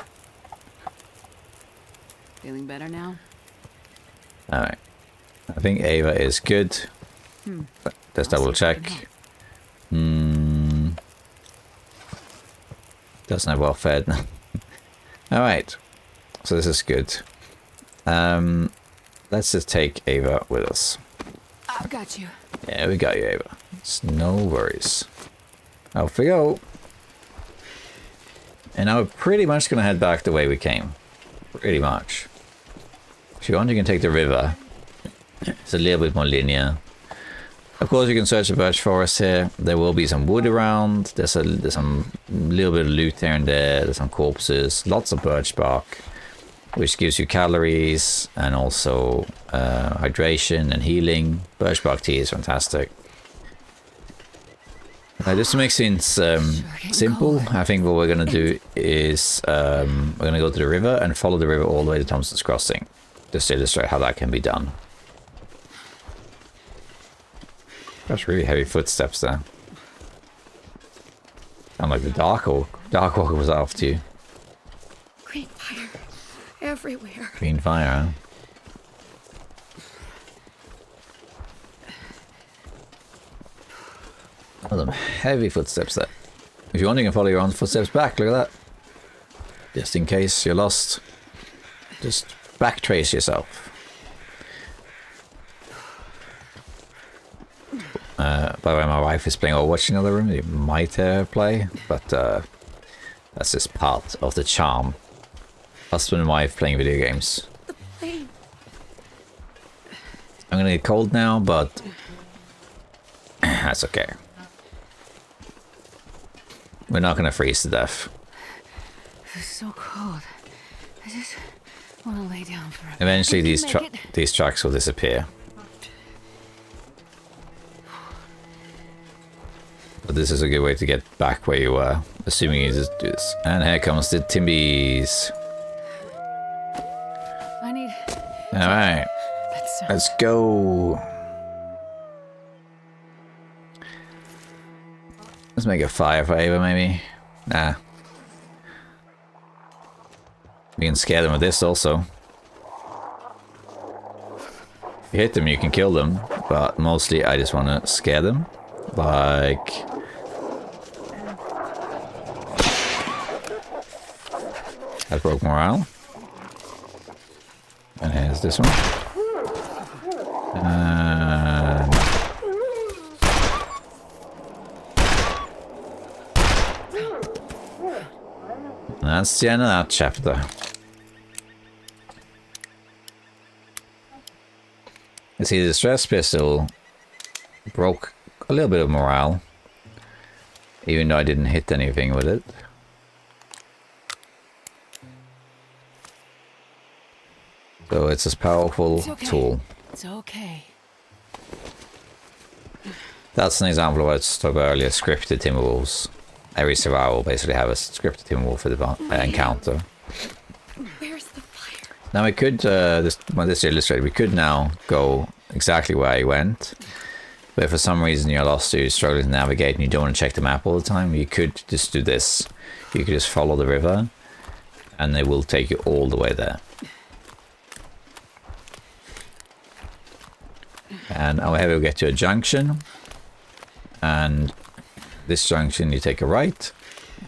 Feeling better now? Alright. I think Ava is good. But let's double check. Doesn't have well fed. Alright. So this is good. Let's just take Ava with us. I've got you. Yeah, we got you, Ava. It's no worries. Off we go. And now we're pretty much gonna head back the way we came. Pretty much. If you want, you can take the river. It's a little bit more linear. Of course, you can search the birch forest here. There will be some wood around. There's some little bit of loot here and there. There's some corpses. Lots of birch bark, which gives you calories and also hydration and healing. Birch bark tea is fantastic. Just to make things simple, I think what we're going to do is we're going to go to the river and follow the river all the way to Thomson's Crossing. Just to illustrate how that can be done. That's really heavy footsteps there. Sound like the Darkwalker was after you. Green fire everywhere. Green fire, huh? Oh, some heavy footsteps there. If you want, you can follow your own footsteps back. Look at that. Just in case you're lost. Just backtrace yourself. By the way, my wife is playing Overwatch in the other room. You might play, but that's just part of the charm. Husband and wife playing video games. I'm gonna get cold now, but that's okay. We're not gonna freeze to death. It's so cold. I just want to lay down for a minute. Eventually, these tracks will disappear. But this is a good way to get back where you were, assuming you just do this. And here comes the Timbies. I need... Alright, let's go. Let's make a fire for Ava, maybe. Nah. We can scare them with this also. If you hit them, you can kill them, but mostly I just want to scare them. Like... that broke morale. And here's this one. And that's the end of that chapter. You see, the stress pistol broke a little bit of morale, even though I didn't hit anything with it. So it's a powerful tool. It's okay. That's an example of what I talked about earlier, scripted Timberwolves. Every survivor will basically have a scripted Timberwolf for the encounter. Where's the fire? Now we could, this illustrated, we could now go exactly where I went. But if for some reason you're lost or you're struggling to navigate and you don't want to check the map all the time, you could just do this. You could just follow the river and it will take you all the way there. And over here we'll get to a junction, and this junction you take a right,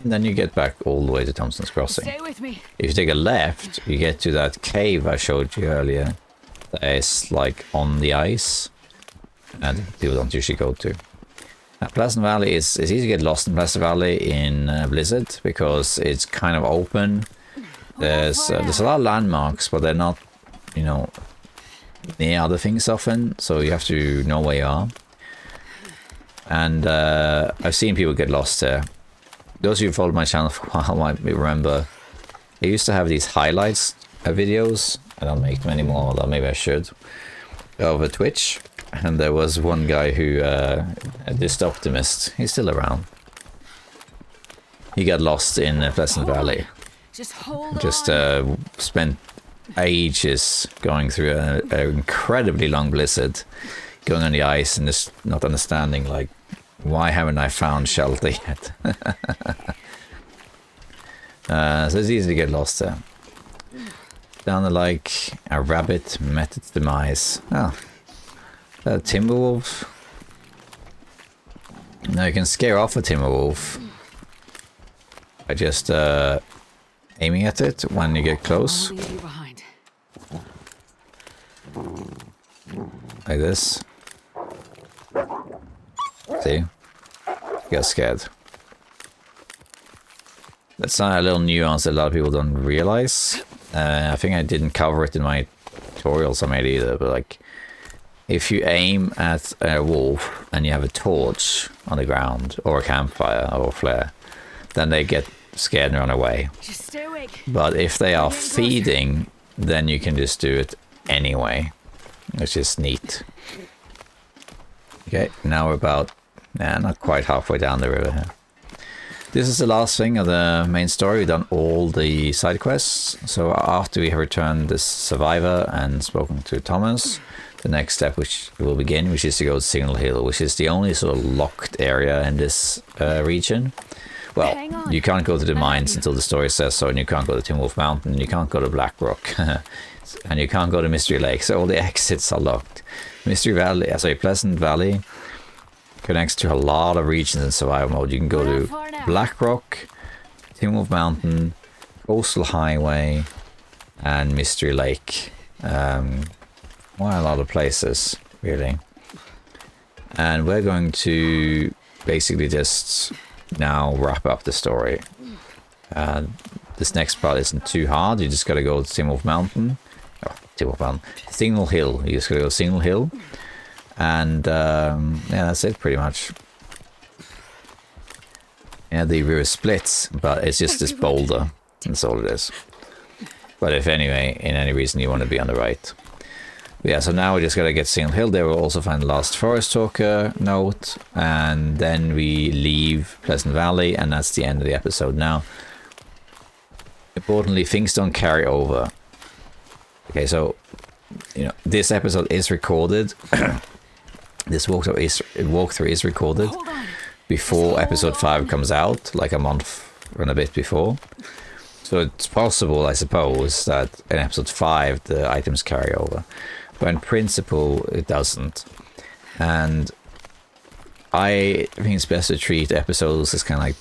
and then you get back all the way to Thomson's Crossing. Stay with me. If you take a left, you get to that cave I showed you earlier. That is like on the ice, and people don't usually go to. Now, Pleasant Valley is easy to get lost in Pleasant Valley in Blizzard because it's kind of open. there's a lot of landmarks, but they're not, you know, near other things often, so you have to know where you are. And I've seen people get lost there. Those of you who followed my channel for a while might remember I used to have these highlights videos. I don't make them anymore, although maybe I should, over Twitch. And there was one guy who, this optimist, he's still around. He got lost in Pleasant Valley. Just spent ages going through an incredibly long blizzard, going on the ice and just not understanding, like, why haven't I found shelter yet? So it's easy to get lost there. Sounded like a rabbit met its demise. Oh, Timberwolves. Now you can scare off a Timberwolf by just aiming at it when you get close. Like this. See? Get scared. That's a little nuance that a lot of people don't realize. I think I didn't cover it in my tutorials I made either, but like, if you aim at a wolf and you have a torch on the ground, or a campfire, or a flare, then they get scared and run away. Just stay awake. But if they are feeding, then you can just do it anyway, which is neat. Okay, now we're about, not quite halfway down the river here. This is the last thing of the main story. We've done all the side quests. So after we have returned this survivor and spoken to Thomas, the next step which will begin, which is to go to Signal Hill, which is the only sort of locked area in this region. Well, you can't go to the mines until the story says so, and you can't go to Timberwolf Mountain, and you can't go to Blackrock, and you can't go to Mystery Lake, so all the exits are locked. Mystery Valley, sorry, Pleasant Valley connects to a lot of regions in survival mode. You can go to Blackrock, Timberwolf Mountain, Coastal Highway, and Mystery Lake. Well, a lot of places, really. And we're going to basically just now wrap up the story. This next part isn't too hard. You just gotta go to Timberwolf Mountain. Oh, Timberwolf Mountain. Signal Hill. You just gotta go to Signal Hill. And yeah, that's it pretty much. Yeah, the river splits, but it's just this boulder. That's all it is. But if anyway, in any reason you want to be on the right. But yeah, so now we just gotta get Signal Hill. There we'll also find the last Forest Talker note. And then we leave Pleasant Valley, and that's the end of the episode. Now, importantly, things don't carry over. Okay, so, you know, this episode is recorded. This walkthrough is recorded before episode 5 comes out, like a month and a bit before. So it's possible, I suppose, that in episode 5 the items carry over. But in principle, it doesn't. And I think it's best to treat episodes as kind of like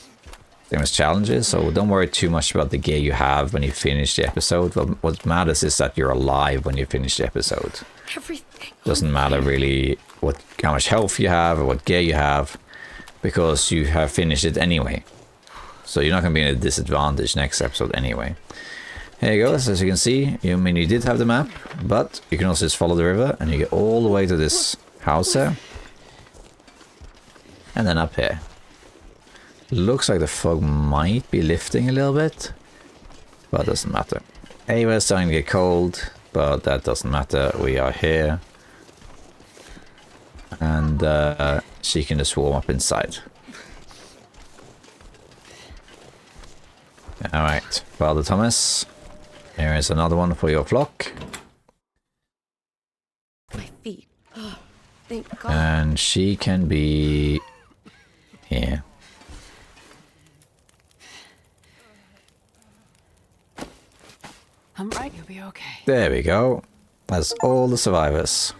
same as challenges, so don't worry too much about the gear you have when you finish the episode. What matters is that you're alive when you finish the episode. Doesn't matter really how much health you have or what gear you have, because you have finished it anyway. So you're not going to be in a disadvantage next episode anyway. Here you go, as you can see, you did have the map, but you can also just follow the river and you get all the way to this house here. And then up here. Looks like the fog might be lifting a little bit, but it doesn't matter. Anyway, it's starting to get cold, but that doesn't matter. We are here. And she can just warm up inside. Alright, Father Thomas. Here is another one for your flock. My feet. Oh, thank God. And she can be here. I'm right, you'll be okay. There we go. That's all the survivors.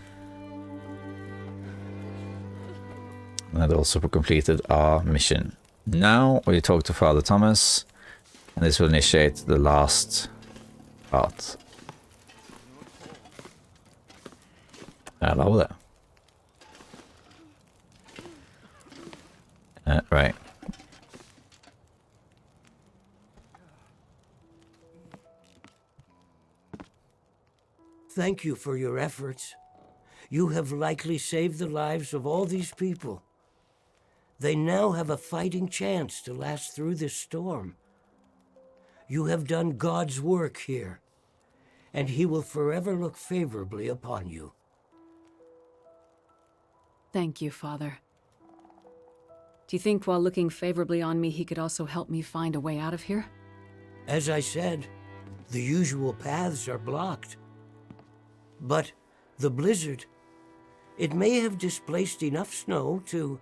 That also completed our mission. Now we talk to Father Thomas, and this will initiate the last part. Hello there. Right. Thank you for your efforts. You have likely saved the lives of all these people. They now have a fighting chance to last through this storm. You have done God's work here, and He will forever look favorably upon you. Thank you, Father. Do you think while looking favorably on me, he could also help me find a way out of here? As I said, the usual paths are blocked. But the blizzard, it may have displaced enough snow to...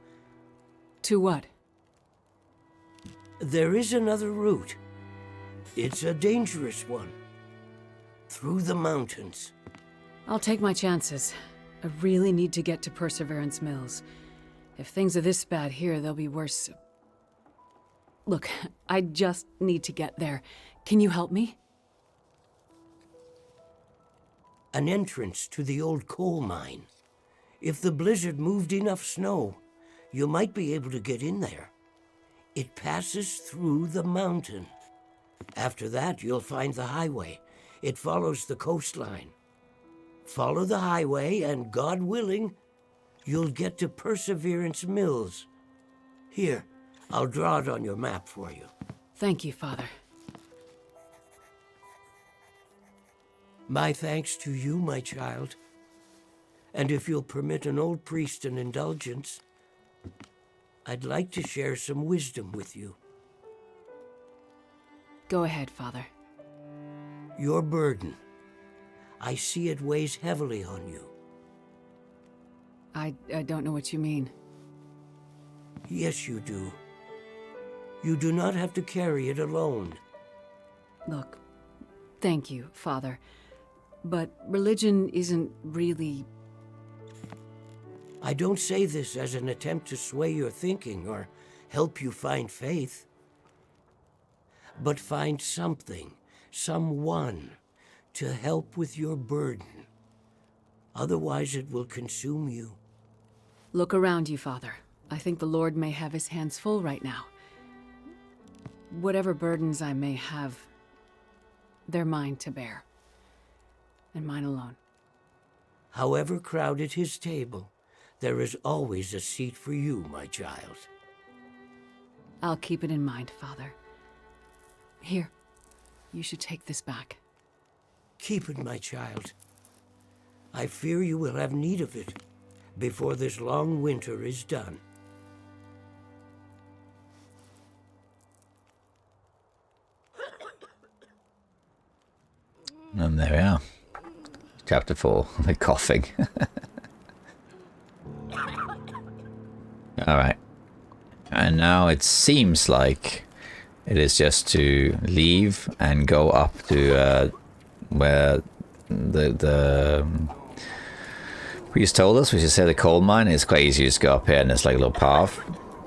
To what? There is another route. It's a dangerous one. Through the mountains. I'll take my chances. I really need to get to Perseverance Mills. If things are this bad here, they'll be worse. Look, I just need to get there. Can you help me? An entrance to the old coal mine. If the blizzard moved enough snow, you might be able to get in there. It passes through the mountain. After that, you'll find the highway. It follows the coastline. Follow the highway, and God willing, you'll get to Perseverance Mills. Here, I'll draw it on your map for you. Thank you, Father. My thanks to you, my child. And if you'll permit an old priest an indulgence, I'd like to share some wisdom with you. Go ahead, Father. Your burden. I see it weighs heavily on you. I don't know what you mean. Yes, you do. You do not have to carry it alone. Look, thank you, Father. But religion isn't really... I don't say this as an attempt to sway your thinking or help you find faith. But find something, someone, to help with your burden. Otherwise it will consume you. Look around you, Father. I think the Lord may have his hands full right now. Whatever burdens I may have, they're mine to bear. And mine alone. However crowded his table, there is always a seat for you, my child. I'll keep it in mind, Father. Here, you should take this back. Keep it, my child. I fear you will have need of it before this long winter is done. And there we are. Chapter 4, the coughing. Alright. And now it seems like it is just to leave and go up to where the priest told us, which is the coal mine. It's quite easy to just go up here and it's like a little path.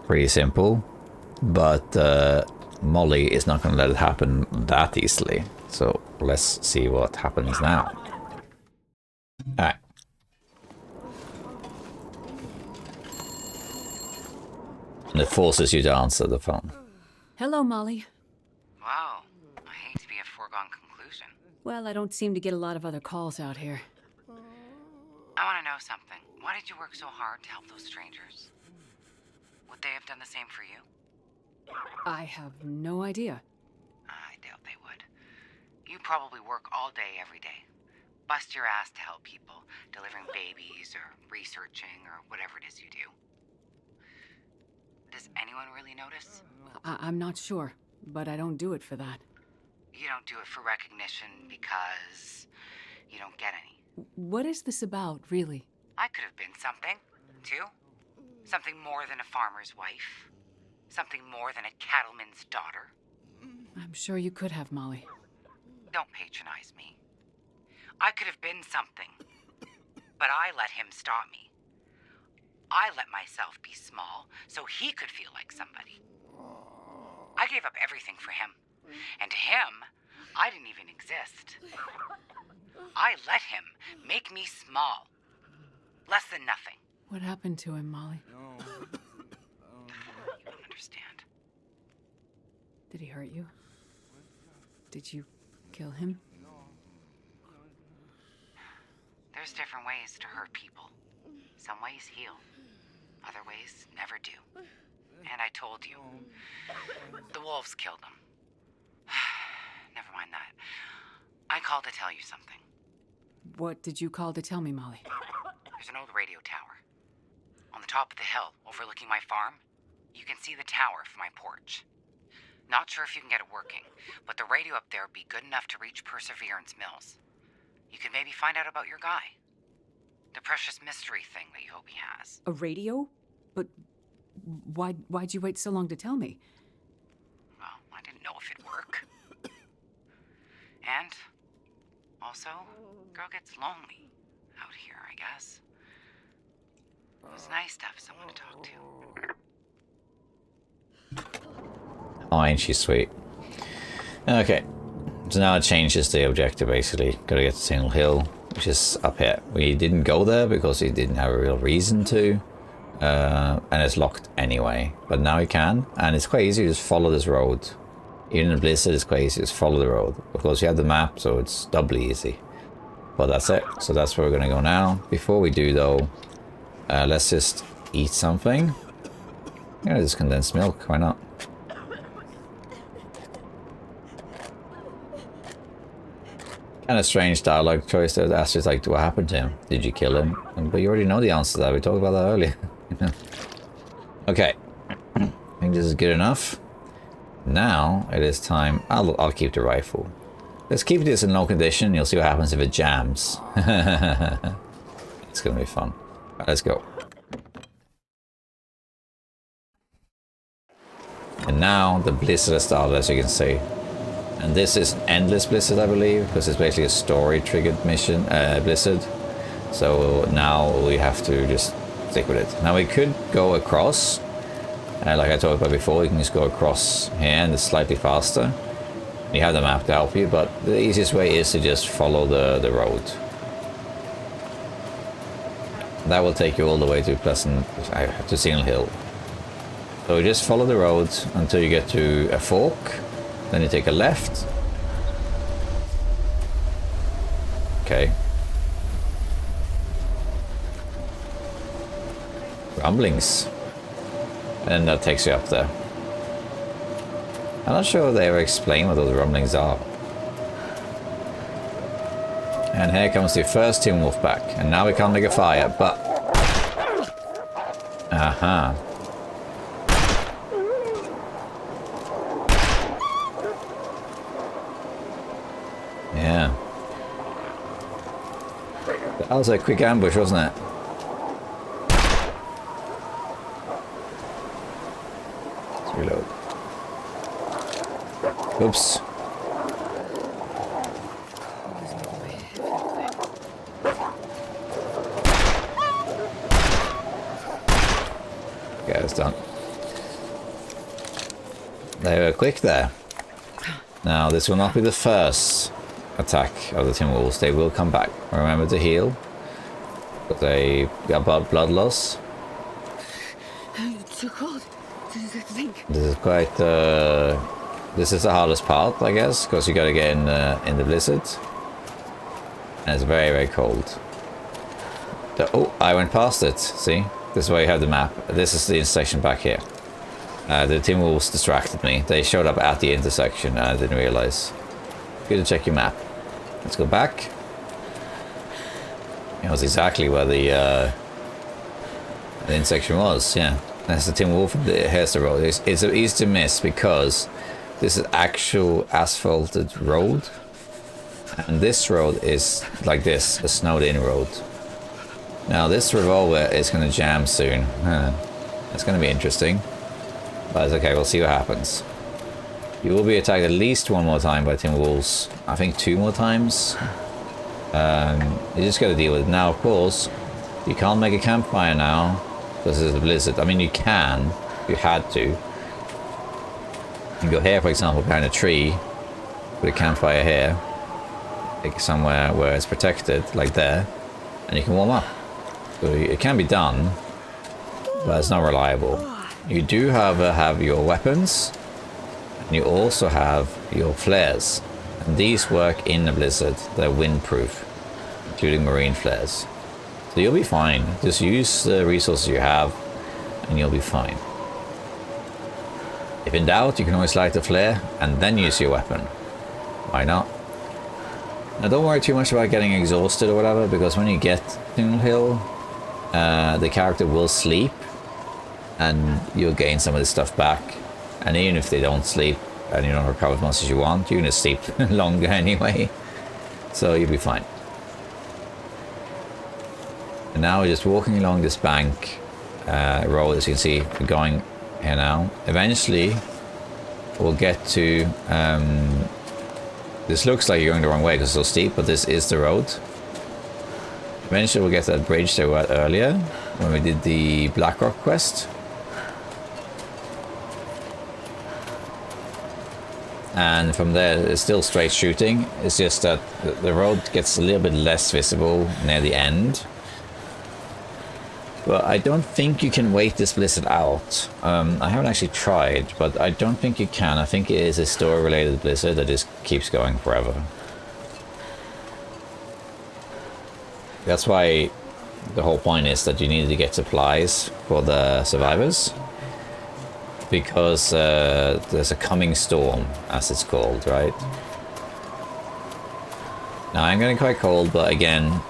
Pretty simple. But Molly is not going to let it happen that easily. So let's see what happens now. Alright. And it forces you to answer the phone. Hello, Molly. Wow. I hate to be a foregone conclusion. Well, I don't seem to get a lot of other calls out here. I want to know something. Why did you work so hard to help those strangers? Would they have done the same for you? I have no idea. I doubt they would. You probably work all day, every day. Bust your ass to help people, delivering babies or researching or whatever it is you do. Does anyone really notice? I'm not sure, but I don't do it for that. You don't do it for recognition because you don't get any. What is this about, really? I could have been something, too. Something more than a farmer's wife. Something more than a cattleman's daughter. I'm sure you could have, Molly. Don't patronize me. I could have been something, but I let him stop me. I let myself be small so he could feel like somebody. I gave up everything for him, and to him, I didn't even exist. I let him make me small. Less than nothing. What happened to him, Molly? You don't understand. Did he hurt you? Did you kill him? There's different ways to hurt people. Some ways heal. Other ways never do. And I told you. The wolves killed them. Never mind that. I called to tell you something. What did you call to tell me, Molly? There's an old radio tower. On the top of the hill, overlooking my farm. You can see the tower from my porch. Not sure if you can get it working, but the radio up there would be good enough to reach Perseverance Mills. You could maybe find out about your guy. The precious mystery thing that you hope he has. A radio? But why'd you wait so long to tell me? Well, I didn't know if it'd work. And also, girl gets lonely out here, I guess. It was nice to have someone to talk to. Oh, ain't she sweet? Okay, so now it changes the objective basically. Gotta get to Single Hill, which is up here. We didn't go there because we didn't have a real reason to. And it's locked anyway. But now we can, and it's quite easy to just follow this road. Even in Blizzard, it's quite easy to just follow the road. Of course, you have the map, so it's doubly easy. But that's it. So that's where we're gonna go now. Before we do though, let's just eat something. Yeah, just condensed milk, why not? Kind of strange dialogue choice there. Astrid's like, what happened to him? Did you kill him? But you already know the answer to that. We talked about that earlier. Okay. I think this is good enough. Now it is time. I'll keep the rifle. Let's keep this in low condition. You'll see what happens if it jams. It's gonna be fun. Right, let's go. And now the blizzard has started, as you can see. And this is endless blizzard, I believe, because it's basically a story-triggered mission, blizzard. So now we have to just stick with it. Now we could go across, like I talked about before. You can just go across here, and it's slightly faster. You have the map to help you, but the easiest way is to just follow the road. That will take you all the way to to Single Hill. So you just follow the road until you get to a fork. Then you take a left. Okay. Rumblings. And that takes you up there. I'm not sure if they ever explain what those rumblings are. And here comes the first Timberwolf back. And now we can't make a fire, but... Aha. Yeah. That was a quick ambush, wasn't it? Let's reload. Oops. Okay, it's done. They were quick there. Now, this will not be the first attack of the Timberwolves. They will come back. Remember to heal. But they got blood loss. It's too cold. This is quite this is the hardest part, I guess, because you gotta get in the blizzard. And it's very, very cold. Oh, I went past it. See? This is where you have the map. This is the intersection back here. The Timberwolves distracted me. They showed up at the intersection and I didn't realize. Good to check your map. Let's go back. It was exactly where the intersection was, yeah. That's the Timberwolf. Here's the road. It's easy to miss because this is actual asphalted road. And this road is like this, a snowed in road. Now this revolver is going to jam soon. It's going to be interesting. But it's okay, we'll see what happens. You will be attacked at least one more time by Timberwolves. I think 2 more times. You just got to deal with it. Now, of course, you can't make a campfire now because there's a blizzard. I mean, you can, if you had to. You can go here, for example, behind a tree, put a campfire here, take it somewhere where it's protected, like there, and you can warm up. So it can be done, but it's not reliable. You do, however, have your weapons, and you also have your flares. And these work in the blizzard. They're windproof. including marine flares. So you'll be fine. Just use the resources you have and you'll be fine. If in doubt, you can always light the flare and then use your weapon. Why not? Now don't worry too much about getting exhausted or whatever, because when you get to Hill, the character will sleep and you'll gain some of this stuff back. And even if they don't sleep and you don't recover as much as you want, you're going to sleep longer anyway. So you'll be fine. And now we're just walking along this bank road, as you can see. We're going here now. Eventually, we'll get to... this looks like you're going the wrong way because it's so steep, but this is the road. Eventually, we'll get to that bridge that we were at earlier when we did the Blackrock Quest. And from there, it's still straight shooting. It's just that the road gets a little bit less visible near the end. But I don't think you can wait this blizzard out. I haven't actually tried, but I don't think you can. I think it is a story-related blizzard that just keeps going forever. That's why the whole point is that you need to get supplies for the survivors. Because there's a coming storm, as it's called, right? Now I'm getting quite cold, but again,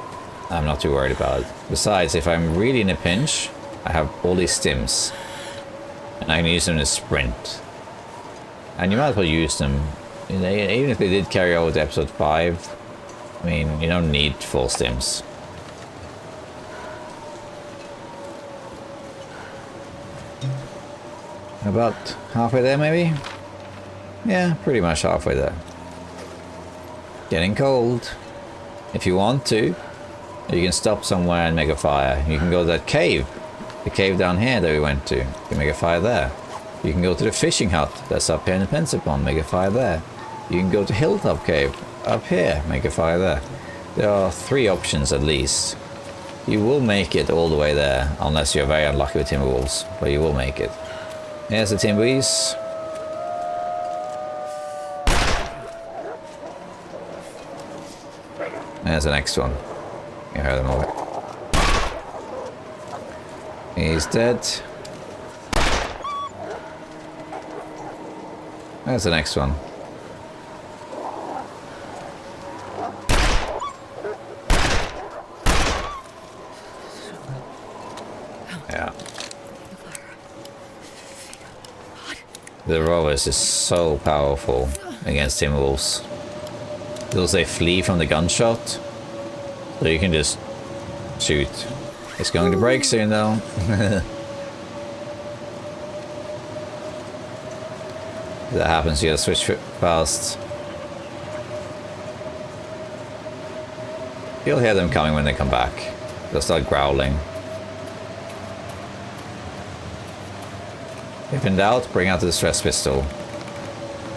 I'm not too worried about it. Besides, if I'm really in a pinch, I have all these stims. And I can use them to sprint. And you might as well use them. Even if they did carry over to episode 5, I mean, you don't need full stims. About halfway there, maybe? Yeah, pretty much halfway there. Getting cold. If you want to, you can stop somewhere and make a fire. You can go to that cave. The cave down here that we went to. You can make a fire there. You can go to the fishing hut that's up here in the Pencil Pond. Make a fire there. You can go to Hilltop Cave. Up here. Make a fire there. There are 3 options at least. You will make it all the way there. Unless you're very unlucky with Timberwolves. But you will make it. Here's the Timbies. There's the next one. You heard them all. He's dead. There's the next one. Yeah. The Rovers is so powerful against Timberwolves. Because they flee from the gunshot. So you can just shoot. It's going to break soon though. If that happens, you gotta switch fast. You'll hear them coming when they come back. They'll start growling. If in doubt, bring out the stress pistol.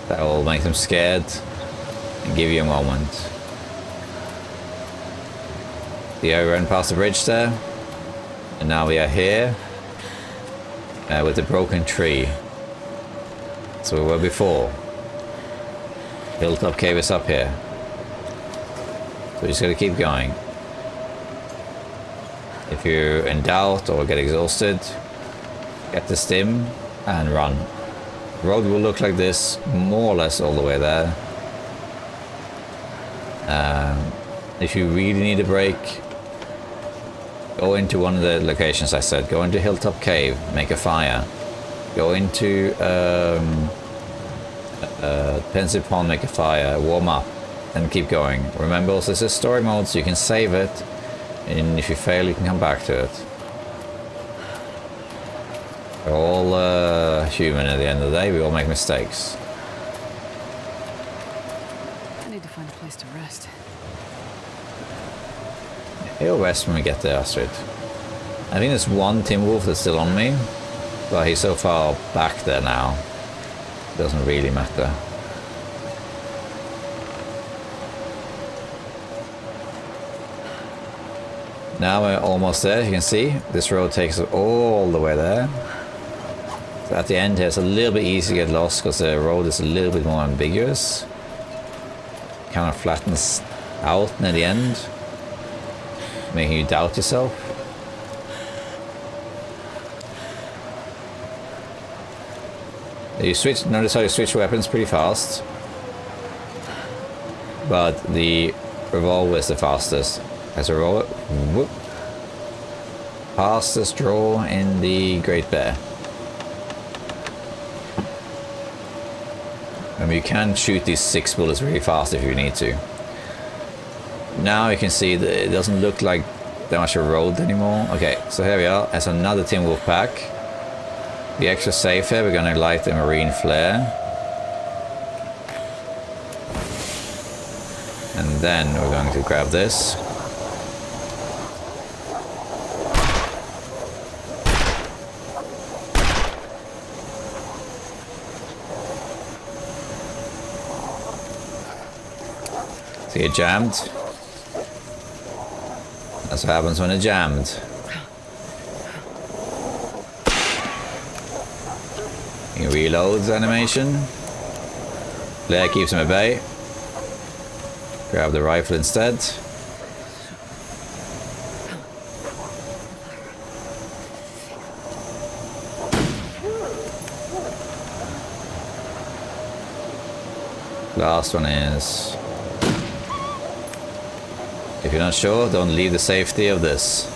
That will make them scared and give you a moment. The ran past the bridge there, and now we are here with the broken tree. So we were before. Hilltop Cave is up here. So we just gotta keep going. If you're in doubt or get exhausted, get the stim and run. The road will look like this more or less all the way there. If you really need a break, go into one of the locations I said. Go into Hilltop Cave, make a fire. Go into Pencil Pond, make a fire, warm up, and keep going. Remember also this is story mode, so you can save it, and if you fail you can come back to it. We're all human at the end of the day, we all make mistakes. I need to find a place to rest. He'll rest when we get there, Astrid. I think there's one Timberwolf that's still on me, but he's so far back there now, it doesn't really matter. Now we're almost there, as you can see. This road takes us all the way there. So at the end here, it's a little bit easy to get lost because the road is a little bit more ambiguous. Kind of flattens out near the end. Making you doubt yourself. You switch. Notice how you switch weapons pretty fast. But the revolver is the fastest. As a roll, whoop. Fastest draw in the Great Bear. You can shoot these 6 bullets really fast if you need to. Now you can see that it doesn't look like that much of a road anymore. Okay, so here we are. There's another Timberwolf pack. Be extra safe here. We're gonna light the marine flare. And then we're going to grab this. So you're jammed. That's what happens when you're jammed. He reloads animation. Flare keeps him at bay. Grab the rifle instead. Last one is... If you're not sure, don't leave the safety of this.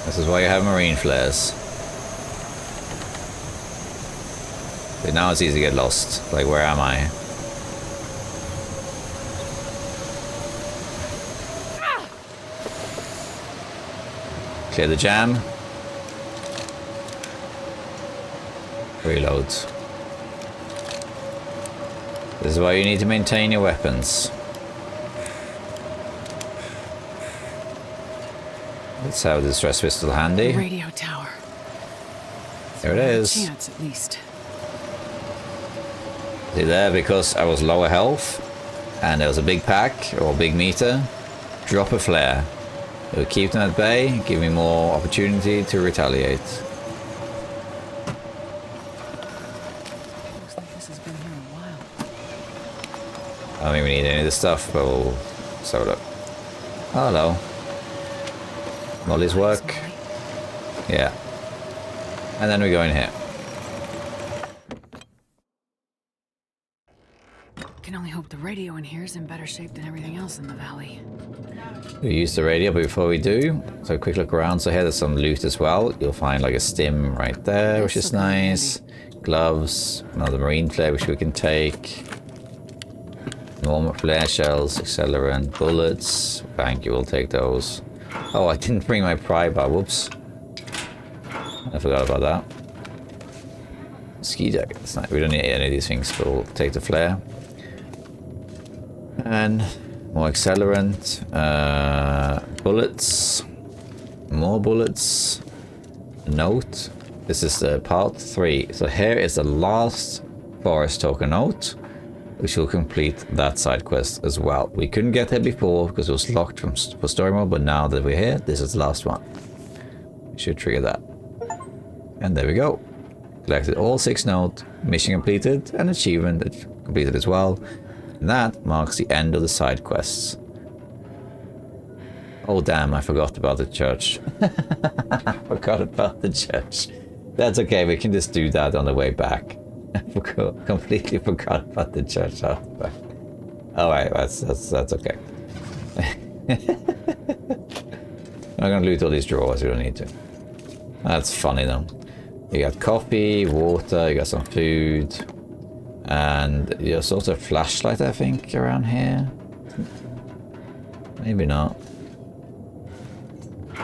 This is why you have marine flares. See, now it's easy to get lost. Like, where am I? Clear the jam. Reload. This is why you need to maintain your weapons. Let's have the stress pistol handy. Radio tower. There it is. Chance, at least. See there, because I was lower health and there was a big pack or a big meter, drop a flare. It will keep them at bay, give me more opportunity to retaliate. Looks like this has been here a while. I don't think we need any of this stuff, but we'll sort it. Oh, hello. Molly's work. Yeah. And then we go in here. Can only hope the radio in here is in better shape than everything else in the valley. We use the radio, but before we do, so a quick look around. So here there's some loot as well. You'll find like a stim right there, which is nice. Gloves, another marine flare, which we can take. Normal flare shells, accelerant, bullets. Thank you, we'll take those. Oh, I didn't bring my pry bar, whoops. I forgot about that. Ski jacket, it's not, we don't need any of these things, but we'll take the flare. And more accelerant, bullets, more bullets, note. This is part 3. So here is the last forest token note, which will complete that side quest as well. We couldn't get there before because it was locked for story mode, but now that we're here, this is the last one. We should trigger that. And there we go. Collected all 6 notes, mission completed, and achievement completed as well. And that marks the end of the side quests. Oh damn, I forgot about the church. I forgot about the church. That's okay, we can just do that on the way back. I completely forgot about the church artifact. Alright, that's okay. I'm gonna loot all these drawers, we don't need to. That's funny though. You got coffee, water, you got some food, and your sort of flashlight, I think, around here. Maybe not. I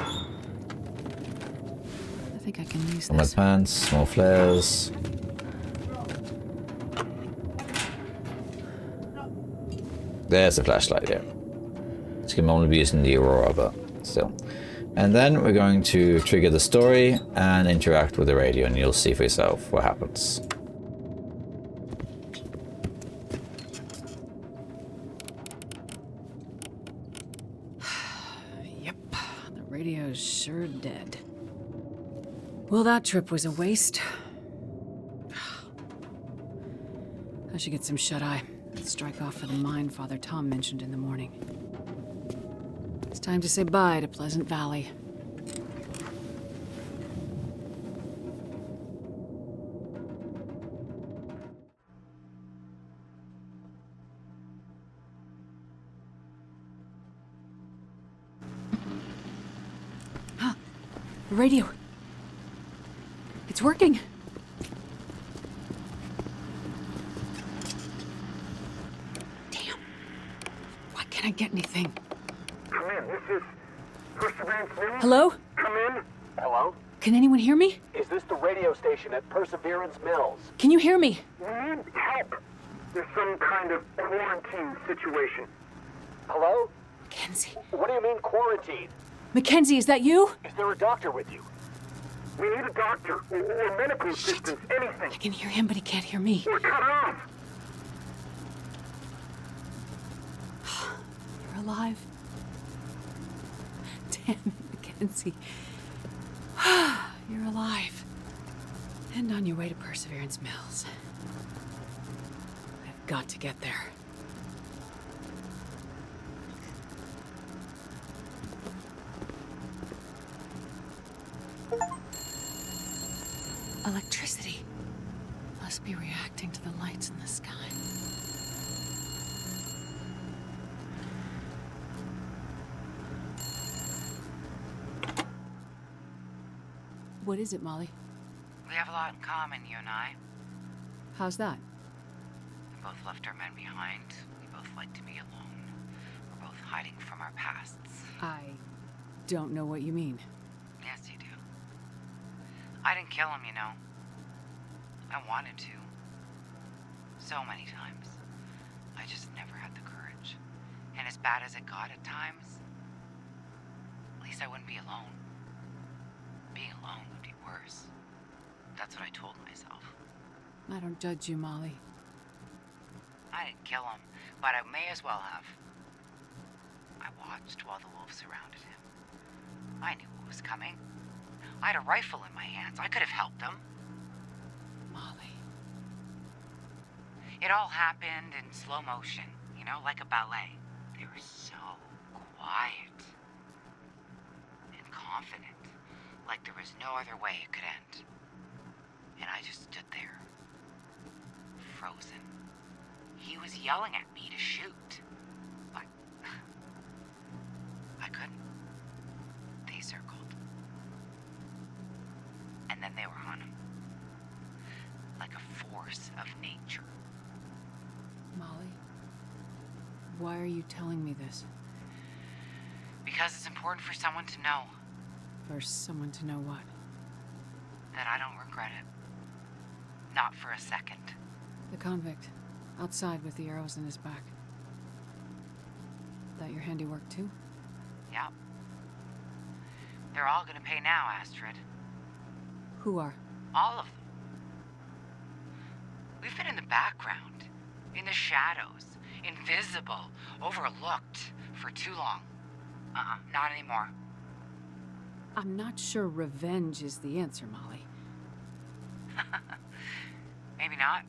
think I can use My this. pants, more flares. There's the flashlight, yeah. This can only be used in the Aurora, but still. And then we're going to trigger the story and interact with the radio, and you'll see for yourself what happens. Yep, the radio's sure dead. Well, that trip was a waste. I should get some shut-eye. Strike off for the mine Father Tom mentioned in the morning. It's time to say bye to Pleasant Valley. The radio. It's working. Damn. Why can't I get anything? Come in. This is Perseverance Mills. Hello? Come in. Hello? Can anyone hear me? Is this the radio station at Perseverance Mills? Can you hear me? We need help. There's some kind of quarantine situation. Hello? Mackenzie. What do you mean quarantine? Mackenzie, is that you? Is there a doctor with you? We need a doctor or medical assistance, anything. I can hear him, but he can't hear me. We're cut off. You're alive. Damn it, Mackenzie. You're alive. And on your way to Perseverance Mills. I've got to get there. Electricity. Must be reacting to the lights in the sky. What is it, Molly? We have a lot in common, you and I. How's that? We both left our men behind. We both like to be alone. We're both hiding from our pasts. I don't know what you mean. Yes, you do. I didn't kill him, you know. I wanted to. So many times. I just never had the courage. And as bad as it got at times, at least I wouldn't be alone. Being alone would be worse. That's what I told myself. I don't judge you, Molly. I didn't kill him, but I may as well have. I watched while the wolves surrounded him. I knew what was coming. I had a rifle in my hands. I could have helped them. Molly. It all happened in slow motion, you know, like a ballet. They were so quiet and confident, like there was no other way it could end. And I just stood there, frozen. He was yelling at me to shoot, but I couldn't. They circled. And then they were on him, like a force of nature. Molly, why are you telling me this? Because it's important for someone to know. For someone to know what? That I don't regret it. Not for a second. The convict, outside with the arrows in his back. That your handiwork too? Yep. They're all gonna pay now, Astrid. Who are? All of them. We've been in the background, in the shadows, invisible, overlooked for too long. Not anymore. I'm not sure revenge is the answer, Molly. Maybe not,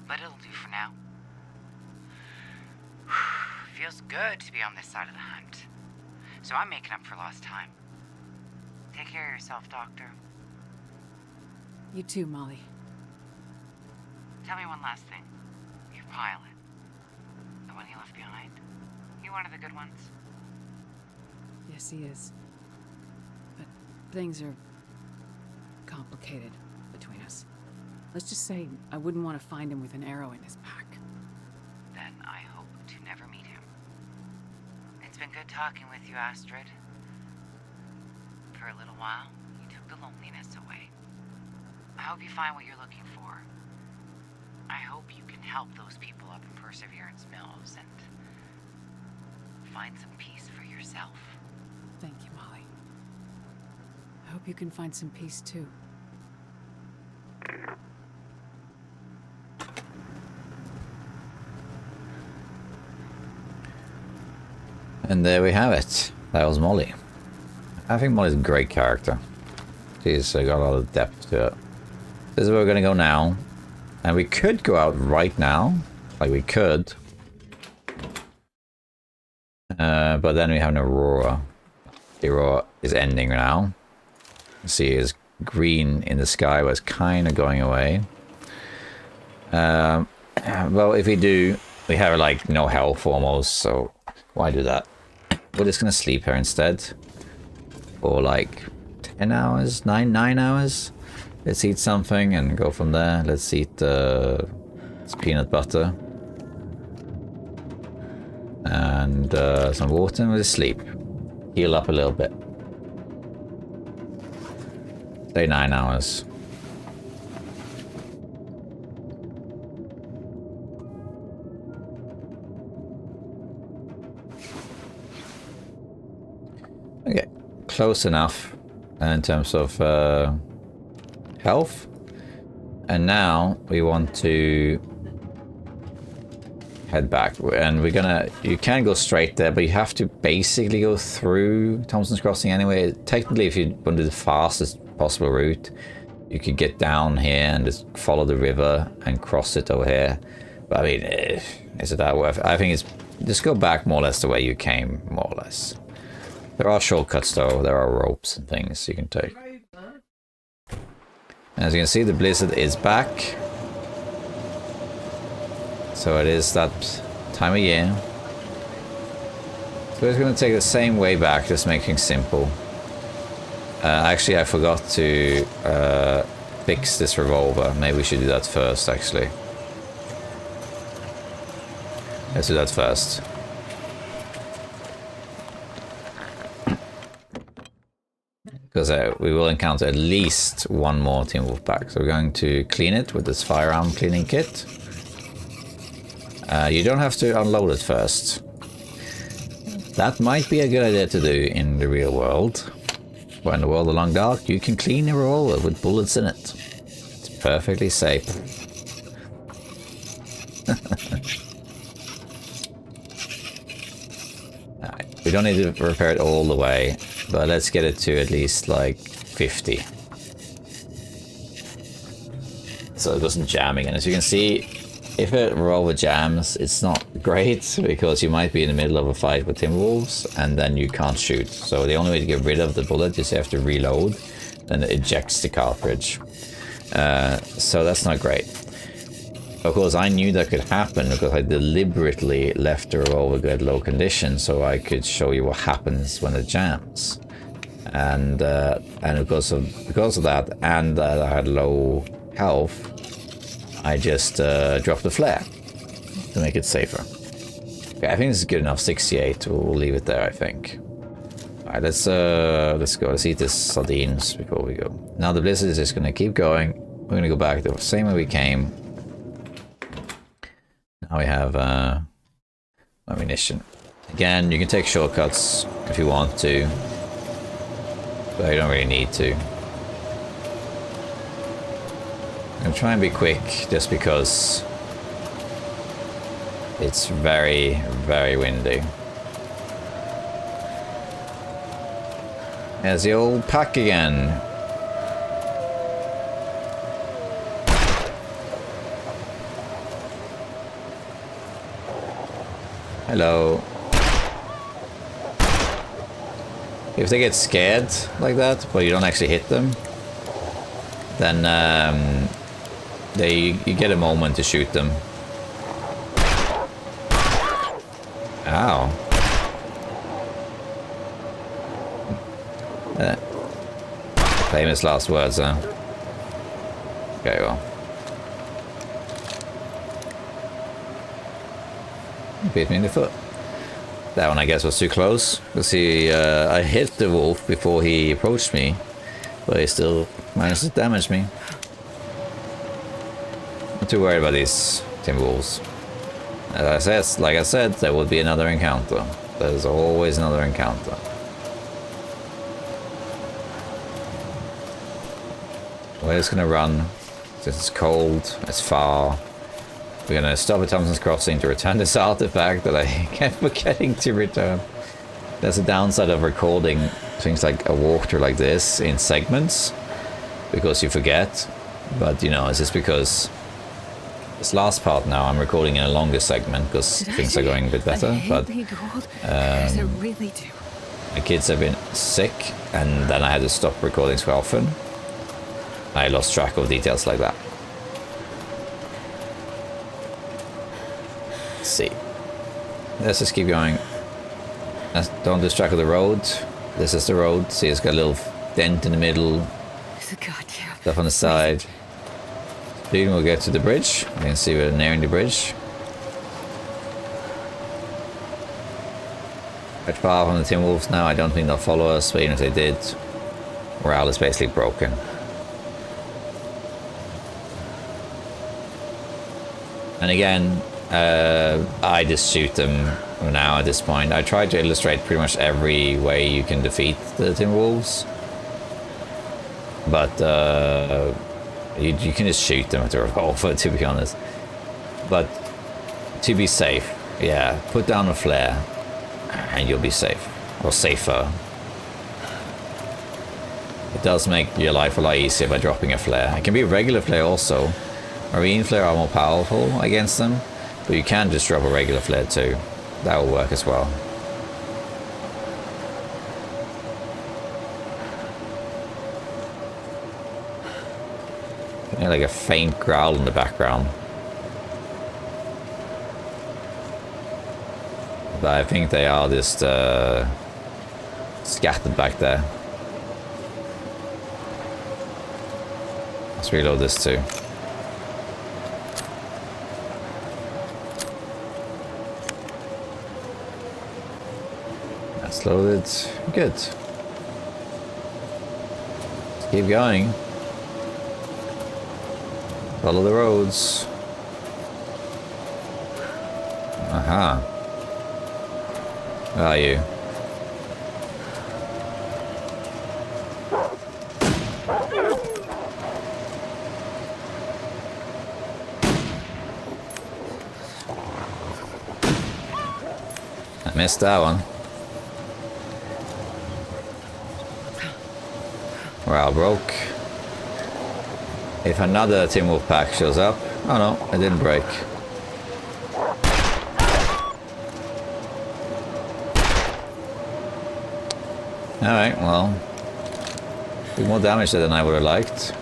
but it'll do for now. Feels good to be on this side of the hunt. So I'm making up for lost time. Take care of yourself, Doctor. You too, Molly. Tell me one last thing. Your pilot. The one you left behind. You one of the good ones? Yes, he is. But things are complicated between us. Let's just say I wouldn't want to find him with an arrow in his back. Then I hope to never meet him. It's been good talking with you, Astrid. For a little while, you took the loneliness away. I hope you find what you're looking for. I hope you can help those people up in Perseverance Mills and find some peace for yourself. Thank you, Molly. I hope you can find some peace too. And there we have it. That was Molly. I think Molly's a great character. Geez, I got a lot of depth to it. This is where we're gonna go now. And we could go out right now. Like we could. But then we have an Aurora. The Aurora is ending now. You see it's green in the sky, but it's kind of going away. Well, if we do, we have like no health almost, so why do that? We're just gonna sleep here instead. For like 10 hours, 9 hours. Let's eat something and go from there. Let's eat some peanut butter. And some water and we'll just sleep. Heal up a little bit. Say 9 hours. Okay, close enough in terms of health. And now we want to head back, and we're gonna, you can go straight there, but you have to basically go through Thomson's Crossing anyway. Technically, if you want to do the fastest possible route, you could get down here and just follow the river and cross it over here. But I mean, is it that worth it? I think it's just go back more or less the way you came, more or less. There are shortcuts though, there are ropes and things you can take. As you can see, the blizzard is back. So it is that time of year. So it's going to take the same way back, just making simple. Actually, I forgot to fix this revolver. Maybe we should do that first, actually. Let's do that first. Because we will encounter at least one more Timberwolf pack. So we're going to clean it with this firearm cleaning kit. You don't have to unload it first. That might be a good idea to do in the real world. But in the world of Long Dark, you can clean a revolver with bullets in it. It's perfectly safe. Alright, we don't need to repair it all the way, but let's get it to at least like 50. So it doesn't jam again. As you can see, if a revolver jams, it's not great because you might be in the middle of a fight with Timberwolves and then you can't shoot. So the only way to get rid of the bullet is you have to reload, then it ejects the cartridge. So that's not great. Of course, I knew that could happen because I deliberately left the revolver at low condition so I could show you what happens when it jams. And because of that, and that I had low health, I just dropped the flare to make it safer. Okay, I think this is good enough. 68. We'll leave it there, I think. All right, let's go. Let's eat this sardines before we go. Now the blizzard is just gonna keep going. We're gonna go back the same way we came. Now we have ammunition. Again, you can take shortcuts if you want to, but you don't really need to. I'm gonna try and be quick just because it's very, very windy. There's the old pack again. Hello. If they get scared like that, but you don't actually hit them, then you get a moment to shoot them. Ow. Famous last words, huh? Okay, well. Bit me in the foot. That one, I guess, was too close. Let's see, I hit the wolf before he approached me, but he still managed to damage me. Not too worried about these Timberwolves. Like I said, there will be another encounter. There's always another encounter. We're just gonna run. Since it's cold, it's far. We're gonna stop at Thomson's Crossing to return this artifact that I kept forgetting to return. There's a downside of recording things like a walkthrough like this in segments. because you forget. But you know, it's just because this last part now I'm recording in a longer segment because things are going a bit better. But I really do. my kids have been sick, and then I had to stop recording so often. I lost track of details like that. Let's see. Let's just keep going. Don't lose track of the road. This is the road. See, it's got a little dent in the middle. Stuff on the side. Soon we'll get to the bridge. You can see we're nearing the bridge. Quite far from the Timberwolves now. I don't think they'll follow us, but even if they did, morale is basically broken. And again, I just shoot them now at this point. I tried to illustrate pretty much every way you can defeat the Timberwolves. But you can just shoot them with the revolver, to be honest. But to be safe, yeah, put down a flare and you'll be safe. Or safer. It does make your life a lot easier by dropping a flare. It can be a regular flare also. Marine flare are more powerful against them, but you can just drop a regular flare too. That will work as well. Like a faint growl in the background. But I think they are just scattered back there. Let's reload this too. That's loaded. Good. Let's keep going. Follow the roads. Aha. Where are you? I missed that one. Morale broke. If another Timberwolf pack shows up... Oh no, it didn't break. Alright, well... did more damage there than I would have liked.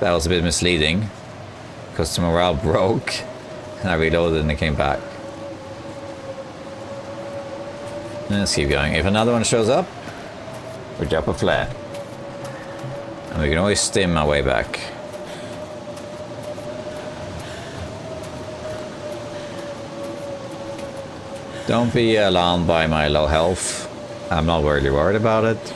That was a bit misleading. Because the morale broke. And I reloaded and it came back. Let's keep going. If another one shows up, we drop a flare. And we can always stim our way back. Don't be alarmed by my low health. I'm not really worried about it.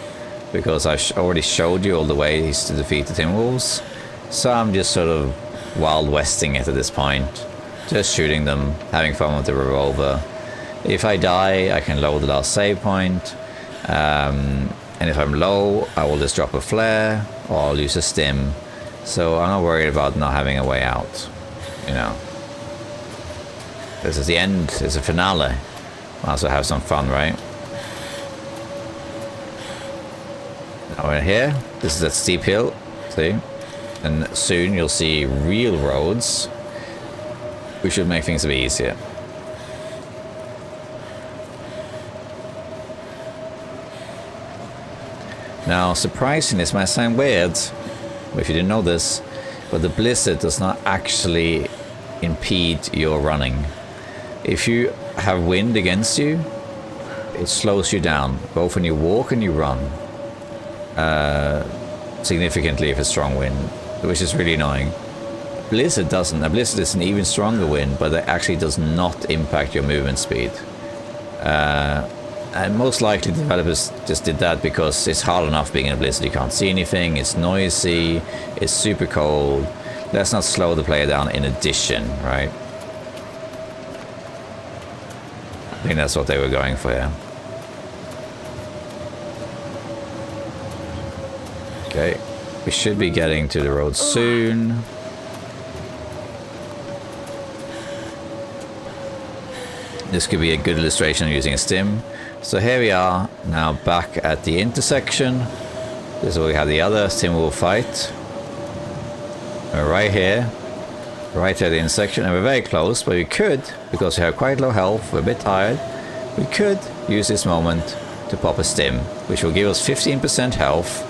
Because I already showed you all the ways to defeat the Timberwolves. So I'm just sort of Wild Westing it at this point. Just shooting them, having fun with the revolver. If I die, I can load the last save point. And if I'm low, I will just drop a flare, or I'll use a stim. So I'm not worried about not having a way out, you know. This is the end, it's a finale. Might also have some fun, right? Now we're here, this is that steep hill, see? And soon you'll see real roads, which should make things a bit easier. Now, surprisingly, this might sound weird, if you didn't know this, but the blizzard does not actually impede your running. If you have wind against you, it slows you down, both when you walk and you run. Significantly if it's strong wind, which is really annoying. Blizzard doesn't. A blizzard is an even stronger wind, but it actually does not impact your movement speed. And most likely developers just did that because it's hard enough being in a blizzard. You can't see anything, it's noisy, it's super cold. Let's not slow the player down in addition, right? I think that's what they were going for here. Okay, we should be getting to the road soon. This could be a good illustration of using a stim. So here we are, now back at the intersection. This is where we had the other Timberwolf fight. We're right here. Right at the intersection, and we're very close, but we could, because we have quite low health, we're a bit tired, we could use this moment to pop a stim, which will give us 15% health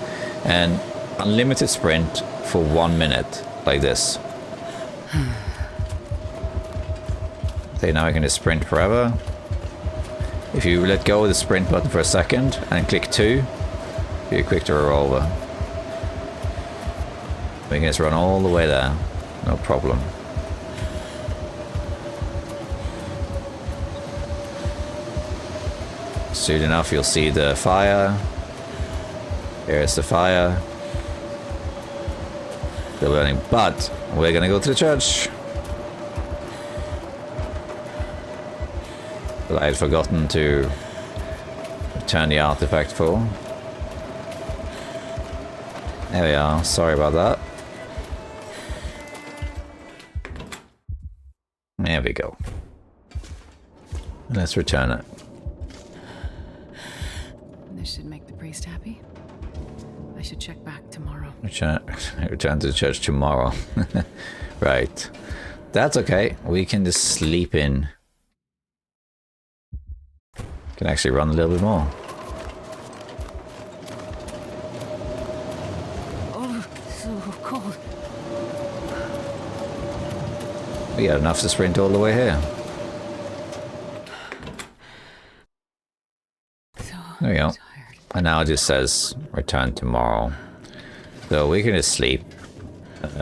and unlimited sprint for 1 minute, like this. Okay, now I can just sprint forever. If you let go of the sprint button for a second and click 2, you're quick to roll over. We can just run all the way there, no problem. Soon enough you'll see the fire. Here's the fire. Still burning, but we're gonna go to the church. But I had forgotten to return the artifact for. There we are, sorry about that. There we go. Let's return it. This should make the priest happy. I should check back tomorrow. Return to the church tomorrow. Right. That's okay. We can just sleep in. Can actually run a little bit more. Oh, so cold. We got enough to sprint all the way here. There we go. And now it just says return tomorrow. So we can just sleep.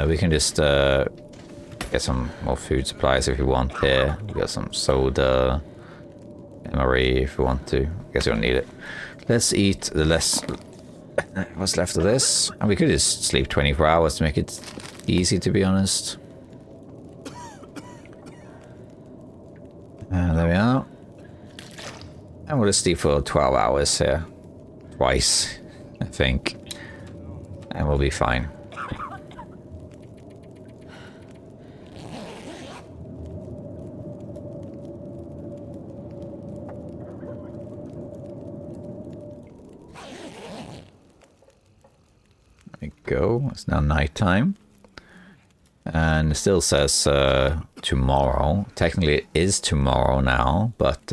We can just get some more food supplies if we want here. We got some soda, MRE if we want to. I guess we don't need it. Let's eat the what's left of this. And we could just sleep 24 hours to make it easy, to be honest. There we are. And we'll just sleep for 12 hours here. Twice, I think. And we'll be fine. There we go. It's now nighttime. And it still says tomorrow. Technically it is tomorrow now, but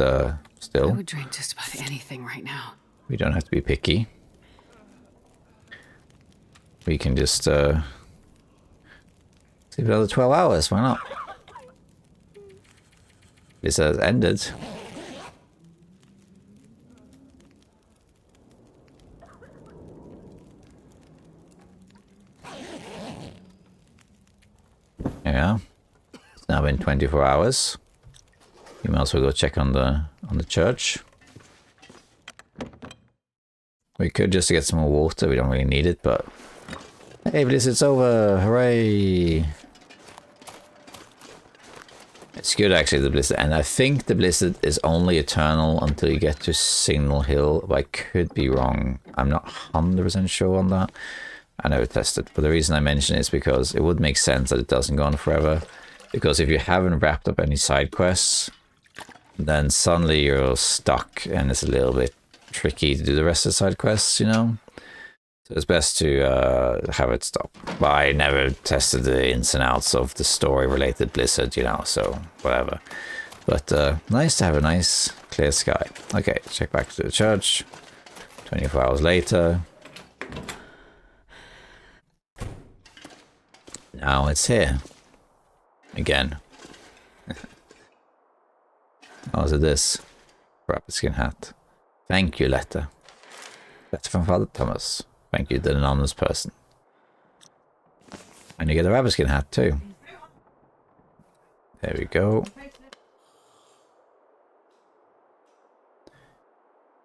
still. I would drink just about anything right now. We don't have to be picky. We can just sleep another 12 hours, why not? This has ended. Yeah. It's now been 24 hours. You may also go check on the church. We could just get some more water, we don't really need it, but... Hey, Blizzard's over! Hooray! It's good actually, the Blizzard, and I think the Blizzard is only eternal until you get to Signal Hill, but I could be wrong. I'm not 100% sure on that. I never tested, but the reason I mention it is because it would make sense that it doesn't go on forever. Because if you haven't wrapped up any side quests, then suddenly you're stuck and it's a little bit tricky to do the rest of the side quests, you know? So it's best to have it stop. But I never tested the ins and outs of the story-related Blizzard, you know, so whatever. But nice to have a nice, clear sky. Okay, check back to the church. 24 hours later. Now it's here. Again. Oh, is it this? Rabbit skin hat. Thank you, letter. Letter from Father Thomas. Thank you, the anonymous person. And you get a rabbit skin hat too. There we go.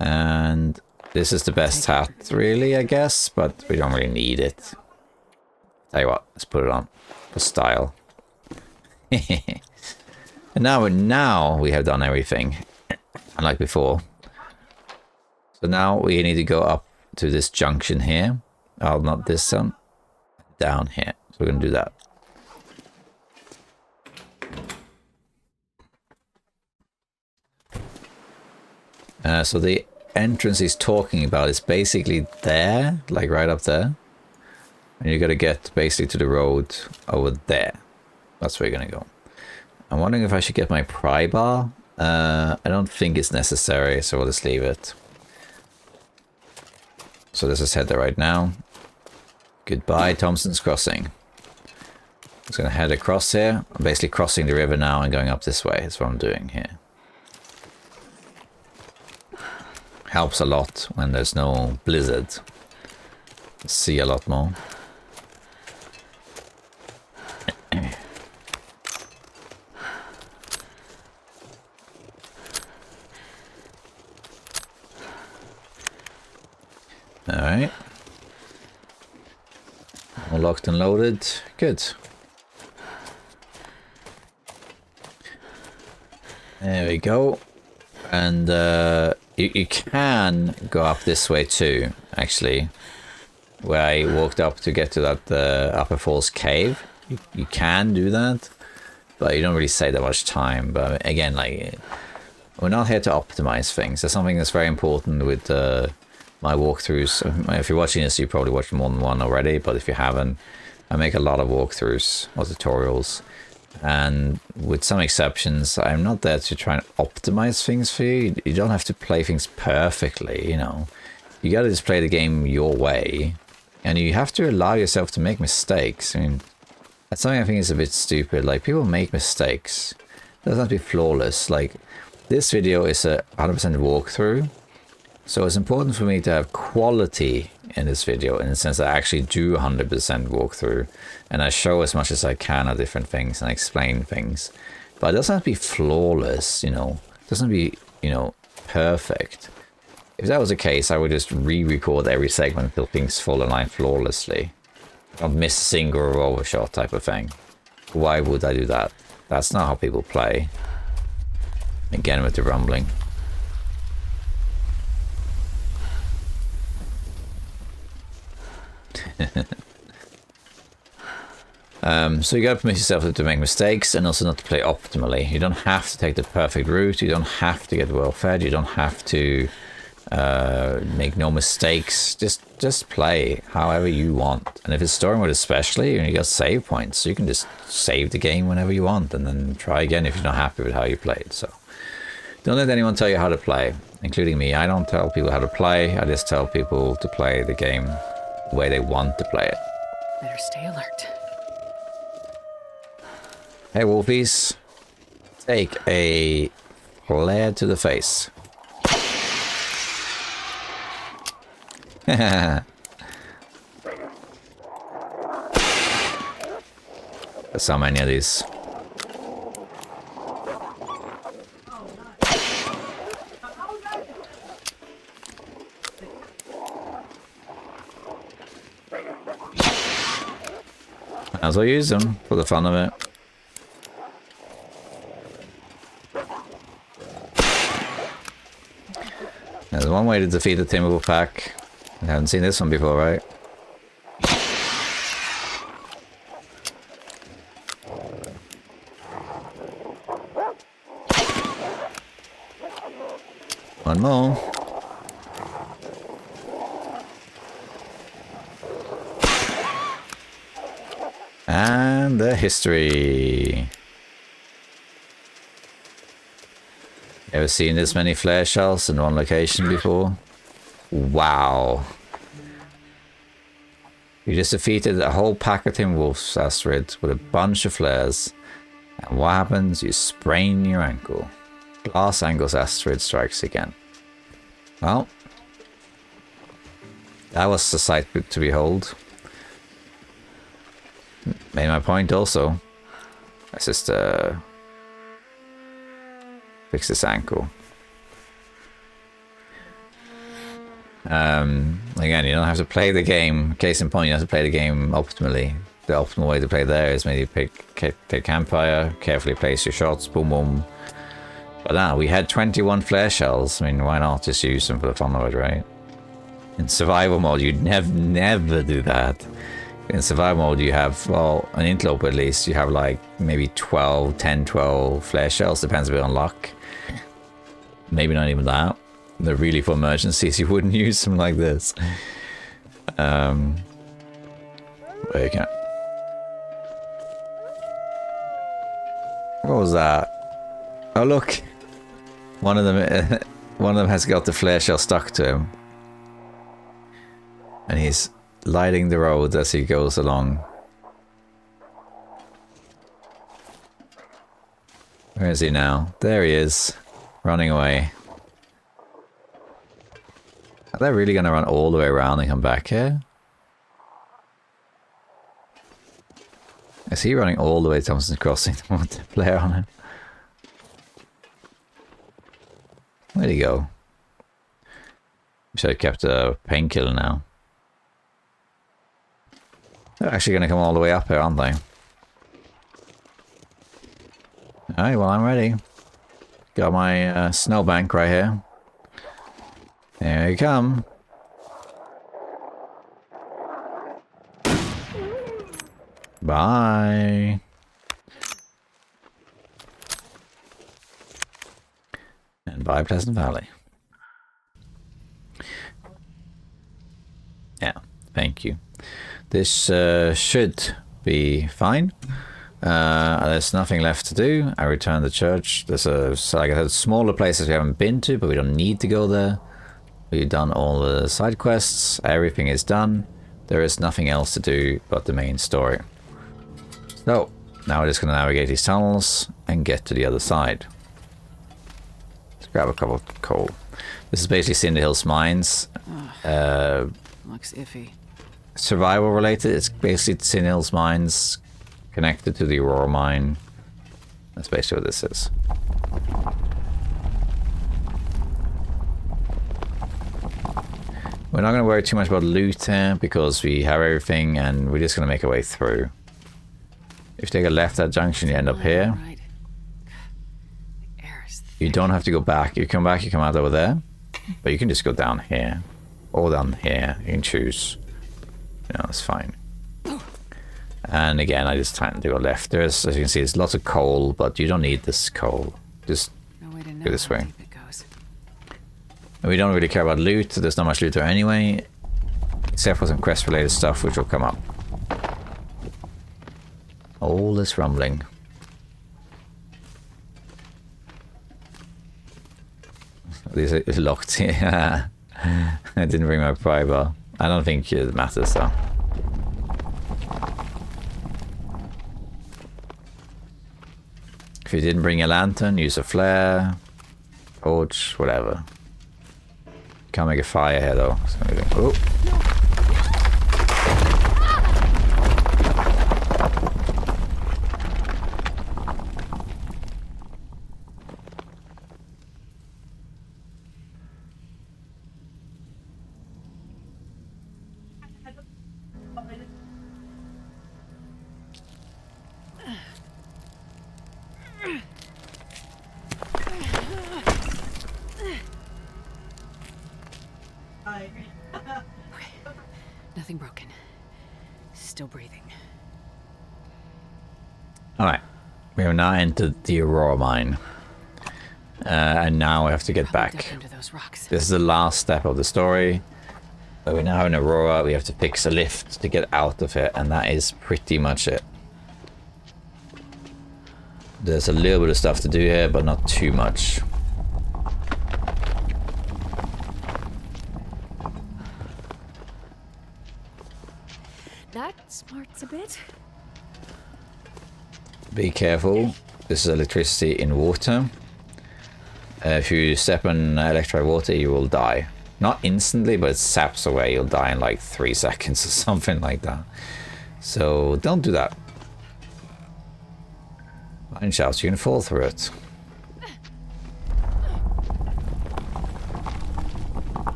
And this is the best hat, really, I guess, but we don't really need it. Tell you what, let's put it on for style. And now we have done everything, unlike before. So now we need to go up to this junction here. Oh, not this one. Down here. So we're going to do that. So the entrance he's talking about is basically there, like right up there. And you got to get basically to the road over there. That's where you're going to go. I'm wondering if I should get my pry bar. I don't think it's necessary, so we'll just leave it. So let's just head there right now. Goodbye, Thomson's Crossing. I'm just going to head across here. I'm basically crossing the river now and going up this way. That's what I'm doing here. Helps a lot when there's no blizzard. See a lot more. Alright. All locked and loaded. Good. There we go. And you can go up this way too, actually. Where I walked up to get to that Upper Falls cave. You can do that, but you don't really save that much time. But again, like, we're not here to optimize things. There's something that's very important with my walkthroughs. If you're watching this, you probably watched more than one already, but if you haven't, I make a lot of walkthroughs or tutorials. And with some exceptions, I'm not there to try and optimize things for you. You don't have to play things perfectly, you know. You gotta just play the game your way. And you have to allow yourself to make mistakes. I mean, that's something I think is a bit stupid. Like, people make mistakes. It doesn't have to be flawless. Like, this video is a 100% walkthrough. So it's important for me to have quality in this video, in the sense that I actually do 100% walkthrough. And I show as much as I can of different things and explain things. But it doesn't have to be flawless, you know. It doesn't have to be, you know, perfect. If that was the case, I would just re-record every segment until things fall in line flawlessly. Not miss a single or overshot type of thing. Why would I do that? That's not how people play. Again with the rumbling. So you gotta permit yourself to make mistakes and also not to play optimally. You don't have to take the perfect route. You don't have to get well fed. You don't have to make no mistakes. Just play however you want. And if it's story mode especially, you got save points, so you can just save the game whenever you want and then try again if you're not happy with how you played. So don't let anyone tell you how to play, including me. I don't tell people how to play. I just tell people to play the game the way they want to play it. Better stay alert. Hey Wolfies, take a flare to the face. There's so many of these. Might as well use them for the fun of it. There's one way to defeat the Timberwolf pack. I haven't seen this one before, right? One more. And the history. Ever seen this many flare shells in one location before? Wow. You just defeated a whole pack of Timberwolves, Astrid, with a bunch of flares. And what happens? You sprain your ankle. Glass angles Astrid strikes again. Well, that was a sight to behold. Made my point also. Let's just fix this ankle. Again, you don't have to play the game. Case in point, you have to play the game optimally. The optimal way to play there is maybe take campfire, carefully place your shots, boom boom. But now we had 21 flare shells. I mean, why not just use them for the fun of it, right? In survival mode, you'd never do that. In survival mode, you have, well, an interlope at least, you have like maybe 10, 12 flare shells, depends a bit on luck. Maybe not even that. They're really for emergencies. You wouldn't use them like this. Where you can. What was that? Oh look, one of them has got the flare shell stuck to him, and he's lighting the road as he goes along. Where is he now? There he is, running away. Are they really going to run all the way around and come back here? Is he running all the way to Thomson's Crossing to want the flare on him? Where'd he go? Should have kept a painkiller now. They're actually going to come all the way up here, aren't they? Alright, well, I'm ready. Got my snowbank right here. Here you come. Bye. And bye, Pleasant Valley. Yeah, thank you. This should be fine. There's nothing left to do. I returned the church. There's like I said, smaller places we haven't been to, but we don't need to go there. We've done all the side quests. Everything is done. There is nothing else to do but the main story. So, now we're just going to navigate these tunnels and get to the other side. Let's grab a couple of coal. This is basically Cinder Hill's mines. Looks iffy. Survival related. It's basically Cinder Hill's mines connected to the Aurora mine. That's basically what this is. We're not going to worry too much about loot here because we have everything and we're just going to make our way through. If you take a left at junction, you end up here. Right. You don't have to go back. You come back, you come out over there. But you can just go down here. Or down here. You can choose. You know, it's fine. And again, I just tend to go left. There's, as you can see, there's lots of coal, but you don't need this coal. Just go this way. And we don't really care about loot. There's not much loot there anyway. Except for some quest-related stuff, which will come up. All this rumbling. This is locked here. I didn't bring my pry bar. I don't think it matters though. If you didn't bring a lantern, use a flare, torch, whatever. Can't make a fire here though. Oh. Nothing broken. Still breathing. Alright. We have now entered the Aurora mine. And now we have to get back. Into those rocks. This is the last step of the story. But we're now in Aurora. We have to fix a lift to get out of it. And that is pretty much it. There's a little bit of stuff to do here, but not too much. That smarts a bit. Be careful. This is electricity in water. If you step on electric water, you will die. Not instantly, but it saps away. You'll die in like 3 seconds or something like that. So don't do that. Mine shafts, you can fall through it.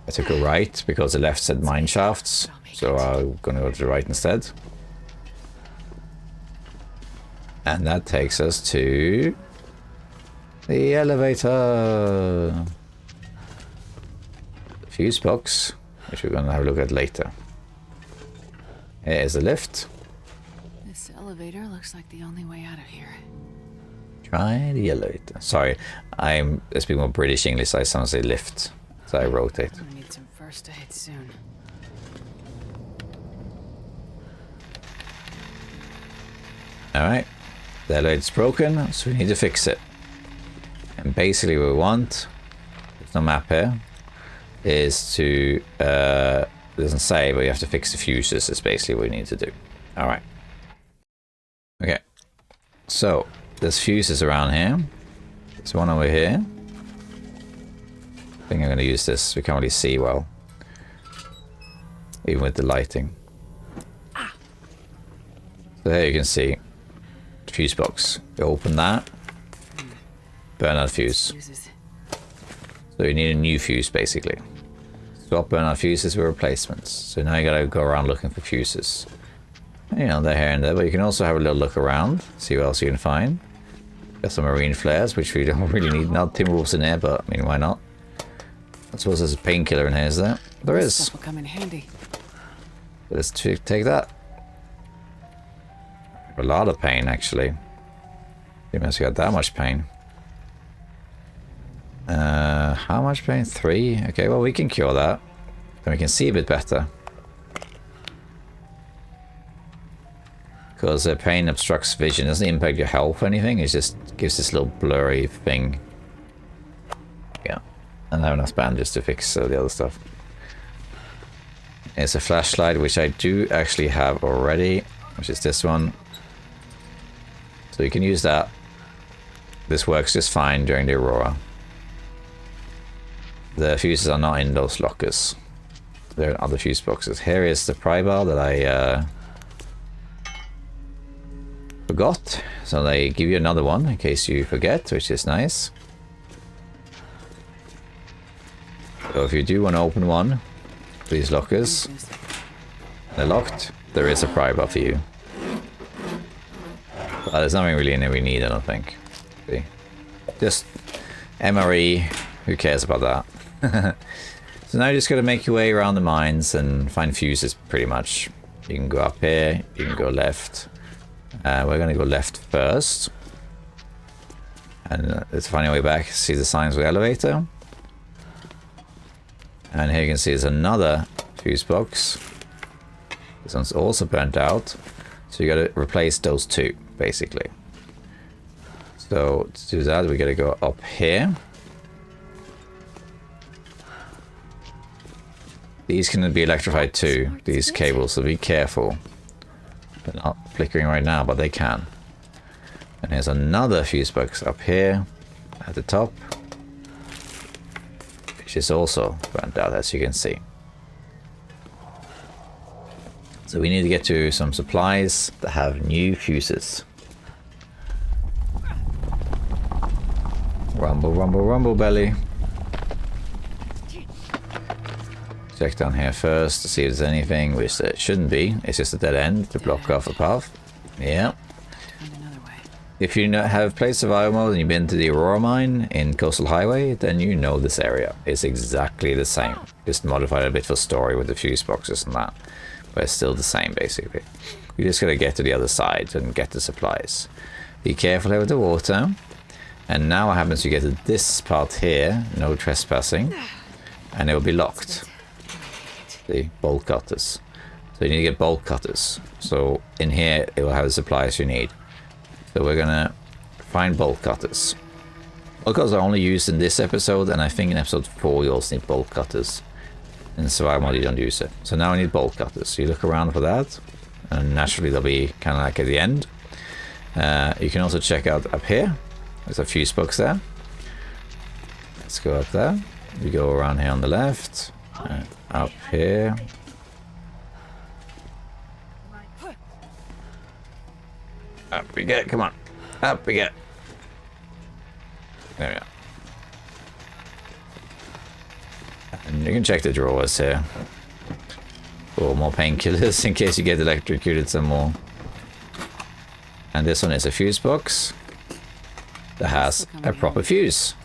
I took a right because the left said mine shafts, so I'm gonna go to the right instead. And that takes us to the elevator. Fuse box, which we're gonna have a look at later. Here is the lift. This elevator looks like the only way out of here. Try the elevator. Sorry, I'm speaking more British English. I sometimes say lift, so I rotate. I need some first aid soon. Alright, the elevator's broken, so we need to fix it. And basically what we want, there's no map here, is to, it doesn't say, but you have to fix the fuses, is basically what we need to do. Alright. Okay, so there's fuses around here. There's one over here. I think I'm going to use this. We can't really see well, even with the lighting. So here you can see the fuse box. You open that, burn that fuse. So you need a new fuse basically. Swap burn out fuses with replacements. So now you gotta go around looking for fuses. You know, they're here and there, but you can also have a little look around, see what else you can find. Got some marine flares, which we don't really need. Not Timberwolves in there, but I mean, why not? I suppose there's a painkiller in here, is there? There is. This will come in handy. Let's take that. A lot of pain, actually. You must have got that much pain. How much pain? 3? Okay, well, we can cure that. Then we can see a bit better. Because pain obstructs vision. It doesn't impact your health or anything. It just gives this little blurry thing. Yeah. And I have enough bandages to fix the other stuff. It's a flashlight, which I do actually have already. Which is this one. So you can use that. This works just fine during the Aurora. The fuses are not in those lockers. There are other fuse boxes. Here is the pry bar that I forgot. So they give you another one in case you forget, which is nice. So if you do want to open one of these lockers, they're locked, there is a pry bar for you. But there's nothing really in there we need, I don't think. See? Just MRE, who cares about that? So now you just got to make your way around the mines and find fuses pretty much. You can go up here, you can go left. We're going to go left first. And let's find our way back, see the signs of the elevator. And here you can see there's another fuse box. This one's also burnt out. So you got to replace those two, basically. So to do that, we got to go up here. These can be electrified too, these cables, so be careful. They're not flickering right now, but they can. And here's another fuse box up here at the top, which is also burnt out, as you can see. So we need to get to some supplies that have new fuses. Rumble, rumble, rumble belly. Check down here first to see if there's anything, which there shouldn't be. It's just a dead end to block off a path. Yeah. If you have played survival mode and you've been to the Aurora mine in Coastal Highway, then you know this area. It's exactly the same. Just modified a bit for story with the fuse boxes and that. But it's still the same, basically. You just gotta get to the other side and get the supplies. Be careful here with the water. And now what happens, you get to this part here, no trespassing. And it will be locked. The bolt cutters. So you need to get bolt cutters. So in here it will have the supplies you need. So we're gonna find bolt cutters. Bolt cutters are only used in this episode, and I think in episode 4 you also need bolt cutters. In survival mode you don't use it. So now we need bolt cutters. So you look around for that, and naturally they'll be kind of like at the end. You can also check out up here. There's a fuse box there. Let's go up there. We go around here on the left. Up here. Up we get, come on. Up we get. There we go. And you can check the drawers here. For more painkillers in case you get electrocuted some more. And this one is a fuse box that has a proper fuse.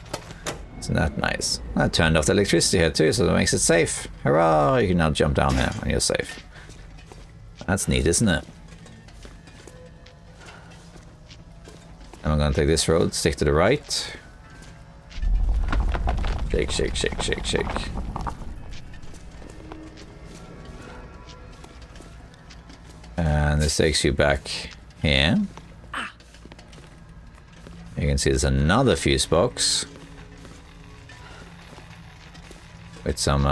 Isn't that nice? I turned off the electricity here too, so that makes it safe. Hurrah! You can now jump down here and you're safe. That's neat, isn't it? And I'm gonna take this road, stick to the right. Shake, shake, shake, shake, shake. And this takes you back here. You can see there's another fuse box with some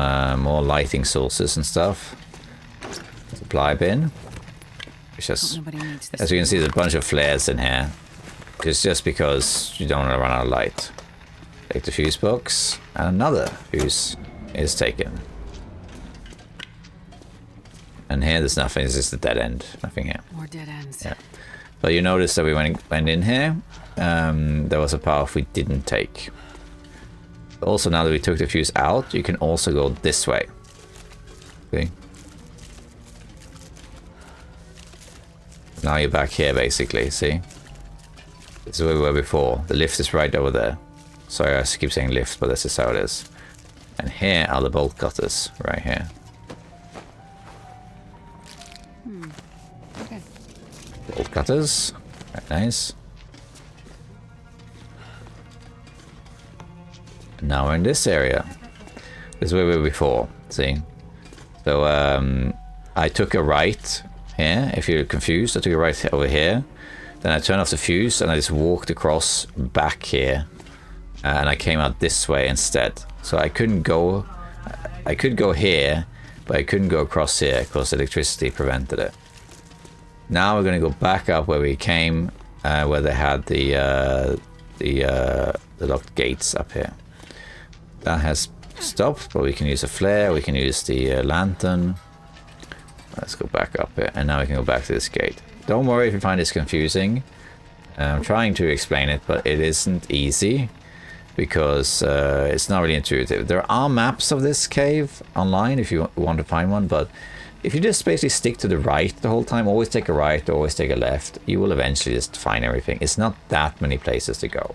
more lighting sources and stuff. Supply bin. As you can see, there's a bunch of flares in here. It's just because you don't want to run out of light. Take the fuse box, and another fuse is taken. And here there's nothing, it's just a dead end. Nothing here. More dead ends. Yeah. But you notice that we went in here. There was a path we didn't take. Also, now that we took the fuse out, you can also go this way. Okay. Now you're back here, basically, see? This is where we were before. The lift is right over there. Sorry, I keep saying lift, but this is how it is. And here are the bolt cutters, right here. Okay. Bolt cutters, very nice. And now we're in this area. This is where we were before, see? So, I took a right here. If you're confused, I took a right over here. Then I turned off the fuse and I just walked across back here. And I came out this way instead. So I couldn't go... I could go here, but I couldn't go across here because electricity prevented it. Now we're going to go back up where we came, where they had the locked gates up here. That has stopped, but we can use a flare, we can use the lantern. Let's go back up here, and now we can go back to this gate. Don't worry if you find this confusing. I'm trying to explain it, but it isn't easy because it's not really intuitive. There are maps of this cave online if you want to find one, but if you just basically stick to the right the whole time, always take a right, always take a left, you will eventually just find everything. It's not that many places to go.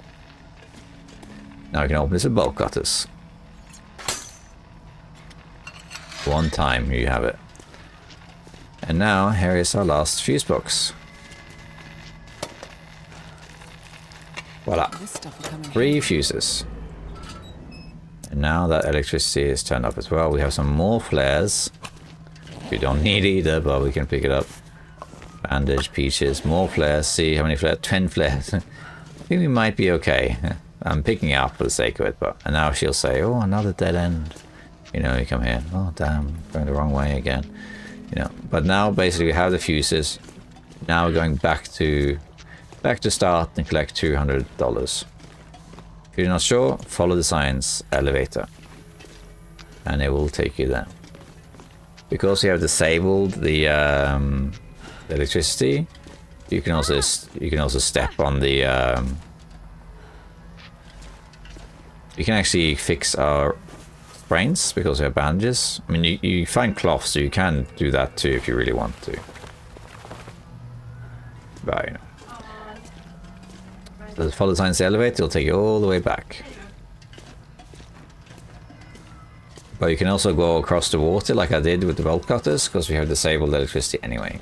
Now we can open this with bolt cutters. One time, here you have it. And now, here is our last fuse box. Voila. 3 fuses. And now that electricity is turned up as well, we have some more flares. We don't need either, but we can pick it up. Bandage, peaches, more flares. See how many flares? 10 flares. I think we might be okay. I'm picking it up for the sake of it, but... And now she'll say, oh, another dead end. You know, you come here. Oh, damn, going the wrong way again. You know, but now basically we have the fuses. Now we're going back to start and collect $200. If you're not sure, follow the signs, elevator, and it will take you there. Because you have disabled the electricity, you can also step on the. You can actually fix our sprains because we have bandages. I mean, you find cloth, so you can do that too if you really want to. But you know. So follow the signs, the elevator, it'll take you all the way back. But you can also go across the water like I did with the bolt cutters because we have disabled electricity anyway.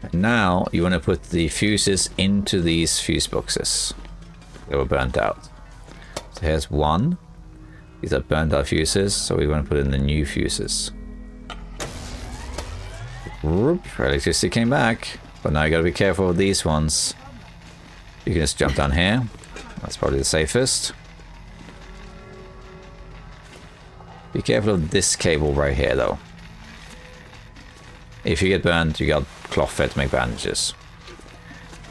And now you want to put the fuses into these fuse boxes that were burnt out. So here's one. These are burnt out fuses, so we want to put in the new fuses. Whoop, electricity came back, but now you gotta be careful with these ones. You can just jump down here. That's probably the safest. Be careful of this cable right here, though. If you get burned, you got cloth there to make bandages.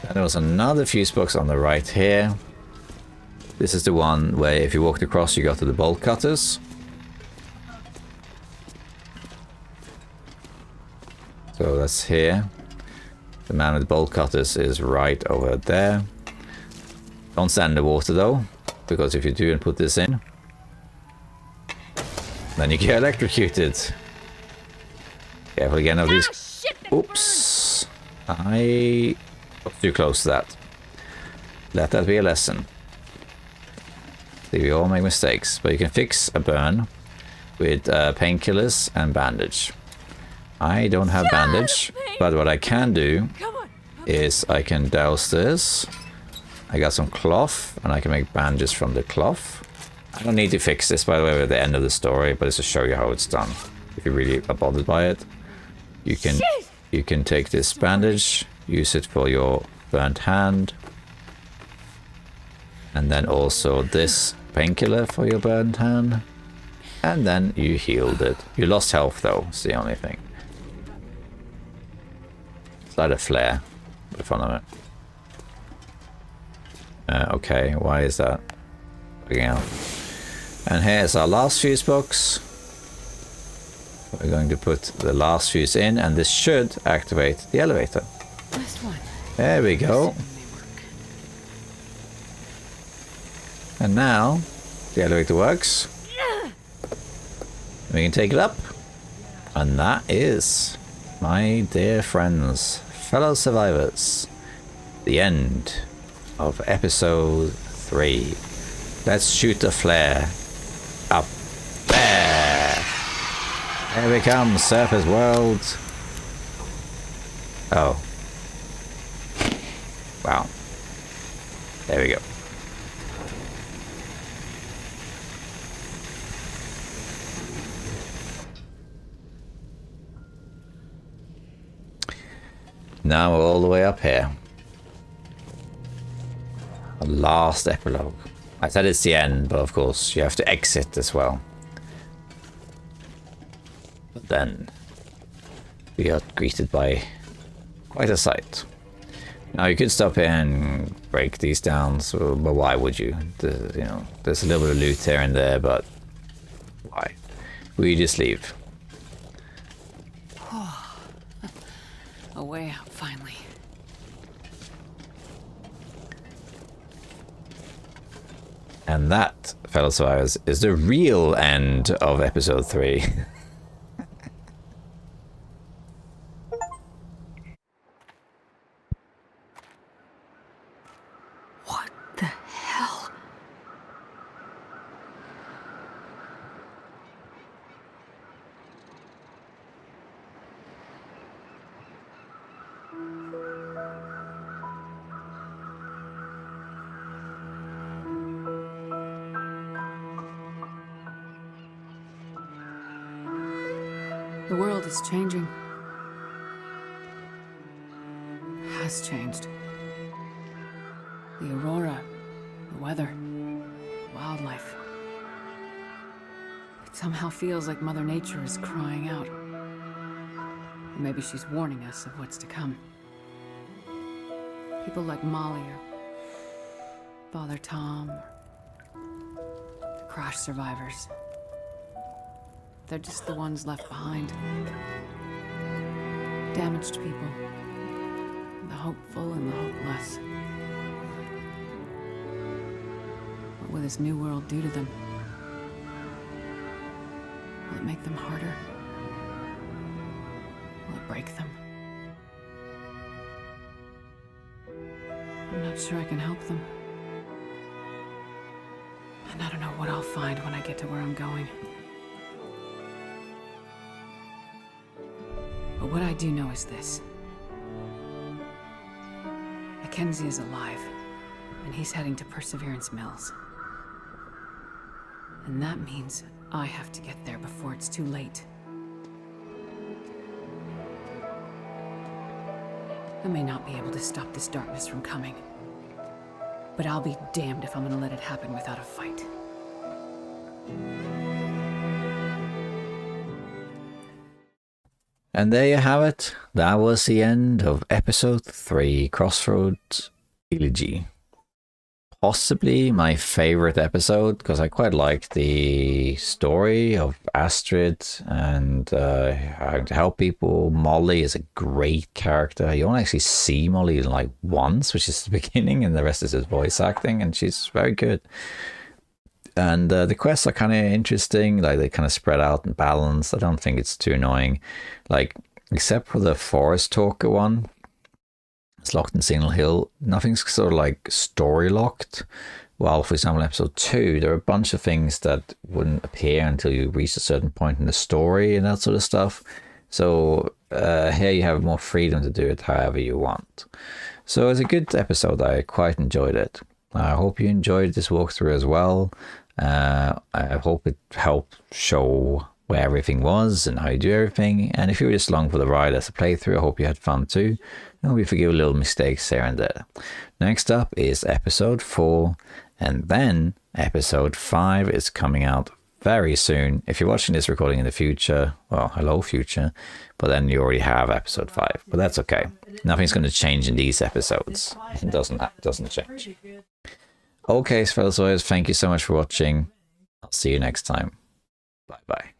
Then there was another fuse box on the right here. This is the one where if you walked across, you got to the bolt cutters. So that's here. The man with the bolt cutters is right over there. Don't stand in the water though, because if you do and put this in, then you get electrocuted. Careful again of these. Oops. I got too close to that. Let that be a lesson. See, we all make mistakes, but you can fix a burn with painkillers and bandage. I don't have bandage, but what I can do is I can douse this I got some cloth, and I can make bandages from the cloth. I don't need to fix this, by the way, at the end of the story, but it's to show you how it's done. If you really are bothered by it, you can take this bandage, use it for your burnt hand, and then also this painkiller for your burnt hand, and then you healed it. You lost health though, it's the only thing. It's like a flare in front of it. Okay, why is that? Out. And here's our last fuse box. We're going to put the last fuse in, and this should activate the elevator. Last one. There we go. And now the elevator works. We can take it up. And that is, my dear friends, fellow survivors, the end of episode 3. Let's shoot a flare up there. Here we come, Surface World. Oh. Wow. There we go. Now we're all the way up here. The last epilogue. I said it's the end, but of course you have to exit as well. But then we are greeted by quite a sight. Now you could stop here and break these down, so, but why would you? You know, there's a little bit of loot here and there, but why? We just leave. A way out, finally. And that, fellow survivors, is the real end of episode 3. What the hell? The world is changing. Has changed. The Aurora, the weather, wildlife. It somehow feels like Mother Nature is crying out. Or maybe she's warning us of what's to come. People like Molly or Father Tom, or the crash survivors. They're just the ones left behind. Damaged people. The hopeful and the hopeless. What will this new world do to them? Will it make them harder? Will it break them? I'm not sure I can help them. And I don't know what I'll find when I get to where I'm going. But what I do know is this. Mackenzie is alive, and he's heading to Perseverance Mills. And that means I have to get there before it's too late. I may not be able to stop this darkness from coming, but I'll be damned if I'm gonna let it happen without a fight. And there you have it. That was the end of episode 3, Crossroads Elegy. Possibly my favorite episode, because I quite like the story of Astrid and how to help people. Molly is a great character. You only actually see Molly like once, which is the beginning, and the rest is his voice acting, and she's very good. And the quests are kind of interesting, like they kind of spread out and balanced. I don't think it's too annoying, like except for the Forest Talker one. It's locked in Signal Hill. Nothing's sort of like story locked. While, for example, episode 2, there are a bunch of things that wouldn't appear until you reach a certain point in the story and that sort of stuff. So here you have more freedom to do it however you want. So it's a good episode. I quite enjoyed it. I hope you enjoyed this walkthrough as well. I hope it helped show where everything was and how you do everything. And if you were just along for the ride as a playthrough, I hope you had fun too. And we forgive little mistakes here and there. Next up is episode 4, and then episode 5 is coming out very soon. If you're watching this recording in the future, well, hello future, but then you already have episode 5. But that's okay. Nothing's going to change in these episodes. It doesn't change. Okay, fellow Sawyers, thank you so much for watching. I'll see you next time. Bye bye.